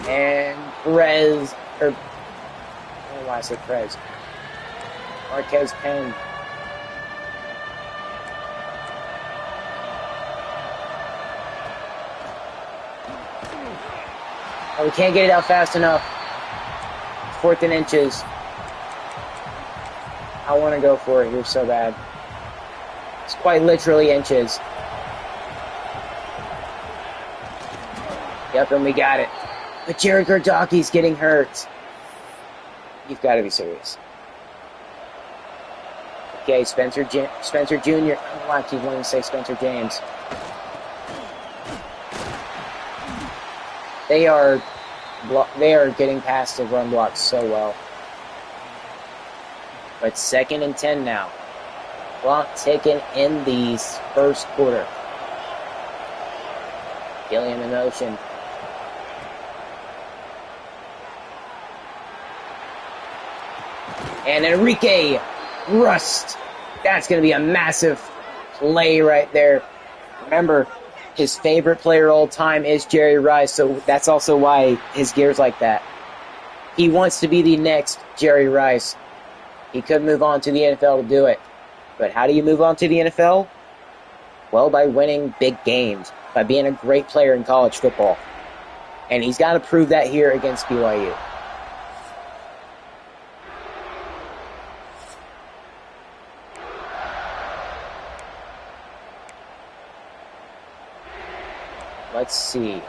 And Perez, I don't know why I said Perez. Marquez Penn. Oh, we can't get it out fast enough. 4th and inches. I want to go for it here so bad. It's quite literally inches. Yep, and we got it. But Jared Gardaki's getting hurt. You've got to be serious. Okay, Spencer Jr. I don't know why I keep wanting to say Spencer James. They are getting past the run blocks so well. But 2nd and 10 now. Clock ticking in the first quarter. Gilliam in motion. And Enrique Rust. That's going to be a massive play right there. Remember, his favorite player all time is Jerry Rice, so that's also why his gear's like that. He wants to be the next Jerry Rice. He could move on to the NFL to do it. But how do you move on to the NFL? Well, by winning big games, by being a great player in college football. And he's got to prove that here against BYU. Let's see.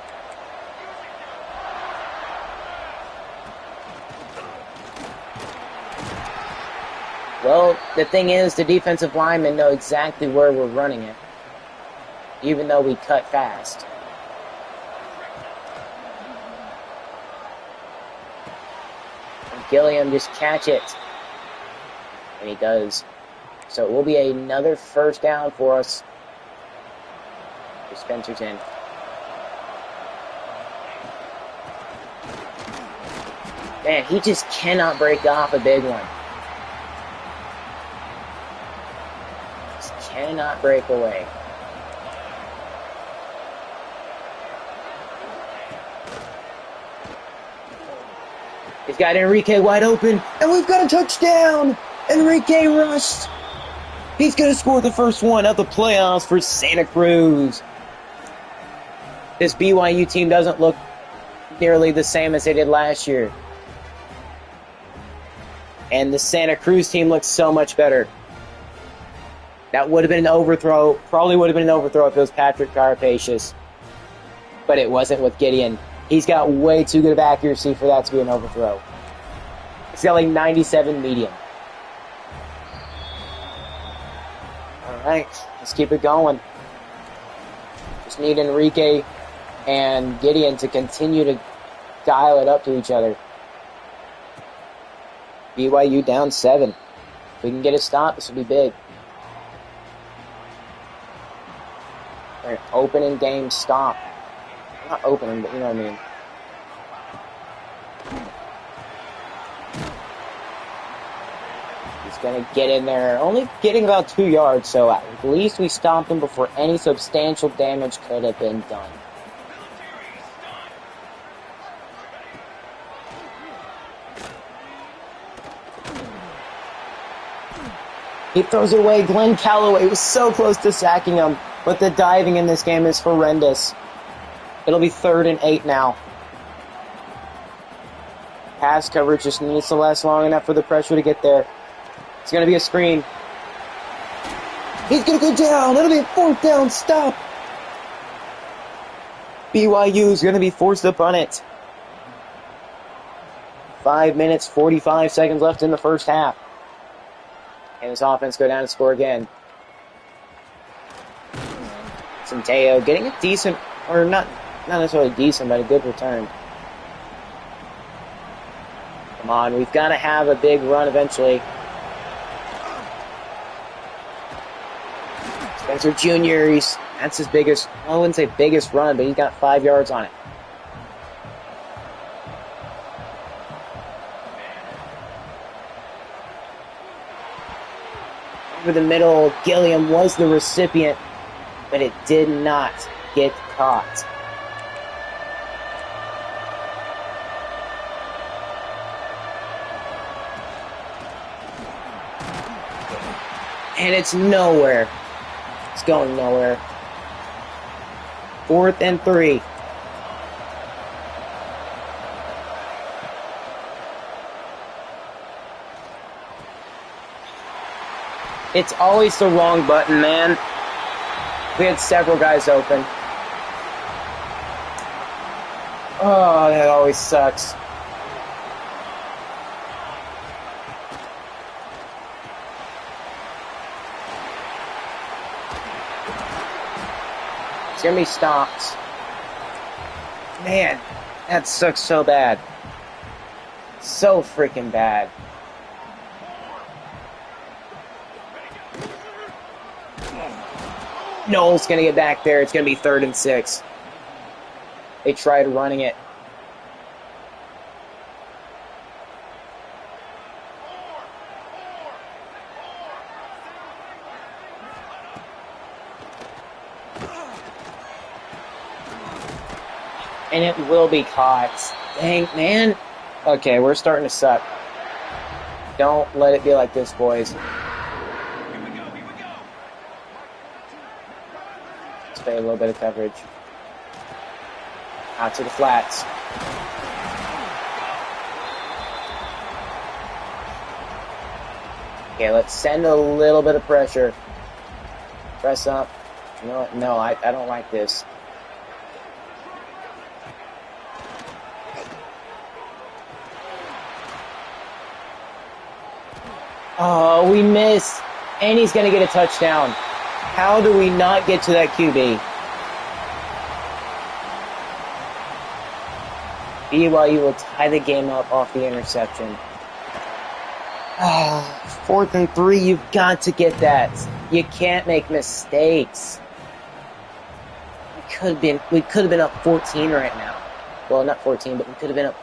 Well, the thing is, the defensive linemen know exactly where we're running it, even though we cut fast. And Gilliam just catch it. And he does. So it will be another first down for us. Spencer's in. Man, he just cannot break off a big one. Just cannot break away. He's got Enrique wide open, and we've got a touchdown! Enrique Rust! He's going to score the first one of the playoffs for Santa Cruz. This BYU team doesn't look nearly the same as they did last year. And the Santa Cruz team looks so much better. That would have been an overthrow. Probably would have been an overthrow if it was Patrick Carapacious. But it wasn't with Gideon. He's got way too good of accuracy for that to be an overthrow. He's got like 97 medium. Alright, let's keep it going. Just need Enrique and Gideon to continue to dial it up to each other. BYU down 7. If we can get a stop, this will be big. An opening game stop. Not opening, but you know what I mean. He's going to get in there. Only getting about 2 yards, so at least we stopped him before any substantial damage could have been done. He throws it away. Glenn Calloway was so close to sacking him, but the diving in this game is horrendous. It'll be 3rd and 8 now. Pass coverage just needs to last long enough for the pressure to get there. It's going to be a screen. He's going to go down. It'll be a 4th down stop. BYU is going to be forced up on it. 5 minutes, 45 seconds left in the first half. And this offense go down and score again. Centeo getting a decent, or not necessarily decent, but a good return. Come on, we've got to have a big run eventually. Spencer Jr., that's his biggest, I wouldn't say biggest run, but he got 5 yards on it. Over the middle, Gilliam was the recipient, but it did not get caught. And it's nowhere. It's going nowhere. 4th and 3. It's always the wrong button, man. We had several guys open. Oh, that always sucks. It's gonna be stopped. Man, that sucks so bad. So freaking bad. Noel's going to get back there. It's going to be 3rd and 6. They tried running it. And it will be caught. Dang, man. Okay, we're starting to suck. Don't let it be like this, boys. A little bit of coverage. Out to the flats. Okay, let's send a little bit of pressure. Press up. You know what? No, I don't like this. Oh, we missed. And he's going to get a touchdown. How do we not get to that QB? BYU will tie the game up off the interception. 4th and 3, you've got to get that. You can't make mistakes. We could have been up 14 right now. Well, not 14, but we could have been up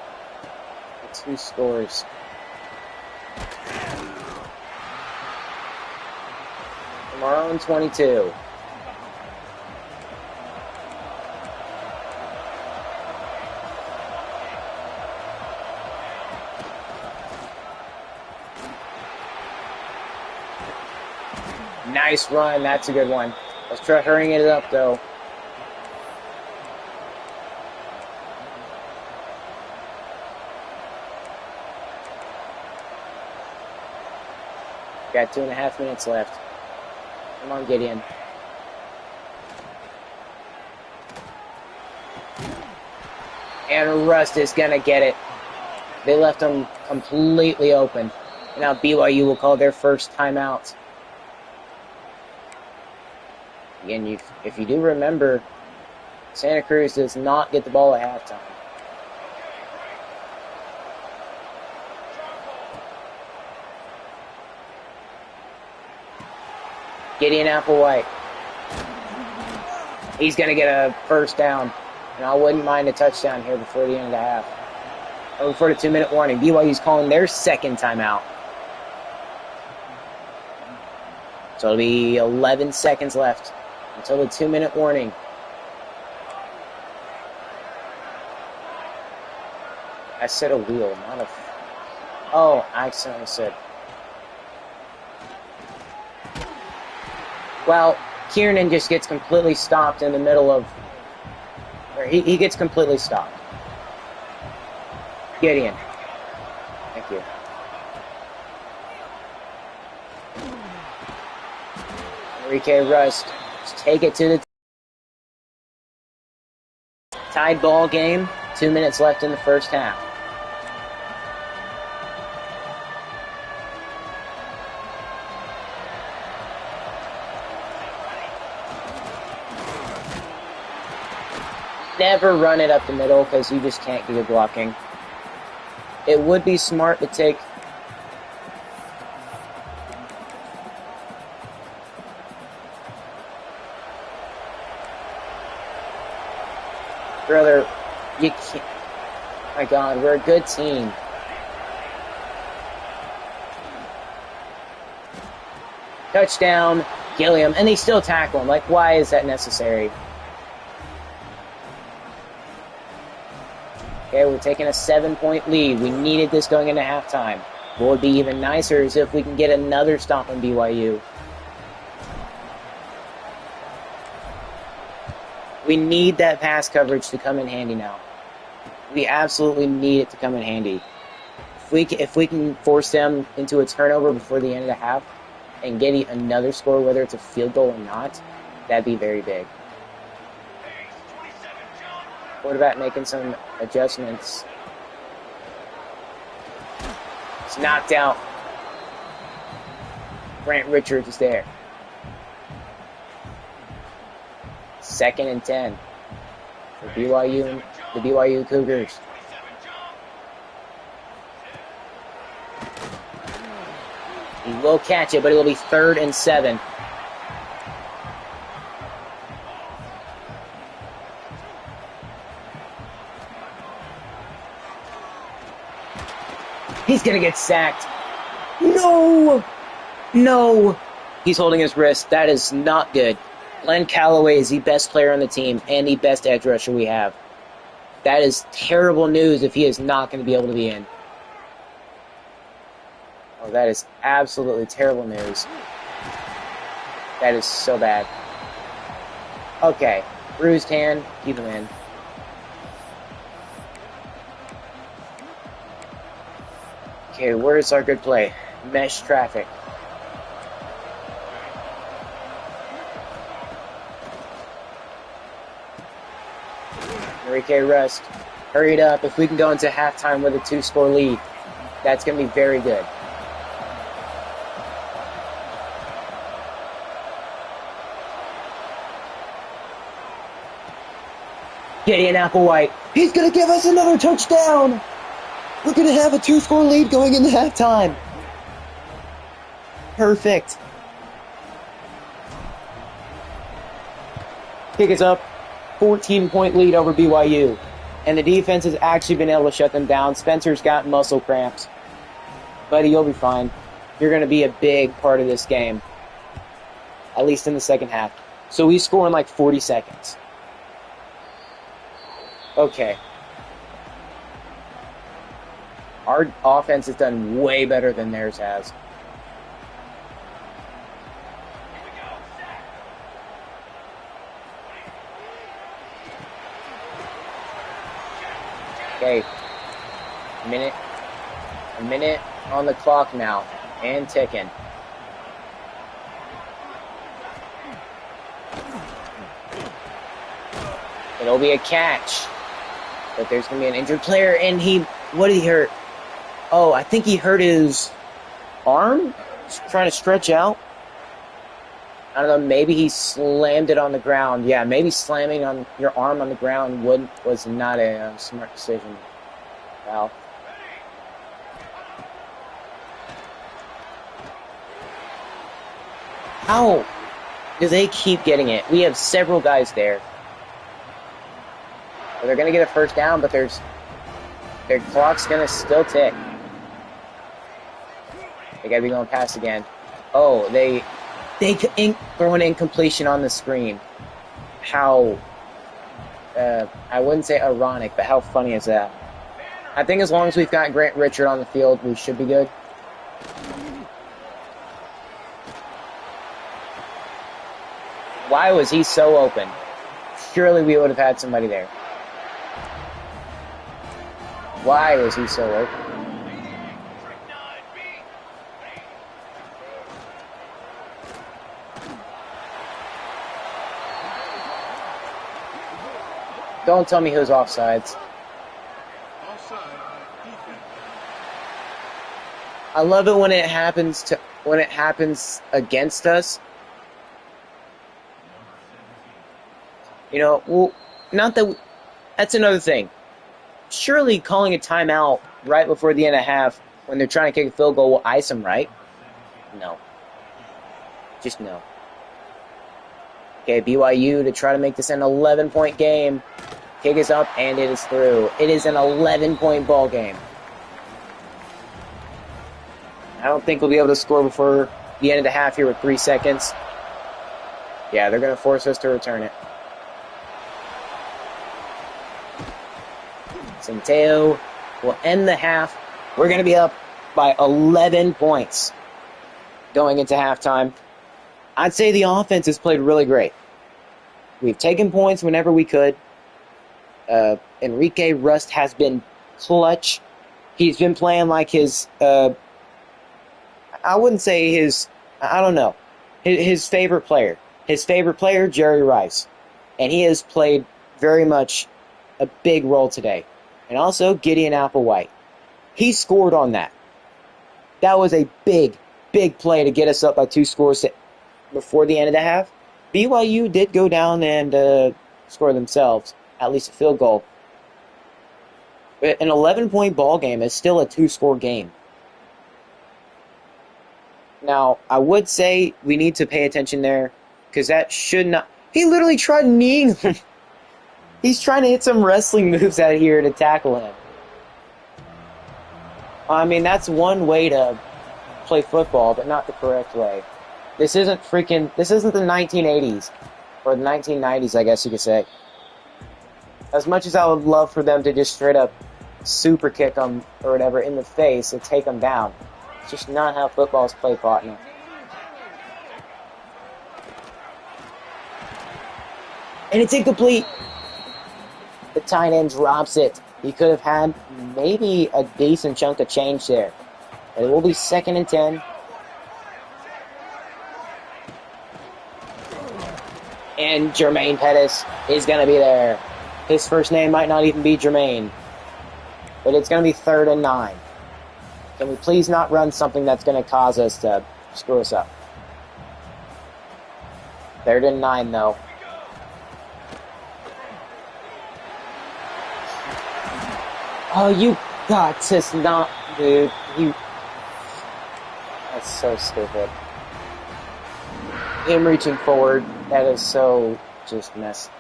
2 scores. From our own 22. Nice run. That's a good one. Let's try hurrying it up, though. Got 2.5 minutes left. Come on, Gideon. And Rust is going to get it. They left him completely open. And now BYU will call their first timeout. Again, if you do remember, Santa Cruz does not get the ball at halftime. Gideon Applewhite. He's going to get a first down. And I wouldn't mind a touchdown here before the end of the half. Oh, before the 2-minute warning. BYU's calling their second timeout. So it'll be 11 seconds left until the 2-minute warning. I said a wheel, not a... Oh, I accidentally said... Well, Kiernan just gets completely stopped in the middle of... He gets completely stopped. Gideon. Thank you. Enrique Rust. Just take it to the... Tied ball game. 2 minutes left in the first half. Never run it up the middle because you just can't get good blocking. It would be smart to take... Brother, you can't... My God, we're a good team. Touchdown, Gilliam, and they still tackle him. Like, why is that necessary? Okay, we're taking a 7-point lead. We needed this going into halftime. What would be even nicer is if we can get another stop on BYU. We need that pass coverage to come in handy now. We absolutely need it to come in handy. If we can force them into a turnover before the end of the half and get another score, whether it's a field goal or not, that'd be very big. What about making some adjustments? It's knocked out. Grant Richards is there. 2nd and 10 for BYU, the BYU Cougars. He will catch it, but it will be 3rd and 7. He's going to get sacked. No! No! He's holding his wrist. That is not good. Glenn Calloway is the best player on the team and the best edge rusher we have. That is terrible news if he is not going to be able to be in. Oh, that is absolutely terrible news. That is so bad. Okay. Bruised hand. Keep him in. Okay, where's our good play? Mesh traffic. Enrique Rust, hurry it up. If we can go into halftime with a 2-score lead, that's going to be very good. Gideon Applewhite, he's going to give us another touchdown! We're going to have a 2-score lead going into halftime. Perfect. Kick is up. 14-point lead over BYU. And the defense has actually been able to shut them down. Spencer's got muscle cramps. Buddy, you'll be fine. You're going to be a big part of this game. At least in the second half. So we score in like 40 seconds. Okay. Our offense has done way better than theirs has. Okay, a minute on the clock now, and ticking. It'll be a catch, but there's going to be an injured player, and what did he hurt? Oh, I think he hurt his arm, trying to stretch out. I don't know, maybe he slammed it on the ground. Yeah, maybe slamming on your arm on the ground was not a smart decision. Wow. How do they keep getting it? We have several guys there. Well, they're going to get a first down, but their clock's going to still tick. They got to be going past again. Oh, they throw an incompletion on the screen. How, I wouldn't say ironic, but how funny is that? I think as long as we've got Grant Richard on the field, we should be good. Why was he so open? Surely we would have had somebody there. Why was he so open? Don't tell me who's offsides. I love it when it happens against us. You know, well, not that that's another thing. Surely calling a timeout right before the end of half when they're trying to kick a field goal will ice them, right? No. Just no. Okay, BYU to try to make this an 11-point game. Kick is up, and it is through. It is an 11-point ball game. I don't think we'll be able to score before the end of the half here with 3 seconds. Yeah, they're going to force us to return it. Centeo will end the half. We're going to be up by 11 points going into halftime. I'd say the offense has played really great. We've taken points whenever we could. Enrique Rust has been clutch. He's been playing like his, I wouldn't say his, I don't know, his favorite player. His favorite player, Jerry Rice. And he has played very much a big role today. And also Gideon Applewhite. He scored on that. That was a big, big play to get us up by 2 scores before the end of the half. BYU did go down and score themselves, at least a field goal. But an 11-point ball game is still a 2-score game. Now, I would say we need to pay attention there, because that should not... He literally tried kneeing him. He's trying to hit some wrestling moves out here to tackle him. I mean, that's one way to play football, but not the correct way. This isn't the 1980s, or the 1990s, I guess you could say. As much as I would love for them to just straight up super kick them, or whatever, in the face and take them down. It's just not how football is played, partner. And it's incomplete. The tight end drops it. He could have had maybe a decent chunk of change there. But it will be 2nd and 10. And Jermaine Pettis is going to be there. His first name might not even be Jermaine. But it's going to be 3rd and 9. Can we please not run something that's going to cause us to screw us up? 3rd and 9, though. Oh, you got to not, dude. That's so stupid. Him reaching forward, that is so just messed.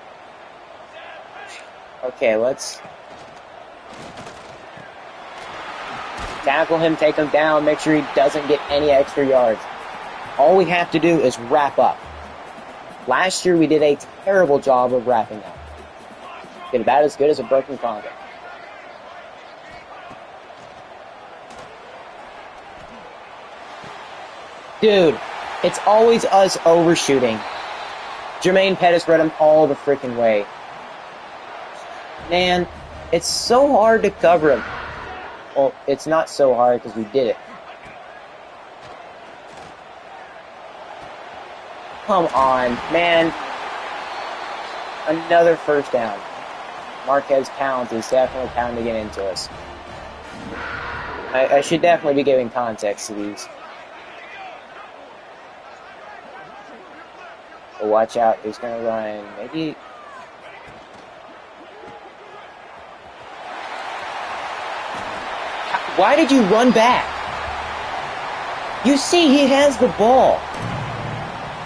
Okay, let's tackle him, take him down, make sure he doesn't get any extra yards. All we have to do is wrap up. Last year we did a terrible job of wrapping up. Did about as good as a broken condom. Dude, it's always us overshooting. Jermaine Pettis read him all the freaking way. Man, it's so hard to cover him. Well, it's not so hard because we did it. Come on, man. Another first down. Marquez Pounds is definitely pounding it into us. I should definitely be giving context to these. But watch out, he's going to run, maybe... Why did you run back? You see, he has the ball.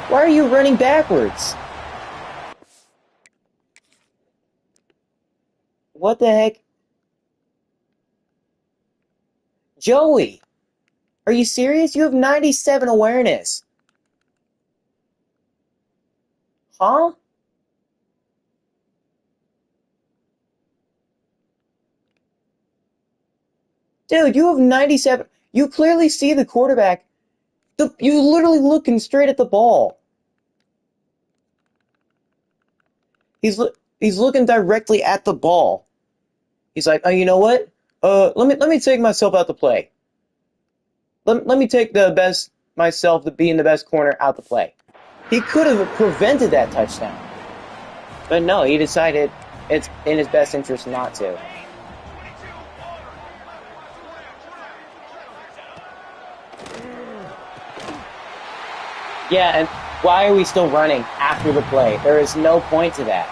Why are you running backwards? What the heck? Joey, are you serious? You have 97 awareness. Huh? Dude, you have 97. You clearly see the quarterback. You literally looking straight at the ball. He's looking directly at the ball. He's like, oh, you know what? Let me take myself out the play. Let me take myself to being the best corner out the play. He could have prevented that touchdown. But no, he decided it's in his best interest not to. Yeah, and why are we still running after the play? There is no point to that.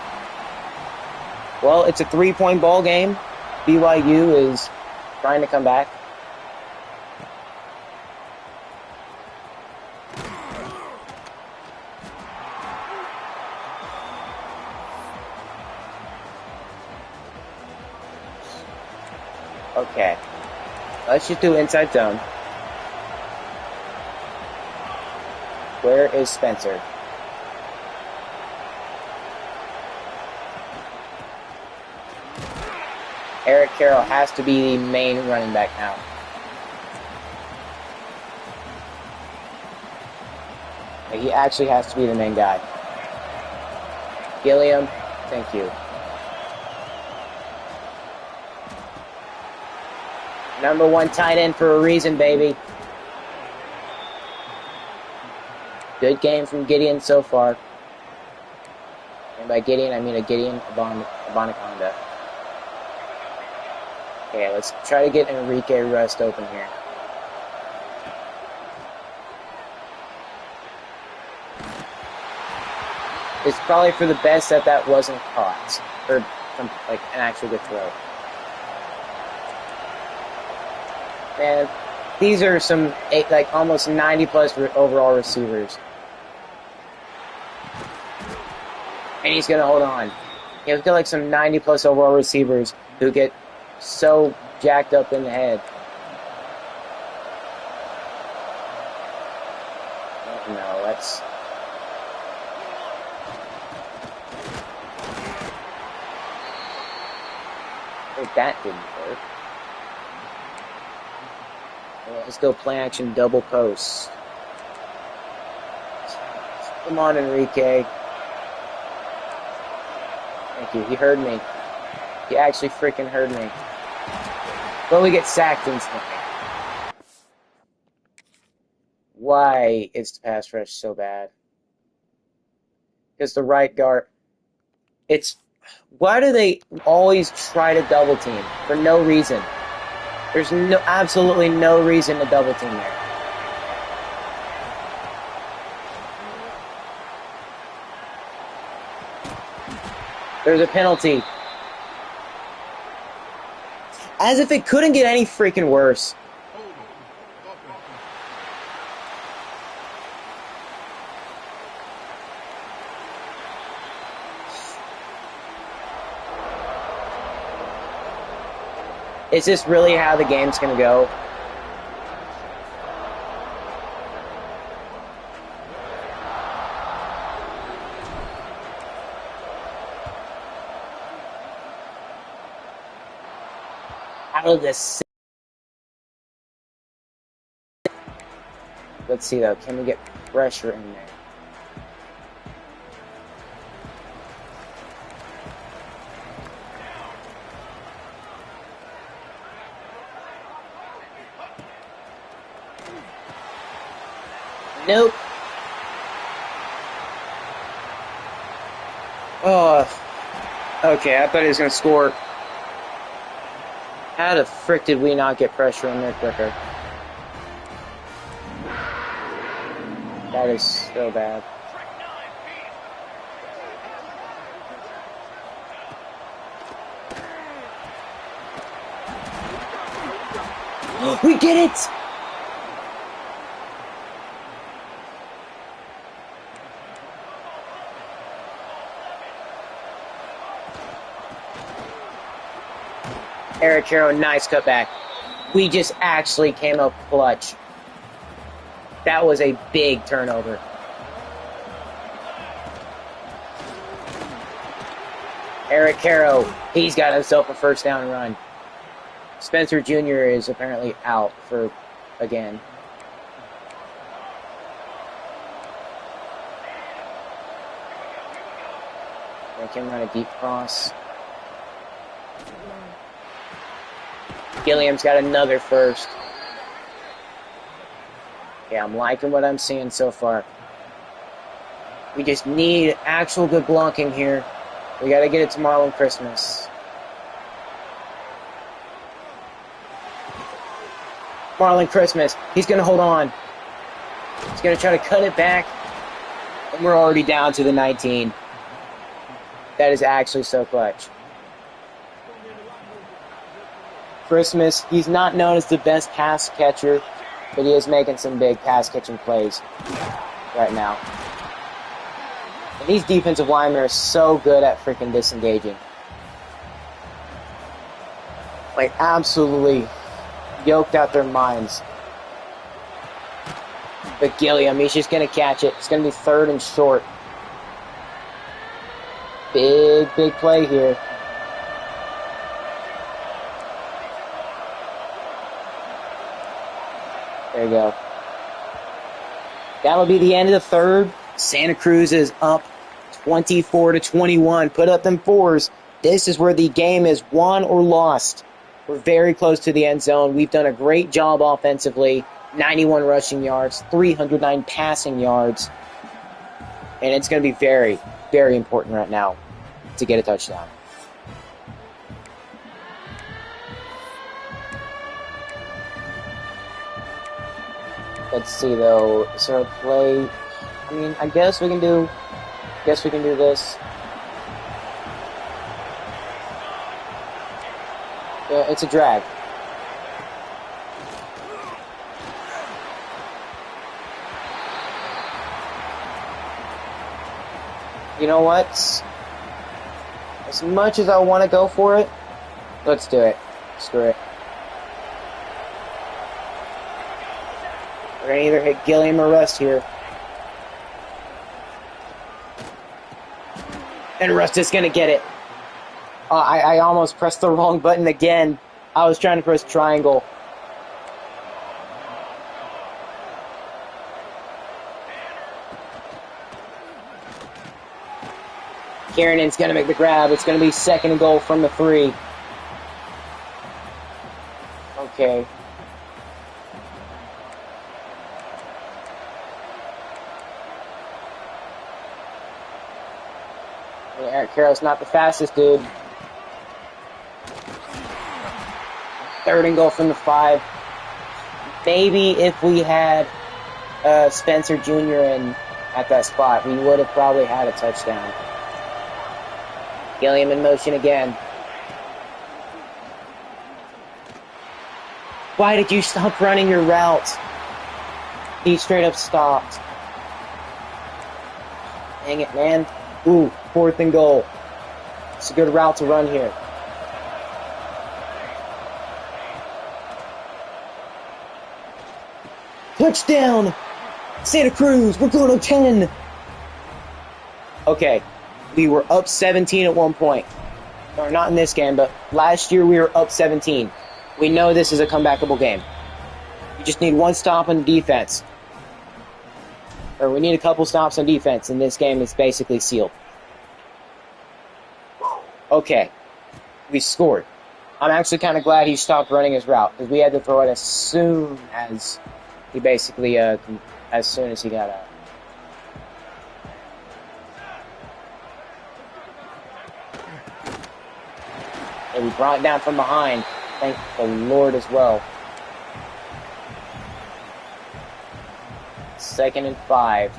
Well, it's a 3-point ball game. BYU is trying to come back. Okay. Let's just do inside zone. Where is Spencer? Eric Carroll has to be the main running back now. He actually has to be the main guy. Gilliam, thank you. Number 1 tight end for a reason, baby. Good game from Gideon so far. And by Gideon, I mean a Gideon Abanaconda. Okay, let's try to get Enrique Rust open here. It's probably for the best that wasn't caught. Or, like, an actual good throw. And these are some, like, almost 90-plus overall receivers. And he's going to hold on. He's got, like, some 90-plus overall receivers who get so jacked up in the head. No, that's... that didn't work. Well, let's go play action double post. Come on, Enrique. Thank you. He heard me. He actually freaking heard me. But we get sacked instantly. Why is the pass rush so bad? Because the right guard... Why do they always try to double team? For no reason. There's absolutely no reason to double team there. There's a penalty. As if it couldn't get any freaking worse. Is this really how the game's going to go? Out of this. Let's see though, can we get pressure in there? Nope. Oh, okay, I thought he was going to score. How the frick did we not get pressure in there quicker? That is so bad. We get it! Eric Carroll, nice cutback. We just actually came up clutch. That was a big turnover. Eric Carroll, he's got himself a first down run. Spencer Jr. is apparently out for again. make him run a deep cross. Gilliam's got another first. Yeah, I'm liking what I'm seeing so far. We just need actual good blocking here. We got to get it to Marlon Christmas. Marlon Christmas, he's going to hold on. He's going to try to cut it back. And we're already down to the 19. That is actually so clutch. Christmas, he's not known as the best pass catcher, but he is making some big pass catching plays right now. And these defensive linemen are so good at freaking disengaging. Like, absolutely yoked out their minds. But Gilliam, he's just going to catch it. It's going to be 3rd and short. Big play here. There you go. That'll be the end of the 3rd. Santa Cruz is up 24-21. Put up them 4s. This is where the game is won or lost. We're very close to the end zone. We've done a great job offensively. 91 rushing yards, 309 passing yards. And it's going to be very, very important right now to get a touchdown. Let's see though. Is there a play? I mean, I guess we can do this. Yeah, it's a drag. You know what? As much as I want to go for it, let's do it. Screw it. We're going to either hit Gilliam or Rust here. And Rust is going to get it. I almost pressed the wrong button again. I was trying to press triangle. Kieran's going to make the grab. It's going to be 2nd and goal from the 3. Okay. Eric Carroll's not the fastest dude. 3rd and goal from the 5. Maybe if we had Spencer Jr. in at that spot, we would have probably had a touchdown. Gilliam in motion again. Why did you stop running your route? He straight up stopped. Dang it, man. Ooh, 4th and goal. It's a good route to run here. Touchdown! Santa Cruz, we're going to 10! Okay, we were up 17 at one point. Or not in this game, but last year we were up 17. We know this is a comebackable game. You just need one stop on defense. Or we need a couple stops on defense, and this game is basically sealed. Okay, we scored. I'm actually kind of glad he stopped running his route, because we had to throw it as soon as he basically, as soon as he got out. And we brought it down from behind. Thank the Lord as well. 2nd and 5.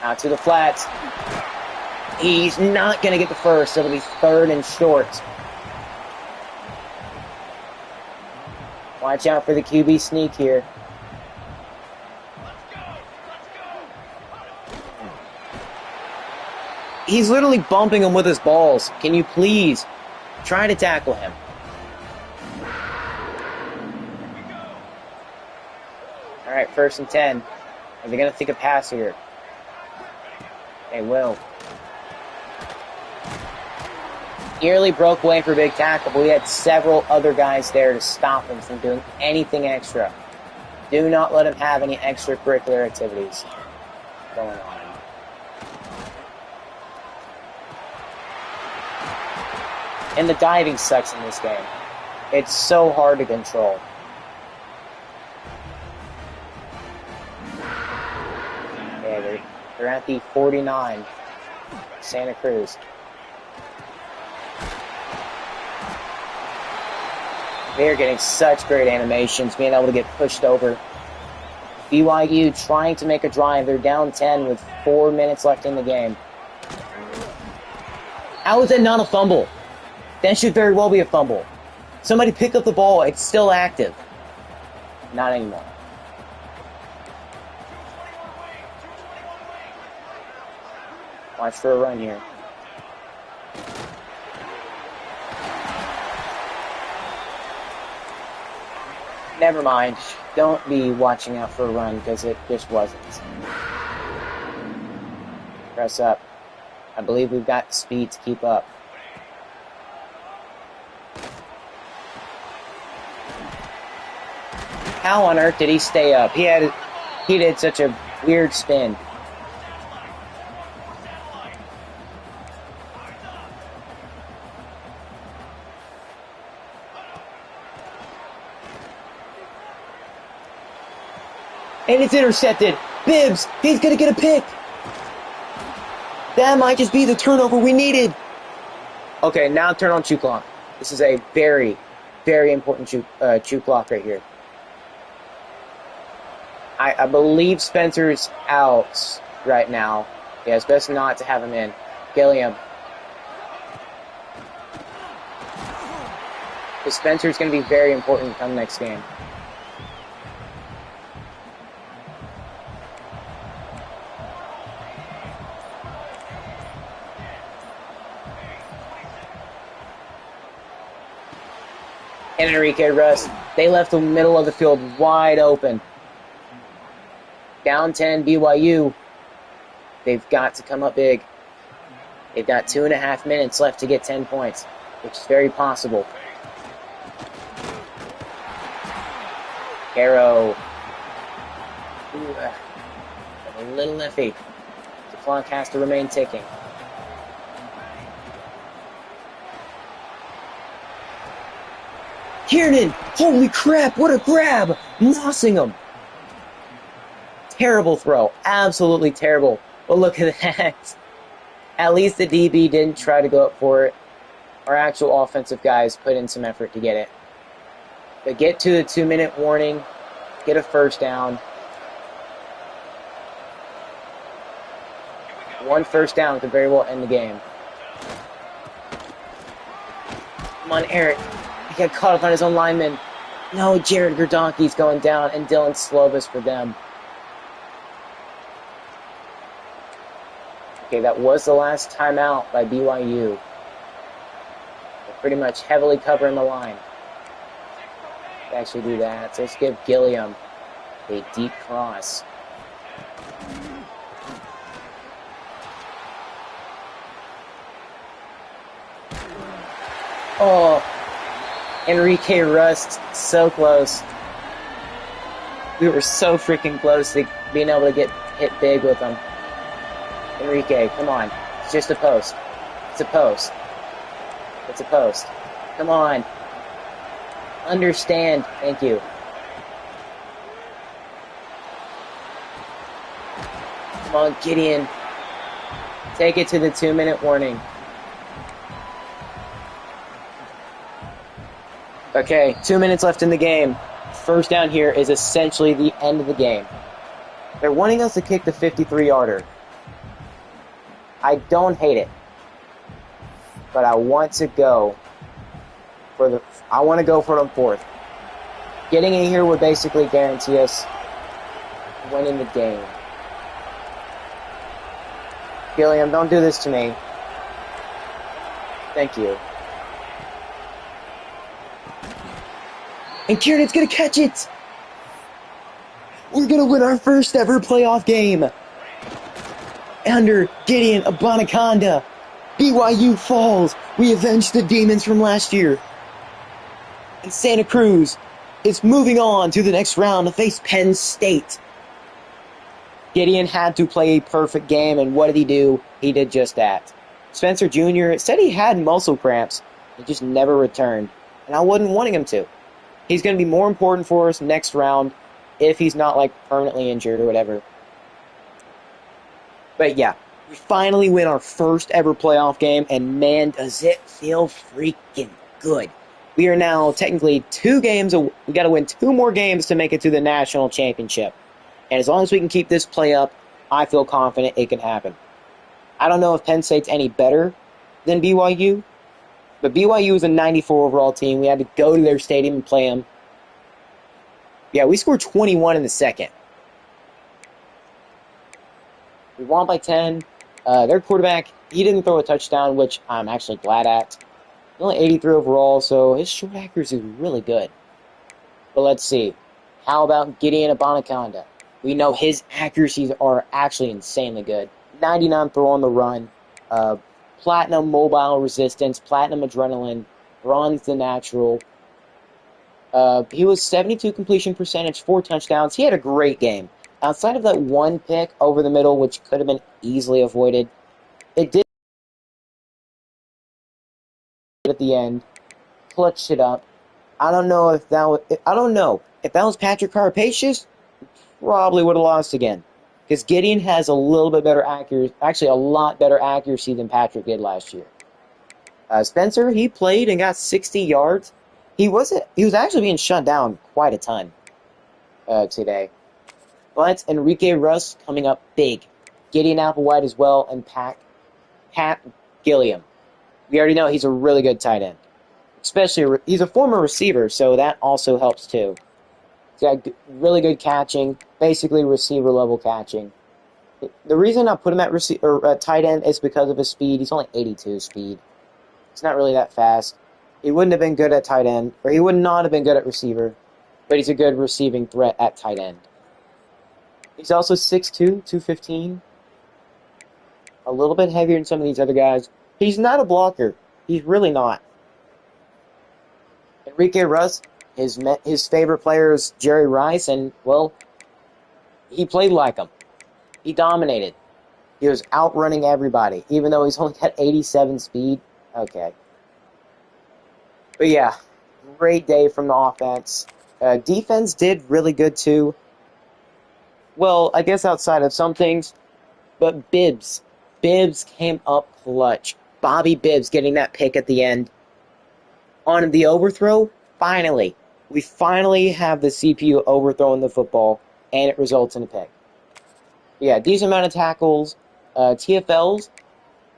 Out to the flats. He's not going to get the first. It'll be 3rd and short. Watch out for the QB sneak here. He's literally bumping him with his balls. Can you please try to tackle him? All right, 1st and 10. Are they going to think a pass here? They will. Nearly broke away for a big tackle, but we had several other guys there to stop him from doing anything extra. Do not let him have any extracurricular activities going on. And the diving sucks in this game. It's so hard to control. Yeah, they're at the 49. Santa Cruz. They're getting such great animations, being able to get pushed over. BYU trying to make a drive. They're down 10 with 4 minutes left in the game. How is that not a fumble? That should very well be a fumble. Somebody pick up the ball. It's still active. Not anymore. Watch for a run here. Never mind. Don't be watching out for a run because it just wasn't. Press up. I believe we've got speed to keep up. How on earth did he stay up? He did such a weird spin. And it's intercepted. Bibbs, he's going to get a pick. That might just be the turnover we needed. Okay, now turn on Chu clock. This is a very, very important Chu clock right here. I believe Spencer's out right now. Yeah, it's best not to have him in. Gilliam. Because Spencer's going to be very important come next game. And Enrique Russ, they left the middle of the field wide open. Down 10 BYU. They've got to come up big. They've got 2.5 minutes left to get 10 points, which is very possible. Caro. A little iffy. The clock has to remain ticking. Kiernan! Holy crap, what a grab! Mossing him! Terrible throw. Absolutely terrible. But look at that. At least the DB didn't try to go up for it. Our actual offensive guys put in some effort to get it. But get to the 2-minute warning. Get a first down. One first down could very well end the game. Come on, Eric. He got caught up on his own lineman. No, Jared Gerdonke's going down, and Dylan Slovis for them. Okay, that was the last timeout by BYU. They're pretty much heavily covering the line. They actually do that. So let's give Gilliam a deep cross. Oh, Enrique Rust, so close. We were so freaking close to being able to get hit big with them. Enrique, come on. It's just a post. It's a post. It's a post. Come on. Understand. Thank you. Come on, Gideon. Take it to the 2-minute warning. Okay, 2 minutes left in the game. First down here is essentially the end of the game. They're wanting us to kick the 53-yarder. I don't hate it, but I want to go for the. I want to go for them fourth. Getting in here would basically guarantee us winning the game. Gilliam, don't do this to me. Thank you. And Kiernan's gonna catch it. We're gonna win our first ever playoff game. Under Gideon Abanaconda, BYU falls. We avenged the demons from last year. And Santa Cruz is moving on to the next round to face Penn State. Gideon had to play a perfect game, and what did he do? He did just that. Spencer Jr. said he had muscle cramps. He just never returned, and I wasn't wanting him to. He's going to be more important for us next round if he's not, like, permanently injured or whatever. But yeah, we finally win our first ever playoff game, and man, does it feel freaking good. We are now technically 2 games. We got to win 2 more games to make it to the national championship. And as long as we can keep this play up, I feel confident it can happen. I don't know if Penn State's any better than BYU, but BYU is a 94 overall team. We had to go to their stadium and play them. Yeah, we scored 21 in the second. We won by 10. Their quarterback, he didn't throw a touchdown, which I'm actually glad at. Only 83 overall, so his short accuracy is really good. But let's see. How about Gideon Abanaconda? We know his accuracies are actually insanely good. 99 throw on the run, platinum mobile resistance, platinum adrenaline, bronze the natural. He was 72 completion percentage, 4 touchdowns. He had a great game. Outside of that one pick over the middle, which could have been easily avoided, it did at the end, clutched it up. I don't know if that was Patrick Carapatius, probably would have lost again. Because Gideon has a little bit better accuracy, actually a lot better accuracy than Patrick did last year. Spencer, he played and got 60 yards. He was actually being shut down quite a ton today. But Enrique Russ coming up big. Gideon Applewhite as well, and Pat Gilliam. We already know he's a really good tight end. Especially, he's a former receiver, so that also helps too. He's got really good catching, basically receiver-level catching. The reason I put him at tight end is because of his speed. He's only 82 speed. It's not really that fast. He wouldn't have been good at tight end, or he would not have been good at receiver, but he's a good receiving threat at tight end. He's also 6'2", 215. A little bit heavier than some of these other guys. He's not a blocker. He's really not. Enrique Russ, his favorite player is Jerry Rice, and, well, he played like him. He dominated. He was outrunning everybody, even though he's only got 87 speed. Okay. But yeah, great day from the offense. Defense did really good too. Well, I guess outside of some things, but Bibbs came up clutch. Bobby Bibbs getting that pick at the end. On the overthrow, we finally have the CPU overthrowing the football, and it results in a pick. Yeah, decent amount of tackles. TFLs,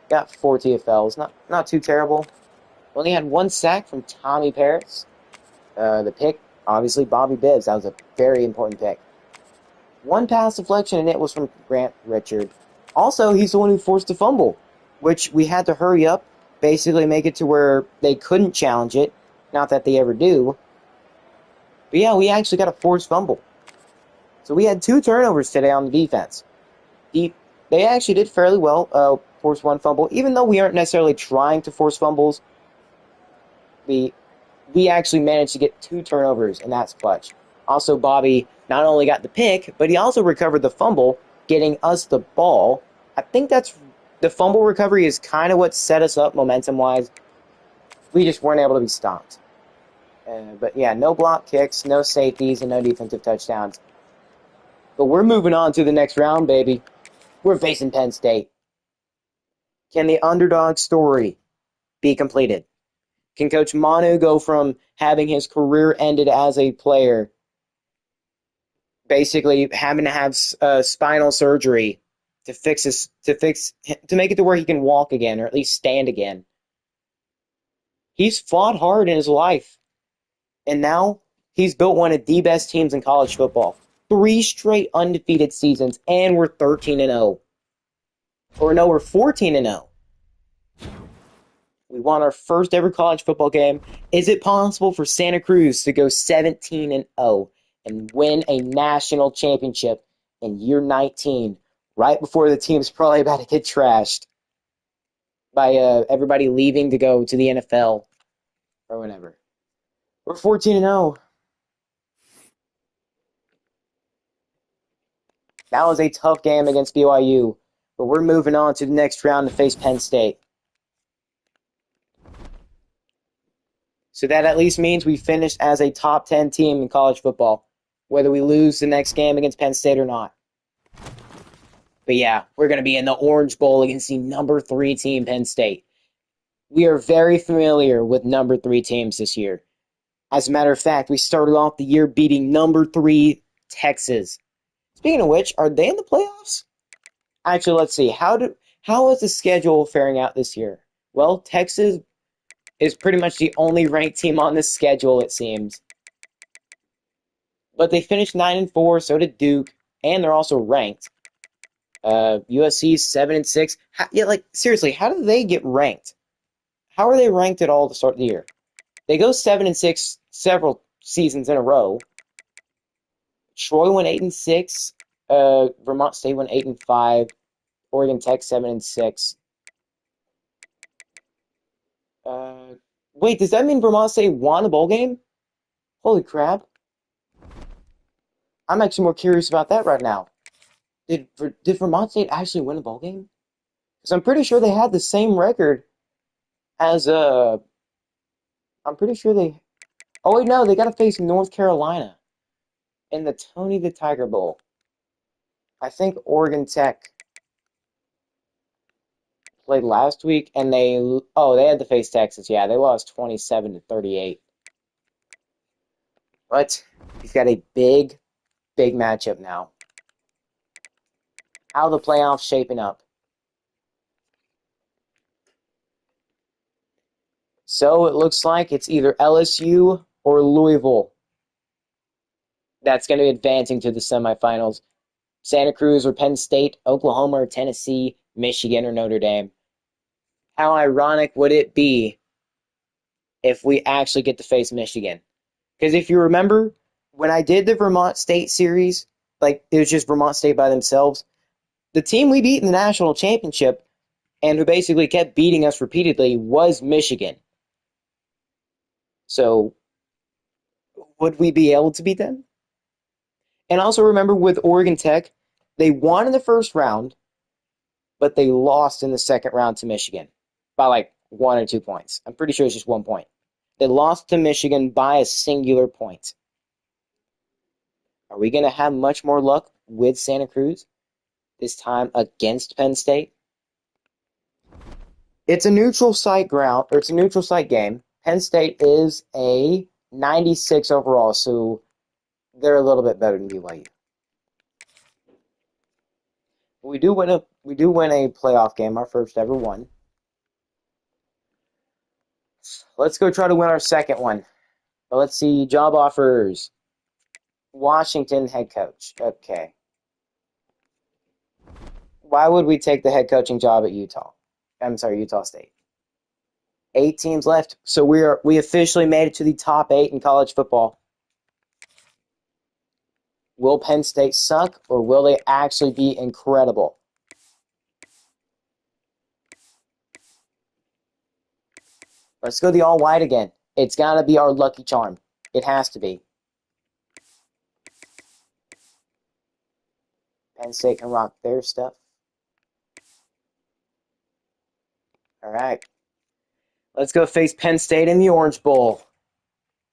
got 4 TFLs, not too terrible. Only had 1 sack from Tommy Parris. The pick, obviously, Bobby Bibbs. That was a very important pick. 1 pass deflection, and it was from Grant Richard. Also, he's the one who forced the fumble, which we had to hurry up, basically make it to where they couldn't challenge it. Not that they ever do. But yeah, we actually got a forced fumble. So we had 2 turnovers today on the defense. They actually did fairly well, forced 1 fumble. Even though we aren't necessarily trying to force fumbles, we actually managed to get 2 turnovers, and that's clutch. Also, Bobby not only got the pick, but he also recovered the fumble, getting us the ball. I think the fumble recovery is kind of what set us up momentum-wise. We just weren't able to be stopped. But yeah, no block kicks, no safeties, and no defensive touchdowns. But we're moving on to the next round, baby. We're facing Penn State. Can the underdog story be completed? Can Coach Manu go from having his career ended as a player, basically having to have spinal surgery to make it to where he can walk again, or at least stand again? He's fought hard in his life, and now he's built one of the best teams in college football. 3 straight undefeated seasons, and we're 13-0. Or no, we're 14-0. We won our first ever college football game. Is it possible for Santa Cruz to go 17-0 and win a national championship in year 19, right before the team's probably about to get trashed by everybody leaving to go to the NFL or whatever? We're 14-0. That was a tough game against BYU, but we're moving on to the next round to face Penn State. So that at least means we finished as a top 10 team in college football, whether we lose the next game against Penn State or not. But yeah, we're going to be in the Orange Bowl against the number 3 team, Penn State. We are very familiar with number 3 teams this year. As a matter of fact, we started off the year beating number 3 Texas. Speaking of which, are they in the playoffs? Actually, let's see. How is the schedule faring out this year? Well, Texas is pretty much the only ranked team on the schedule, it seems. But they finished 9-4, so did Duke, and they're also ranked. USC 7-6. Seriously, how do they get ranked? How are they ranked at all to start the year? They go 7-6 several seasons in a row. Troy went 8-6. Vermont State went 8-5. Oregon Tech 7-6. Wait, does that mean Vermont State won the bowl game? Holy crap! I'm actually more curious about that right now. Did Vermont State actually win a bowl game? Because I'm pretty sure they had the same record as I'm pretty sure they. Oh wait, no, they got to face North Carolina in the Tony the Tiger Bowl. I think Oregon Tech played last week, and they had to face Texas. Yeah, they lost 27-38. But we've got a big matchup now. How are the playoffs shaping up? So it looks like it's either LSU or Louisville that's going to be advancing to the semifinals. Santa Cruz or Penn State, Oklahoma or Tennessee, Michigan or Notre Dame. How ironic would it be if we actually get to face Michigan? Because if you remember, when I did the Vermont State series, it was just Vermont State by themselves, the team we beat in the national championship and who basically kept beating us repeatedly was Michigan. So, would we be able to beat them? And also remember with Oregon Tech, they won in the first round, but they lost in the second round to Michigan by 1 or 2 points. I'm pretty sure it's just 1 point. They lost to Michigan by a singular point. Are we going to have much more luck with Santa Cruz this time against Penn State? It's a neutral site game. Penn State is a 96 overall, so they're a little bit better than BYU. We do win a playoff game, our first ever one. Let's go try to win our second one. But let's see, job offers. Washington head coach. Okay. Why would we take the head coaching job at Utah State? 8 teams left, so we officially made it to the top 8 in college football. Will Penn State suck, or will they actually be incredible? Let's go the all-white again. It's got to be our lucky charm. It has to be. Penn State can rock their stuff. All right. Let's go face Penn State in the Orange Bowl.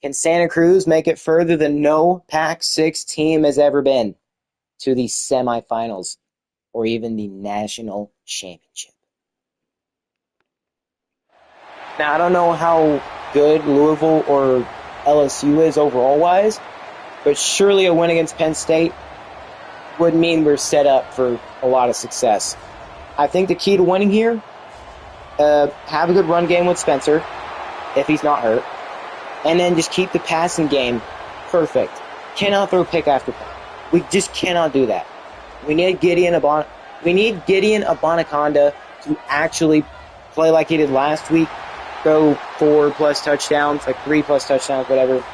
Can Santa Cruz make it further than no Pac-6 team has ever been to the semifinals or even the national championship? Now, I don't know how good Louisville or LSU is overall-wise, but surely a win against Penn State would mean we're set up for a lot of success. I think the key to winning here, have a good run game with Spencer, if he's not hurt, and then just keep the passing game perfect. Cannot throw pick after pick. We just cannot do that. We need Gideon Abanaconda to actually play like he did last week, throw 4+ touchdowns, 3+ touchdowns, whatever.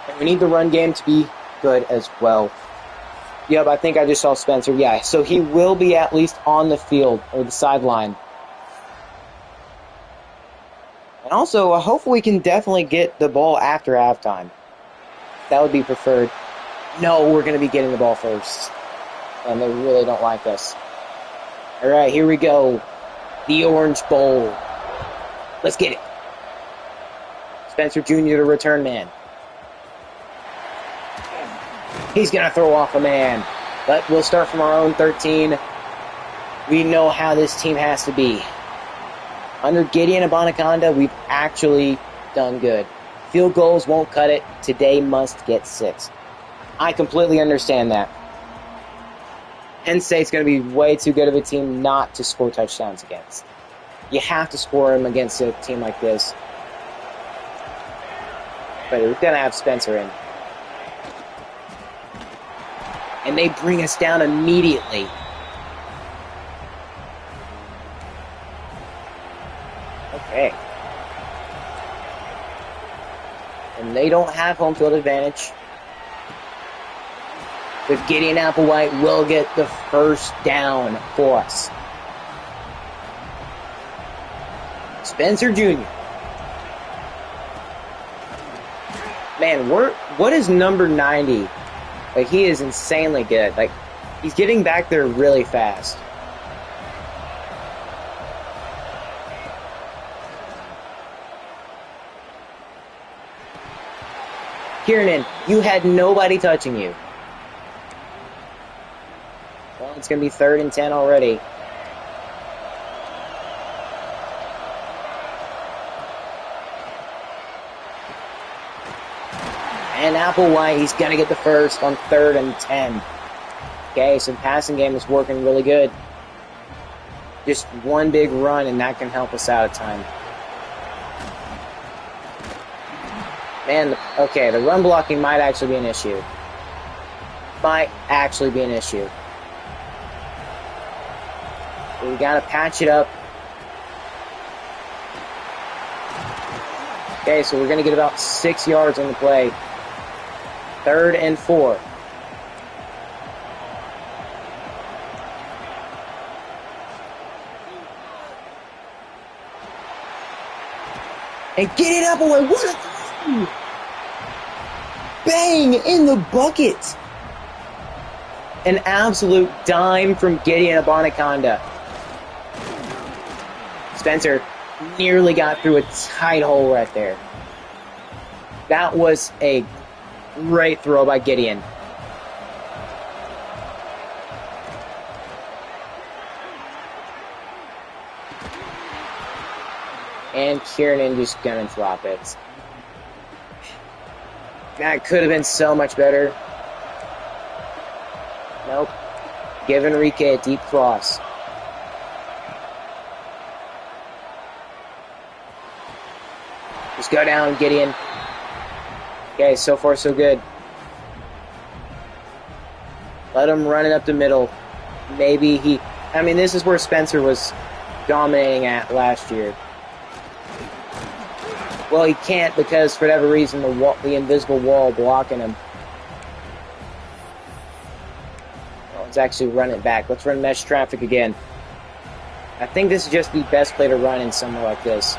And we need the run game to be good as well. Yep, I think I just saw Spencer. Yeah, so he will be at least on the field or the sideline. And also, hopefully we can definitely get the ball after halftime. That would be preferred. No, we're going to be getting the ball first. And they really don't like us. All right, here we go. The Orange Bowl. Let's get it. Spencer Jr., the return man. He's going to throw off a man. But we'll start from our own 13. We know how this team has to be. Under Gideon Abanaconda, we've actually done good. Field goals won't cut it. Today must get 6. I completely understand that. Penn State's going to be way too good of a team not to score touchdowns against. You have to score them against a team like this. But we're going to have Spencer in. And they bring us down immediately. Okay. And they don't have home field advantage. But Gideon Applewhite will get the first down for us. Spencer Jr. Man, what is number 90? Like, he is insanely good. Like, he's getting back there really fast. Kiernan, you had nobody touching you. Well, it's going to be 3rd and 10 already. And Applewhite, he's going to get the first on 3rd and 10. Okay, so the passing game is working really good. Just one big run, and that can help us out at time. Man, okay, the run blocking might actually be an issue. Might actually be an issue. But we got to patch it up. Okay, so we're going to get about 6 yards on the play. 3rd and 4. And get it up away. What a throw! Bang! In the bucket! An absolute dime from Gideon Abanaconda. Spencer nearly got through a tight hole right there. That was a great throw by Gideon. And Kiernan just gonna drop it. That could have been so much better. Nope. Give Enrique a deep cross. Just go down, Gideon. Okay, so far so good. Let him run it up the middle. Maybe he... I mean, this is where Spencer was dominating at last year. Well, he can't because, for whatever reason, the invisible wall blocking him. Well, let's actually run it back. Let's run mesh traffic again. I think this is just the best play to run in somewhere like this.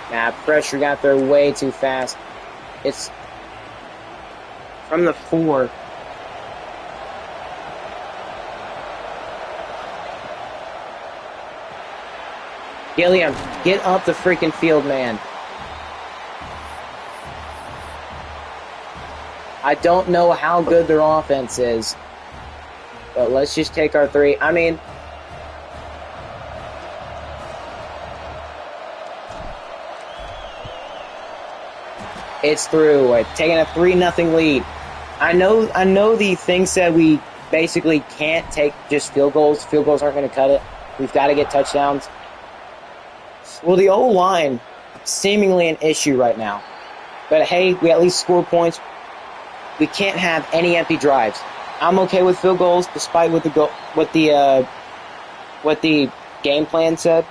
Nah, pressure got there way too fast. It's from the 4. Gilliam, get up the freaking field, man. I don't know how good their offense is, but let's just take our 3. I mean, it's through. We're taking a 3-0 lead. I know the thing said we basically can't take just field goals. Field goals aren't going to cut it. We've got to get touchdowns. Well, the O-line, seemingly an issue right now. But hey, we at least score points. We can't have any empty drives. I'm okay with field goals, despite what the game plan said.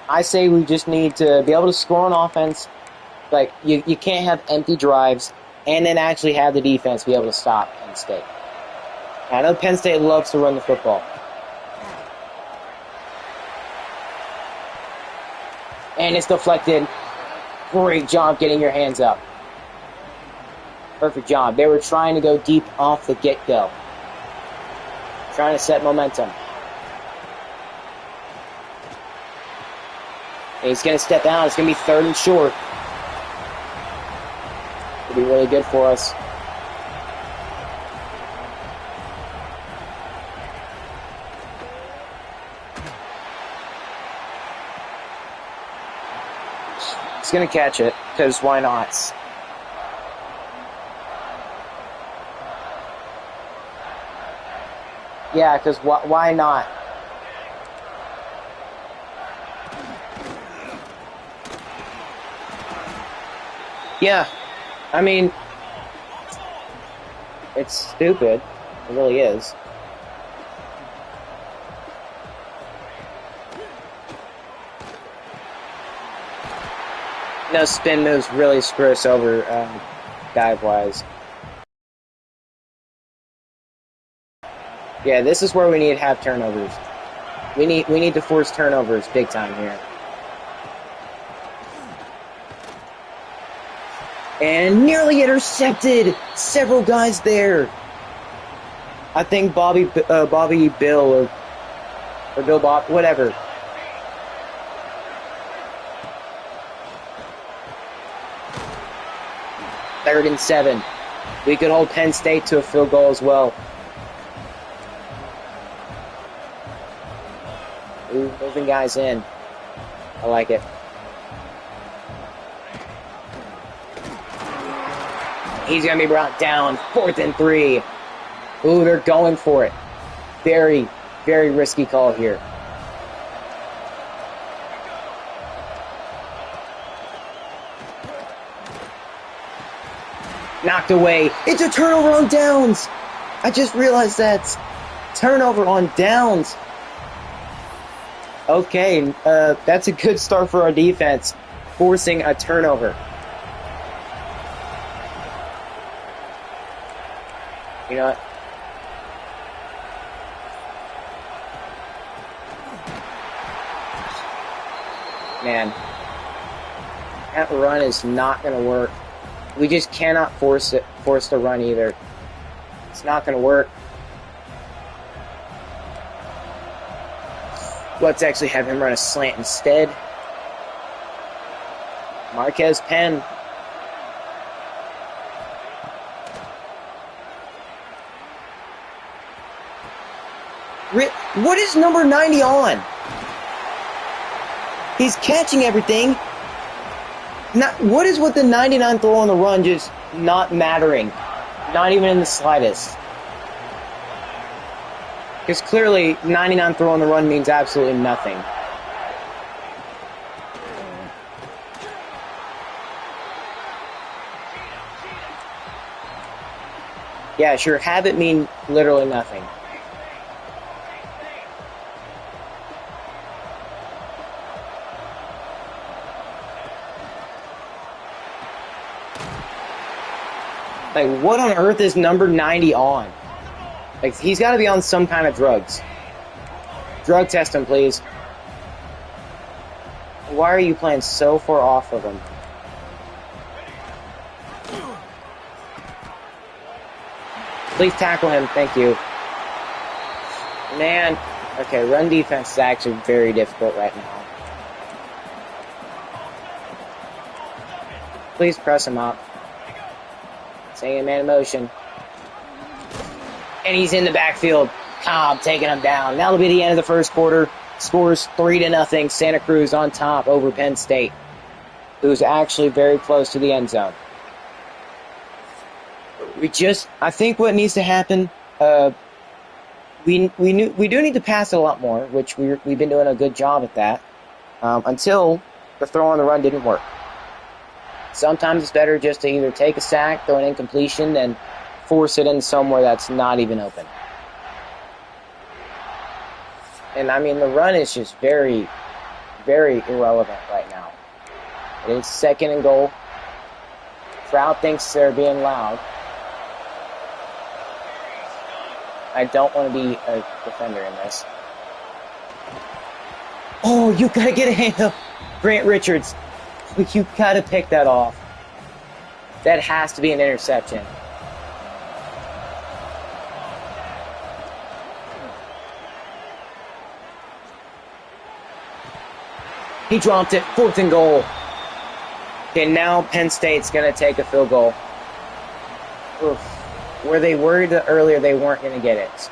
I say we just need to be able to score on offense. Like, you can't have empty drives and then actually have the defense be able to stop Penn State. I know Penn State loves to run the football. And it's deflected. Great job getting your hands up. Perfect job. They were trying to go deep off the get-go. Trying to set momentum. And he's going to step out. It's going to be 3rd and short. It'll be really good for us. He's going to catch it, because why not? Yeah, because why not? Yeah, I mean, it's stupid. It really is. No spin moves really screw us over dive-wise. Yeah, this is where we need to have turnovers. We need to force turnovers big time here. And nearly intercepted. Several guys there. I think Bobby Bill or Bill Bob, whatever. Third and 7. We could hold Penn State to a field goal as well. Ooh, moving guys in. I like it. He's going to be brought down. 4th and 3. Ooh, they're going for it. Very, very risky call here. Knocked away. It's a turnover on downs. I just realized that. Turnover on downs. Okay, that's a good start for our defense. Forcing a turnover. You know what? Man, that run is not going to work. We just cannot force the run either. It's not going to work. Let's actually have him run a slant instead. Marquez Penn. What is number 90 on? He's catching everything. What is with the 99 throw on the run just not mattering? Not even in the slightest. Because clearly, 99 throw on the run means absolutely nothing. Yeah, sure, have it mean literally nothing. Like, what on earth is number 90 on? Like, he's got to be on some kind of drugs. Drug test him, please. Why are you playing so far off of him? Please tackle him, thank you. Man, okay, run defense is actually very difficult right now. Please press him up. Saying man in motion. And he's in the backfield. Cobb taking him down. That'll be the end of the first quarter. Scores 3-0. Santa Cruz on top over Penn State, who's actually very close to the end zone. I think what needs to happen, we do need to pass it a lot more, which we've been doing a good job at that, until the throw on the run didn't work. Sometimes it's better just to either take a sack, throw an incompletion, than force it in somewhere that's not even open. And, I mean, the run is just very, very irrelevant right now. It is 2nd and goal. Crowd thinks they're being loud. I don't want to be a defender in this. Oh, you got to get a hand up. Grant Richards. You gotta pick that off. That has to be an interception. He dropped it. 4th and goal. Okay, now Penn State's going to take a field goal. Oof. Were they worried that earlier they weren't going to get it?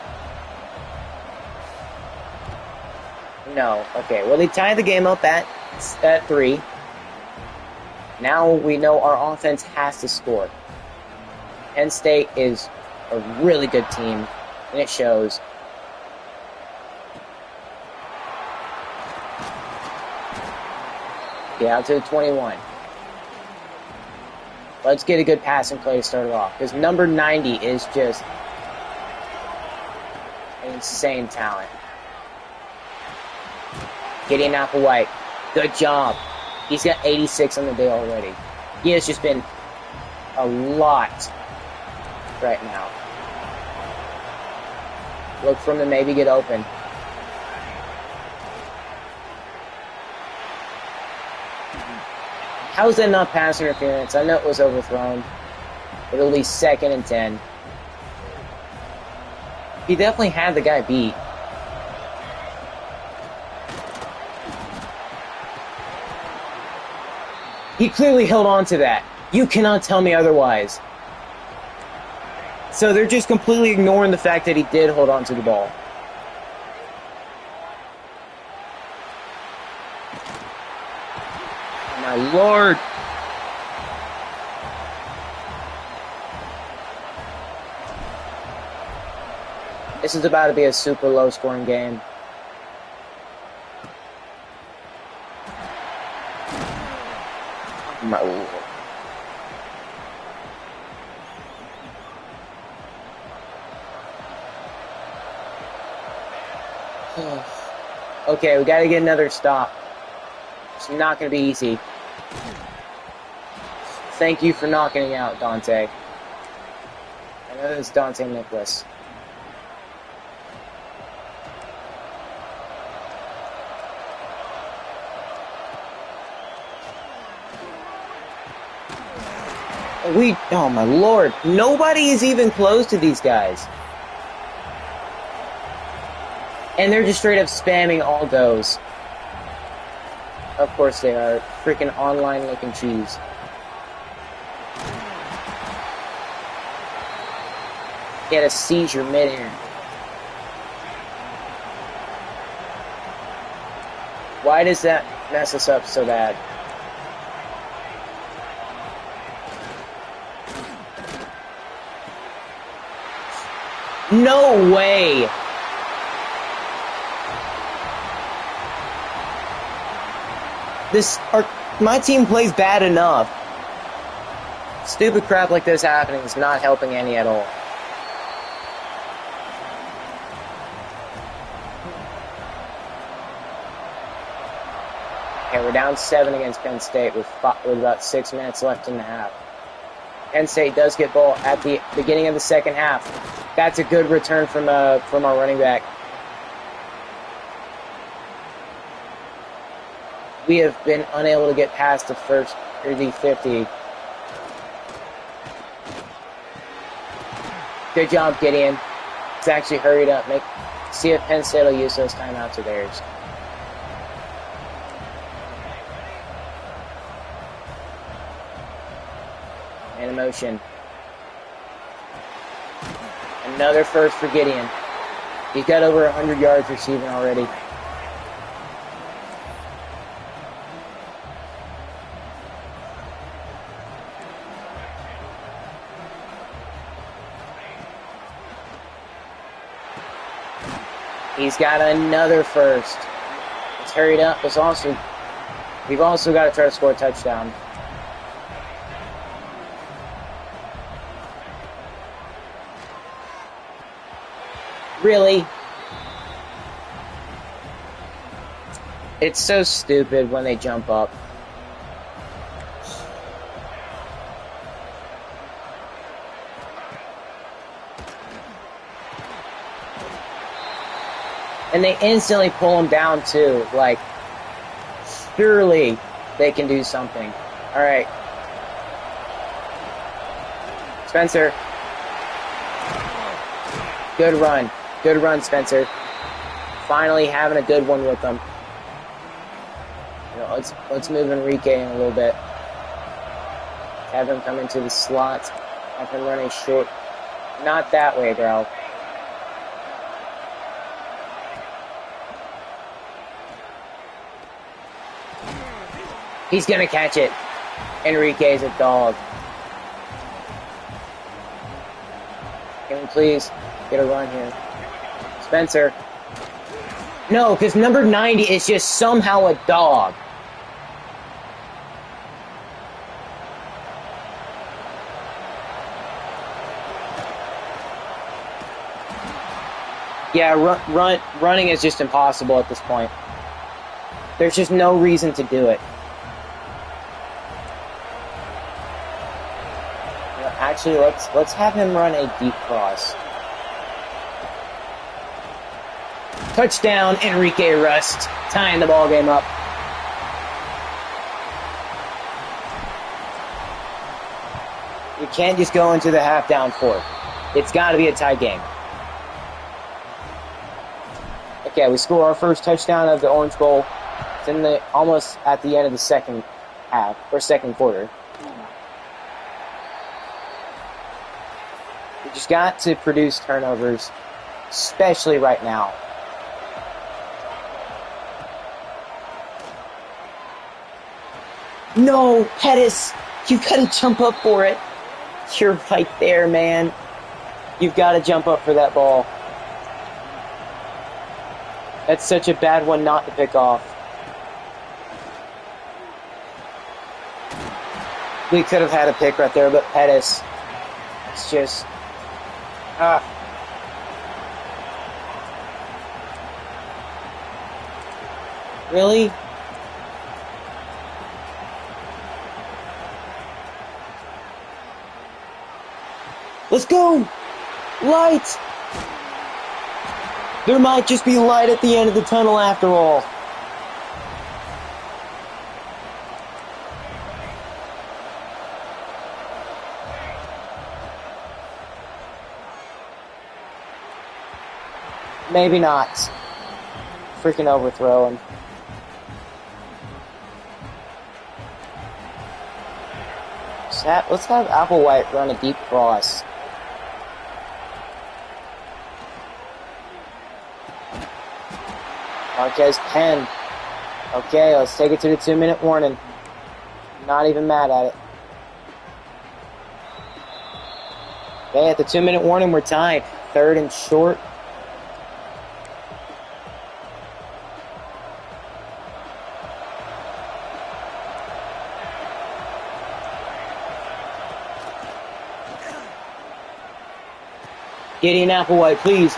No. Okay, well, they tied the game up at 3. Now we know our offense has to score. Penn State is a really good team, and it shows. Okay, out to the 21. Let's get a good passing play to start it off. Because number 90 is just an insane talent. Gideon Applewhite. Good job. He's got 86 on the day already. He has just been a lot right now. Look for him to maybe get open. How is that not pass interference? I know it was overthrown, but at least 2nd and 10. He definitely had the guy beat. He clearly held on to that. You cannot tell me otherwise. So they're just completely ignoring the fact that he did hold on to the ball. My Lord. This is about to be a super low scoring game. My Lord. Okay, we got to get another stop. It's not going to be easy. Thank you for knocking it out, Dante. I know it's Dante Nicholas. Oh my Lord, nobody is even close to these guys. And they're just straight up spamming all goes. Of course they are. Freaking online looking cheese. Get a seizure midair. Why does that mess us up so bad? No way! My team plays bad enough. Stupid crap like this happening is not helping any at all. Okay, we're down 7 against Penn State with about 6 minutes left in the half. Penn State does get ball at the beginning of the second half. That's a good return from our running back. We have been unable to get past the 50. Good job, Gideon. It's actually hurried up. See if Penn State will use those timeouts or theirs. And a motion. Another first for Gideon. He's got over 100 yards receiving already. He's got another first. It's hurried up. We've also got to try to score a touchdown. Really? It's so stupid when they jump up. And they instantly pull him down too. Like, surely they can do something. All right. Spencer. Good run. Good run, Spencer. Finally having a good one with them. You know, let's move Enrique in a little bit. Have him come into the slot. Have him run a short. Not that way, girl. He's gonna catch it. Enrique's a dog. Can we please get a run here? Spencer. No, because number 90 is just somehow a dog. Yeah, running is just impossible at this point. There's just no reason to do it. You know, actually, let's have him run a deep cross. Touchdown, Enrique Rust, tying the ball game up. You can't just go into the half down 4. It's got to be a tie game. Okay, we score our first touchdown of the Orange Bowl. It's in the almost at the end of the second half or second quarter. We just got to produce turnovers, especially right now. No, Pettis, you gotta jump up for it. You're right there, man. You've got to jump up for that ball. That's such a bad one not to pick off. We could have had a pick right there, but Pettis, it's just... Really? Let's go! Light! There might just be light at the end of the tunnel after all. Maybe not. Freaking overthrowing. Let's have Applewhite run a deep cross. Marquez Penn. Okay, let's take it to the 2-minute warning. Not even mad at it. Okay, at the 2-minute warning, we're tied. 3rd and short. Gideon Applewhite, please.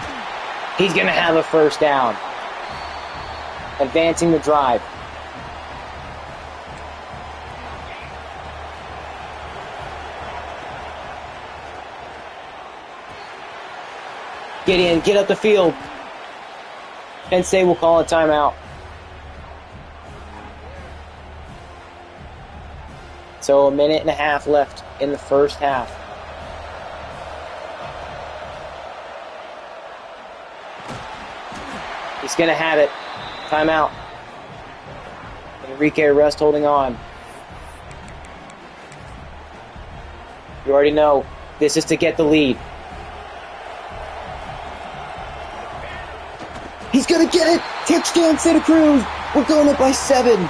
He's going to have a first down. Advancing the drive. Gideon, get up the field. Penn State will call a timeout. So 1.5 minutes left in the first half. He's going to have it. Timeout. Enrique Rust holding on. You already know, this is to get the lead. He's going to get it! Touchdown, Santa Cruz! We're going up by 7.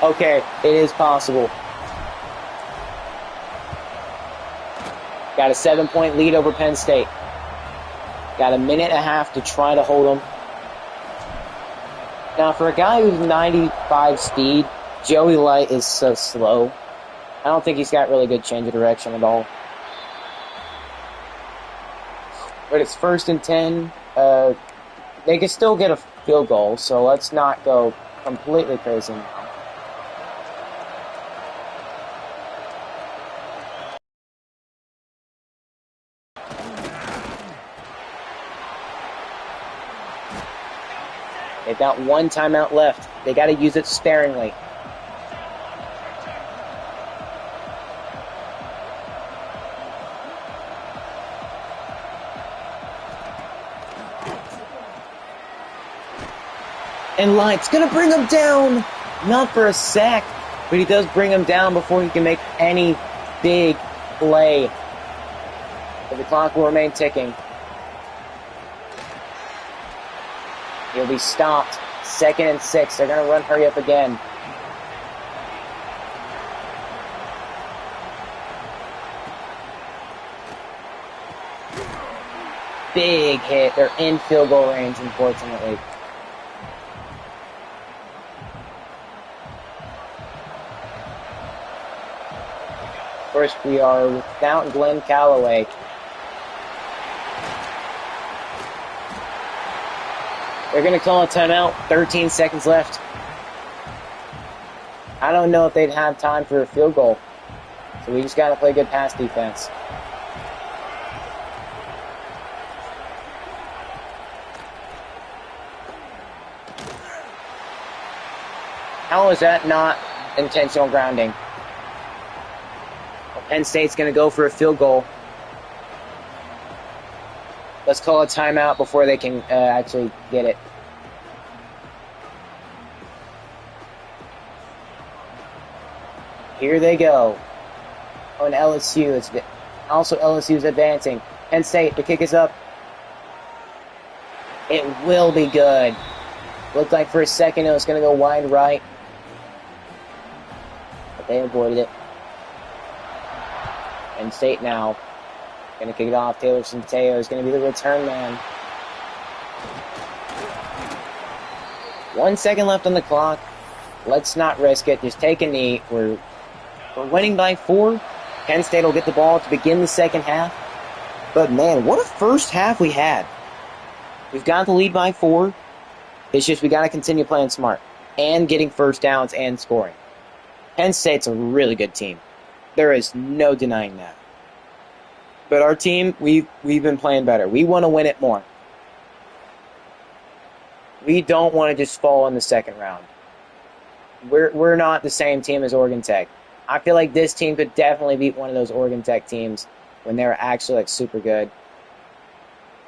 Okay, it is possible. Got a 7-point lead over Penn State. Got 1.5 minutes to try to hold him. Now, for a guy who's 95 speed, Joey Light is so slow. I don't think he's got really good change of direction at all. But it's 1st and 10. They can still get a field goal, so let's not go completely crazy. They've got one timeout left. They got to use it sparingly. And Light's going to bring him down. Not for a sack, but he does bring him down before he can make any big play. But the clock will remain ticking. He'll be stopped. 2nd and 6. They're going to run hurry up again. Big hit. They're in field goal range, unfortunately. Of course, we are without Glenn Calloway. They're going to call a timeout. 13 seconds left. I don't know if they'd have time for a field goal. So we just got to play good pass defense. How is that not intentional grounding? Well, Penn State's going to go for a field goal. Let's call a timeout before they can actually get it. Here they go. On LSU. Also LSU's advancing. Penn State, the kick is up. It will be good. Looked like for a second it was going to go wide right. But they avoided it. Penn State now. Going to kick it off. Taylor Centeio is going to be the return man. 1 second left on the clock. Let's not risk it. Just take a knee. We're winning by 4. Penn State will get the ball to begin the second half. But man, what a first half we had. We've got the lead by 4. It's just we got to continue playing smart and getting first downs and scoring. Penn State's a really good team. There is no denying that. But our team, we've been playing better. We want to win it more. We don't want to just fall in the second round. We're not the same team as Oregon Tech. I feel like this team could definitely beat one of those Oregon Tech teams when they were actually like super good.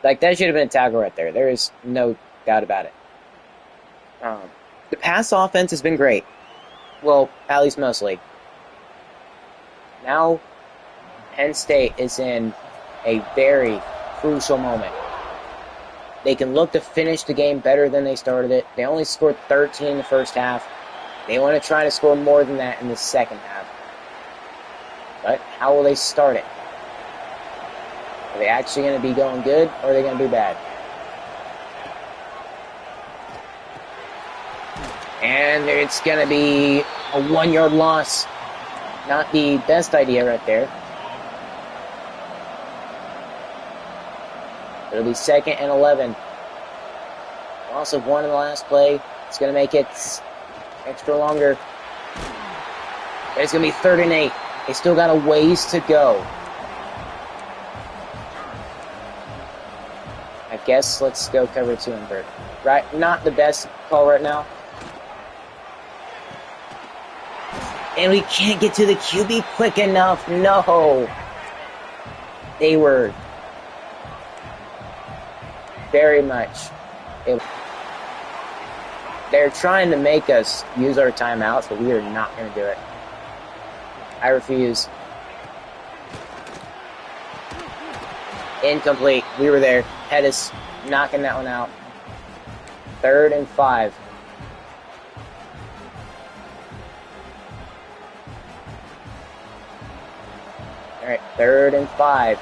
Like that should have been a tackle right there. There is no doubt about it. The pass offense has been great. Well, at least mostly. Now, Penn State is in a very crucial moment. They can look to finish the game better than they started it. They only scored 13 in the first half. They want to try to score more than that in the second half. But how will they start it? Are they actually going to be going good, or are they going to be bad? And it's going to be a 1-yard loss. Not the best idea right there. It'll be 2nd and 11. Loss of 1 in the last play. It's going to make it extra longer. It's going to be 3rd and 8. They still got a ways to go. I guess let's go cover 2 and Bird. Right? Not the best call right now. And we can't get to the QB quick enough. No. They were very much. They're trying to make us use our timeouts, but we are not going to do it. I refuse. Incomplete. We were there. Pettis knocking that one out. 3rd and 5. All right, 3rd and 5.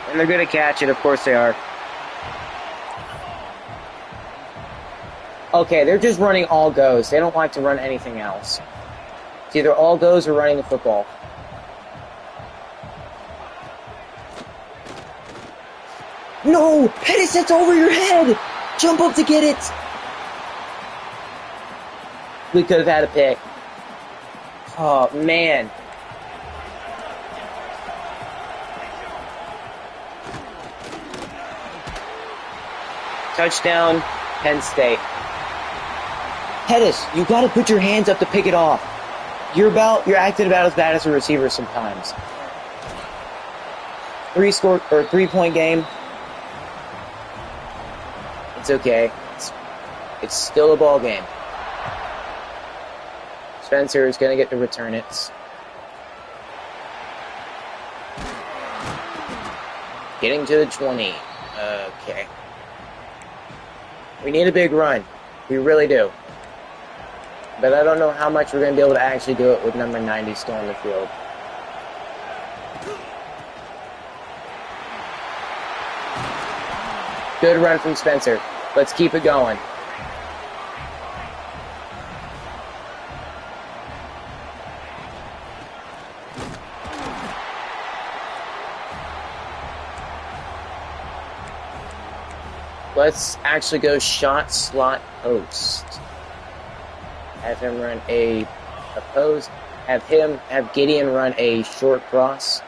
And they're going to catch it. Of course they are. Okay, they're just running all goes. They don't like to run anything else. It's either all goes or running the football. No! Pettis, that's over your head! Jump up to get it! We could have had a pick. Oh, man. Touchdown, Penn State. Pettis, you got to put your hands up to pick it off. You're acting about as bad as a receiver sometimes. 3-point game. It's okay. It's still a ball game. Spencer is going to get to return it. Getting to the 20. Okay. We need a big run. We really do. But I don't know how much we're going to be able to actually do it with number 90 still on the field. Good run from Spencer. Let's keep it going. Let's actually go shot, slot, post. Have him run a post. Have Gideon run a short cross.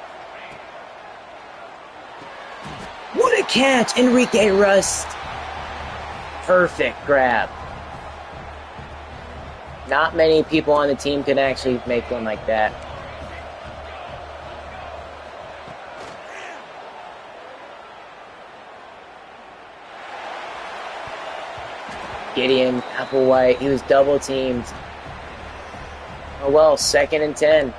What a catch! Enrique Rust. Perfect grab. Not many people on the team can actually make one like that. Gideon, Applewhite, he was double teamed. Oh well, 2nd and 10.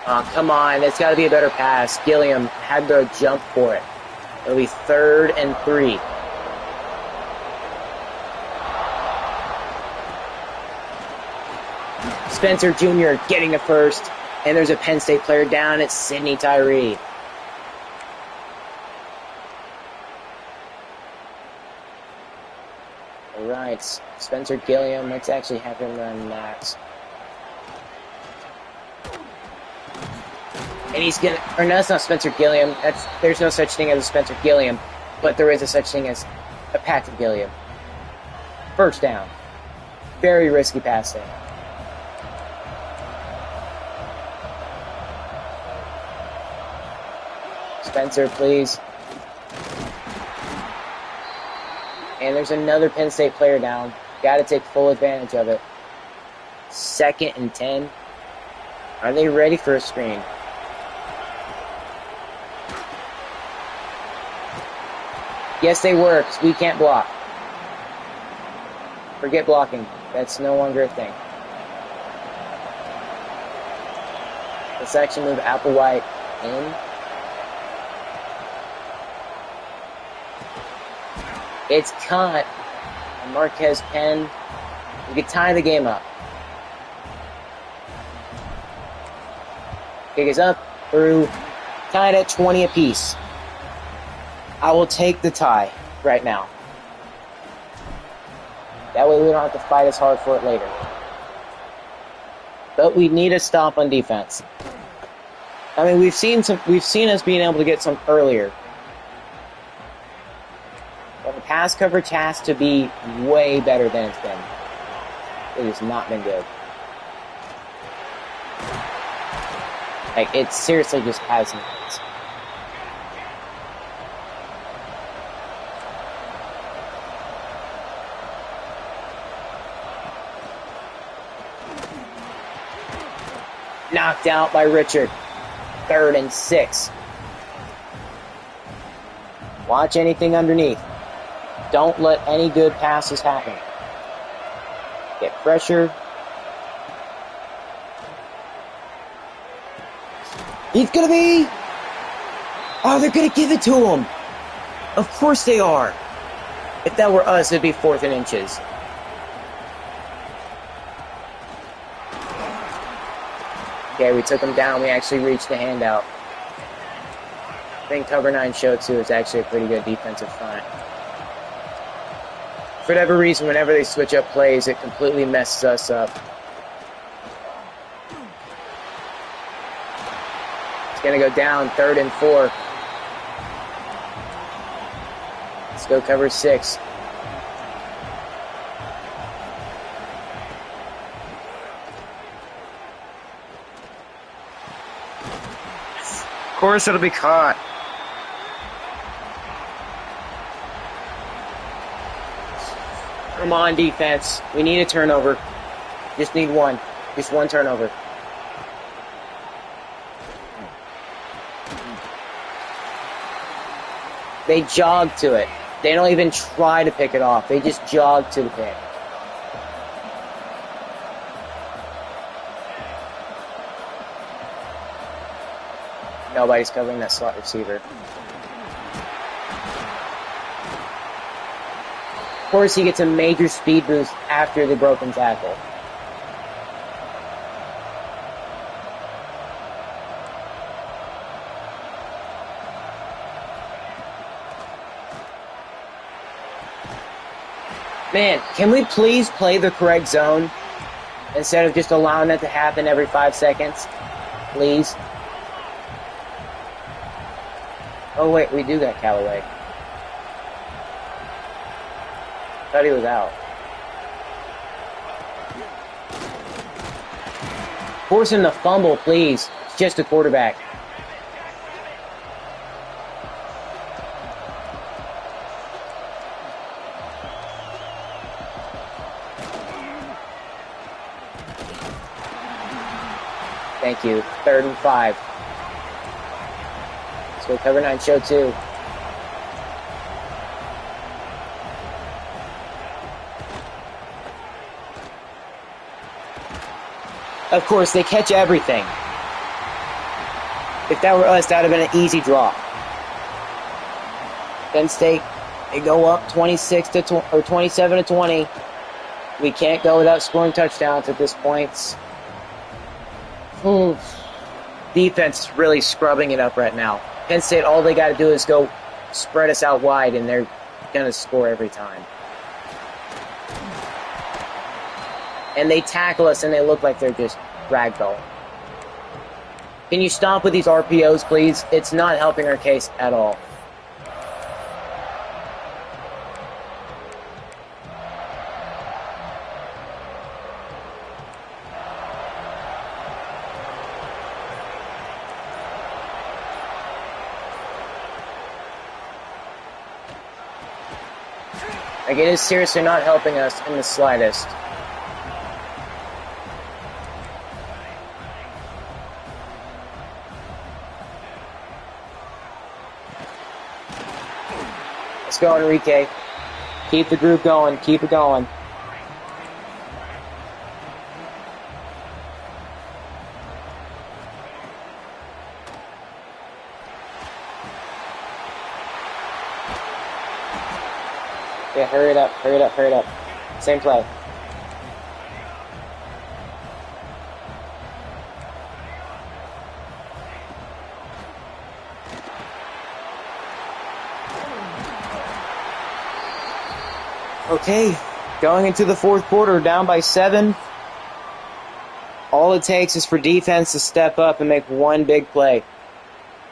Oh, come on, it's got to be a better pass. Gilliam had to jump for it. It'll be 3rd and 3. Spencer Jr. getting the first. And there's a Penn State player down. It's Sidney Tyree. All right, Spencer Gilliam. Let's actually have him run that. And he's gonna, or no, it's not Spencer Gilliam. There's no such thing as a Spencer Gilliam, but there is a such thing as a Patrick Gilliam. First down. Very risky passing. Spencer, please. And there's another Penn State player down. Got to take full advantage of it. 2nd and 10. Are they ready for a screen? Yes, they were, because we can't block. Forget blocking. That's no longer a thing. Let's actually move Applewhite in. It's caught. Marquez Penn. We could tie the game up. Kick is up, through, tied at 20 apiece. I will take the tie right now. That way we don't have to fight as hard for it later. But we need a stop on defense. I mean, we've seen us being able to get some earlier. But the pass coverage has to be way better than it's been. It has not been good. Like, it seriously just hasn't. Knocked out by Richard. 3rd and 6. Watch anything underneath. Don't let any good passes happen. Get pressure. He's gonna be... Oh, they're gonna give it to him. Of course they are. If that were us, it'd be 4th and inches. Okay, we took him down. We actually reached the handout. I think cover 9 showed too. It's actually a pretty good defensive front. For whatever reason, whenever they switch up plays, it completely messes us up. It's going to go down, 3rd and 4. Let's go cover 6. course it'll be caught. Come on, defense. We need a turnover. Just need one. Just one turnover. They jog to it. They don't even try to pick it off. They just jog to the pick. Nobody's covering that slot receiver. Of course, he gets a major speed boost after the broken tackle. Man, can we please play the correct zone instead of just allowing that to happen every 5 seconds? Please. Oh, wait, we do got Callaway. Thought he was out. Force him to fumble, please. It's just a quarterback. Thank you. 3rd and 5. Let's go cover 9, show 2. Of course, they catch everything. If that were us, that would have been an easy drop. Penn State, they go up 27-20. We can't go without scoring touchdowns at this point. Defense is really scrubbing it up right now. Penn State, all they got to do is go spread us out wide, and they're going to score every time. And they tackle us, and they look like they're just ragdoll. Can you stop with these RPOs, please? It's not helping our case at all. Like, it is seriously not helping us in the slightest. Let's go, Enrique. Keep the group going. Keep it going. Yeah, hurry it up, hurry it up, hurry it up. Same play. Okay, going into the 4th quarter, down by 7. All it takes is for defense to step up and make one big play.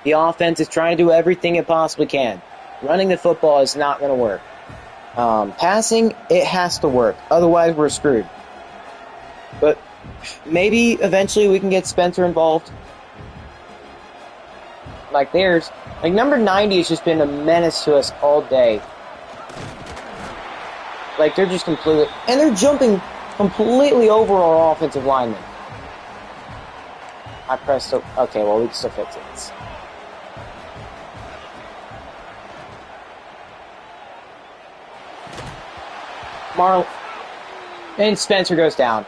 The offense is trying to do everything it possibly can. Running the football is not going to work. Passing, it has to work. Otherwise, we're screwed. But maybe eventually we can get Spencer involved. Like number 90 has just been a menace to us all day. Like, they're just completely... And they're jumping completely over our offensive linemen. I pressed... Okay, well, we can still fix it. Marl... And Spencer goes down.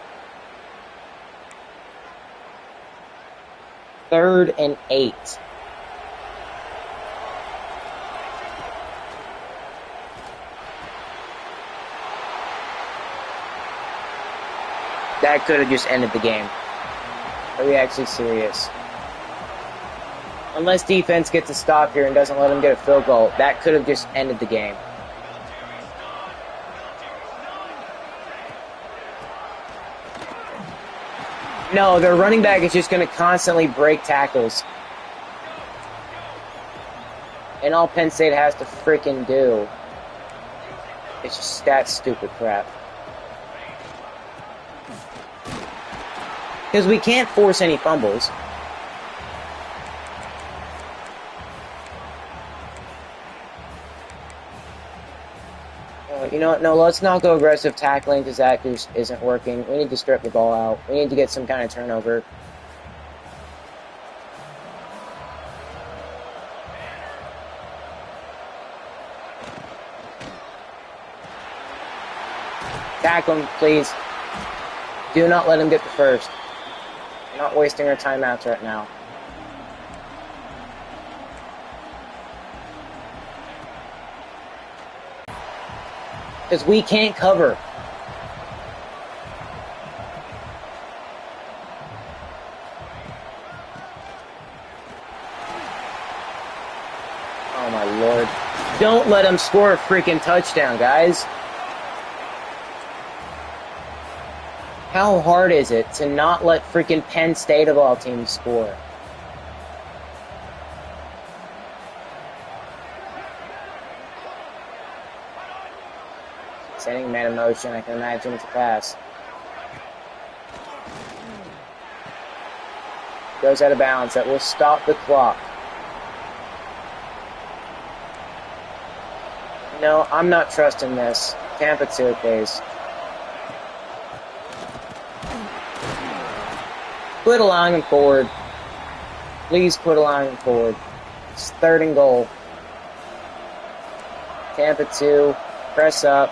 3rd and 8. That could have just ended the game. Are we actually serious? Unless defense gets a stop here and doesn't let them get a field goal, that could have just ended the game. No, their running back is just going to constantly break tackles. And all Penn State has to freaking do is just that stupid crap. Because we can't force any fumbles. You know what? No, let's not go aggressive tackling because that just isn't working. We need to strip the ball out. We need to get some kind of turnover. Tackle him, please. Do not let him get the first. We're not wasting our timeouts right now. Because we can't cover. Oh my lord. Don't let him score a freaking touchdown, guys. How hard is it to not let freaking Penn State of all teams score? Sending man in motion, I can imagine it's a pass. Goes out of bounds. That will stop the clock. No, I'm not trusting this. Tampa 2 pays. Quit allowing him forward. Please quit allowing him forward. It's 3rd and goal. Tampa 2. Press up.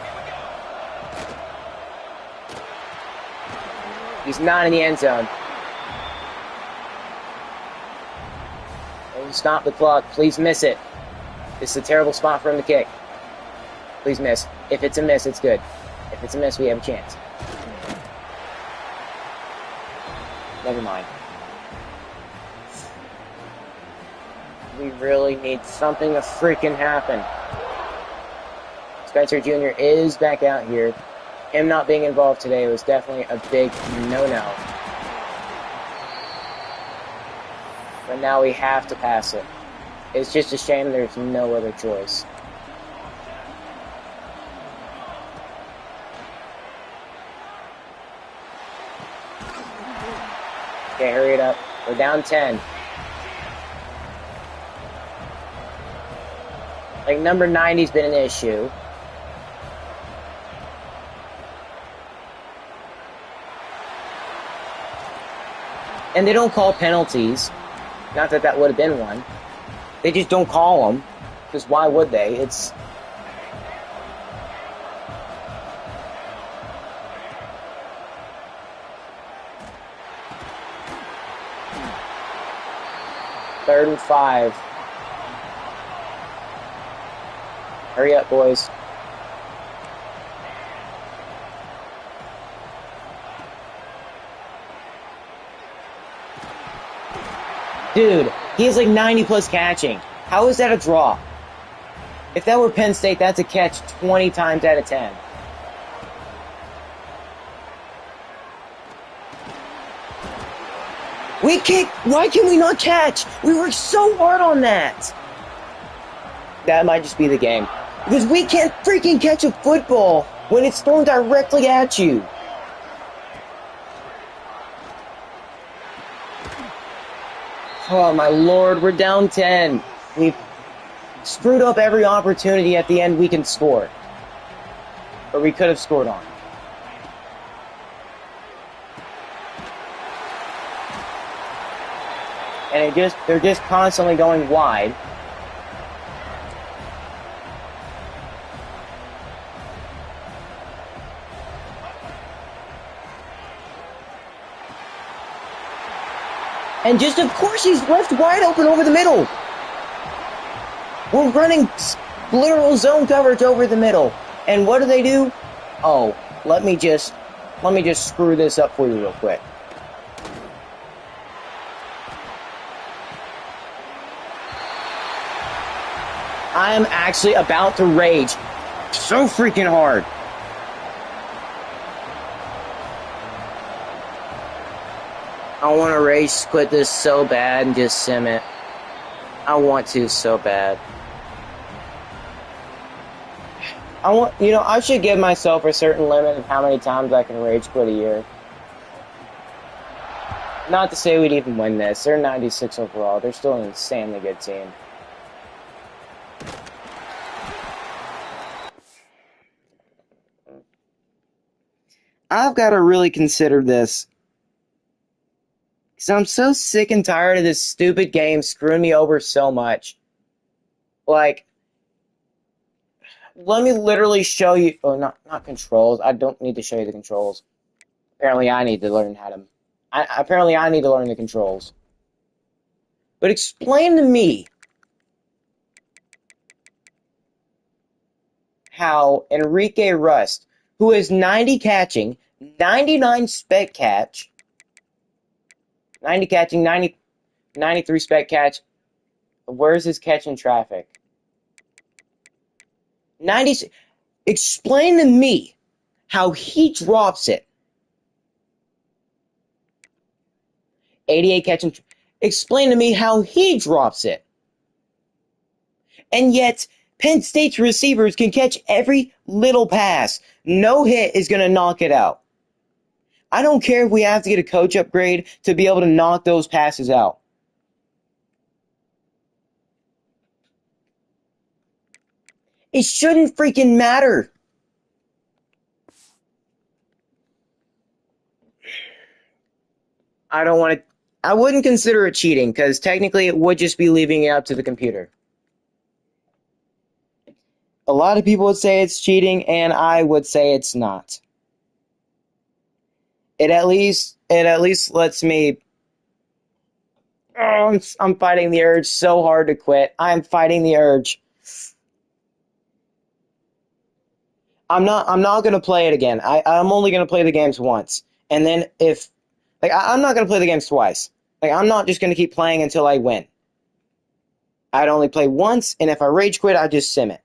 He's not in the end zone. Stop the clock. Please miss it. This is a terrible spot for him to kick. Please miss. If it's a miss, it's good. If it's a miss, we have a chance. Never mind. We really need something to freaking happen. Spencer Jr. is back out here. Him not being involved today was definitely a big no-no. But now we have to pass it. It's just a shame there's no other choice. Okay, hurry it up. We're down 10. Like, number 90's been an issue. And they don't call penalties. Not that that would have been one. They just don't call them. Because why would they? It's... Third and 5. Hurry up, boys. Dude, he has like 90 plus catching. How is that a draw? If that were Penn State, that's a catch 20 times out of 10. We kick. Why can we not catch? We worked so hard on that. That might just be the game. Because we can't freaking catch a football when it's thrown directly at you. Oh my lord, we're down 10. We've screwed up every opportunity at the end we can score. Or we could have scored on. And they're just constantly going wide. And just, of course, he's left wide open over the middle. We're running literal zone coverage over the middle. And what do? Oh, let me just screw this up for you real quick. I am actually about to rage so freaking hard. I want to rage quit this so bad and just sim it. I want to so bad. I should give myself a certain limit of how many times I can rage quit a year. Not to say we'd even win this. They're 96 overall. They're still an insanely good team. I've got to really consider this. Because I'm so sick and tired of this stupid game screwing me over so much. Like, let me literally show you. Oh, not controls. I don't need to show you the controls. Apparently, I need to learn how to. Apparently, I need to learn the controls. But explain to me how Enrique Rust, who is 90 catching, 99 spec catch, 90 catching, 93 spec catch. Where's his catch in traffic? 90. Explain to me how he drops it. 88 catching. Explain to me how he drops it. And yet, Penn State's receivers can catch every little pass. No hit is going to knock it out. I don't care if we have to get a coach upgrade to be able to knock those passes out. It shouldn't freaking matter. I don't want to. I wouldn't consider it cheating because technically it would just be leaving it up to the computer. A lot of people would say it's cheating, and I would say it's not. It at least lets me. Oh, I'm fighting the urge so hard to quit. I'm fighting the urge. I'm not gonna play it again. I'm only gonna play the games once, and then if I'm not gonna play the games twice. I'm not just gonna keep playing until I win. I'd only play once, and if I rage quit, I just sim it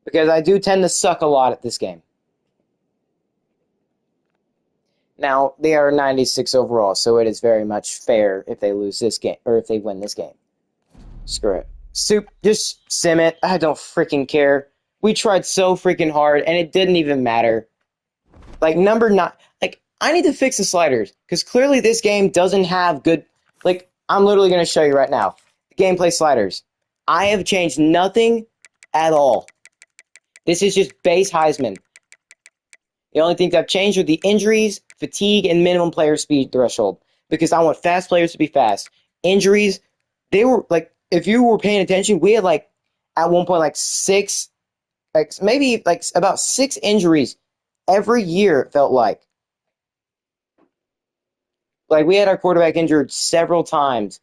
because I do tend to suck a lot at this game. Now they are 96 overall, so it is very much fair if they lose this game or if they win this game. Screw it. Just sim it. I don't freaking care. We tried so freaking hard, and it didn't even matter. Number 9. I need to fix the sliders, because clearly this game doesn't have good... I'm literally going to show you right now. Gameplay sliders. I have changed nothing at all. This is just base Heisman. The only things I've changed are the injuries, fatigue, and minimum player speed threshold, because I want fast players to be fast. Injuries, they were, if you were paying attention, we had, at one point, six... maybe about 6 injuries every year, it felt like. We had our quarterback injured several times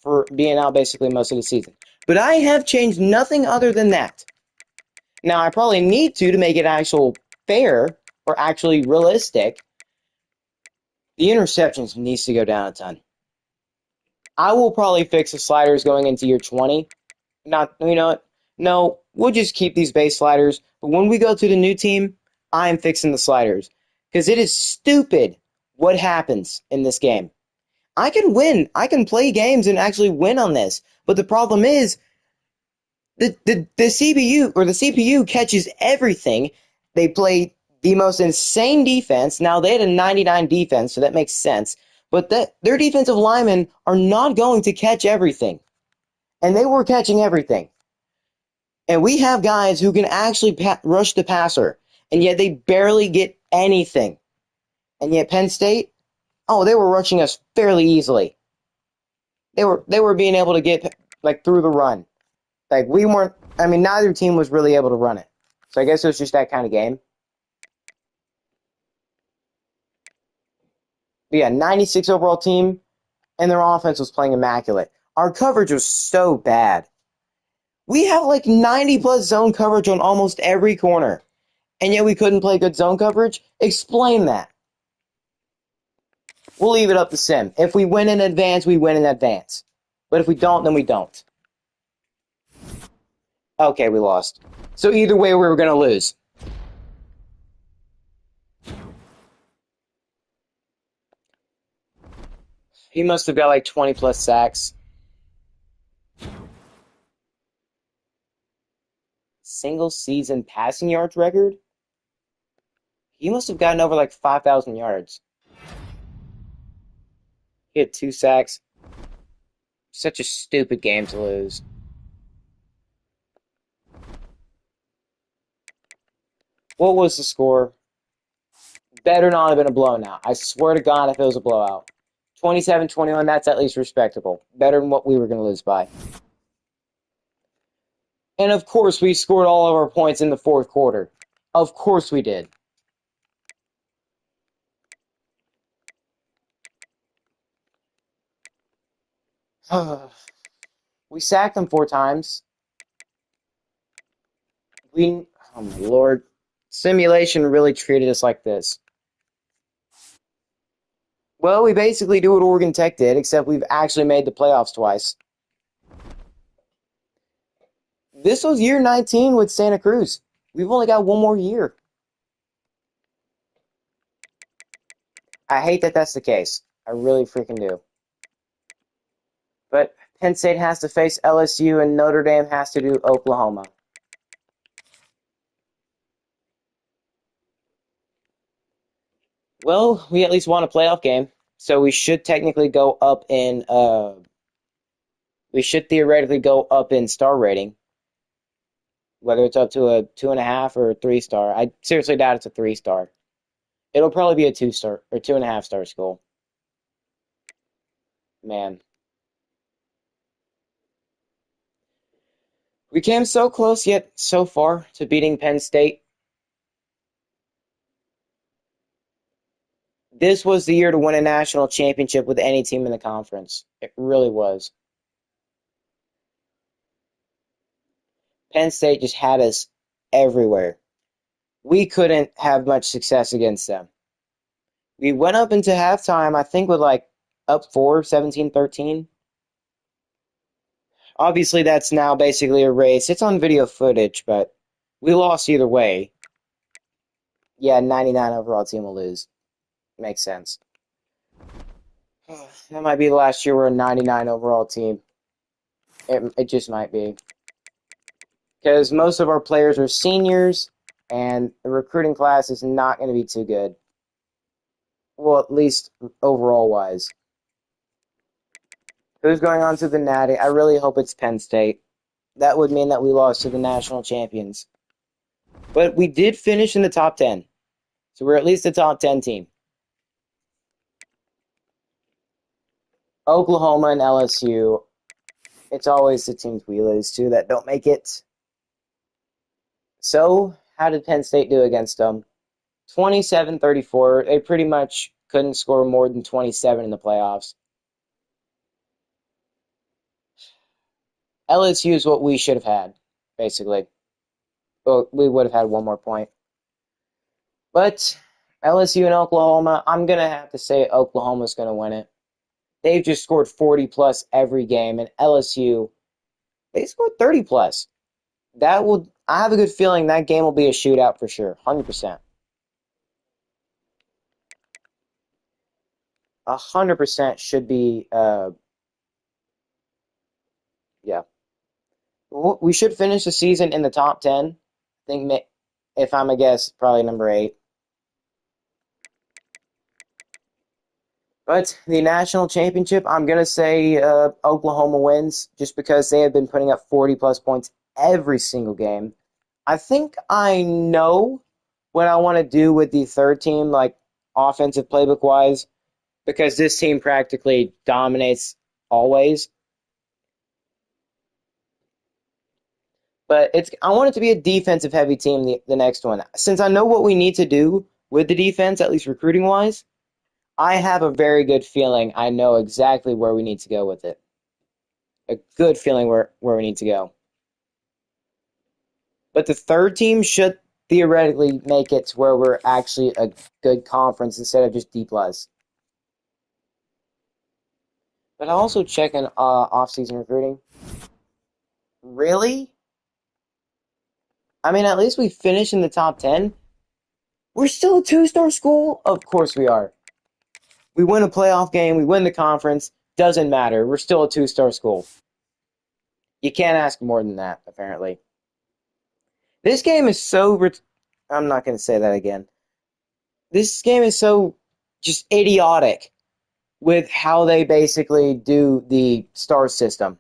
for being out basically most of the season. But I have changed nothing other than that. Now, I probably need to make it actual fair or actually realistic. The interceptions needs to go down a ton. I will probably fix the sliders going into year 20. No, we'll just keep these base sliders. But when we go to the new team, I am fixing the sliders. Because it is stupid what happens in this game. I can win. I can play games and actually win on this. But the problem is, the CPU or the CPU catches everything. They play the most insane defense. Now, they had a 99 defense, so that makes sense. But their defensive linemen are not going to catch everything. And they were catching everything. And we have guys who can actually rush the passer. And yet they barely get anything. And yet Penn State, they were rushing us fairly easily. They were being able to get through the run. We weren't. Neither team was really able to run it. So I guess it was just that kind of game. But yeah, 96 overall team, and their offense was playing immaculate. Our coverage was so bad. We have 90 plus zone coverage on almost every corner, and yet we couldn't play good zone coverage. Explain that. We'll leave it up to Sim. If we win in advance, we win in advance. But if we don't, then we don't. Okay, we lost. So either way, we were going to lose. He must have got 20 plus sacks. Single season passing yards record? He must have gotten over 5,000 yards. He had 2 sacks. Such a stupid game to lose. What was the score? Better not have been a blowout. I swear to God, if it was a blowout. 27-21, that's at least respectable. Better than what we were going to lose by. And of course, we scored all of our points in the fourth quarter. Of course we did. We sacked them 4 times. Oh my lord. Simulation really treated us like this. Well, we basically do what Oregon Tech did, except we've actually made the playoffs twice. This was year 19 with Santa Cruz. We've only got one more year. I hate that that's the case. I really freaking do. But Penn State has to face LSU and Notre Dame has to do Oklahoma. Well, we at least won a playoff game, so we should technically go up in we should theoretically go up in star rating. Whether it's up to a 2.5 or a 3-star. I seriously doubt it's a 3-star. It'll probably be a 2-star or 2.5-star school. Man. We came so close yet so far to beating Penn State. This was the year to win a national championship with any team in the conference. It really was. Penn State just had us everywhere. We couldn't have much success against them. We went up into halftime, I think, with like up 4, 17-13. Obviously, that's now basically a race. It's on video footage, but we lost either way. Yeah, 99 overall team will lose. Makes sense. That might be the last year we're a 99 overall team. It just might be. Because most of our players are seniors, and the recruiting class is not going to be too good. Well, at least overall-wise. Who's going on to the Natty? I really hope it's Penn State. That would mean that we lost to the national champions. But we did finish in the top 10. So we're at least a top 10 team. Oklahoma and LSU. It's always the teams we lose to that don't make it. So, how did Penn State do against them? 27-34. They pretty much couldn't score more than 27 in the playoffs. LSU is what we should have had, basically. Well, we would have had one more point. But LSU and Oklahoma, I'm going to have to say Oklahoma's going to win it. They've just scored 40-plus every game, and LSU, they scored 30-plus. I have a good feeling that game will be a shootout for sure, 100%. 100% should be, yeah. We should finish the season in the top 10. I think, if I'm a guess, probably number 8. But the national championship, I'm going to say Oklahoma wins just because they have been putting up 40-plus points every single game. I think I know what I want to do with the third team, like offensive playbook-wise, because this team practically dominates always. But I want it to be a defensive-heavy team, the next one. Since I know what we need to do with the defense, at least recruiting-wise, I have a very good feeling I know exactly where we need to go with it. A good feeling where we need to go. But the third team should theoretically make it to where we're actually a good conference instead of just D+. But I also check in off-season recruiting. Really? I mean, at least we finished in the top 10. We're still a 2-star school? Of course we are. We win a playoff game, we win the conference, doesn't matter. We're still a 2-star school. You can't ask more than that, apparently. This game is so... I'm not going to say that again. This game is so just idiotic with how they basically do the star system.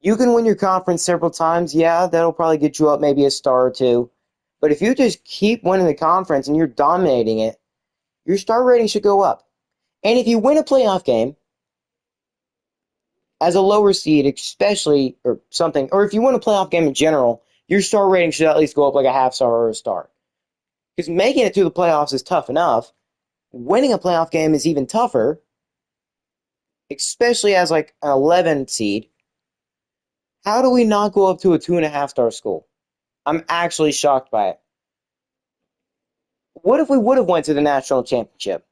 You can win your conference several times. Yeah, that'll probably get you up maybe a star or two. But if you just keep winning the conference and you're dominating it, your star rating should go up. And if you win a playoff game as a lower seed, especially, or something, or if you win a playoff game in general, your star rating should at least go up like a half star or a star. Because making it to the playoffs is tough enough. Winning a playoff game is even tougher, especially as like an 11 seed. How do we not go up to a 2.5 star school? I'm actually shocked by it. What if we would have went to the national championship?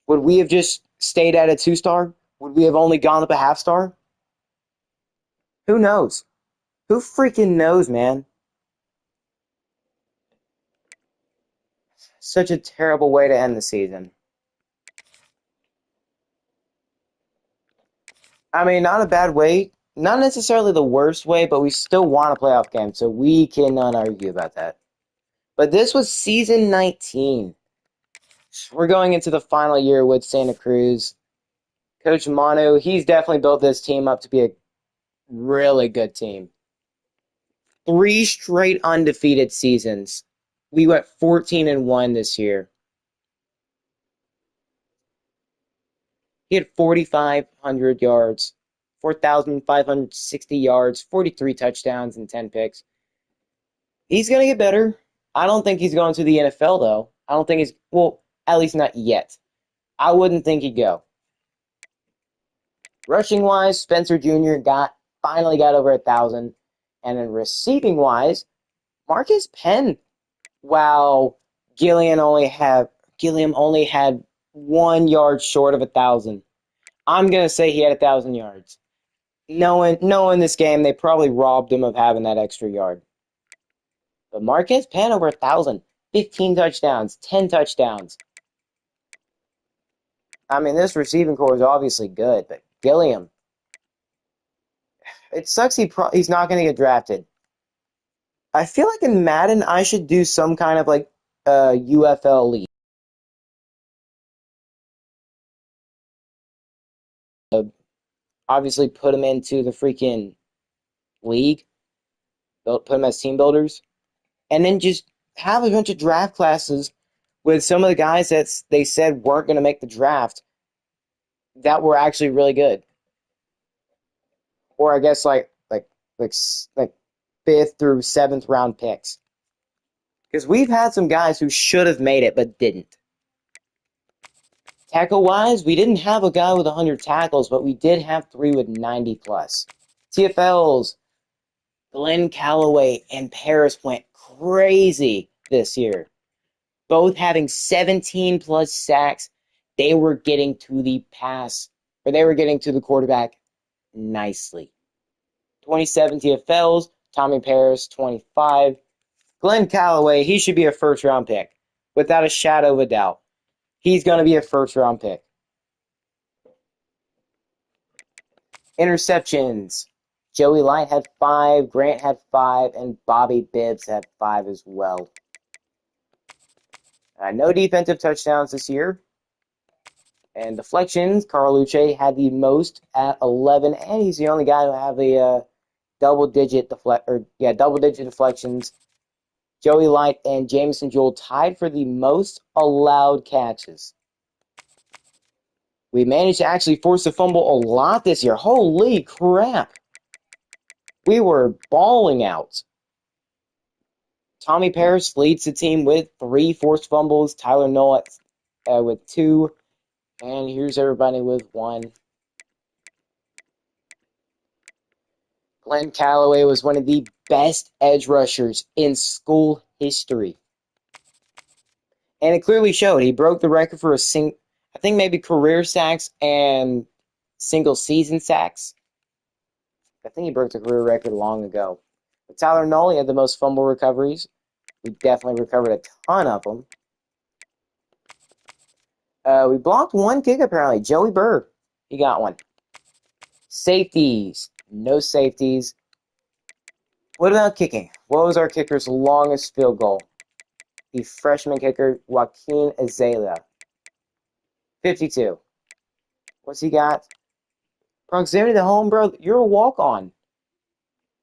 Would we have just stayed at a 2 star? Would we have only gone up a half star? Who knows? Who freaking knows, man? Such a terrible way to end the season. I mean, not a bad way. Not necessarily the worst way, but we still won a playoff game, so we cannot argue about that. But this was season 19. We're going into the final year with Santa Cruz. Coach Manu, he's definitely built this team up to be a really good team. 3 straight undefeated seasons. We went 14-1 this year. He had 4,500 yards, 4,560 yards, 43 touchdowns, and 10 picks. He's going to get better. I don't think he's going to the NFL, though. I don't think he's, well, at least not yet. I wouldn't think he'd go. Rushing-wise, Spencer Jr. finally got over 1,000. And then receiving-wise, Marcus Penn, while Gilliam only had 1 yard short of 1,000. I'm going to say he had 1,000 yards. Knowing this game, they probably robbed him of having that extra yard. But Marquez Penn over 1,000. 15 touchdowns, 10 touchdowns. I mean, this receiving core is obviously good, but Gilliam, it sucks he's not going to get drafted. I feel like in Madden, I should do some kind of like UFL league. Obviously, put them into the freaking league, put them as team builders, and then just have a bunch of draft classes with some of the guys that they said weren't going to make the draft that were actually really good. Or I guess like 5th through 7th round picks. Because we've had some guys who should have made it but didn't. Tackle-wise, we didn't have a guy with 100 tackles, but we did have 3 with 90 plus. TFLs, Glenn Calloway and Paris went crazy this year. Both having 17 plus sacks. They were getting to the pass, or they were getting to the quarterback nicely. 27 TFLs, Tommy Paris, 25. Glenn Calloway, he should be a first-round pick, without a shadow of a doubt. He's going to be a first-round pick. Interceptions. Joey Light had 5, Grant had 5, and Bobby Bibbs had 5 as well. No defensive touchdowns this year. And deflections, Carlucci had the most at 11, and he's the only guy to have a double-digit deflections. Joey Light and Jameson Jewell tied for the most allowed catches. We managed to actually force a fumble a lot this year. Holy crap. We were balling out. Tommy Paris leads the team with 3 forced fumbles. Tyler Noah with 2. And here's everybody with 1. Glenn Calloway was one of the best edge rushers in school history. And it clearly showed. He broke the record for I think maybe career sacks and single season sacks. I think he broke the career record long ago. But Tyler Nolan had the most fumble recoveries. We definitely recovered a ton of them. We blocked 1 kick apparently. Joey Burr, he got 1. Safeties. No safeties. What about kicking? What was our kicker's longest field goal? The freshman kicker, Joaquin Azalea. 52. What's he got? Proximity to home, bro. You're a walk-on.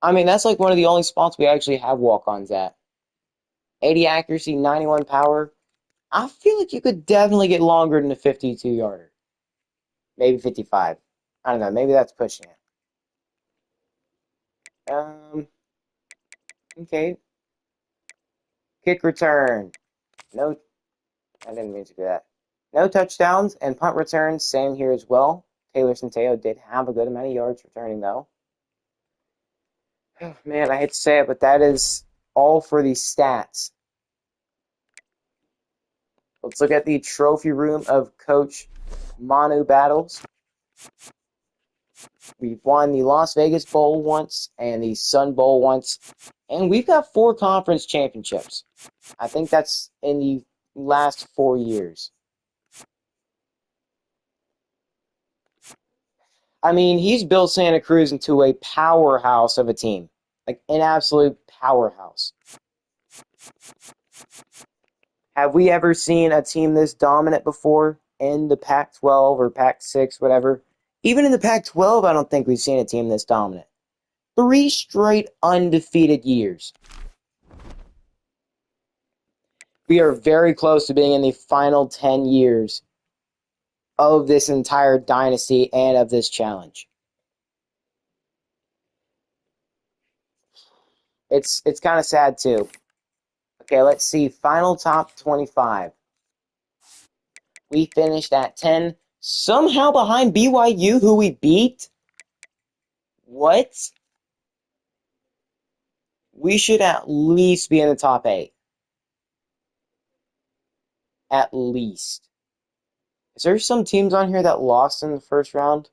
I mean, that's like one of the only spots we actually have walk-ons at. 80 accuracy, 91 power. I feel like you could definitely get longer than a 52-yarder. Maybe 55. I don't know. Maybe that's pushing it. Okay. Kick return. No, I didn't mean to do that. No touchdowns and punt returns. Same here as well. Taylor Centeio did have a good amount of yards returning, though. Oh, man, I hate to say it, but that is all for the stats. Let's look at the trophy room of Coach Manu battles. We've won the Las Vegas Bowl once and the Sun Bowl once. And we've got 4 conference championships. I think that's in the last 4 years. I mean, he's built Santa Cruz into a powerhouse of a team. Like an absolute powerhouse. Have we ever seen a team this dominant before in the Pac-12 or Pac-6, whatever? Even in the Pac-12, I don't think we've seen a team this dominant. 3 straight undefeated years. We are very close to being in the final 10 years of this entire dynasty and of this challenge. It's kind of sad too. Okay, let's see. Final top 25. We finished at 10, somehow behind BYU, who we beat. What? We should at least be in the top 8. At least. Is there some teams on here that lost in the first round?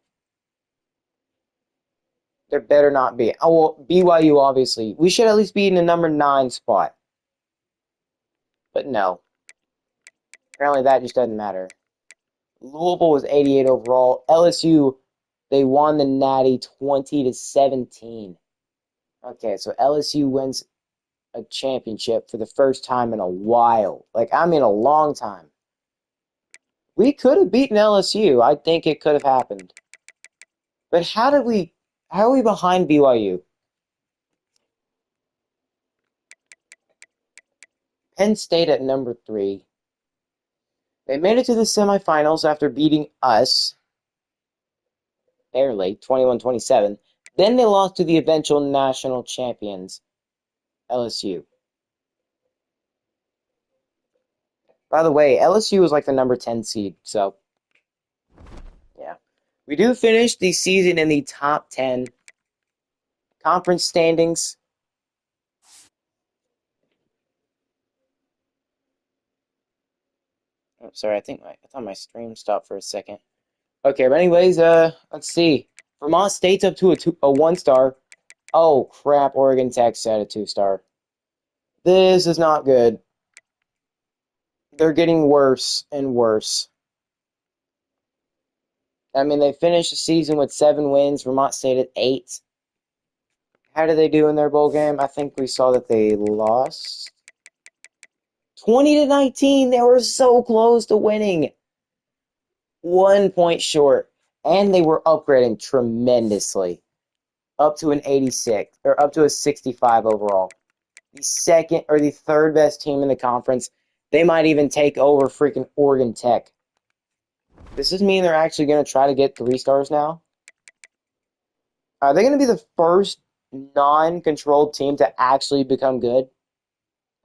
There better not be. Oh, well, BYU, obviously. We should at least be in the number 9 spot. But no. Apparently that just doesn't matter. Louisville was 88 overall. LSU, they won the Natty 20-17. Okay, so LSU wins a championship for the first time in a while. Like, I mean a long time. We could have beaten LSU. I think it could have happened. But how are we behind BYU? Penn State at number 3. They made it to the semifinals after beating us, barely, 21-27. Then they lost to the eventual national champions, LSU. By the way, LSU was like the number 10 seed, so yeah. We do finish the season in the top 10 conference standings. Oh, sorry, I thought my stream stopped for a second. Okay, but anyways, let's see. Vermont State's up to a 1-star. Oh crap, Oregon Tech's at a 2-star. This is not good. They're getting worse and worse. I mean, they finished the season with 7 wins. Vermont State at 8. How did they do in their bowl game? I think we saw that they lost 20-19. They were so close to winning. 1 point short. And they were upgrading tremendously. Up to an 86, or up to a 65 overall. The second or the third best team in the conference. They might even take over freaking Oregon Tech. Does this mean they're actually going to try to get 3 stars now? Are they going to be the first non-controlled team to actually become good?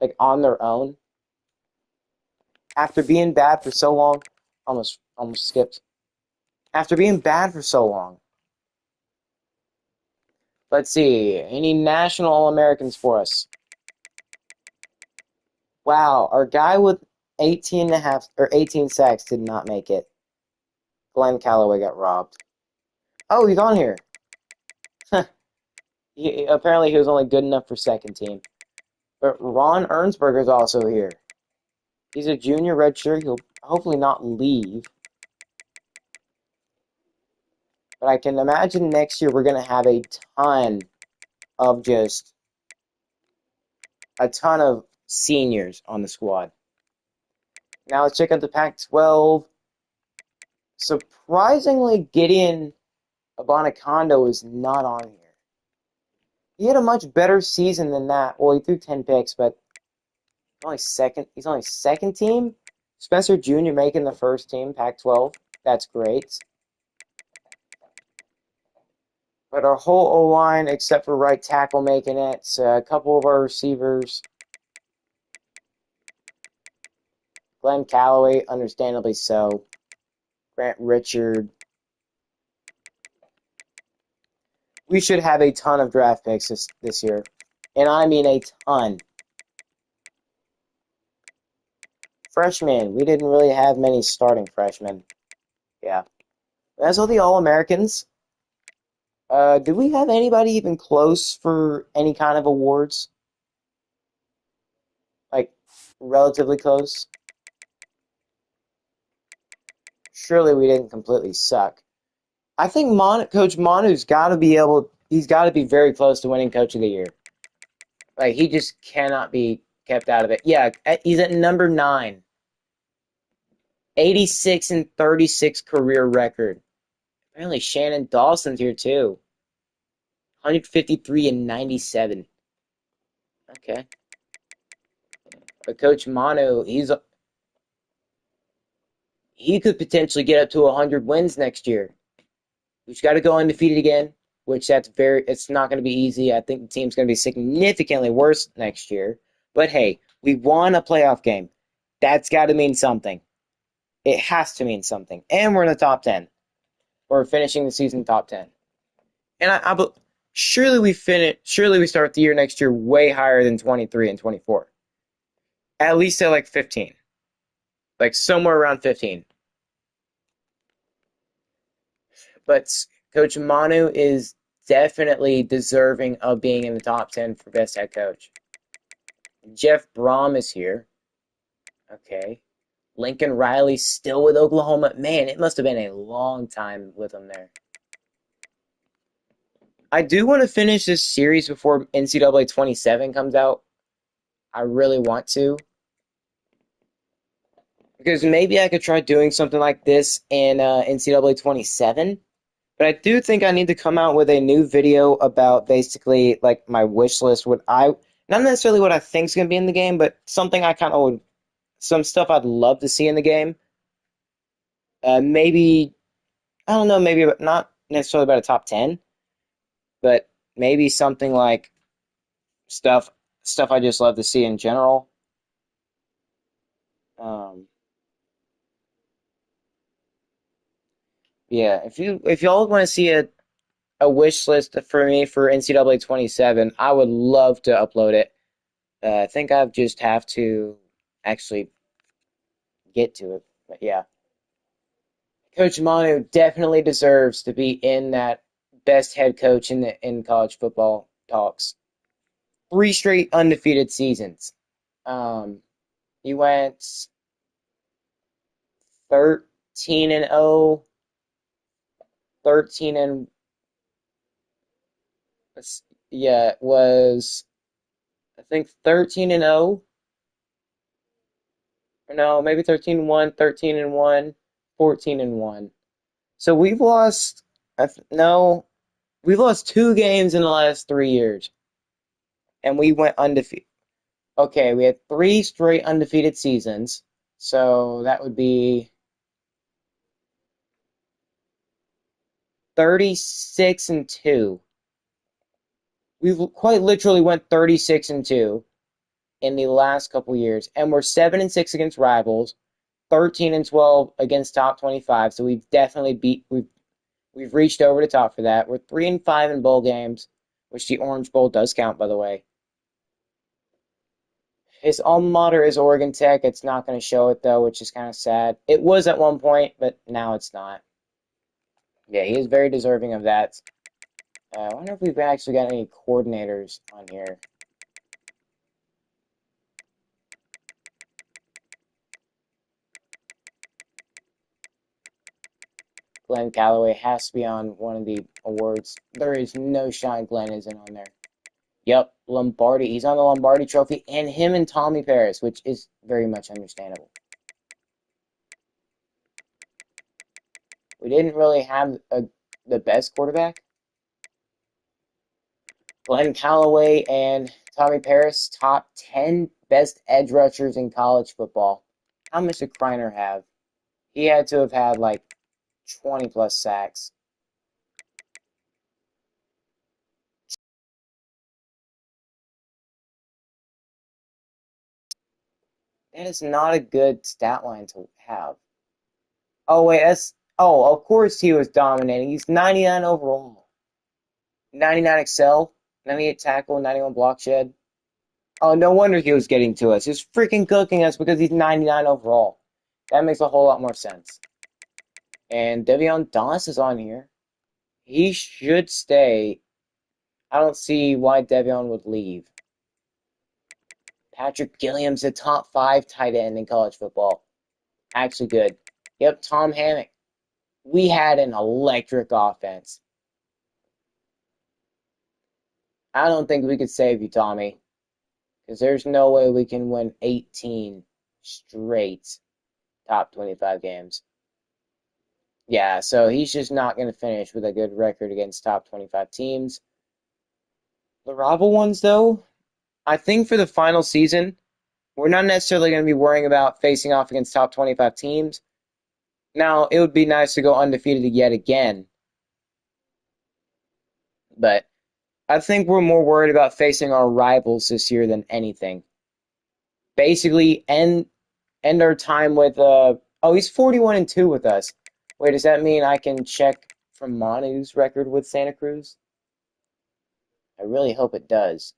Like, on their own? After being bad for so long? Almost skipped. After being bad for so long. Let's see. Any national All-Americans for us? Wow, our guy with 18 and a half, or 18 sacks did not make it. Glenn Calloway got robbed. Oh, he's on here. Apparently he was only good enough for second team. But Ron Ernsberger's also here. He's a junior redshirt. He'll hopefully not leave. But I can imagine next year we're going to have a ton of seniors on the squad. Now let's check out the Pac-12. Surprisingly, Gideon Abonacondo is not on here. He had a much better season than that. Well, he threw 10 picks, but Only second. He's only second team. Spencer Jr. making the first team, Pac-12. That's great. But our whole O-line, except for right tackle, making it. A couple of our receivers. Glenn Calloway, understandably so. Grant Richard. We should have a ton of draft picks this year. And I mean a ton. Freshmen. We didn't really have many starting freshmen. Yeah. That's all the All-Americans. Do we have anybody even close for any kind of awards? Like, relatively close? Surely we didn't completely suck. I think Coach Manu's got to be he's got to be very close to winning Coach of the Year. Like, he just cannot be kept out of it. Yeah, he's at number 9. 86 and 36 career record. Apparently Shannon Dawson's here too. 153 and 97. Okay. But Coach Manu, he could potentially get up to 100 wins next year. We've got to go undefeated again, which it's not going to be easy. I think the team's going to be significantly worse next year. But hey, we won a playoff game. That's got to mean something. It has to mean something. And we're in the top 10. We're finishing the season top 10. And surely we start the year next year way higher than 23 and 24. At least at like 15. Like somewhere around 15. But Coach Manu is definitely deserving of being in the top 10 for best head coach. Jeff Brom is here. Okay. Lincoln Riley still with Oklahoma. Man, it must have been a long time with him there. I do want to finish this series before NCAA 27 comes out. I really want to. Because maybe I could try doing something like this in NCAA 27. But I do think I need to come out with a new video about basically like my wish list. Not necessarily what I think is going to be in the game, but something I kind of would, some stuff I'd love to see in the game. Maybe, I don't know, maybe not necessarily about a top 10, but maybe something like stuff I just love to see in general. Um, yeah, if y'all want to see a wish list for me for NCAA 27, I would love to upload it. I think I just have to actually get to it. But yeah, Coach Manu definitely deserves to be in that best head coach in college football talks. 3 straight undefeated seasons. He went 13 and 0, 13 and yeah, it was I think 13 and 0. No, maybe 13 and 1, 13 and 1, 14 and 1. So we've lost no, we've lost 2 games in the last 3 years. And we went undefeated. Okay, we had 3 straight undefeated seasons. So that would be 36 and 2. We've quite literally went 36 and 2 in the last couple years, and we're 7 and 6 against rivals, 13 and 12 against top 25. So we've reached over the top for that. We're 3 and 5 in bowl games, which the Orange Bowl does count, by the way. His alma mater is Oregon Tech. It's not going to show it though, which is kind of sad. It was at one point, but now it's not. Yeah, he is very deserving of that. I wonder if we've actually got any coordinators on here. Glenn Calloway has to be on one of the awards. There is no shot Glenn isn't on there. Yep, Lombardi. He's on the Lombardi Trophy, and him and Tommy Paris, which is very much understandable. We didn't really have the best quarterback. Glenn Calloway and Tommy Paris, top 10 best edge rushers in college football. How much did Kreiner have? He had to have had like 20 plus sacks. That is not a good stat line to have. Oh, wait, that's. Oh, of course he was dominating. He's 99 overall. 99 excel, 98 tackle, 91 block shed. Oh, no wonder he was getting to us. He was freaking cooking us because he's 99 overall. That makes a whole lot more sense. And Devion Doss is on here. He should stay. I don't see why Devion would leave. Patrick Gilliam's a top 5 tight end in college football. Actually good. Yep, Tom Hammock. We had an electric offense. I don't think we could save you, Tommy. Because there's no way we can win 18 straight top 25 games. Yeah, so he's just not going to finish with a good record against top 25 teams. The rival ones, though, I think for the final season, we're not necessarily going to be worrying about facing off against top 25 teams. Now, it would be nice to go undefeated yet again, but I think we're more worried about facing our rivals this year than anything. Basically, end our time with he's 41-2 with us. Wait, does that mean I can check from Manu's record with Santa Cruz? I really hope it does,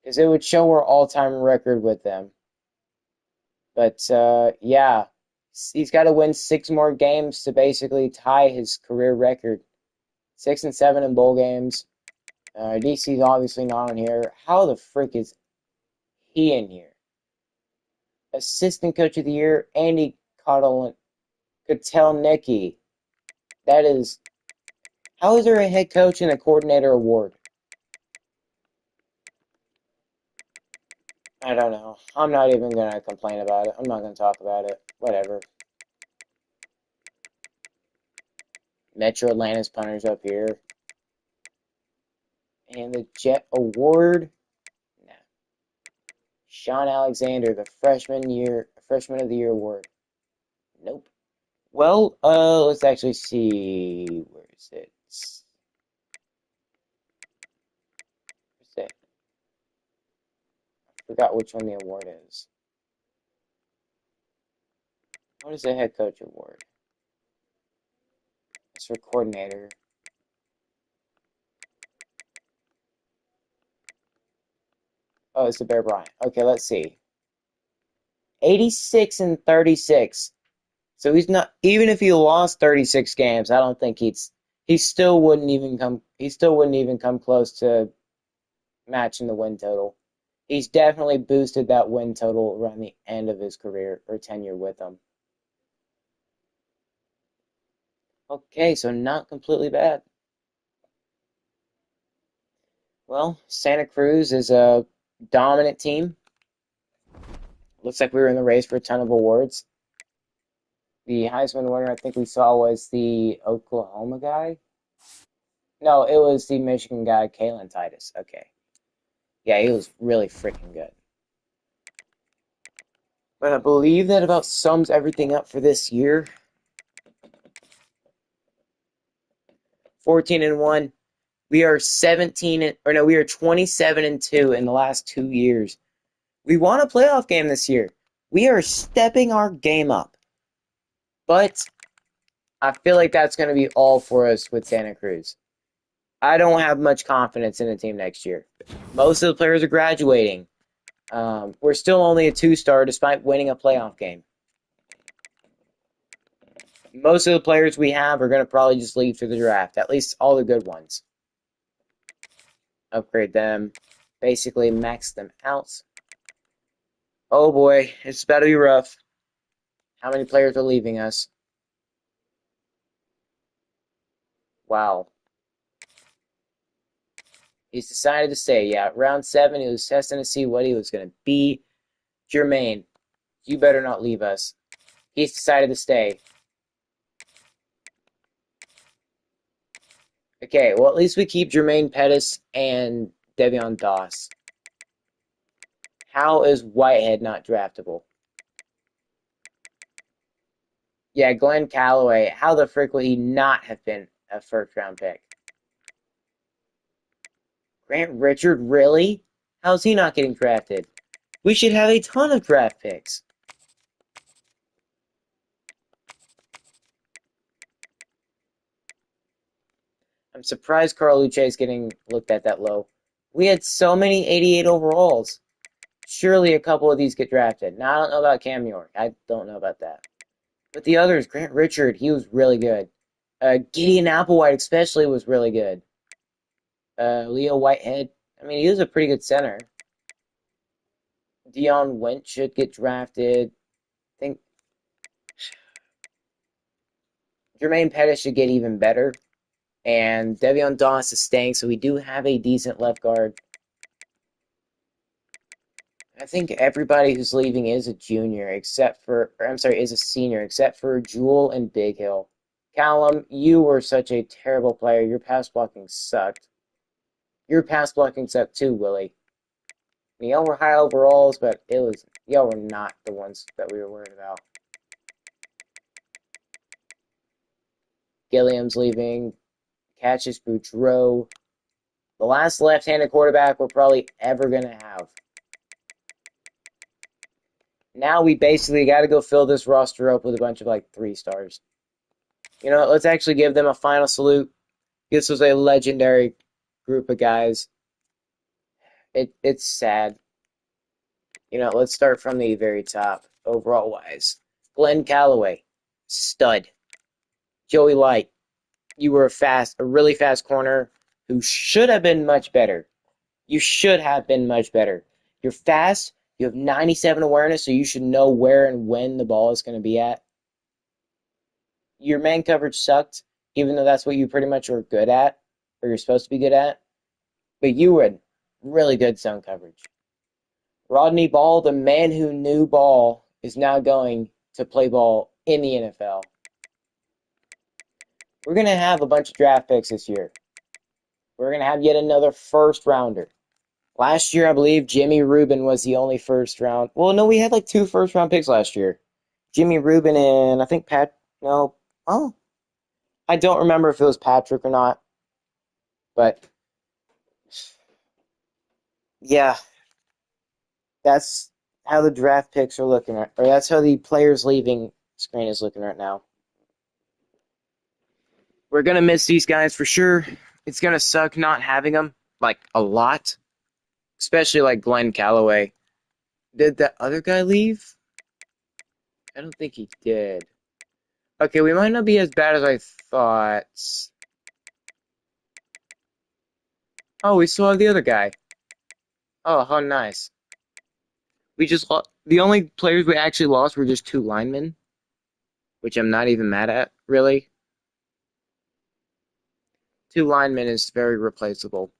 because it would show our all-time record with them. But yeah, he's got to win 6 more games to basically tie his career record. 6 and 7 in bowl games. DC's obviously not on here. How the frick is he in here? Assistant Coach of the Year, Andy Kotelnicki. That is, how is there a head coach and a coordinator award? I don't know. I'm not even going to complain about it. I'm not going to talk about it. Whatever. Metro Atlanta's punters up here. And the Jet Award. Nah. Sean Alexander, the freshman of the year award. Nope. Well, let's actually see. Where is it? Where's it? I forgot which one the award is. What is the head coach award? It's for coordinator. Oh, it's the Bear Bryant. Okay, let's see. 86 and 36. So he's not, even if he lost 36 games, I don't think he still wouldn't even come close to matching the win total. He's definitely boosted that win total around the end of his career or tenure with them. Okay, so not completely bad. Well, Santa Cruz is a dominant team. Looks like we were in the race for a ton of awards. The Heisman winner I think we saw was the Oklahoma guy. No, it was the Michigan guy, Kalen Titus. Okay. Yeah, he was really freaking good. But I believe that about sums everything up for this year. 14-1. We are 27-2 in the last 2 years. We won a playoff game this year. We are stepping our game up. But I feel like that's going to be all for us with Santa Cruz. I don't have much confidence in the team next year. Most of the players are graduating. We're still only a 2-star despite winning a playoff game. Most of the players we have are going to probably just leave through the draft, at least all the good ones. Upgrade them, basically max them out. Oh boy, it's about to be rough. How many players are leaving us? Wow. He's decided to stay. Yeah, round 7, he was testing to see what he was going to be. Jermaine, you better not leave us. He's decided to stay. Okay, well, at least we keep Jermaine Pettis and Devion Doss. How is Whitehead not draftable? Yeah, Glenn Calloway. How the frick would he not have been a first round pick? Grant Richard, really? How's he not getting drafted? We should have a ton of draft picks. I'm surprised Carl Luce is getting looked at that low. We had so many 88 overalls. Surely a couple of these get drafted. Now, I don't know about Cam York. I don't know about that. But the others, Grant Richard, he was really good. Gideon Applewhite especially was really good. Leo Whitehead, I mean, he was a pretty good center. Dion Went should get drafted. I think Jermaine Pettis should get even better. And Devion Doss is staying, so we do have a decent left guard. I think everybody who's leaving is a junior, is a senior, except for Jewel and Big Hill. Callum, you were such a terrible player. Your pass blocking sucked. Your pass blocking sucked too, Willie. Y'all were high overalls, but y'all were not the ones that we were worried about. Gilliam's leaving. Cassius Boudreaux. The last left-handed quarterback we're probably ever going to have. Now we basically got to go fill this roster up with a bunch of like 3 stars. You know, let's actually give them a final salute. This was a legendary group of guys. It's sad. You know, let's start from the very top, overall wise. Glenn Calloway, stud. Joey Light, you were a really fast corner who should have been much better. You should have been much better. You're fast. You have 97 awareness, so you should know where and when the ball is going to be at. Your man coverage sucked, even though that's what you pretty much were good at, or you're supposed to be good at. But you had really good zone coverage. Rodney Ball, the man who knew ball, is now going to play ball in the NFL. We're going to have a bunch of draft picks this year. We're going to have yet another first rounder. Last year, I believe Jimmy Rubin was the only first round. Well, no, we had like 2 first round picks last year. Jimmy Rubin and I think I don't remember if it was Patrick or not. But yeah, that's how the draft picks are looking or that's how the players leaving screen is looking right now. We're going to miss these guys for sure. It's going to suck not having them, like, a lot. Especially, like, Glenn Calloway. Did that other guy leave? I don't think he did. Okay, we might not be as bad as I thought. Oh, we still have the other guy. Oh, how nice. We just lost. The only players we actually lost were just 2 linemen, which I'm not even mad at, really. 2 linemen is very replaceable.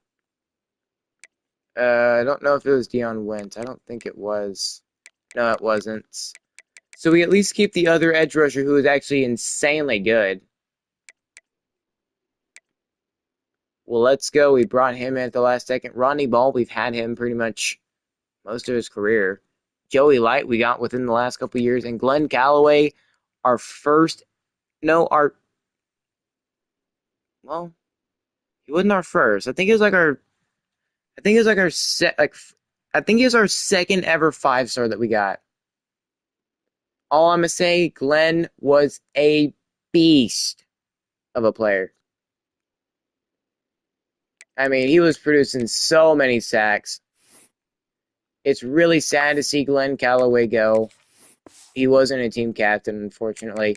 I don't know if it was Dion Went. I don't think it was. No, it wasn't. So we at least keep the other edge rusher who is actually insanely good. Well, let's go. We brought him in at the last second. Rodney Ball, we've had him pretty much most of his career. Joey Light, we got within the last couple of years. And Glenn Calloway, our first. No, our. Well, he wasn't our first. I think it was like our. I think it was like our I think it was our second ever 5-star that we got. All I'm going to say, Glenn was a beast of a player. I mean, he was producing so many sacks. It's really sad to see Glenn Calloway go. He wasn't a team captain, unfortunately.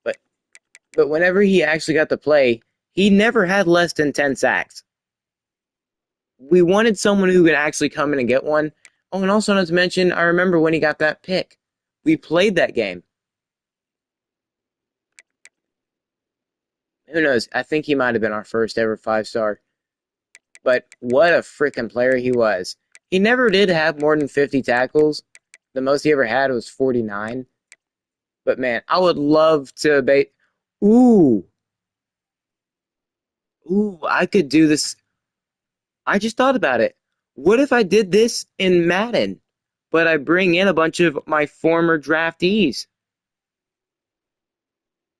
But whenever he actually got to play, he never had less than 10 sacks. We wanted someone who could actually come in and get one. Oh, and also not to mention, I remember when he got that pick. We played that game. Who knows? I think he might have been our first ever 5-star. But what a freaking player he was. He never did have more than 50 tackles. The most he ever had was 49. But man, I would love to bait. Ooh, I could do this. I just thought about it. What if I did this in Madden? but I bring in a bunch of my former draftees.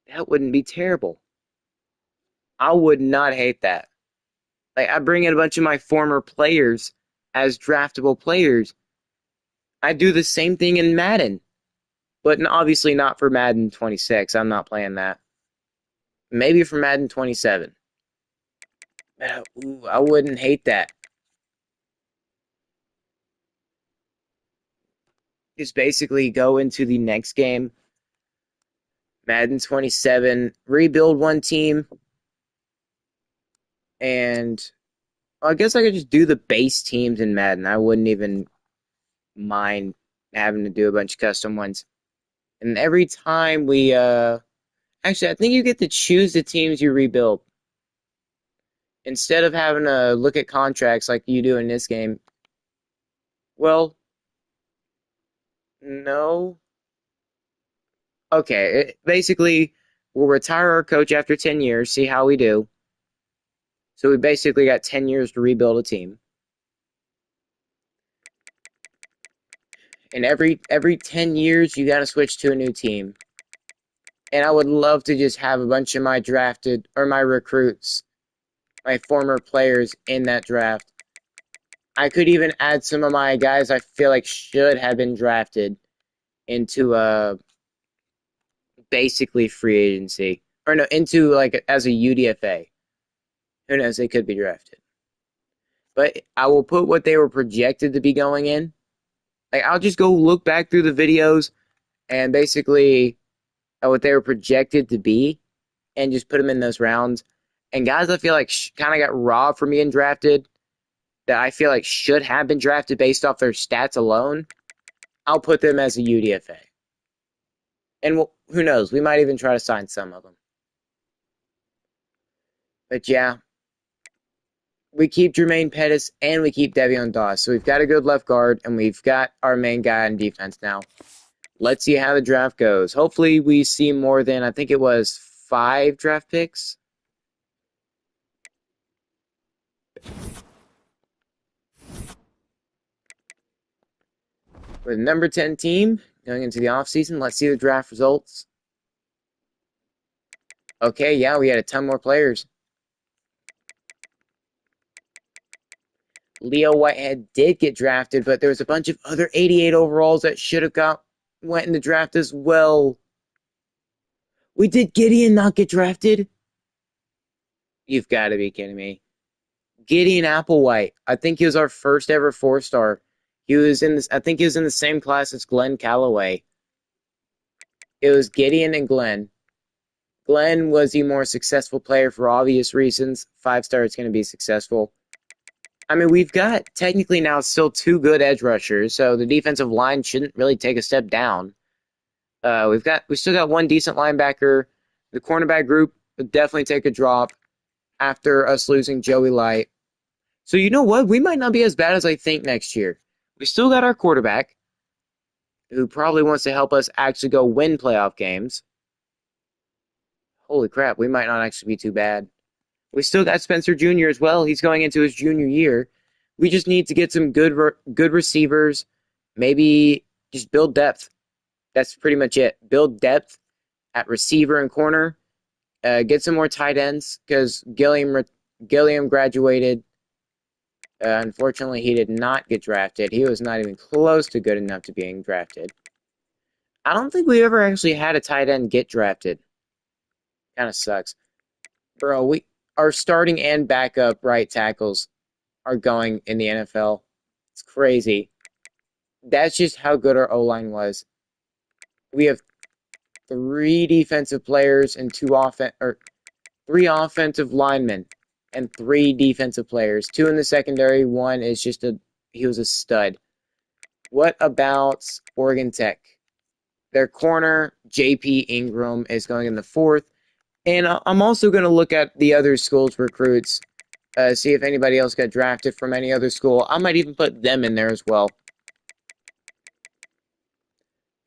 That wouldn't be terrible. I would not hate that. Like, I bring in a bunch of my former players as draftable players. I do the same thing in Madden, but obviously not for Madden 26. I'm not playing that. Maybe for Madden 27. Ooh, I wouldn't hate that. Just basically go into the next game, Madden 27, rebuild one team, and I guess I could just do the base teams in Madden. I wouldn't even mind having to do a bunch of custom ones. And every time we, actually, I think you get to choose the teams you rebuild. Instead of having to look at contracts like you do in this game. Well, no. Okay, basically, we'll retire our coach after 10 years, see how we do. So we basically got 10 years to rebuild a team. And every 10 years, you got to switch to a new team. And I would love to just have a bunch of my drafted, or my recruits, my former players in that draft. I could even add some of my guys I feel like should have been drafted into basically free agency. Or no, into like as a UDFA. Who knows, they could be drafted. But I will put what they were projected to be going in. Like, I'll just go look back through the videos and basically what they were projected to be and just put them in those rounds. And guys I feel like kind of got robbed from being drafted that I feel like should have been drafted based off their stats alone, I'll put them as a UDFA. And who knows, we might even try to sign some of them. But yeah, we keep Jermaine Pettis and we keep Devion Doss. So we've got a good left guard and we've got our main guy on defense now. Let's see how the draft goes. Hopefully we see more than, I think it was 5 draft picks. With number 10 team going into the offseason, let's see the draft results. Okay, yeah, we had a ton more players. Leo Whitehead did get drafted, but there was a bunch of other 88 overalls that should have went in the draft as well. We did Gideon not get drafted? You've got to be kidding me. Gideon Applewhite. I think he was our first ever 4-star. He was in this. I think he was in the same class as Glenn Calloway. It was Gideon and Glenn. Glenn was the more successful player for obvious reasons. 5-star is going to be successful. I mean, we've got technically now still 2 good edge rushers, so the defensive line shouldn't really take a step down. We still got 1 decent linebacker. The cornerback group would definitely take a drop after us losing Joey Light. So you know what? We might not be as bad as I think next year. We still got our quarterback, who probably wants to help us actually go win playoff games. Holy crap, we might not actually be too bad. We still got Spencer Jr. as well. He's going into his junior year. We just need to get some good receivers. Maybe just build depth. That's pretty much it. Build depth at receiver and corner. Get some more tight ends because Gilliam graduated. Unfortunately, he did not get drafted. He was not even close to good enough to being drafted. I don't think we ever actually had a tight end get drafted. Kind of sucks. Bro, our starting and backup right tackles are going in the NFL. It's crazy. That's just how good our O-line was. We have 3 defensive players and 3 offensive linemen and 3 defensive players. 2 in the secondary. 1 is he was a stud. What about Oregon Tech? Their corner, J.P. Ingram, is going in the 4th. And I'm also going to look at the other schools' recruits, see if anybody else got drafted from any other school. I might even put them in there as well.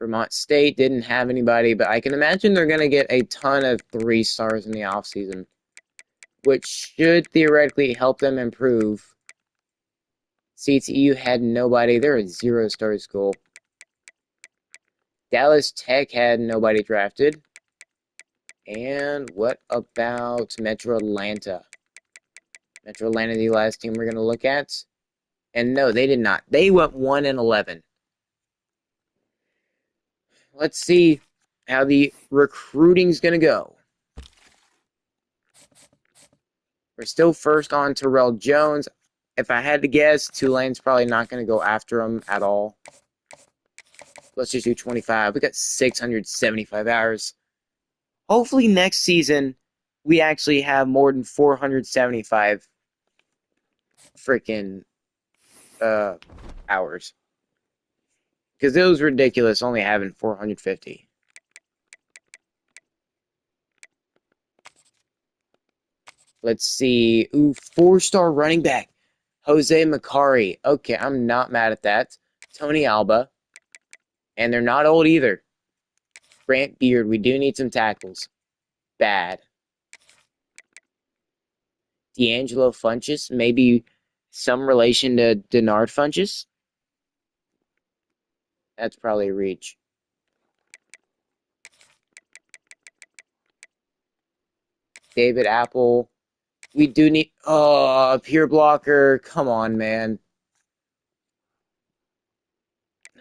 Vermont State didn't have anybody, but I can imagine they're going to get a ton of 3-stars in the offseason, which should theoretically help them improve CTU had nobody. They're a 0-star school. Dallas Tech had nobody drafted. And what about Metro Atlanta? Metro Atlanta, the last team we're going to look at. And no, they did not. They went 1-11. Let's see how the recruiting's going to go. We're still first on Terrell Jones. If I had to guess, Tulane's probably not going to go after him at all. Let's just do 25. We got 675 hours. Hopefully next season, we actually have more than 475 freaking hours. Because it was ridiculous only having 450. Let's see. Ooh, 4-star running back. Jose Macari. Okay, I'm not mad at that. Tony Alba. And they're not old either. Grant Beard. We do need some tackles. Bad. D'Angelo Funchess. Maybe some relation to Denard Funchess. That's probably a reach. David Apple. We do need... Oh, pure blocker. Come on, man.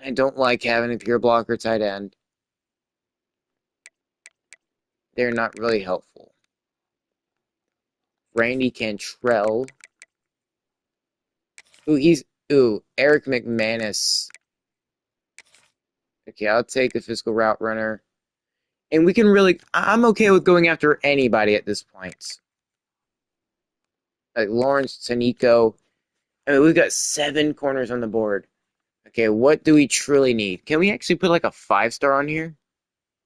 I don't like having a pure blocker tight end. They're not really helpful. Randy Cantrell. Eric McManus. Okay, I'll take the physical route runner. And we can really... I'm okay with going after anybody at this point. Like Lawrence, Tanico. I mean, we've got 7 corners on the board. Okay, what do we truly need? Can we actually put like a 5-star on here?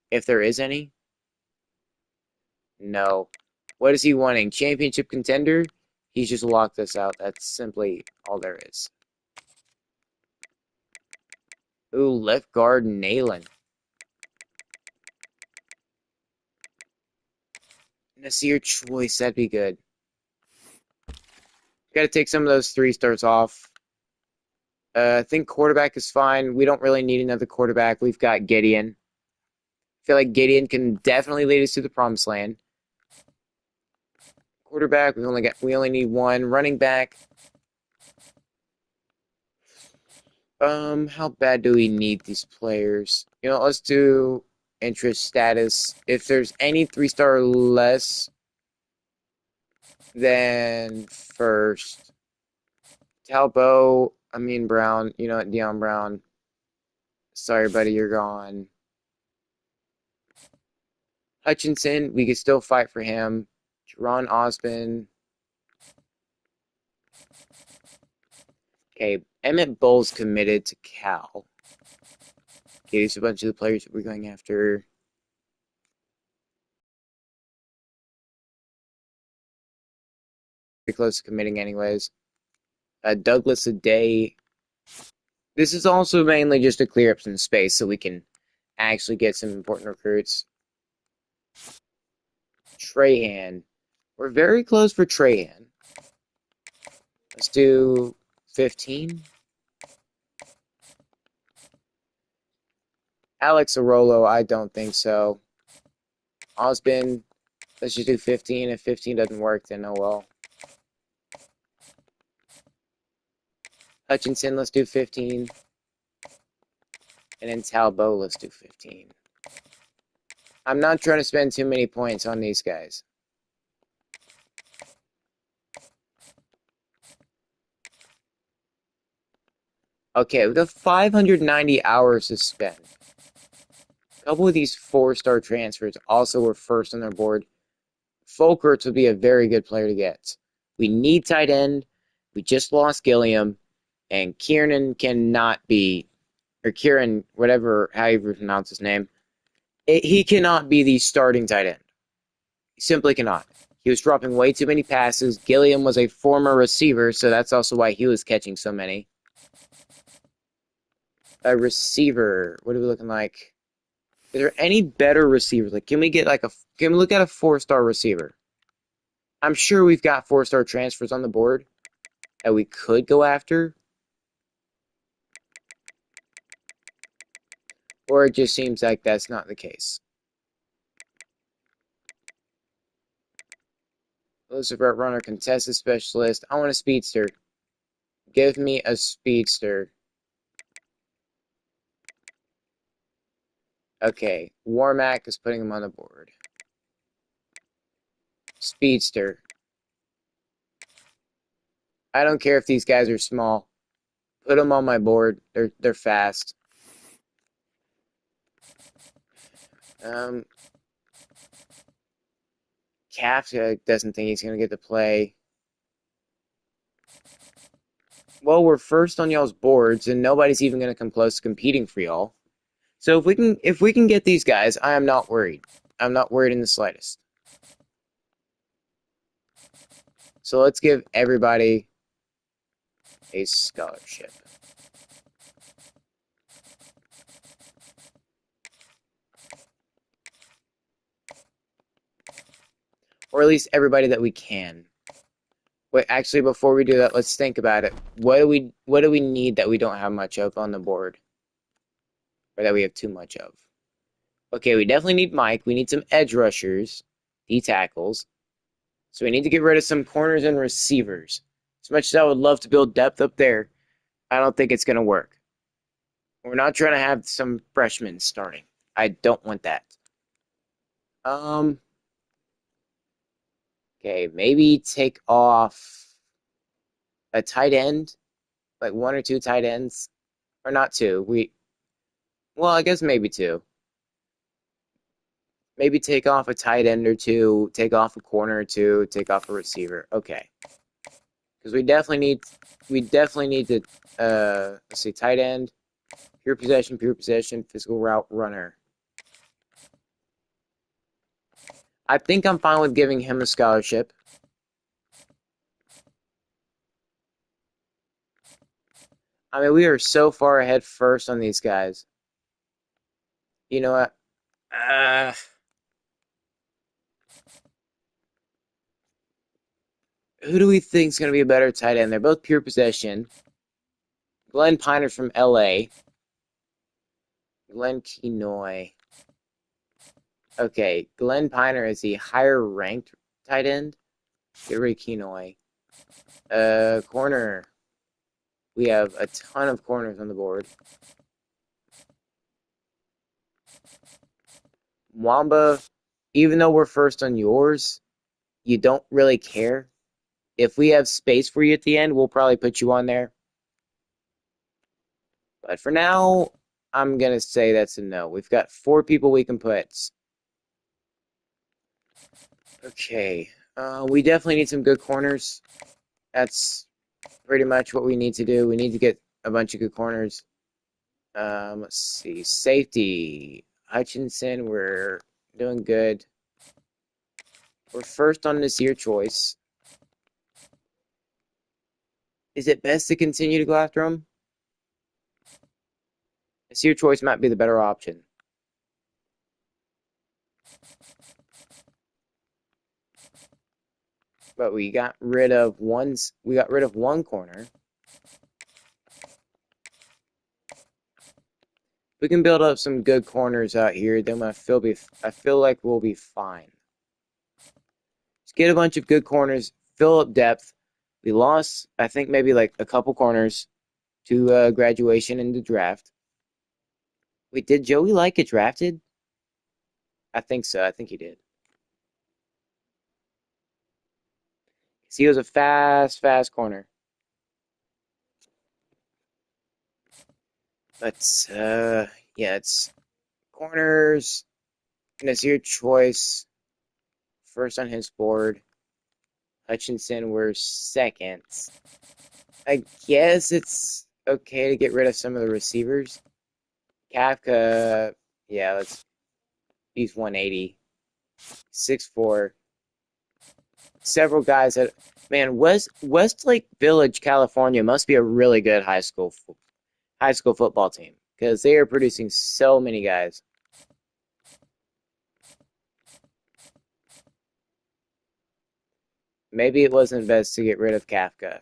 If there is any? No. What is he wanting? Championship contender? He's just locked us out. That's simply all there is. Ooh, left guard Nayland. Nasir Choice, that'd be good. Got to take some of those 3-stars off. I think quarterback is fine. We don't really need another quarterback. We've got Gideon. I feel like Gideon can definitely lead us to the promised land. Quarterback, we only need 1. Running back. How bad do we need these players? Let's do interest status. If there's any 3-star or less, then first. Talbot, Brown, Deion Brown. Sorry, buddy, you're gone. Hutchinson, we can still fight for him. Jerron Osborne. Okay, Emmett Bull's committed to Cal. Okay, there's a bunch of the players that we're going after. Pretty close to committing anyways. Douglas Aday. This is also mainly just to clear up some space so we can actually get some important recruits. Trahan. We're very close for Trahan. Let's do 15. Alex Arolo, I don't think so. Osbin, let's just do 15. If 15 doesn't work, then oh well. Hutchinson, let's do 15. And then Talbot, let's do 15. I'm not trying to spend too many points on these guys. Okay, we've got 590 hours to spend. A couple of these 4-star transfers also were first on their board. Folkerts would be a very good player to get. We need tight end. We just lost Gilliam. And Kieran cannot be, or Kieran, whatever, how you pronounce his name, he cannot be the starting tight end. He simply cannot. He was dropping way too many passes. Gilliam was a former receiver, so that's also why he was catching so many. A receiver, what are we looking like? Is there any better receivers? Like, can we look at a 4-star receiver? I'm sure we've got 4-star transfers on the board that we could go after. Or it just seems like that's not the case. Lucifer Runner Contested Specialist. I want a speedster. Give me a speedster. Okay, Warmack is putting him on the board. Speedster. I don't care if these guys are small. Put them on my board. They're fast. Kafka doesn't think he's gonna get to play. Well, we're first on y'all's boards, and nobody's even gonna come close to competing for y'all. So if we can get these guys, I am not worried. I'm not worried in the slightest. So let's give everybody a scholarship. Or at least everybody that we can. Wait, actually, before we do that, let's think about it. What do we need that we don't have much of on the board? Or that we have too much of? Okay, we definitely need Mike. We need some edge rushers, D tackles. So we need to get rid of some corners and receivers. As much as I would love to build depth up there, I don't think it's going to work. We're not trying to have some freshmen starting. I don't want that. Okay, maybe take off a tight end, like one or two tight ends, or not two. Well, I guess maybe two. Maybe take off a tight end or two, take off a corner or two, take off a receiver. Okay, because we definitely need to. Let's see, tight end, pure possession, physical route runner. I think I'm fine with giving him a scholarship. I mean, we are so far ahead first on these guys. You know what? Who do we think is going to be a better tight end? They're both pure possession. Glenn Piner from LA. Glenn Kenoy. Okay, Glenn Piner is the higher ranked tight end. Get rid of Kenoy. Corner. We have a ton of corners on the board. Wamba, even though we're first on yours, you don't really care. If we have space for you at the end, we'll probably put you on there. But for now, I'm going to say that's a no. We've got 4 people we can put. Okay. We definitely need some good corners. That's pretty much what we need to do. We need to get a bunch of good corners. Let's see. Safety. Hutchinson, we're doing good. We're first on this year choice. Is it best to continue to go after him? This year choice might be the better option. But we got rid of one corner. We can build up some good corners out here, then I feel like we'll be fine. Just get a bunch of good corners, fill up depth. We lost, I think, maybe like a couple corners to graduation and the draft. Wait, did Joey like get drafted? I think so. I think he did. He was a fast corner. But yeah, it's corners. Nazir choice. First on his board. Hutchinson, we're second. I guess it's okay to get rid of some of the receivers. Kafka, yeah, he's 180. 6'4". Several guys that, man, Westlake Village, California must be a really good high school football team because they are producing so many guys. Maybe it wasn't best to get rid of Kafka.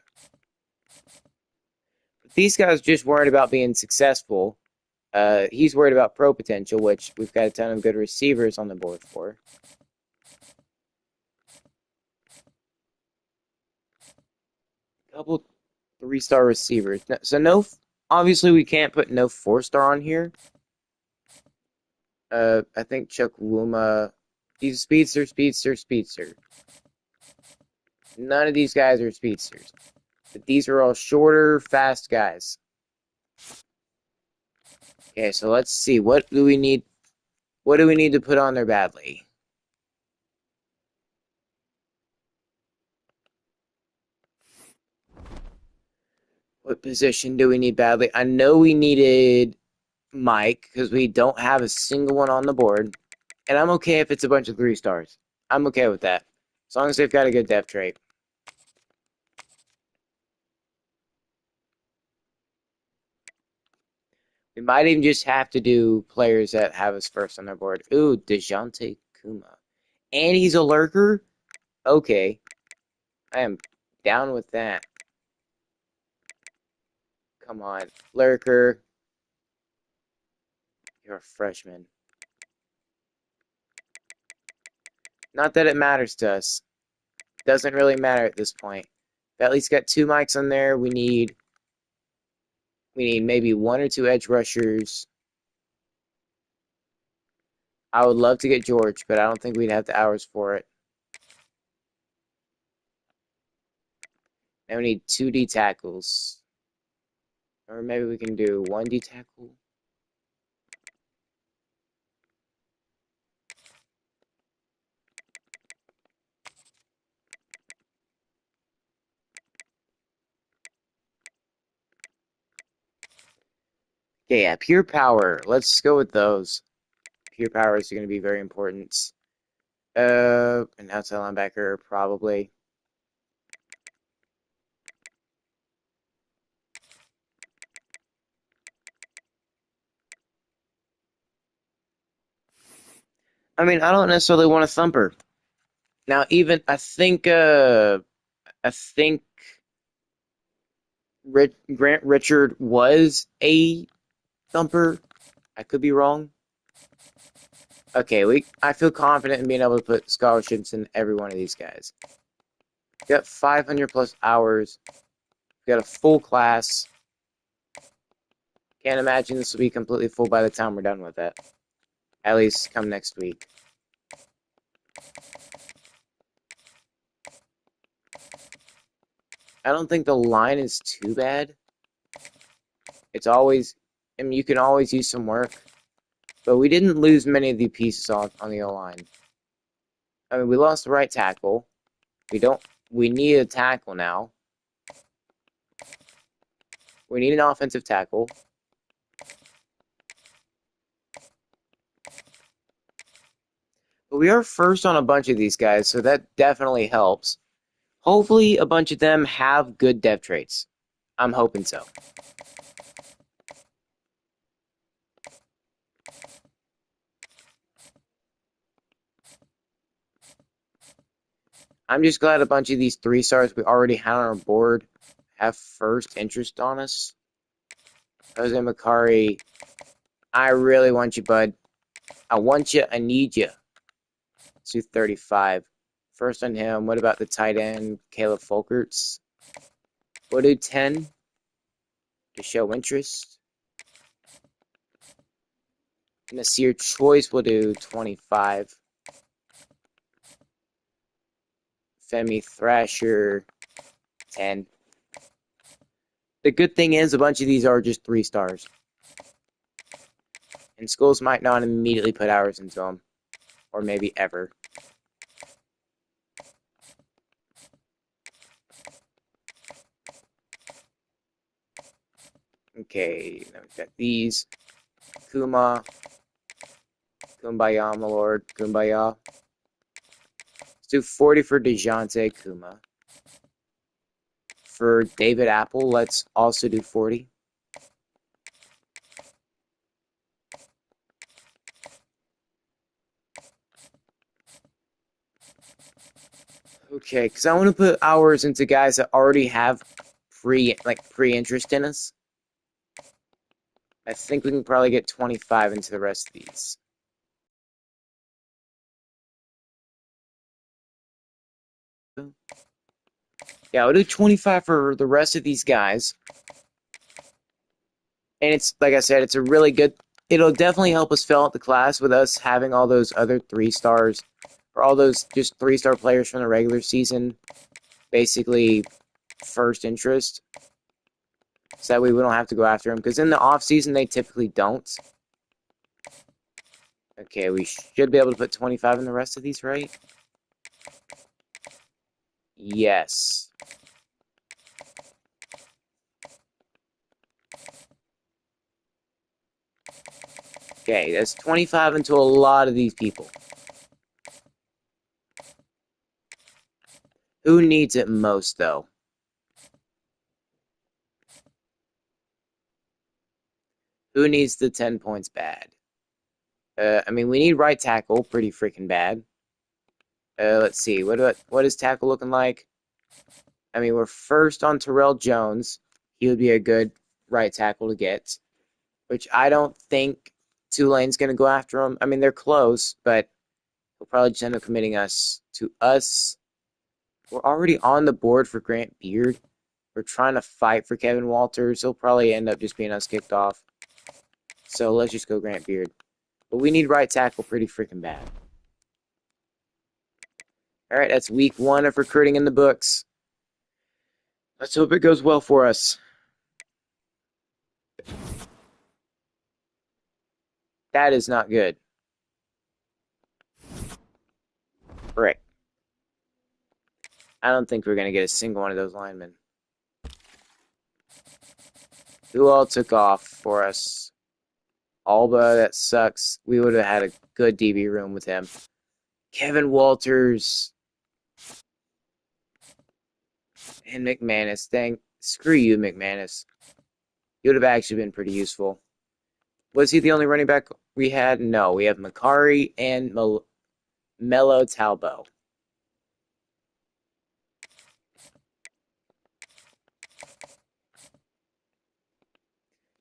These guys just worried about being successful. He's worried about pro potential, which we've got a ton of good receivers on the board for. Couple 3-star receivers. So no, obviously we can't put no 4-star on here. I think Chuck Wuma, he's a speedster. None of these guys are speedsters. But these are all shorter, fast guys. Okay, so let's see. What do we need? What do we need to put on there badly? What position do we need badly? I know we needed Mike because we don't have a single one on the board. And I'm okay if it's a bunch of 3-stars. I'm okay with that. As long as they've got a good depth trait. We might even just have to do players that have us first on their board. Ooh, DeJounte Kuma. And he's a lurker? Okay. I am down with that. Come on. Lurker. You're a freshman. Not that it matters to us. Doesn't really matter at this point. We've at least got 2 mics on there. We need maybe 1 or 2 edge rushers. I would love to get George, but I don't think we'd have the hours for it. And we need 2 D tackles. Or maybe we can do 1 D tackle. Okay, yeah, pure power. Let's go with those. Pure power is going to be very important. An outside linebacker, probably. I mean, I don't necessarily want a thumper. Now, even I think Grant Richard was a thumper. I could be wrong. Okay, I feel confident in being able to put scholarships in every one of these guys. We got 500 plus hours. We got a full class. Can't imagine this will be completely full by the time we're done with it. At least come next week. I don't think the line is too bad. It's always, I mean, you can always use some work. But we didn't lose many of the pieces on the O-line. I mean, we lost the right tackle. We need a tackle now. We need an offensive tackle. But we are first on a bunch of these guys, so that definitely helps. Hopefully, a bunch of them have good depth traits. I'm hoping so. I'm just glad a bunch of these 3-stars we already had on our board have first interest on us. Jose Makari, I really want you, bud. I want you. I need you. 235. First on him. What about the tight end, Caleb Folkerts? We'll do 10 to show interest. Nasir Choice will do 25. Femi Thrasher, 10. The good thing is a bunch of these are just 3-stars. And schools might not immediately put hours into them. Or maybe ever. Okay, now we've got these. Kuma. Kumbaya, my lord. Kumbaya. Let's do 40 for DeJounte Kuma. For David Apple, let's also do 40. Okay, because I want to put hours into guys that already have pre-interest in us. I think we can probably get 25 into the rest of these. Yeah, I'll do 25 for the rest of these guys. And it's, like I said, it's a really good... It'll definitely help us fill out the class with us having all those other 3-stars, or all those just 3-star players from the regular season, basically first interest. So that way we don't have to go after them. Because in the off-season, they typically don't. Okay, we should be able to put 25 in the rest of these, right? Yes. Okay, that's 25 into a lot of these people. Who needs it most, though? Who needs the 10 points bad? I mean, we need right tackle pretty freaking bad. Let's see. What is tackle looking like? I mean, we're first on Terrell Jones. He would be a good right tackle to get, which I don't think Tulane's going to go after him. I mean, they're close, but he'll probably just end up committing us to us. We're already on the board for Grant Beard. We're trying to fight for Kevin Walters. He'll probably end up just being us kicked off. So let's just go Grant Beard. But we need right tackle pretty freaking bad. Alright, that's week 1 of recruiting in the books. Let's hope it goes well for us. That is not good. Frick. I don't think we're going to get a single one of those linemen. Who all took off for us? Alba, that sucks. We would have had a good DB room with him. Kevin Walters. And McManus. Dang. Screw you, McManus. He would have actually been pretty useful. Was he the only running back we had? No, we have Macari and Melo Talbot.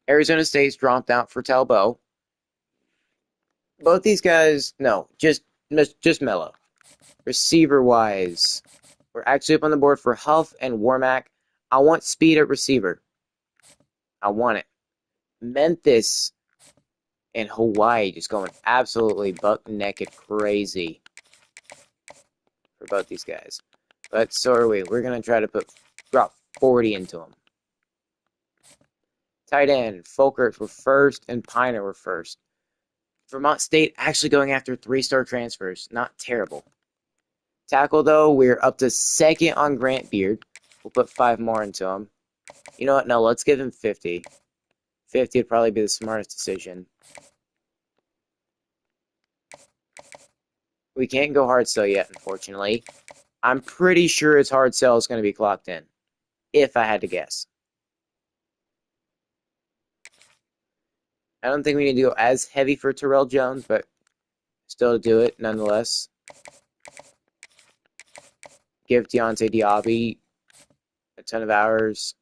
Arizona State's dropped out for Talbot. Both these guys, no, just Melo. Receiver-wise, we're actually up on the board for Huff and Warmack. I want speed at receiver. I want it. Memphis and Hawaii just going absolutely buck-naked crazy for both these guys. But so are we. We're going to try to drop 40 into them. Tight end, Folkert were first, and Piner were first. Vermont State actually going after 3-star transfers. Not terrible. Tackle, though, we're up to second on Grant Beard. We'll put 5 more into him. You know what? No, let's give him 50. 50 would probably be the smartest decision. We can't go hard sell yet, unfortunately. I'm pretty sure his hard sell is going to be clocked in, if I had to guess. I don't think we need to go as heavy for Terrell Jones, but still do it nonetheless. Give Deontay Diaby a ton of hours.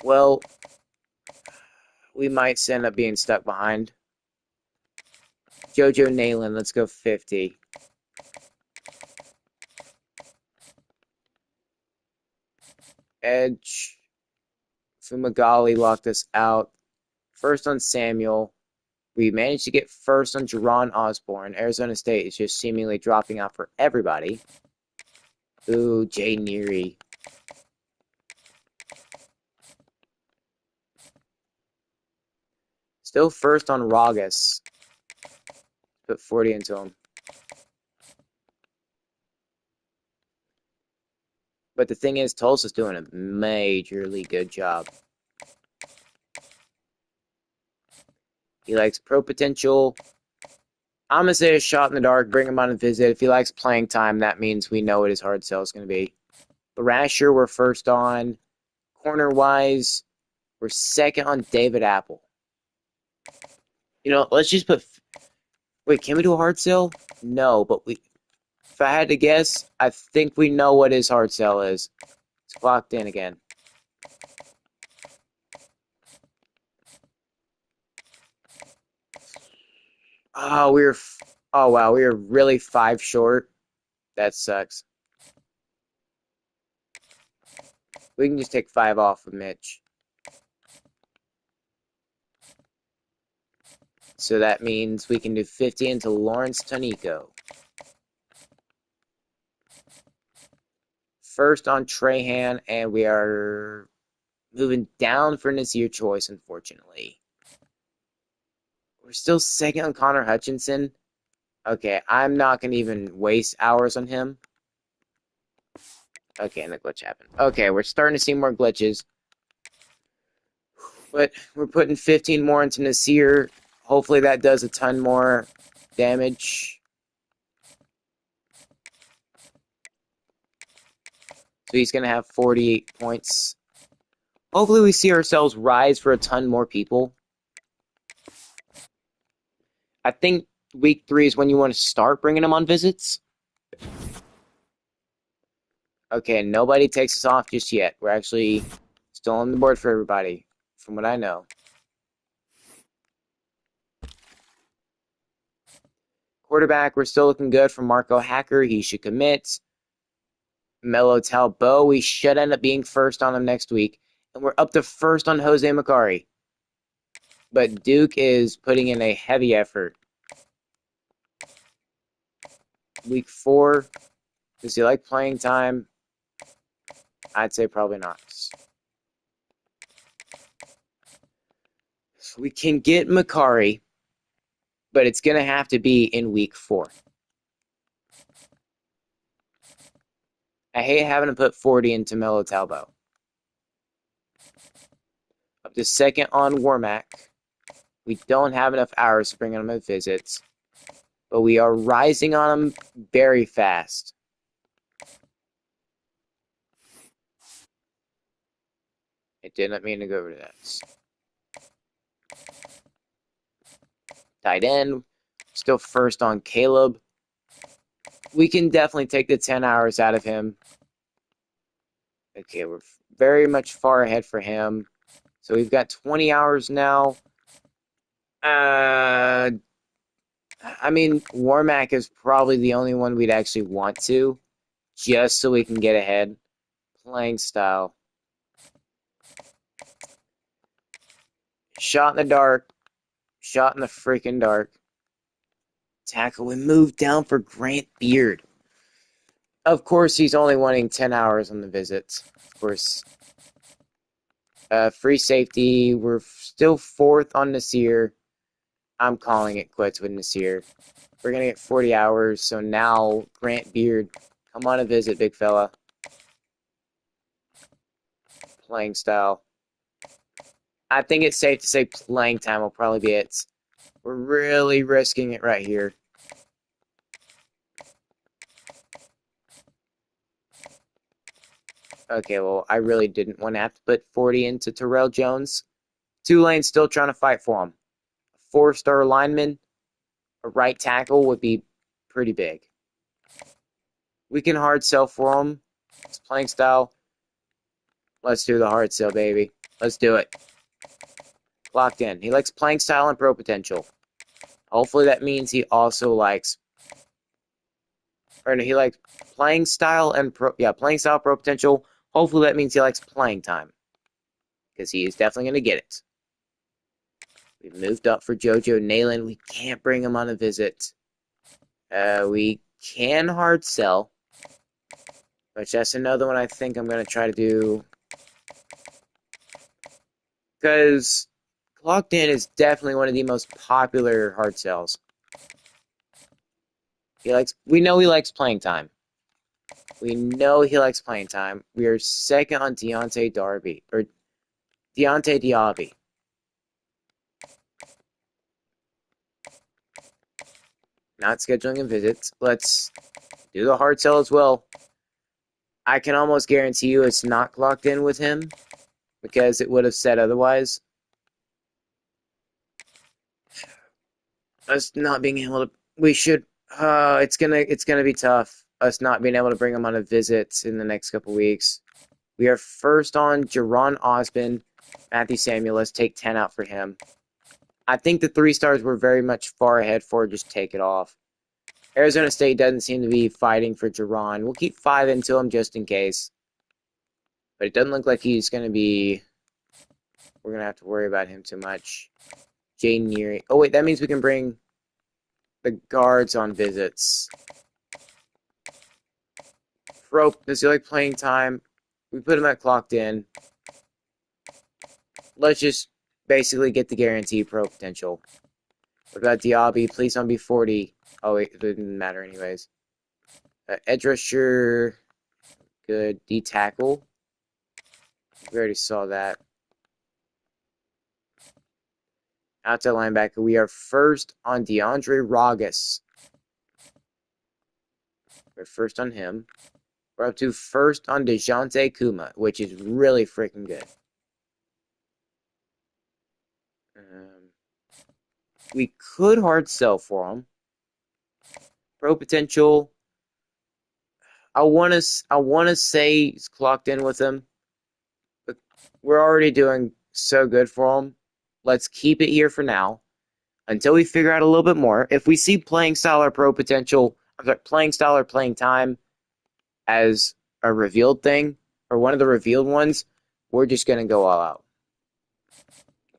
Well, we might end up being stuck behind. Jojo Nalen, let's go 50. Edge. Fumagalli locked us out. First on Samuel. We managed to get first on Jerron Osborne. Arizona State is just seemingly dropping out for everybody. Ooh, Jay Neary. Still first on Ragas. Put 40 into him. But the thing is, Tulsa's doing a majorly good job. He likes pro potential. I'm going to say a shot in the dark, bring him on a visit. If he likes playing time, that means we know what his hard sell is going to be. Rasher, we're first on. Corner-wise, we're second on David Apple. You know, let's just put... Wait, can we do a hard sell? No, but if I had to guess, I think we know what his hard sell is. It's clocked in again. Oh, oh wow, we were really 5 short. That sucks. We can just take 5 off of Mitch. So that means we can do 50 into Lawrence Tonico. First on Trahan, and we are moving down for Nasir choice, unfortunately. We're still second on Connor Hutchinson. Okay, I'm not going to even waste hours on him. Okay, and the glitch happened. Okay, we're starting to see more glitches. But we're putting 15 more into Nasir. Hopefully that does a ton more damage. So he's going to have 48 points. Hopefully we see ourselves rise for a ton more people. I think week 3 is when you want to start bringing them on visits. Okay, nobody takes us off just yet. We're actually still on the board for everybody, from what I know. Quarterback, we're still looking good for Marco Hacker. He should commit. Melo Talbot, we should end up being first on him next week. And we're up to first on Jose Macari. But Duke is putting in a heavy effort. Week 4, does he like playing time? I'd say probably not. We can get Macari, but it's going to have to be in week 4. I hate having to put 40 into Melo Talbot. Up to second on Warmack. We don't have enough hours to bring him on visits, but we are rising on him very fast. I didn't mean to go over to that. Tight end, still first on Caleb. We can definitely take the 10 hours out of him. Okay, we're very much far ahead for him. So we've got 20 hours now. I mean, Warmack is probably the only one we'd actually want to, just so we can get ahead. Playing style. Shot in the dark. Shot in the freaking dark. Tackle. We move down for Grant Beard. Of course, he's only wanting 10 hours on the visits. Of course. Free safety. We're still fourth on Nasir. I'm calling it quits with Nasir. We're going to get 40 hours. So now, Grant Beard, come on a visit, big fella. Playing style. I think it's safe to say playing time will probably be it. We're really risking it right here. Okay, well, I really didn't want to have to put 40 into Terrell Jones. Tulane still trying to fight for him. A 4-star lineman, a right tackle would be pretty big. We can hard sell for him. It's playing style. Let's do the hard sell, baby. Let's do it. Locked in. He likes playing style and pro potential. Hopefully that means he also likes... Or no, he likes playing style and pro... Yeah, playing style, pro potential. Hopefully that means he likes playing time. Because he is definitely going to get it. We've moved up for JoJo Nayland. We can't bring him on a visit. We can hard sell. Which that's another one I think I'm going to try to do. Because Clocked In is definitely one of the most popular hard sells. We know he likes playing time. We know he likes playing time. We are second on Deontay Darby. Or Deontay Diaby. Not scheduling a visit. Let's do the hard sell as well. I can almost guarantee you it's not clocked in with him. Because it would have said otherwise. Us not being able to... We should... it's gonna be tough. Us not being able to bring him on a visit in the next couple weeks. We are first on Jerron Osborne, Matthew Samuel. Let's take 10 out for him. I think the 3 stars were very much far ahead for just take it off. Arizona State doesn't seem to be fighting for Jerron. We'll keep 5 into him just in case. But it doesn't look like he's going to be... We're going to have to worry about him too much. Jaden Neary. Oh, wait, that means we can bring the guards on visits. Rope, does he like playing time? We put him at clocked in. Let's just basically get the guarantee pro potential. What about Diaby? Please don't be 40. Oh, wait, it didn't matter anyways. Edge rusher. Good. D tackle. We already saw that. Outside linebacker. We are first on DeAndre Ragas. We're first on him. We're up to first on DeJounte Kuma, which is really freaking good. We could hard sell for him. Pro potential. I wanna say he's clocked in with him, but we're already doing so good for him. Let's keep it here for now until we figure out a little bit more. If we see playing style or pro potential, playing style or playing time as a revealed thing or one of the revealed ones, we're just gonna go all out.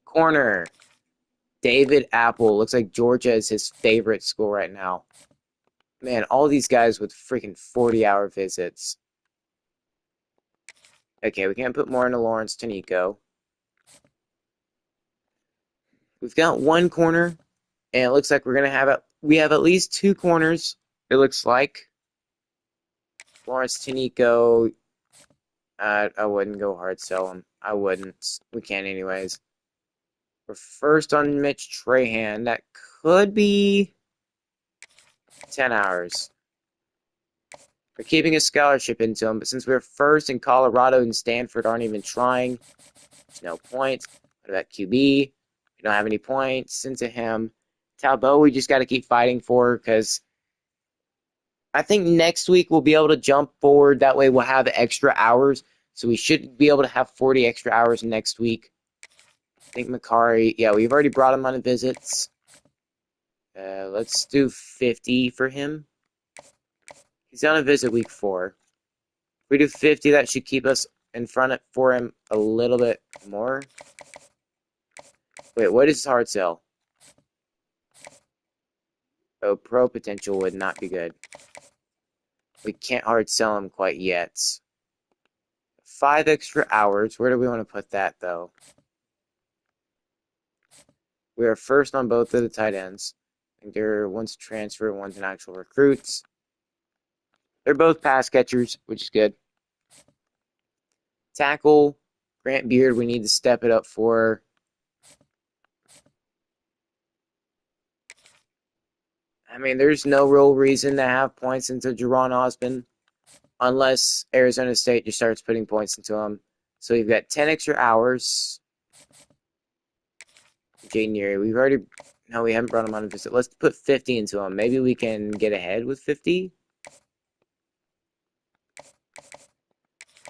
Corner. David Apple. Looks like Georgia is his favorite school right now. Man, all these guys with freaking 40-hour visits. Okay, we can't put more into Lawrence Tanico. We've got one corner, and it looks like we're gonna have we have at least 2 corners. It looks like Lawrence Tanico. I wouldn't go hard sell him. I wouldn't. We can't anyways. We're first on Mitch Trahan. That could be 10 hours. We're keeping a scholarship into him, but since we're first in Colorado and Stanford aren't even trying, there's no point. What about QB? We don't have any points into him. Talbot, we just got to keep fighting for because I think next week we'll be able to jump forward. That way we'll have extra hours. So we should be able to have 40 extra hours next week. I think Macari, yeah, we've already brought him on visits. Let's do 50 for him. He's on a visit week 4. If we do 50, that should keep us in front for him a little bit more. Wait, what is hard sell? Oh, pro potential would not be good. We can't hard sell him quite yet. 5 extra hours. Where do we want to put that, though? We are first on both of the tight ends. I think one's transfer, one's an actual recruits. They're both pass catchers, which is good. Tackle, Grant Beard, we need to step it up for. I mean, there's no real reason to have points into Jerron Osmond unless Arizona State just starts putting points into him. So we've got 10 extra hours. Jaden Neary, we've already... No, we haven't brought him on a visit. Let's put 50 into him. Maybe we can get ahead with 50.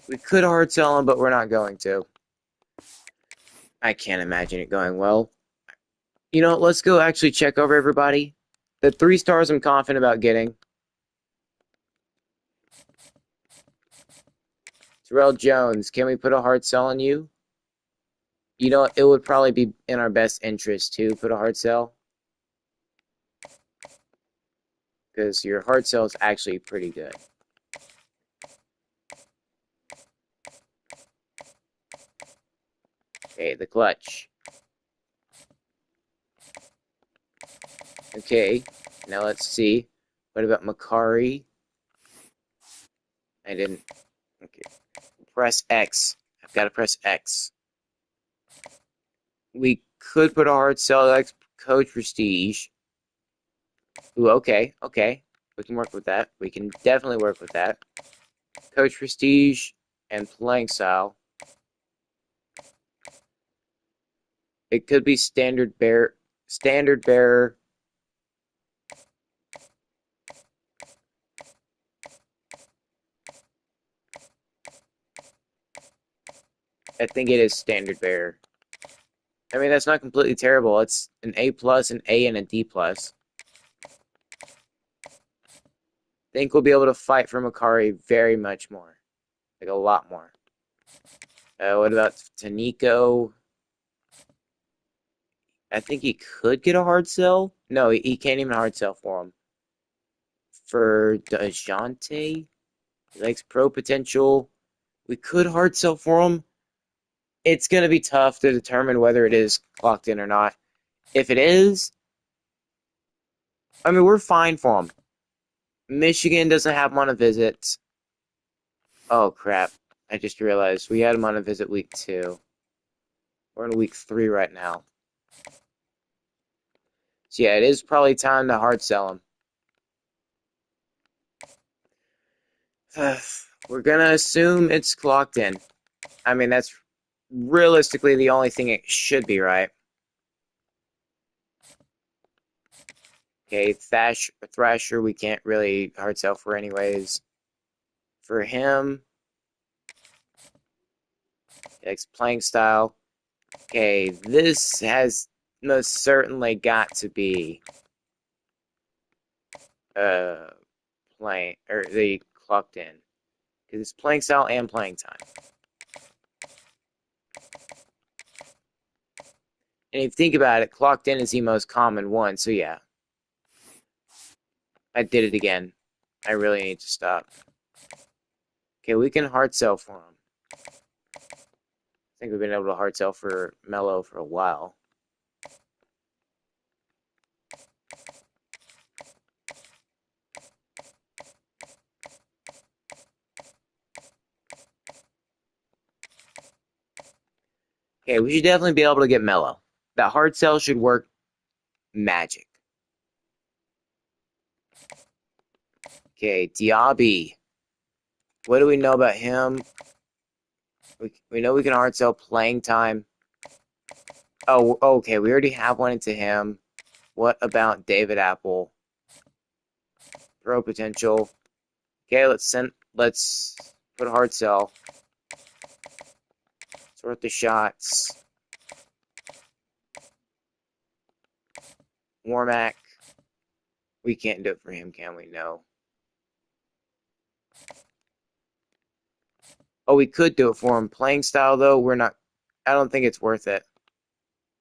We could hard sell him, but we're not going to. I can't imagine it going well. You know, let's go actually check over everybody. The 3 stars I'm confident about getting. Terrell Jones, can we put a hard sell on you? You know, it would probably be in our best interest to put a hard sell. Because your hard sell is actually pretty good. Okay, the clutch. Okay, now let's see. What about Macari? I didn't. Okay. Press X. I've got to press X. We could put a hard sell like Coach Prestige. Ooh, okay. We can work with that. We can definitely work with that. Coach Prestige and playing style. It could be standard bearer. I think it is standard bearer. I mean, that's not completely terrible. It's an A+, an A, and a D+. Think we'll be able to fight for Makari very much more. Like, a lot more. What about Taniko? I think he could get a hard sell. No, he can't even hard sell for him. For DeJounte, he likes pro potential. We could hard sell for him. It's going to be tough to determine whether it is clocked in or not. If it is, I mean, we're fine for him. Michigan doesn't have him on a visit. Oh, crap. I just realized we had him on a visit week 2. We're in week 3 right now. So, yeah, it is probably time to hard sell him. We're going to assume it's clocked in. I mean, that's realistically the only thing it should be, right? Okay, Thrasher, we can't really hard sell for anyways. For him, he likes playing style. Okay, this has most certainly got to be playing or the clocked in because it's playing style and playing time. And if you think about it, clocked in is the most common one. So yeah, I did it again. I really need to stop. Okay, we can hard sell for him. I think we've been able to hard sell for Mello for a while. Okay, we should definitely be able to get Mello. That hard sell should work magic. Okay, Diaby. What do we know about him? We know we can hard sell playing time. Oh, okay, we already have one into him. What about David Apple? Pro potential. Okay, let's put a hard sell. Sort the shots. Warmack. We can't do it for him, can we? No. Oh, we could do it for him. Playing style, though, we're not... I don't think it's worth it.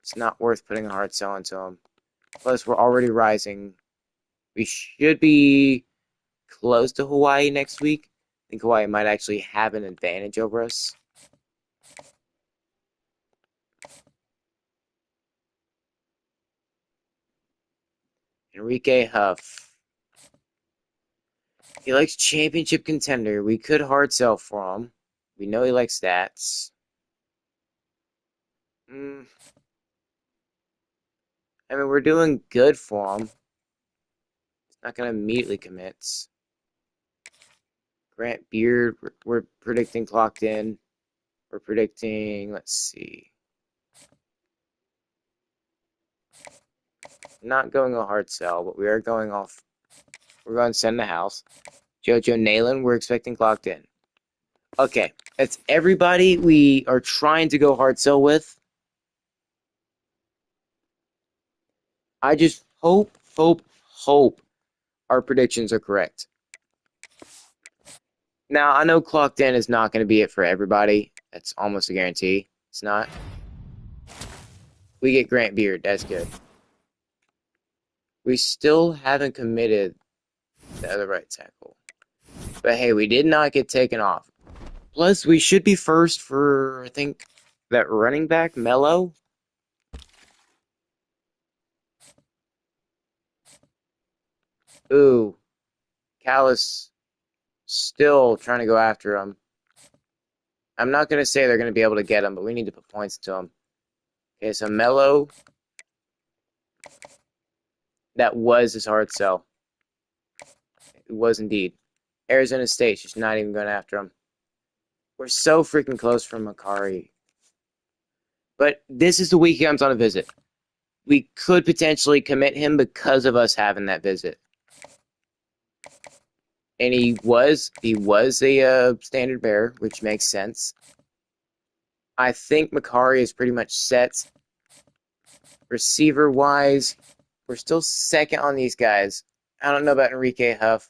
It's not worth putting a hard sell into him. Plus, we're already rising. We should be close to Hawaii next week. I think Hawaii might actually have an advantage over us. Enrique Huff. He likes championship contender. We could hard sell for him. We know he likes stats. I mean, we're doing good for him. He's not going to immediately commit. Grant Beard, we're predicting clocked in. We're predicting, let's see. Not going a hard sell, but we are going off. We're going to send the house. Jojo Nalen, we're expecting clocked in. Okay, that's everybody we are trying to go hard sell with. I just hope our predictions are correct. Now, I know clocked in is not going to be it for everybody. That's almost a guarantee. It's not. We get Grant Beard. That's good. We still haven't committed the other right tackle. But hey, we did not get taken off. Plus, we should be first for, I think, that running back, Mello. Ooh. Callis still trying to go after him. I'm not going to say they're going to be able to get him, but we need to put points to him. Okay, so Mello. That was his hard sell. It was indeed. Arizona State just not even going after him. We're so freaking close from Makari. But this is the week he comes on a visit. We could potentially commit him because of us having that visit. And he was a standard bearer, which makes sense. I think Makari is pretty much set. Receiver-wise, we're still second on these guys. I don't know about Enrique Huff.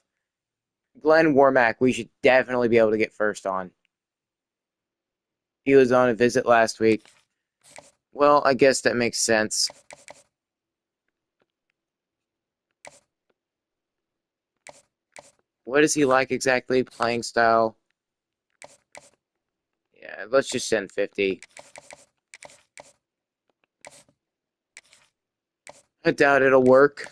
Glenn Warmack, we should definitely be able to get first on. He was on a visit last week. Well, I guess that makes sense. What is he like exactly? Playing style? Yeah, let's just send 50. I doubt it'll work.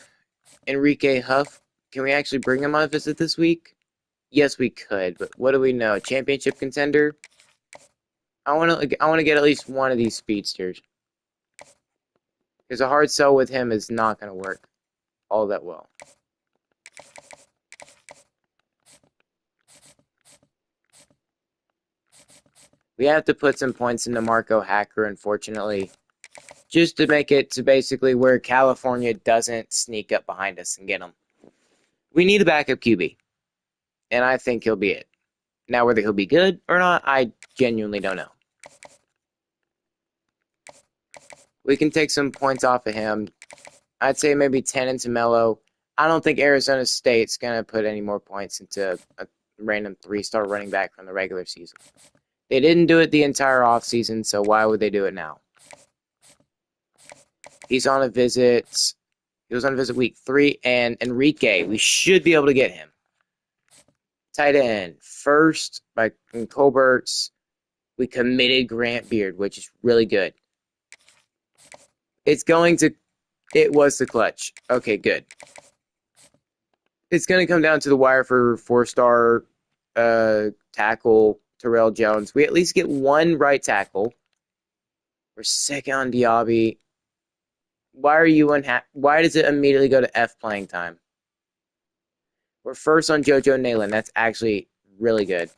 Enrique Huff, can we actually bring him on a visit this week? Yes, we could, but what do we know? Championship contender? I want to get at least one of these speedsters. Because a hard sell with him is not going to work all that well. We have to put some points into Marco Hacker, unfortunately, just to make it to basically where California doesn't sneak up behind us and get him. We need a backup QB, and I think he'll be it. Now, whether he'll be good or not, I genuinely don't know. We can take some points off of him. I'd say maybe 10 into Melo. I don't think Arizona State's going to put any more points into a random 3-star running back from the regular season. They didn't do it the entire offseason, so why would they do it now? He's on a visit. He was on a visit week 3, and Enrique, we should be able to get him. Tight end, first by Colbert's. We committed Grant Beard, which is really good. It was the clutch. Okay, good. It's going to come down to the wire for 4-star tackle Terrell Jones. We at least get one right tackle. We're second on Diaby. Why are you unhappy? Why does it immediately go to F playing time? We're first on JoJo Nalen. That's actually really good.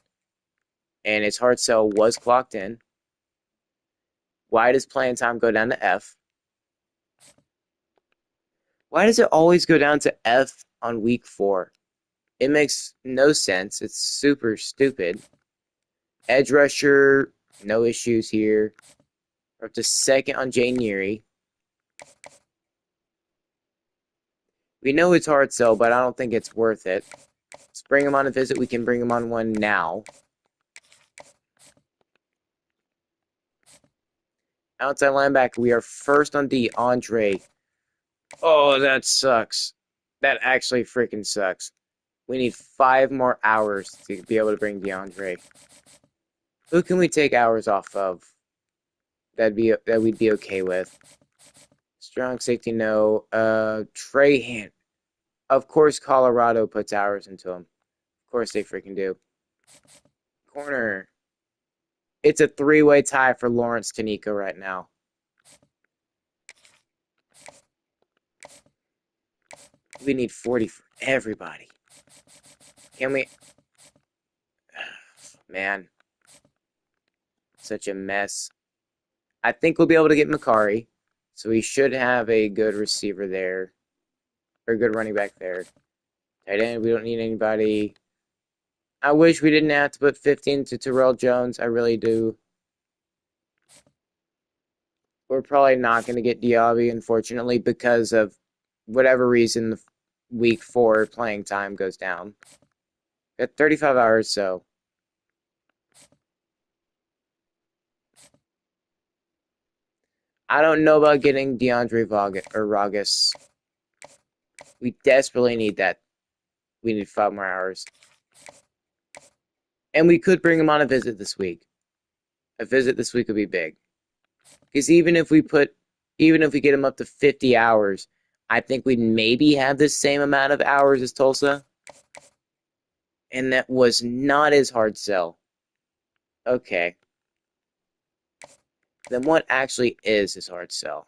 And his hard sell was clocked in. Why does playing time go down to F? Why does it always go down to F on week 4? It makes no sense. It's super stupid. Edge rusher, no issues here. We're up to second on Jay Neary. We know it's hard sell, but I don't think it's worth it. Let's bring him on a visit. We can bring him on one now. Outside linebacker, we are first on DeAndre. Oh, that sucks. That actually freaking sucks. We need 5 more hours to be able to bring DeAndre. Who can we take hours off of? That we'd be okay with. Strong safety, no. Trahan. Of course, Colorado puts hours into him. Of course they freaking do. Corner. It's a 3-way tie for Lawrence Tanico right now. We need 40 for everybody. Can we? Man. Such a mess. I think we'll be able to get Makari. So we should have a good receiver there. Or a good running back there. Tight end, we don't need anybody. I wish we didn't have to put 15 to Terrell Jones. I really do. We're probably not going to get Diaby, unfortunately, because of whatever reason week 4 playing time goes down. Got 35 hours, so. I don't know about getting DeAndre Ragas. We desperately need that. We need 5 more hours. And we could bring him on a visit this week. A visit this week would be big. Because even if we get him up to 50 hours, I think we'd maybe have the same amount of hours as Tulsa. And that was not his hard sell. Okay. Then what actually is his hard sell?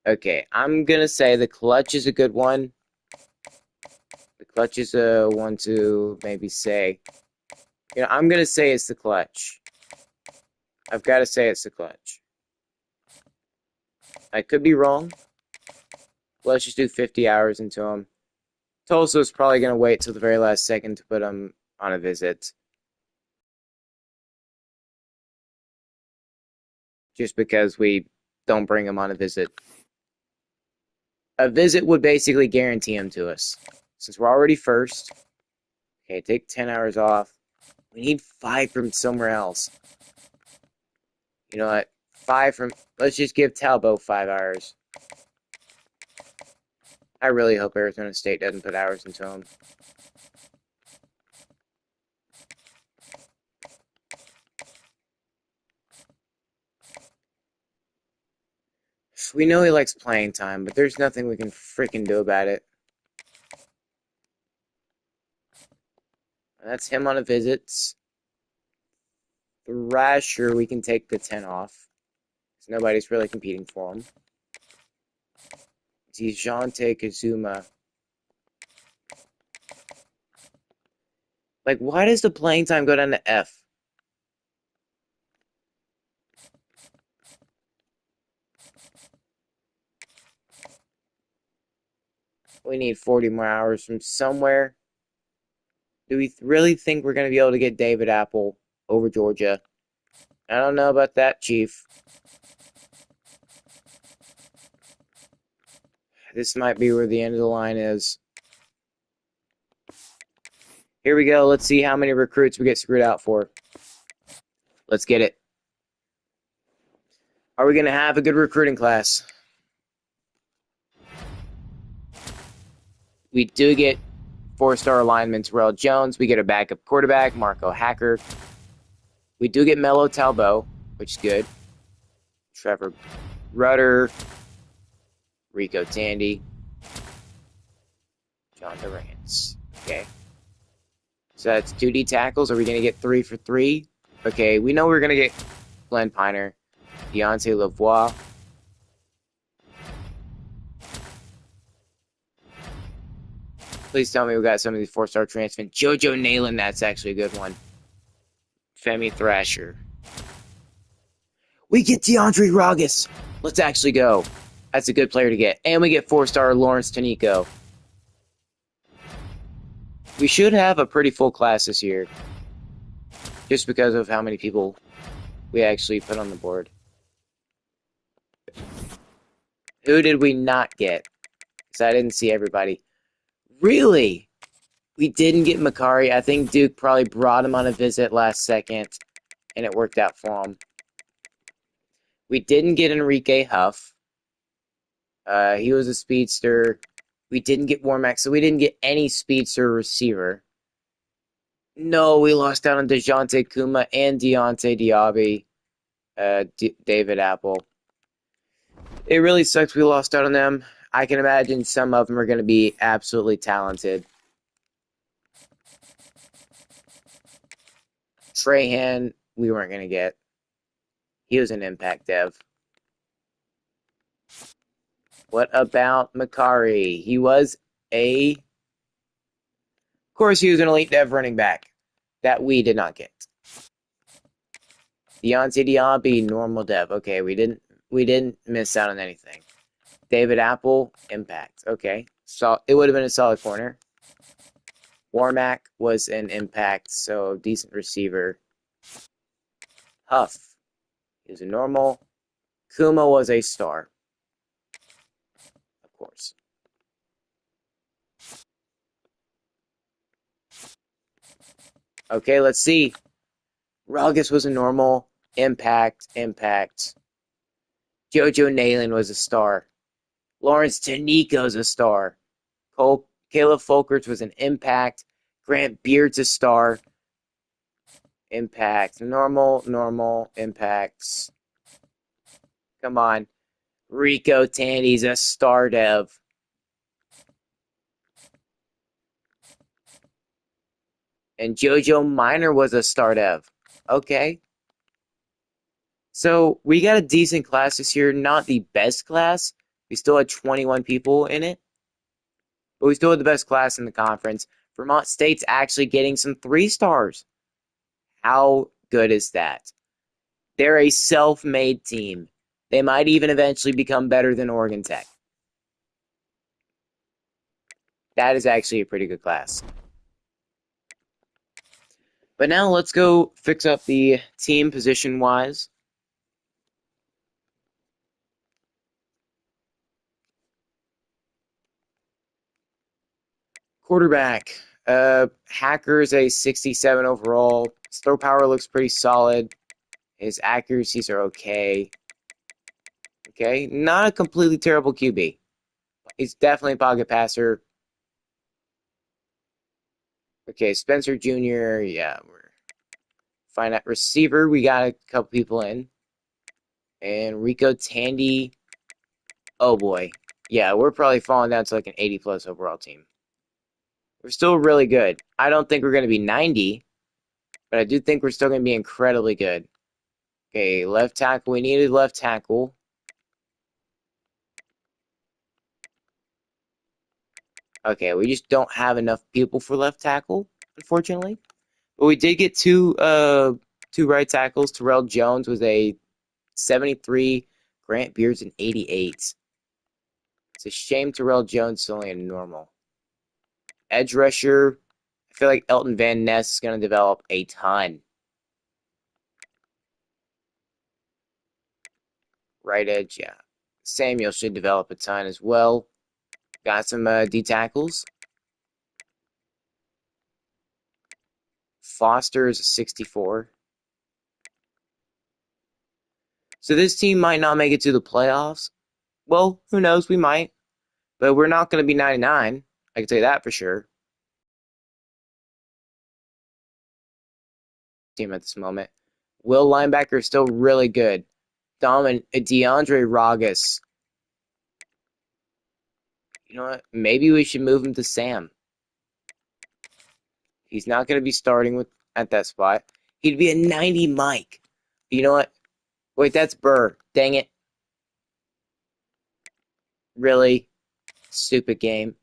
Okay, I'm going to say the clutch is a good one. The clutch is a one to maybe say. I'm going to say it's the clutch. I've got to say it's the clutch. I could be wrong. Let's just do 50 hours into him. Tulsa's probably going to wait till the very last second to put him on a visit. Just because we don't bring him on a visit. A visit would basically guarantee him to us. Since we're already first, okay, take 10 hours off. We need 5 from somewhere else. You know what? 5 from... Let's just give Talbot 5 hours. I really hope Arizona State doesn't put hours into him. We know he likes playing time, but there's nothing we can freaking do about it. That's him on a visit. Thrasher, we can take the 10 off. Nobody's really competing for him. Dijante Kazuma. Like, why does the playing time go down to F? We need 40 more hours from somewhere. Do we really think we're going to be able to get David Apple over Georgia? I don't know about that, Chief. This might be where the end of the line is. Here we go. Let's see how many recruits we get screwed out for. Let's get it. Are we going to have a good recruiting class? We do get 4-star lineman Terrell Jones. We get a backup quarterback, Marco Hacker. We do get Melo Talbot, which is good. Trevor Rudder, Rico Tandy, John Durant. Okay. So that's 2D tackles. Are we going to get 3 for 3? Okay, we know we're going to get Glenn Piner, Deontay Lavoie. Please tell me we got some of these 4-star transfer. JoJo Nalen, that's actually a good one. Femi Thrasher. We get DeAndre Ragas. Let's actually go. That's a good player to get. And we get 4-star Lawrence Tanico. We should have a pretty full class this year. Just because of how many people we actually put on the board. Who did we not get? Because I didn't see everybody. Really? We didn't get Makari. I think Duke probably brought him on a visit last second, and it worked out for him. We didn't get Enrique Huff. He was a speedster. We didn't get Warmack, so we didn't get any speedster receiver. No, we lost out on DeJounte Kuma and Deontay Diaby. David Apple. It really sucks we lost out on them. I can imagine some of them are going to be absolutely talented. Trahan, we weren't going to get. He was an impact dev. What about Makari? He was a... Of course, he was an elite dev running back that we did not get. Deontay Diaby, normal dev. Okay, we didn't miss out on anything. David Apple, impact. Okay, so it would have been a solid corner. Warmack was an impact, so decent receiver. Huff, he was a normal. Kuma was a star, of course. Okay, let's see. Ragas was a normal. Impact. JoJo Nalen was a star. Lawrence Tanico's a star. Caleb Folkerts was an impact. Grant Beard's a star. Impact. Normal. Impacts. Come on. Rico Tandy's a star dev. And JoJo Minor was a star dev. Okay. So we got a decent class this year. Not the best class. We still had 21 people in it. But we still had the best class in the conference. Vermont State's actually getting some 3-stars. How good is that? They're a self-made team. They might even eventually become better than Oregon Tech. That is actually a pretty good class. But now let's go fix up the team position wise. Quarterback. Hacker's a 67 overall. His throw power looks pretty solid. His accuracies are okay. Okay, not a completely terrible QB. He's definitely a pocket passer. Okay, Spencer Jr. Yeah, we're fine at receiver. We got a couple people in. And Rico Tandy. Oh boy. Yeah, we're probably falling down to like an 80 plus overall team. We're still really good. I don't think we're going to be 90, but I do think we're still going to be incredibly good. Okay, left tackle. We needed left tackle. Okay, we just don't have enough people for left tackle, unfortunately. But we did get two right tackles. Terrell Jones was a 73, Grant Beard's an 88. It's a shame Terrell Jones is only a normal. Edge rusher, I feel like Elton Van Ness is going to develop a ton. Right edge, yeah. Samuel should develop a ton as well. Got some D tackles. Foster is a 64. So this team might not make it to the playoffs. Well, who knows? We might. But we're not going to be 99. I can tell you that for sure. Team at this moment. Will linebacker is still really good. DeAndre Ragas. You know what? Maybe we should move him to Sam. He's not going to be starting with at that spot. He'd be a 90 Mike. You know what? Wait, that's Burr. Dang it. Really? Stupid game.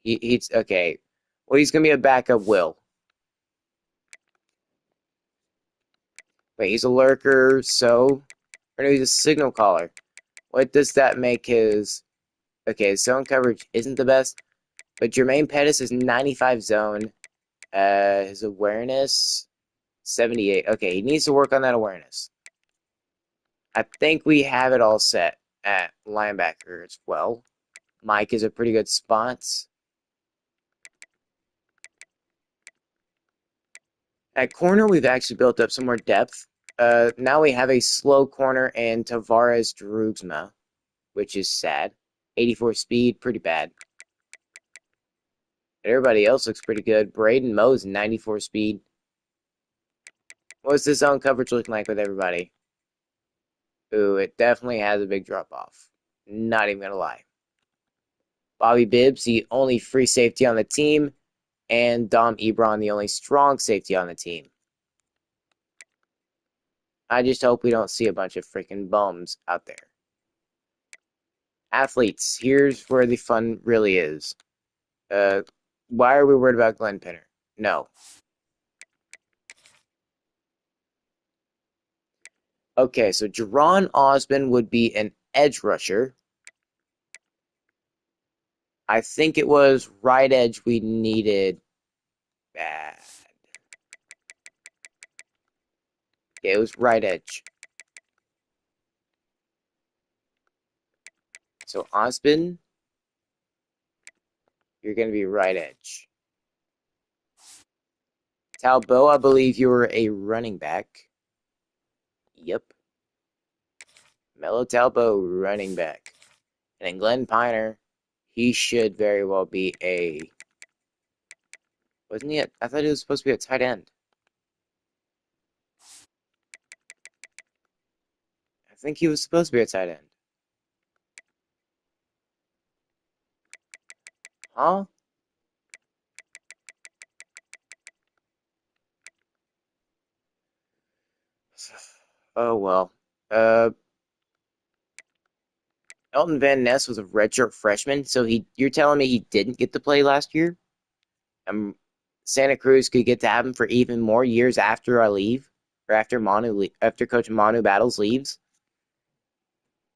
He's okay. Well, he's going to be a backup Will. Wait, he's a lurker, so... Or no, he's a signal caller. What does that make his... Okay, zone coverage isn't the best, but Jermaine Pettis is 95 zone. His awareness, 78. Okay, he needs to work on that awareness. I think we have it all set at linebacker as well. Mike is a pretty good spot. At corner, we've actually built up some more depth. Now we have a slow corner in Tavares Droogsma, which is sad. 84 speed, pretty bad. But everybody else looks pretty good. Braden Moe's 94 speed. What's the zone coverage looking like with everybody? Ooh, it definitely has a big drop off. Not even gonna lie. Bobby Bibbs, the only free safety on the team, and Dom Ebron, the only strong safety on the team. I just hope we don't see a bunch of freaking bums out there. Athletes, here's where the fun really is. Why are we worried about Glenn Pinner? No. Okay, so Jerron Osmond would be an edge rusher. I think it was right edge we needed bad. Yeah, it was right edge. So Osmond, you're going to be right edge. Talbot, I believe you were a running back. Yep. Mello Talbot, running back. And then Glenn Piner, he should very well be a... Wasn't he? I thought he was supposed to be a tight end. I think he was supposed to be a tight end. Huh? Oh, well. Elton Van Ness was a redshirt freshman, so you're telling me he didn't get to play last year? Santa Cruz could get to have him for even more years after I leave, or after Coach Manu Battles leaves.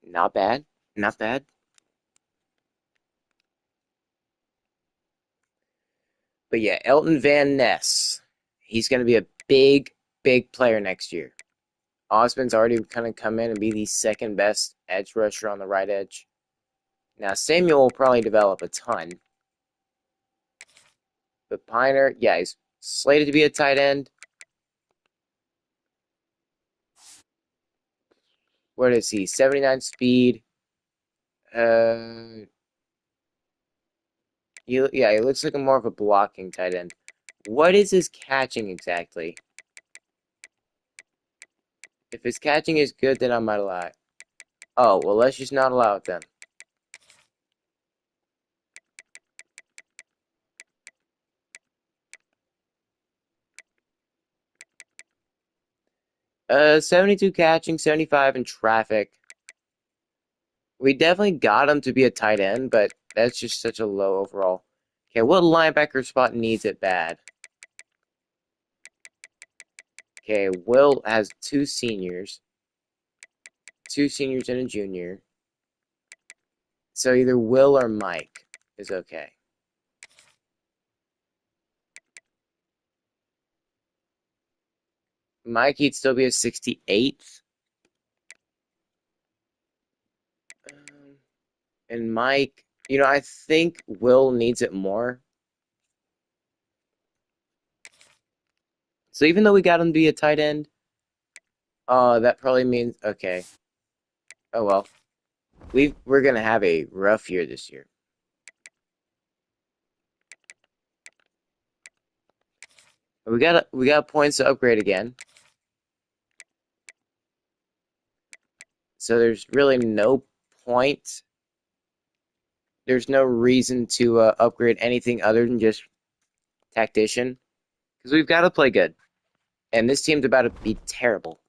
Not bad. Not bad. But yeah, Elton Van Ness. He's going to be a big, big player next year. Osman's already kind of come in and be the second best edge rusher on the right edge. Now, Samuel will probably develop a ton. But Piner, yeah, he's slated to be a tight end. What is he? 79 speed. He looks like more of a blocking tight end. What is his catching exactly? If his catching is good, then I might allow it. Oh, well, let's just not allow it then. 72 catching, 75 in traffic. We definitely got him to be a tight end, but that's just such a low overall. Okay, what linebacker spot needs it bad? Okay, Will has two seniors and a junior. So either Will or Mike is okay. Mike, he'd still be a 68th. And Mike, I think Will needs it more. So even though we got him to be a tight end, that probably means, okay. Oh well. We're going to have a rough year this year. We got points to upgrade again. So there's really no point. There's no reason to upgrade anything other than just tactician. Because we've got to play good. And this team's about to be terrible.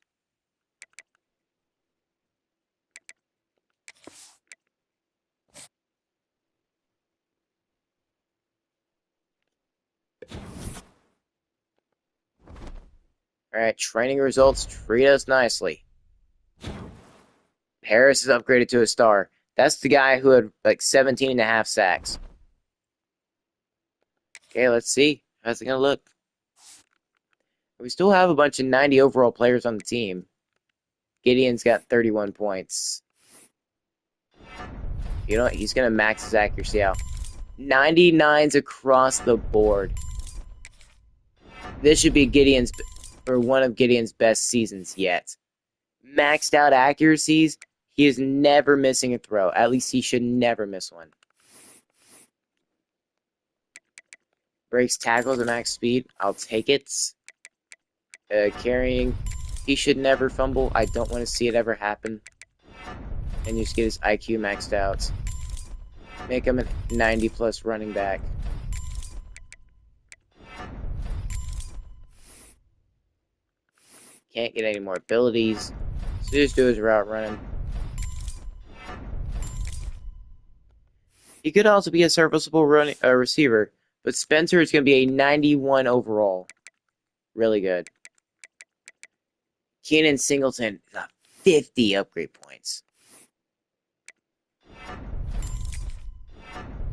Alright, training results treat us nicely. Harris is upgraded to a star. That's the guy who had like 17 and a half sacks. Okay, let's see. How's it going to look? We still have a bunch of 90 overall players on the team. Gideon's got 31 points. You know what? He's going to max his accuracy out. 99s across the board. This should be one of Gideon's best seasons yet. Maxed out accuracies. He is never missing a throw. At least he should never miss one. Breaks tackles at max speed. I'll take it. Carrying. He should never fumble. I don't want to see it ever happen. And just get his IQ maxed out. Make him a 90 plus running back. Can't get any more abilities. So just do his route running. He could also be a serviceable receiver, but Spencer is going to be a 91 overall. Really good. Keenan Singleton got 50 upgrade points.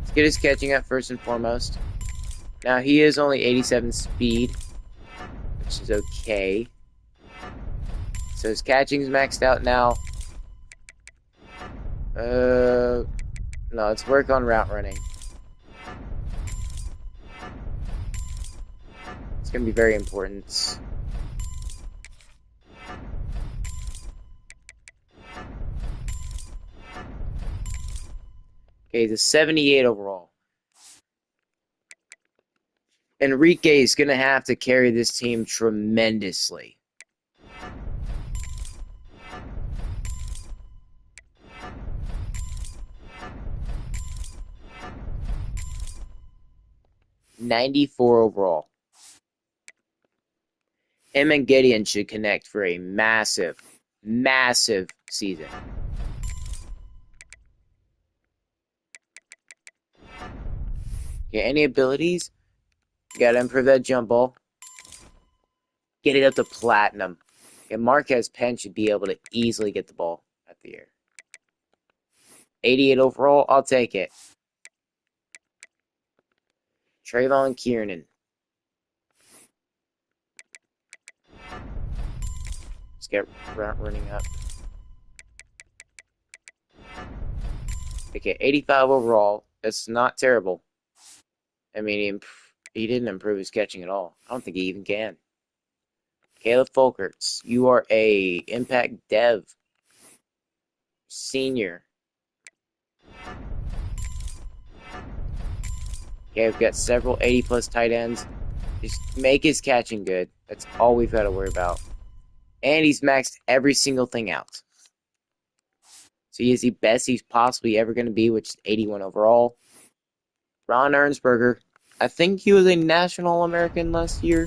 Let's get his catching up first and foremost. Now, he is only 87 speed, which is okay. So his catching is maxed out now. No, let's work on route running. It's going to be very important. Okay, he's a 78 overall. Enrique is going to have to carry this team tremendously. .94 overall. Him and Gideon should connect for a massive, massive season. Okay, any abilities? Gotta improve that jump ball. Get it up to platinum. And Marquez Penn should be able to easily get the ball at the air. 88 overall, I'll take it. Trayvon Kiernan. Let's get running up. Okay, 85 overall. That's not terrible. I mean, he didn't improve his catching at all. I don't think he even can. Caleb Folkerts, you are a impact dev senior. Okay, we've got several 80-plus tight ends. Just make his catching good. That's all we've got to worry about. And he's maxed every single thing out. So he is the best he's possibly ever going to be, which is 81 overall. Ron Ernsberger, I think he was a National American last year.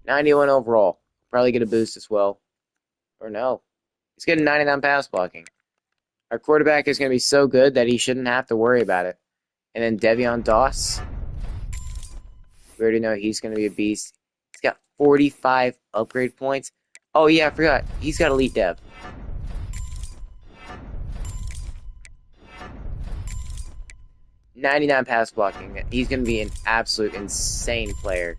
'91 overall. Probably get a boost as well. Or no. He's getting 99 pass blocking. Our quarterback is going to be so good that he shouldn't have to worry about it. And then Devion Doss. We already know he's going to be a beast. He's got 45 upgrade points. Oh, yeah, I forgot. He's got elite dev. '99 pass blocking. He's going to be an absolute insane player.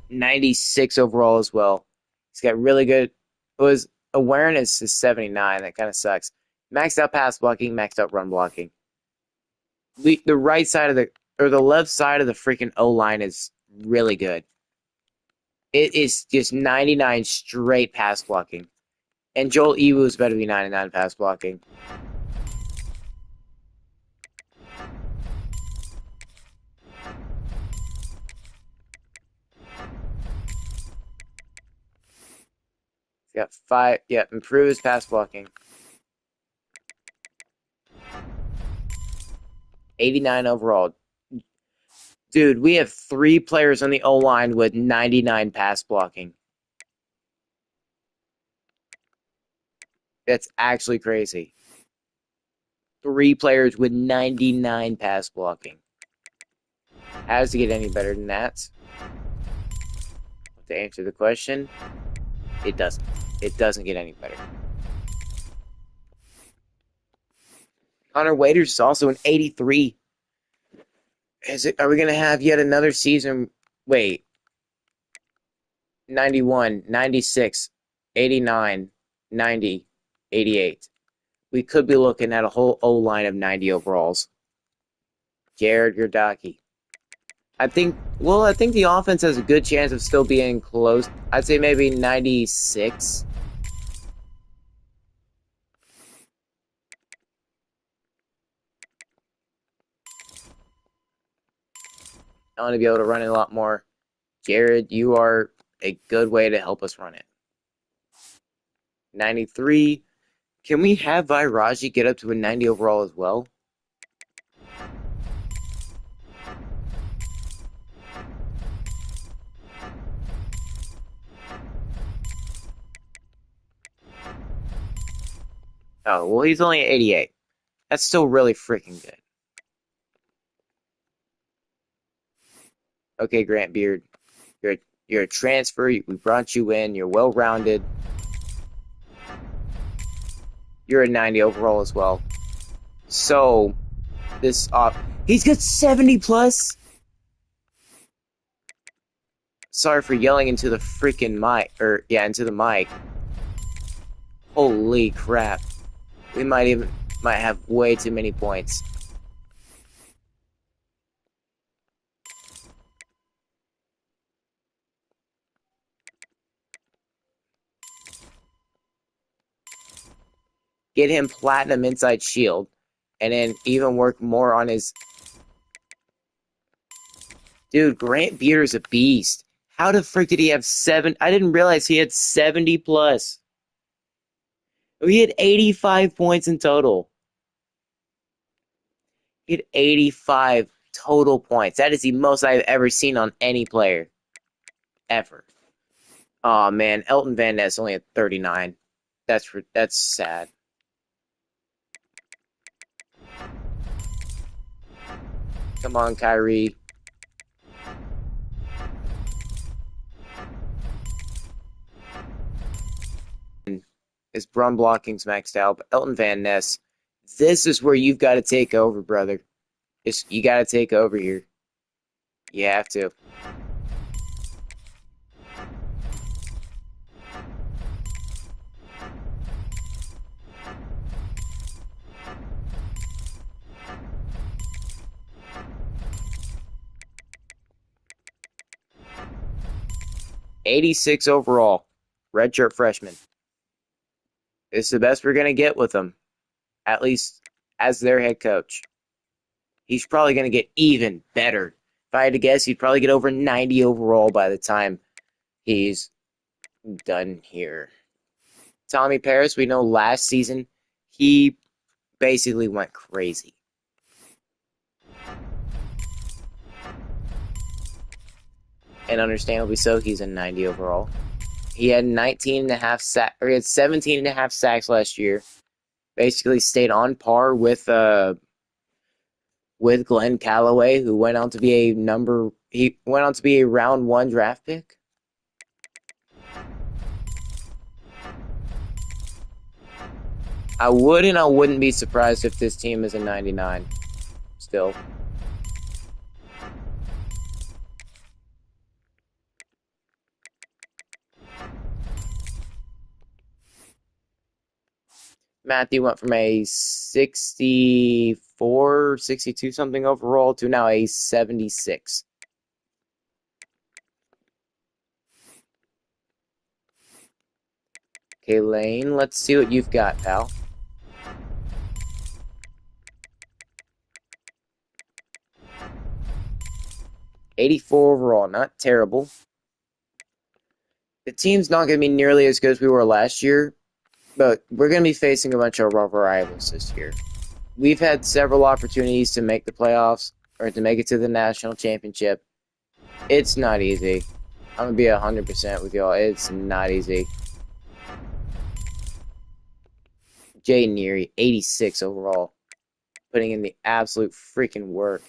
96 overall as well. He's got really good. His awareness is 79. That kind of sucks. Maxed out pass blocking, maxed out run blocking. The right side of the left side of the freaking O-line is really good. It is just 99 straight pass blocking. And Joel Ewu's better be 99 pass blocking. He's got 5. Yeah, improve his pass blocking. 89 overall. Dude, we have 3 players on the O-line with 99 pass blocking. That's actually crazy. 3 players with 99 pass blocking. How does it get any better than that? To answer the question, it doesn't. It doesn't get any better. Connor Waiters is also an 83. Are we going to have yet another season? Wait. 91, 96, 89, 90, 88. We could be looking at a whole O-line of 90 overalls. Jared Yurdaki. I think the offense has a good chance of still being close. I'd say maybe 96. I want to be able to run it a lot more. Jared, you are a good way to help us run it. 93. Can we have Vairaji get up to a 90 overall as well? Oh, well, he's only at 88. That's still really freaking good. Okay, Grant Beard. You're a transfer. We brought you in. You're well-rounded. You're a 90 overall as well. So, he's got 70 plus. Sorry for yelling into the freaking mic, into the mic. Holy crap. We might have way too many points. Get him platinum inside shield, and then even work more on his... Dude, Grant Beater's a beast. How the frick did he have 7? I didn't realize he had 70 plus. He had 85 points in total. He had 85 total points. That is the most I've ever seen on any player. Ever. Oh man, Elton Van Ness only at 39. That's sad. Come on, Kyrie. His run blocking's maxed out, but Elton Van Ness, this is where you've got to take over, brother. You gotta take over here. You have to. '86 overall, redshirt freshman. This is the best we're gonna get with him, at least as their head coach. He's probably gonna get even better. If I had to guess, he'd probably get over 90 overall by the time he's done here. Tommy Paris, we know last season he basically went crazy. And understandably so, he's a 90 overall. He had 19 and a half sacks, or he had 17 and a half sacks last year. Basically stayed on par with Glenn Calloway, who went on to be a round 1 draft pick. I wouldn't be surprised if this team is a 99 still. Matthew went from a 64, 62 something overall to now a 76. Okay, Lane, let's see what you've got, pal. '84 overall, not terrible. The team's not going to be nearly as good as we were last year, but we're going to be facing a bunch of our rivals this year. We've had several opportunities to make the playoffs or to make it to the national championship. It's not easy. I'm going to be 100% with y'all. It's not easy. Jay Neary, 86 overall. Putting in the absolute freaking work.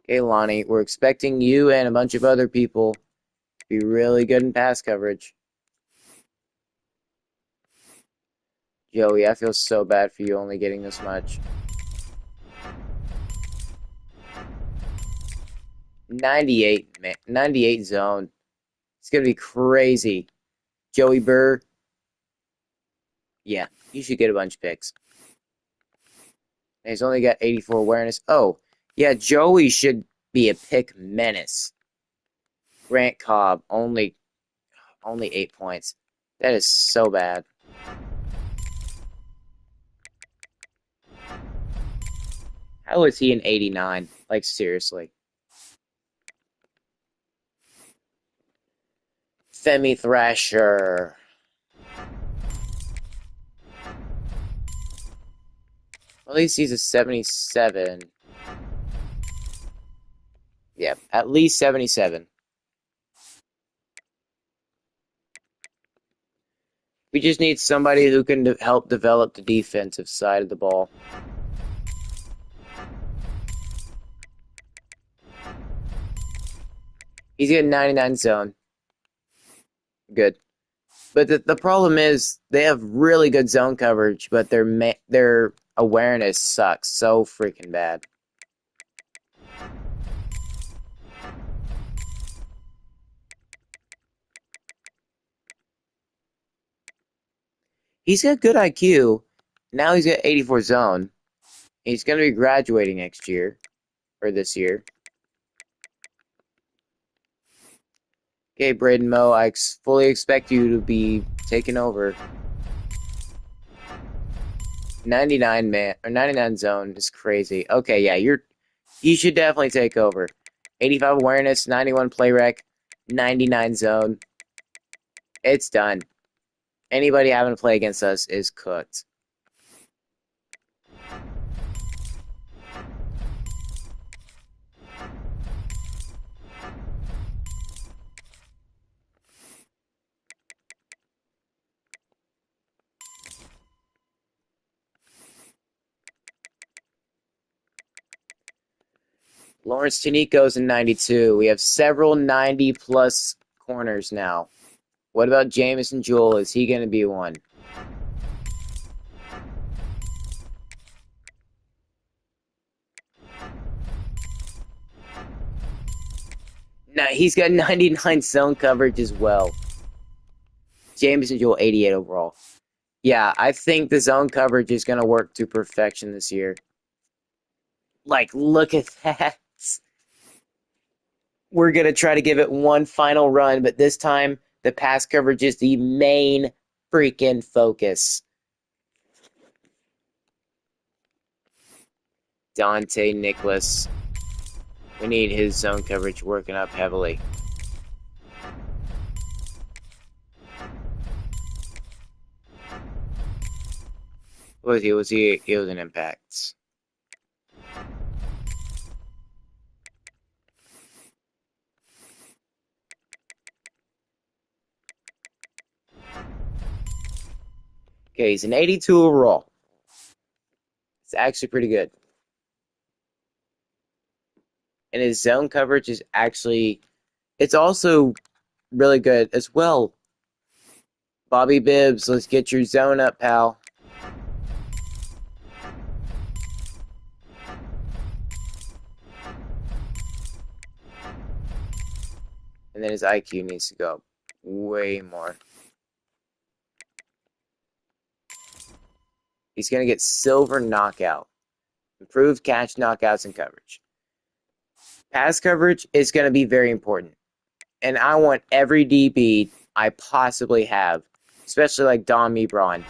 Okay, Lonnie, we're expecting you and a bunch of other people to be really good in pass coverage. Joey, I feel so bad for you only getting this much. 98, man. 98 zone. It's going to be crazy. Joey Burr. Yeah, you should get a bunch of picks. And he's only got 84 awareness. Oh, yeah, Joey should be a pick menace. Grant Cobb, only 8 points. That is so bad. How is he an 89? Like, seriously. Femi Thrasher. At least he's a 77. Yeah, at least 77. We just need somebody who can help develop the defensive side of the ball. He's got 99 zone. Good. But the problem is they have really good zone coverage, but their awareness sucks so freaking bad. He's got good IQ. Now he's got 84 zone. He's going to be graduating next year, or this year. Okay, Braden Moe, I fully expect you to be taking over. 99 man or 99 zone is crazy. Okay, yeah, you should definitely take over. 85 awareness, 91 play rec, 99 zone. It's done. Anybody having to play against us is cooked. Lawrence Tanico's in 92. We have several 90-plus corners now. What about Jamison Jewell? Is he going to be one? No, he's got 99 zone coverage as well. Jamison Jewell, 88 overall. Yeah, I think the zone coverage is going to work to perfection this year. Like, look at that. We're going to try to give it one final run, but this time the pass coverage is the main freaking focus. Dante Nicholas. We need his zone coverage working up heavily. What was he? He was an impact. Okay, he's an 82 overall. It's actually pretty good. And his zone coverage is actually, it's also really good as well. Bobby Bibbs, let's get your zone up, pal. And then his IQ needs to go up way more. He's going to get silver knockout. Improved catch, knockouts, and coverage. Pass coverage is going to be very important. And I want every DB I possibly have, especially like Dom Ebron,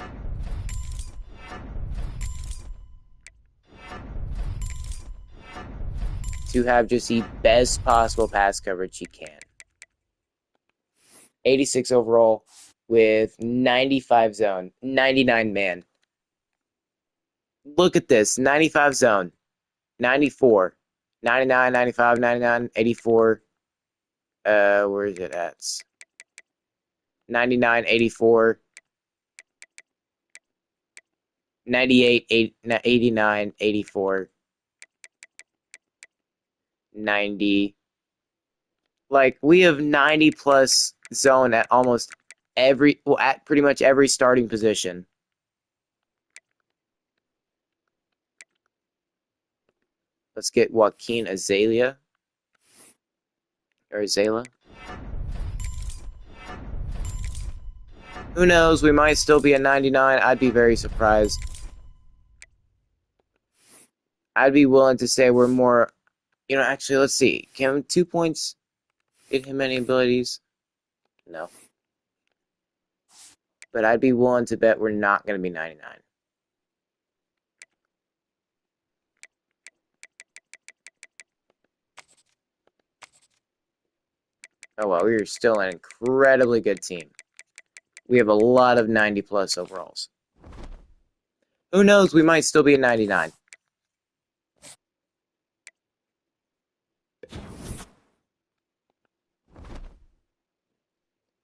to have just the best possible pass coverage he can. 86 overall with 95 zone, 99 man. Look at this, 95 zone, 94, 99, 95, 99, 84. Where is it at? 99, 84, 98, 89, 84, 90. Like, we have 90 plus zone at almost every, well, at pretty much every starting position. Let's get Joaquin Azalea. Or Azalea. Who knows? We might still be at 99. I'd be very surprised. I'd be willing to say we're more... You know, actually, let's see. Can 2 points get him any abilities? No. But I'd be willing to bet we're not going to be 99. Oh, well, we are still an incredibly good team. We have a lot of 90-plus overalls. Who knows? We might still be at 99.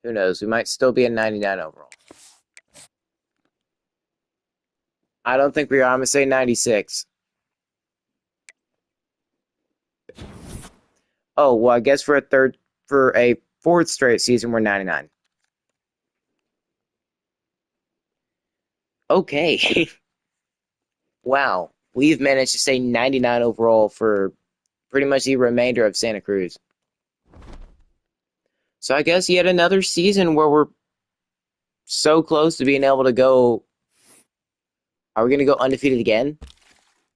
Who knows? We might still be at 99 overall. I don't think we are. I'm going to say 96. Oh, well, I guess for a fourth straight season, we're 99. Okay. Wow. We've managed to stay 99 overall for pretty much the remainder of Santa Cruz. So I guess yet another season where we're so close to being able to go. Are we going to go undefeated again?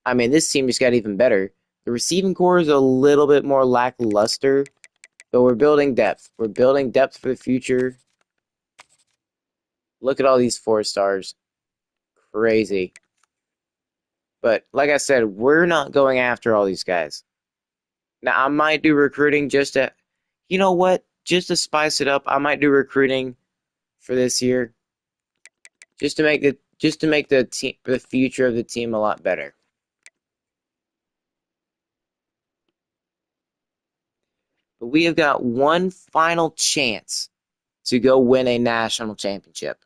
I mean, this team just got even better. The receiving core is a little bit more lackluster, but we're building depth. We're building depth for the future. Look at all these 4 stars. Crazy. But like I said, we're not going after all these guys. Now, I might do recruiting just to, you know what? Just to spice it up, I might do recruiting for this year, just to make the team, the future of the team a lot better. But we have got one final chance to go win a national championship.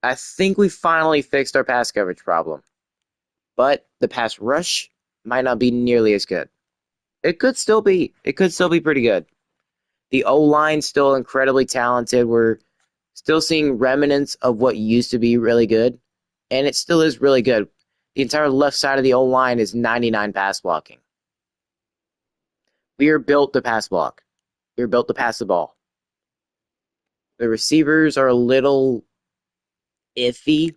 I think we finally fixed our pass coverage problem, but the pass rush might not be nearly as good. It could still be. It could still be pretty good. The O line's still incredibly talented. We're still seeing remnants of what used to be really good, and it still is really good. The entire left side of the O line is 99 pass blocking. We are built to pass block. We are built to pass the ball. The receivers are a little iffy,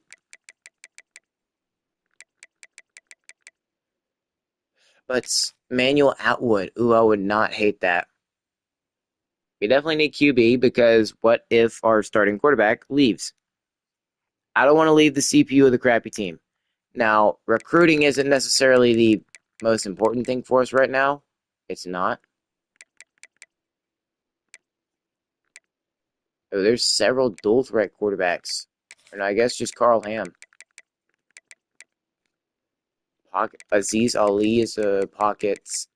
but Manuel Atwood, ooh, I would not hate that. We definitely need QB because what if our starting quarterback leaves? I don't want to leave the CPU of the crappy team. Now, recruiting isn't necessarily the most important thing for us right now. It's not. Oh, there's several dual threat quarterbacks. And I guess just Carl Ham. Aziz Ali is a pockets.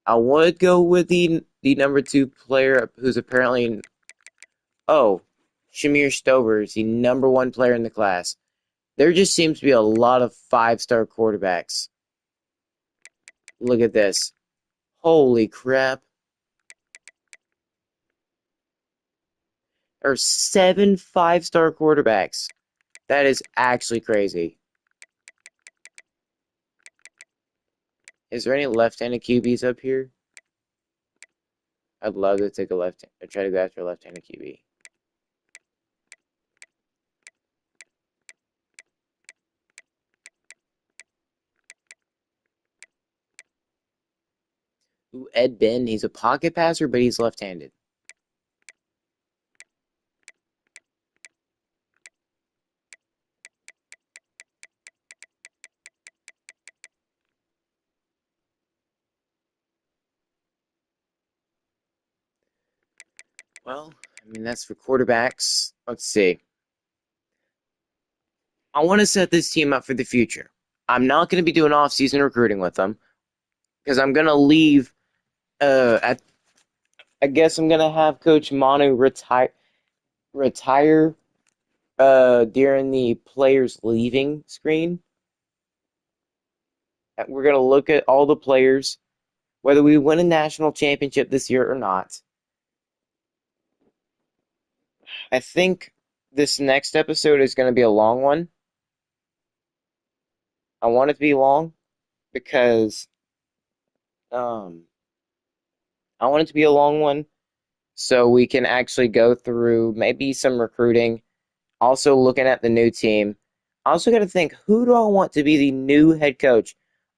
I would go with the number 2 player who's apparently Shamir Stover is the number 1 player in the class. There just seems to be a lot of 5-star quarterbacks. Look at this. Holy crap. There are 7 5-star quarterbacks. That is actually crazy. Is there any left-handed QBs up here? I'd love to take a try to go after a left-handed QB. Ooh, Ed Ben, he's a pocket passer, but he's left-handed. Well, I mean, that's for quarterbacks. Let's see. I want to set this team up for the future. I'm not going to be doing off-season recruiting with them because I'm going to leave. I guess I'm going to have Coach Manu retire during the players leaving screen. We're going to look at all the players, whether we win a national championship this year or not. I think this next episode is going to be a long one. I want it to be long because I want it to be a long one so we can actually go through maybe some recruiting, also looking at the new team. I also got to think, who do I want to be the new head coach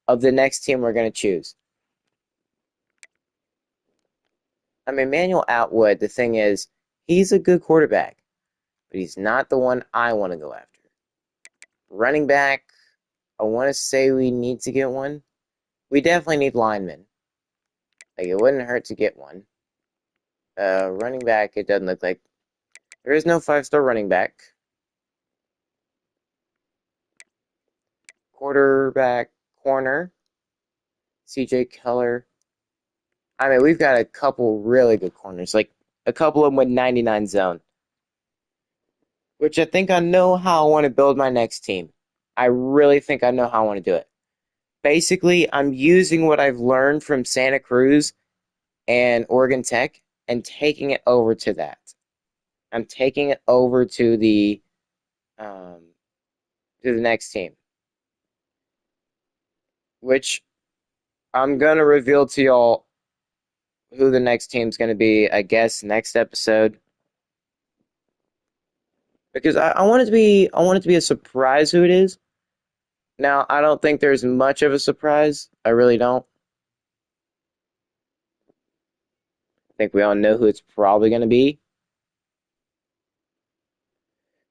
of the next team we're going to choose? I mean, Manuel Atwood, the thing is, he's a good quarterback, but he's not the one I want to go after. Running back, I want to say we need to get one. We definitely need linemen. Like, it wouldn't hurt to get one. Running back, it doesn't look like. There is no 5-star running back. Quarterback, corner, CJ Keller. I mean, we've got a couple really good corners. Like, a couple of them with 99 zone. Which I think I know how I want to build my next team. I really think I know how I want to do it. Basically, I'm using what I've learned from Santa Cruz and Oregon Tech and taking it over to that. I'm taking it over to the next team, which I'm gonna reveal to y'all who the next team's gonna be. I guess next episode, because I want it to be a surprise who it is. Now I don't think there's much of a surprise. I really don't. I think we all know who it's probably gonna be.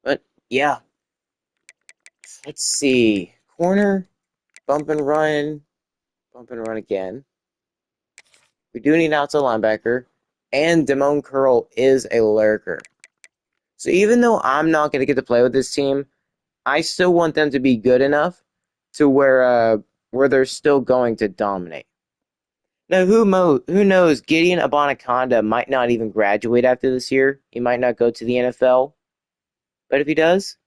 But yeah, let's see. Corner, bump and run again. We do need an outside linebacker, and Damone Curl is a lurker. So even though I'm not going to get to play with this team, I still want them to be good enough to where they're still going to dominate. Now, who knows? Gideon Abanaconda might not even graduate after this year. He might not go to the NFL. But if he does,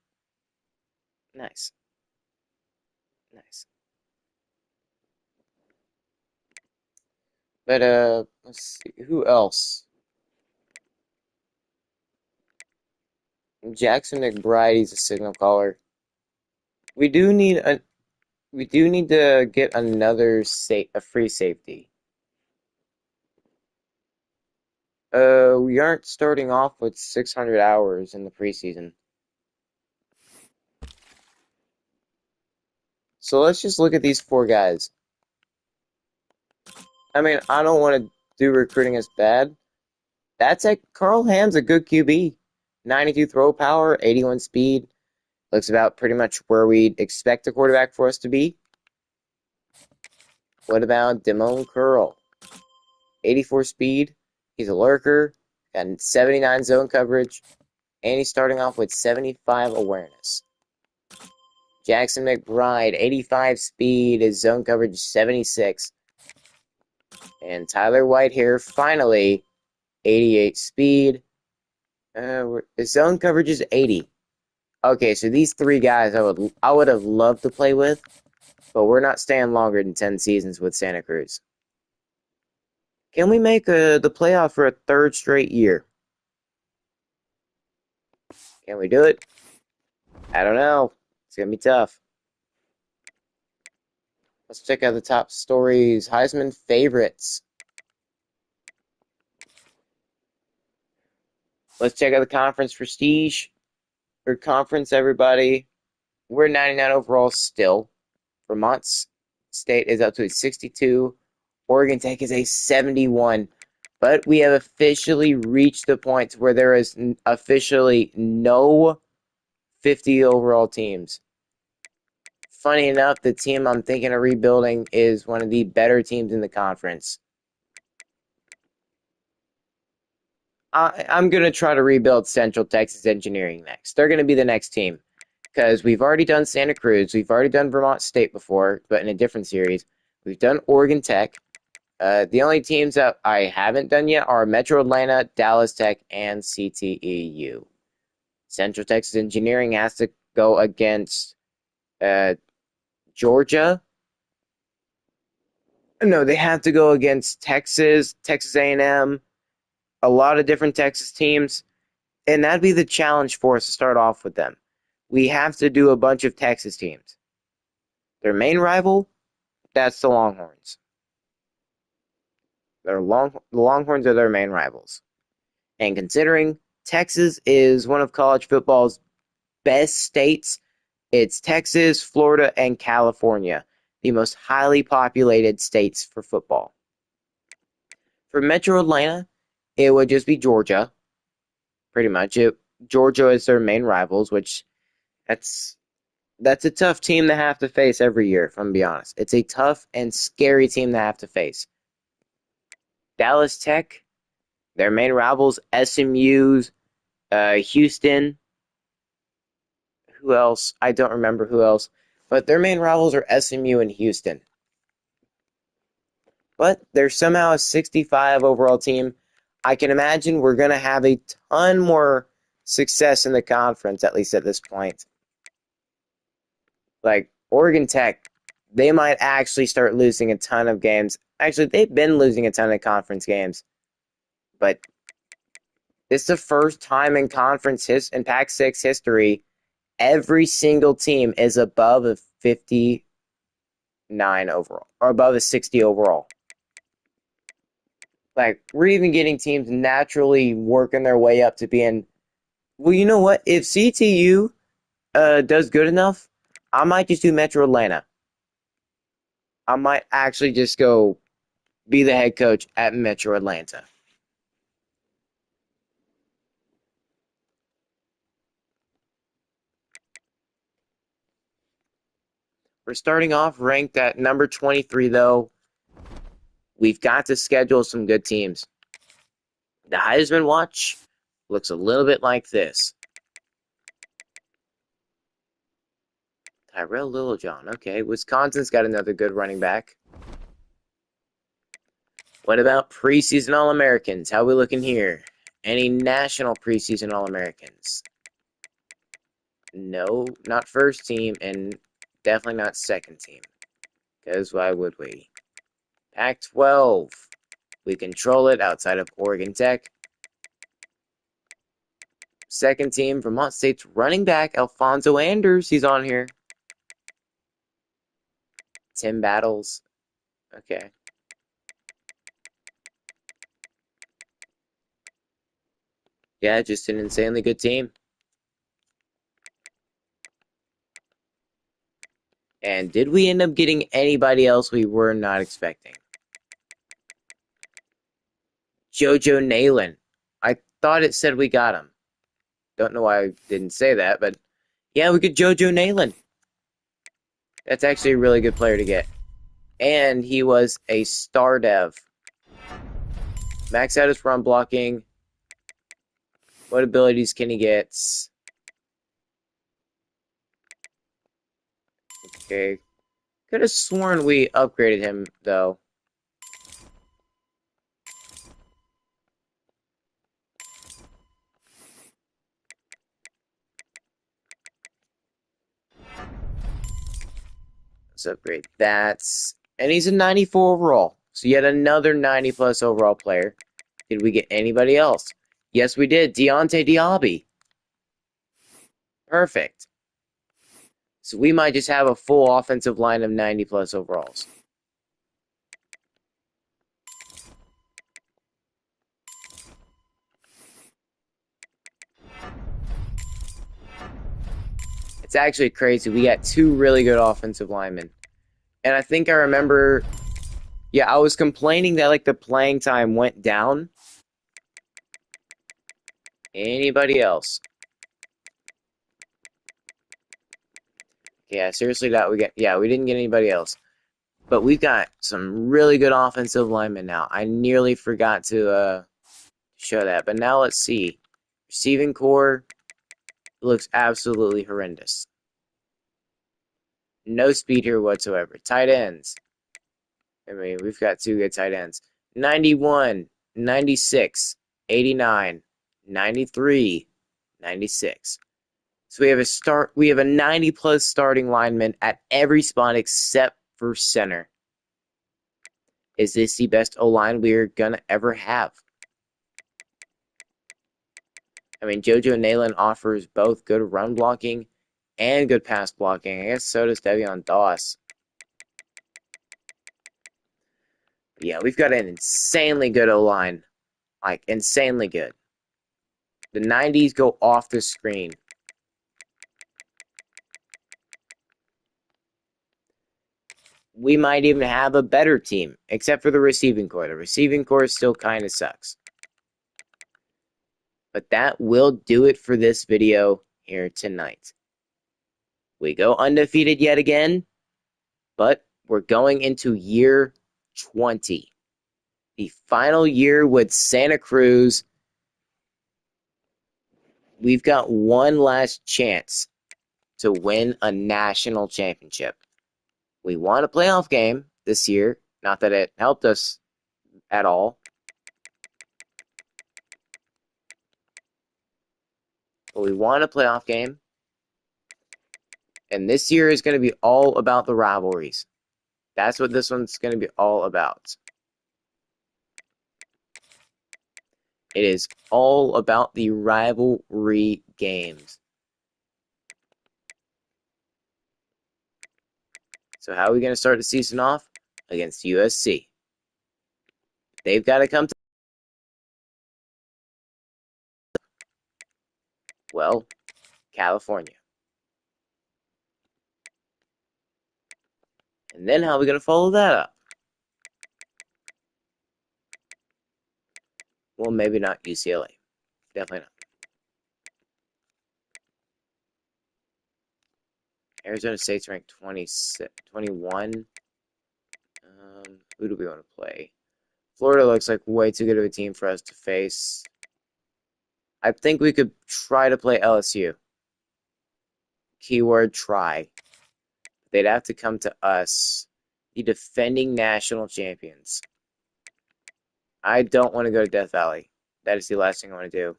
nice. Nice. But let's see who else. Jackson McBride, he's a signal caller. We do need to get another a free safety. We aren't starting off with 600 hours in the preseason. So let's just look at these four guys. I mean, I don't want to do recruiting as bad. That's like Carl Ham's a good QB. 92 throw power, 81 speed. Looks about pretty much where we'd expect a quarterback for us to be. What about Damone Curl? 84 speed. He's a lurker. Got 79 zone coverage. And he's starting off with 75 awareness. Jackson McBride, 85 speed. His zone coverage is 76. And Tyler Whitehair, finally, 88 speed. His zone coverage is 80. Okay, so these three guys I would have loved to play with, but we're not staying longer than 10 seasons with Santa Cruz. Can we make the playoff for a third straight year? Can we do it? I don't know. It's going to be tough. Let's check out the top stories. Heisman favorites. Let's check out the conference prestige. Or conference, everybody. We're 99 overall still. Vermont State is up to a 62. Oregon Tech is a 71. But we have officially reached the point where there is officially no 50 overall teams. Funny enough, the team I'm thinking of rebuilding is one of the better teams in the conference. I'm going to try to rebuild Central Texas Engineering next. They're going to be the next team. Because we've already done Santa Cruz. We've already done Vermont State before, but in a different series. We've done Oregon Tech. The only teams that I haven't done yet are Metro Atlanta, Dallas Tech, and CTEU. Central Texas Engineering has to go against Georgia. No, they have to go against Texas, Texas A&M, a lot of different Texas teams, and that'd be the challenge for us to start off with them. We have to do a bunch of Texas teams. Their main rival, that's the Longhorns. The Longhorns are their main rivals. And considering Texas is one of college football's best states, it's Texas, Florida, and California, the most highly populated states for football. For Metro Atlanta, it would just be Georgia, pretty much. Georgia is their main rivals, which that's a tough team to have to face every year, if I'm being honest. It's a tough and scary team to have to face. Dallas Tech, their main rivals, SMU's, Houston. Who else? I don't remember who else. But their main rivals are SMU and Houston. But they're somehow a 65 overall team. I can imagine we're going to have a ton more success in the conference, at least at this point. Like Oregon Tech, they might actually start losing a ton of games. Actually, they've been losing a ton of conference games. But it's the first time in conference in Pac-6 history every single team is above a 59 overall, or above a 60 overall. Like, we're even getting teams naturally working their way up to being, well, you know what? If CTU does good enough, I might just do Metro Atlanta. I might actually just go be the head coach at Metro Atlanta. We're starting off ranked at number 23, though. We've got to schedule some good teams. The Heisman Watch looks a little bit like this. Tyrell Littlejohn. Okay, Wisconsin's got another good running back. What about preseason All-Americans? How are we looking here? Any national preseason All-Americans? No, not first team, and definitely not second team. Because why would we? Pac-12. We control it outside of Oregon Tech. Second team, Vermont State's running back, Alfonso Anders. He's on here. Tim Battles. Okay. Yeah, just an insanely good team. And did we end up getting anybody else we were not expecting? JoJo Nalen. I thought it said we got him. Don't know why I didn't say that, but yeah, we get JoJo Nalen. That's actually a really good player to get. And he was a star dev. Max out his run blocking. What abilities can he get? Okay. Could have sworn we upgraded him, though. Let's upgrade that. And he's a 94 overall. So yet another 90 plus overall player. Did we get anybody else? Yes, we did. Deontay Diaby. Perfect. So we might just have a full offensive line of 90 plus overalls. It's actually crazy. We got two really good offensive linemen. And I think I remember, yeah, I was complaining that like the playing time went down. Anybody else? Yeah, seriously, that we didn't get anybody else. But we've got some really good offensive linemen now. I nearly forgot to show that. But now let's see. Receiving core looks absolutely horrendous. No speed here whatsoever. Tight ends. I mean, we've got two good tight ends. 91, 96, 89, 93, 96. So we have a 90 plus starting lineman at every spot except for center. Is this the best O-line we're gonna ever have? I mean, JoJo Nalen offers both good run blocking and good pass blocking. I guess so does Devion Doss. But yeah, we've got an insanely good O-line. Like, insanely good. The 90s go off the screen. We might even have a better team, except for the receiving core. The receiving core still kind of sucks. But that will do it for this video here tonight. We go undefeated yet again, but we're going into year 20. The final year with Santa Cruz. We've got one last chance to win a national championship. We won a playoff game this year. Not that it helped us at all. But we won a playoff game. And this year is going to be all about the rivalries. That's what this one's going to be all about. It is all about the rivalry games. So how are we going to start the season off? Against USC. They've got to come to, well, California. And then how are we going to follow that up? Well, maybe not UCLA. Definitely not. Arizona State's ranked 21. Who do we want to play? Florida looks like way too good of a team for us to face. I think we could try to play LSU. Keyword try. They'd have to come to us, the defending national champions. I don't want to go to Death Valley. That is the last thing I want to do.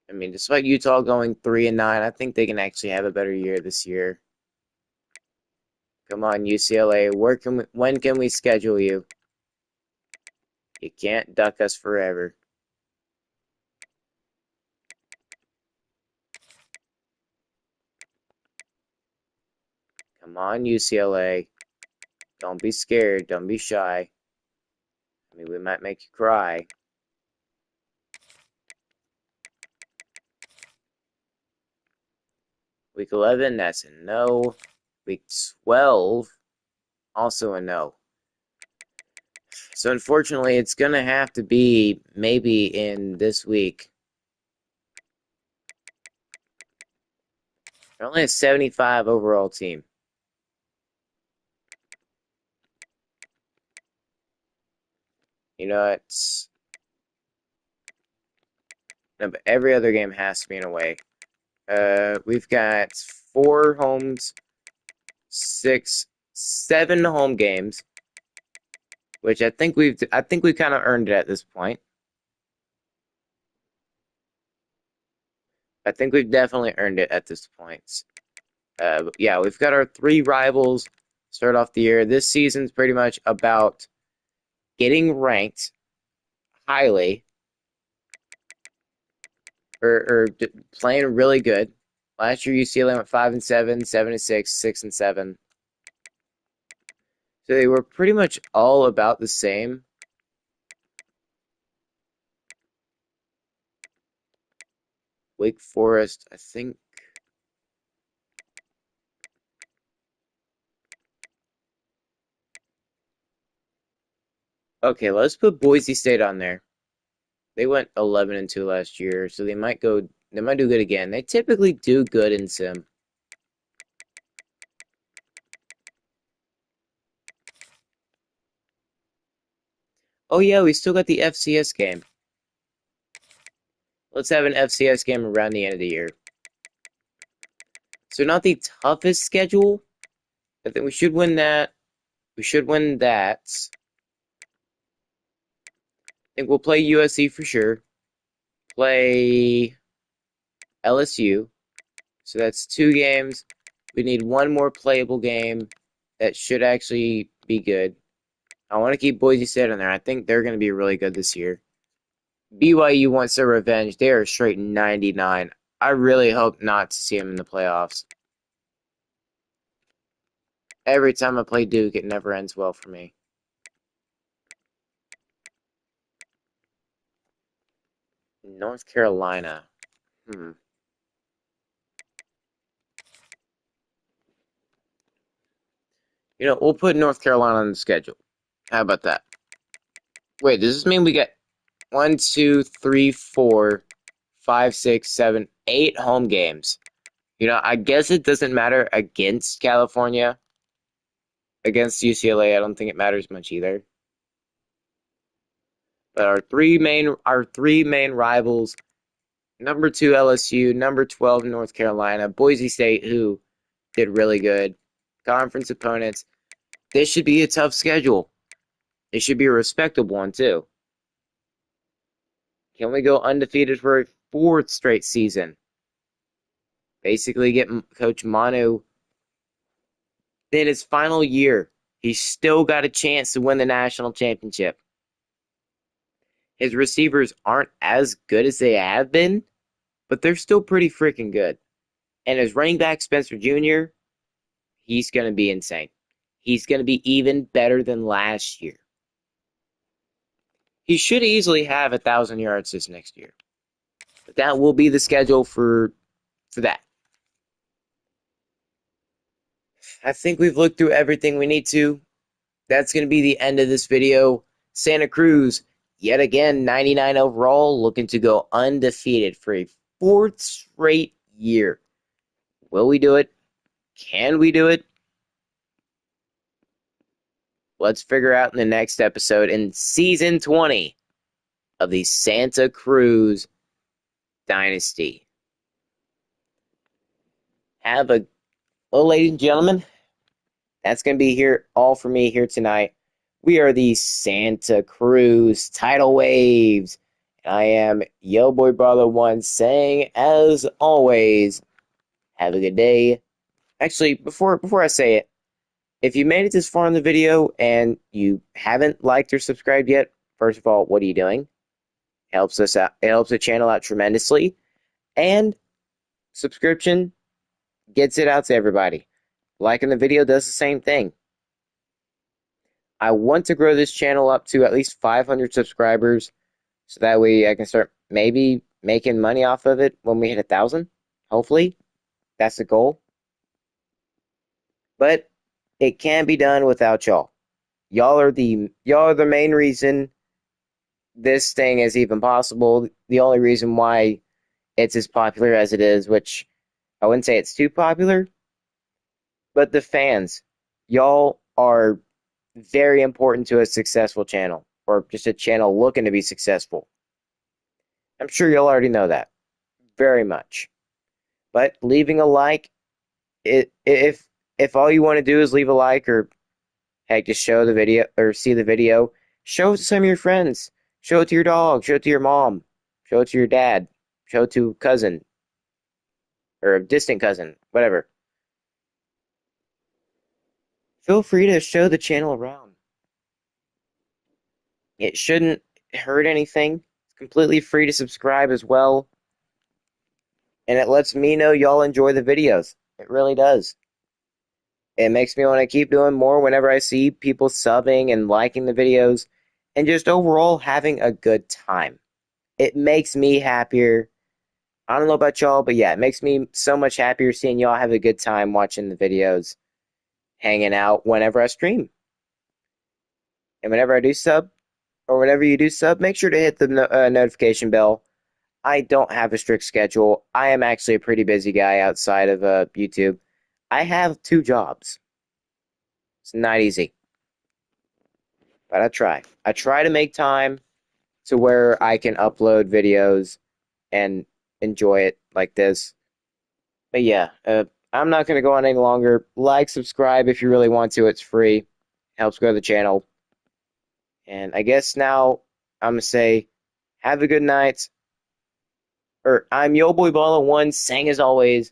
I mean, despite Utah going 3-9, I think they can actually have a better year this year. Come on, UCLA. When can we schedule you? You can't duck us forever. Come on, UCLA. Don't be scared. Don't be shy. I mean, we might make you cry. Week 11, that's a no. Week 12, also a no. So unfortunately, it's going to have to be maybe in this week. They're only a 75 overall team. You know, it's... No, but every other game has to be in a way. We've got 4 homes, 6, 7 home games, which I think we've kind of earned it at this point. I think we've definitely earned it at this point. Yeah, we've got our 3 rivals start off the year. This season's pretty much about getting ranked highly or playing really good. Last year, UCLA went 5-7, 7-6, 6-7. So they were pretty much all about the same. Wake Forest, I think. Okay, let's put Boise State on there. They went 11-2 last year, so they might do good again. They typically do good in sim. Oh yeah, we still got the FCS game. Let's have an FCS game around the end of the year. So not the toughest schedule. I think we should win that. We should win that. I think we'll play USC for sure. Play LSU. So that's 2 games. We need 1 more playable game that should actually be good. I want to keep Boise State on there. I think they're going to be really good this year. BYU wants their revenge. They are straight 99. I really hope not to see them in the playoffs. Every time I play Duke, it never ends well for me. North Carolina. You know, we'll put North Carolina on the schedule. How about that? Wait, does this mean we get 1, 2, 3, 4, 5, 6, 7, 8 home games? You know, I guess it doesn't matter against California. Against UCLA, I don't think it matters much either. But our three main rivals, number 2 LSU, number 12 North Carolina, Boise State, who did really good, conference opponents. This should be a tough schedule. It should be a respectable one too. Can we go undefeated for a 4th straight season? Basically get Coach Manu in his final year. He's still got a chance to win the national championship. His receivers aren't as good as they have been, but they're still pretty freaking good. And his running back, Spencer Jr., he's going to be insane. He's going to be even better than last year. He should easily have 1,000 yards this next year. But that will be the schedule for that. I think we've looked through everything we need to. That's going to be the end of this video. Santa Cruz, yet again, 99 overall, looking to go undefeated for a 4th straight year. Will we do it? Can we do it? Let's figure out in the next episode in Season 20 of the Santa Cruz Dynasty. Well, ladies and gentlemen, that's going to be all for me here tonight. We are the Santa Cruz Tidal Waves, I am Yo Boy Brother One saying, as always, have a good day. Actually, before I say it, if you made it this far in the video and you haven't liked or subscribed yet, first of all, what are you doing? It helps us out. It helps the channel out tremendously, and subscription gets it out to everybody. Liking the video does the same thing. I want to grow this channel up to at least 500 subscribers, so that way I can start maybe making money off of it when we hit 1,000. Hopefully, that's the goal. But it can be done without y'all. Y'all are the main reason this thing is even possible. The only reason why it's as popular as it is, which I wouldn't say it's too popular, but the fans, y'all are very important to a successful channel, or just a channel looking to be successful. I'm sure y'all already know that very much. But leaving a like, if all you want to do is leave a like, or heck, just show the video or see the video, show it to some of your friends. Show it to your dog. Show it to your mom. Show it to your dad. Show it to a cousin or a distant cousin, whatever. Feel free to show the channel around. It shouldn't hurt anything. It's completely free to subscribe as well. And it lets me know y'all enjoy the videos. It really does. It makes me want to keep doing more whenever I see people subbing and liking the videos and just overall having a good time. It makes me happier. I don't know about y'all, but yeah, it makes me so much happier seeing y'all have a good time watching the videos, hanging out whenever I stream. And whenever I do sub, or whenever you do sub, make sure to hit the notification bell. I don't have a strict schedule. I am actually a pretty busy guy outside of YouTube. I have 2 jobs. It's not easy, but I try. I try to make time to where I can upload videos and enjoy it like this. But yeah, I'm not going to go on any longer. Like, subscribe if you really want to. It's free. Helps grow the channel. And I guess now I'm going to say, have a good night. Or I'm Yo Boy Balla One saying as always,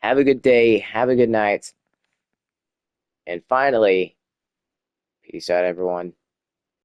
have a good day, have a good night. And finally, peace out, everyone.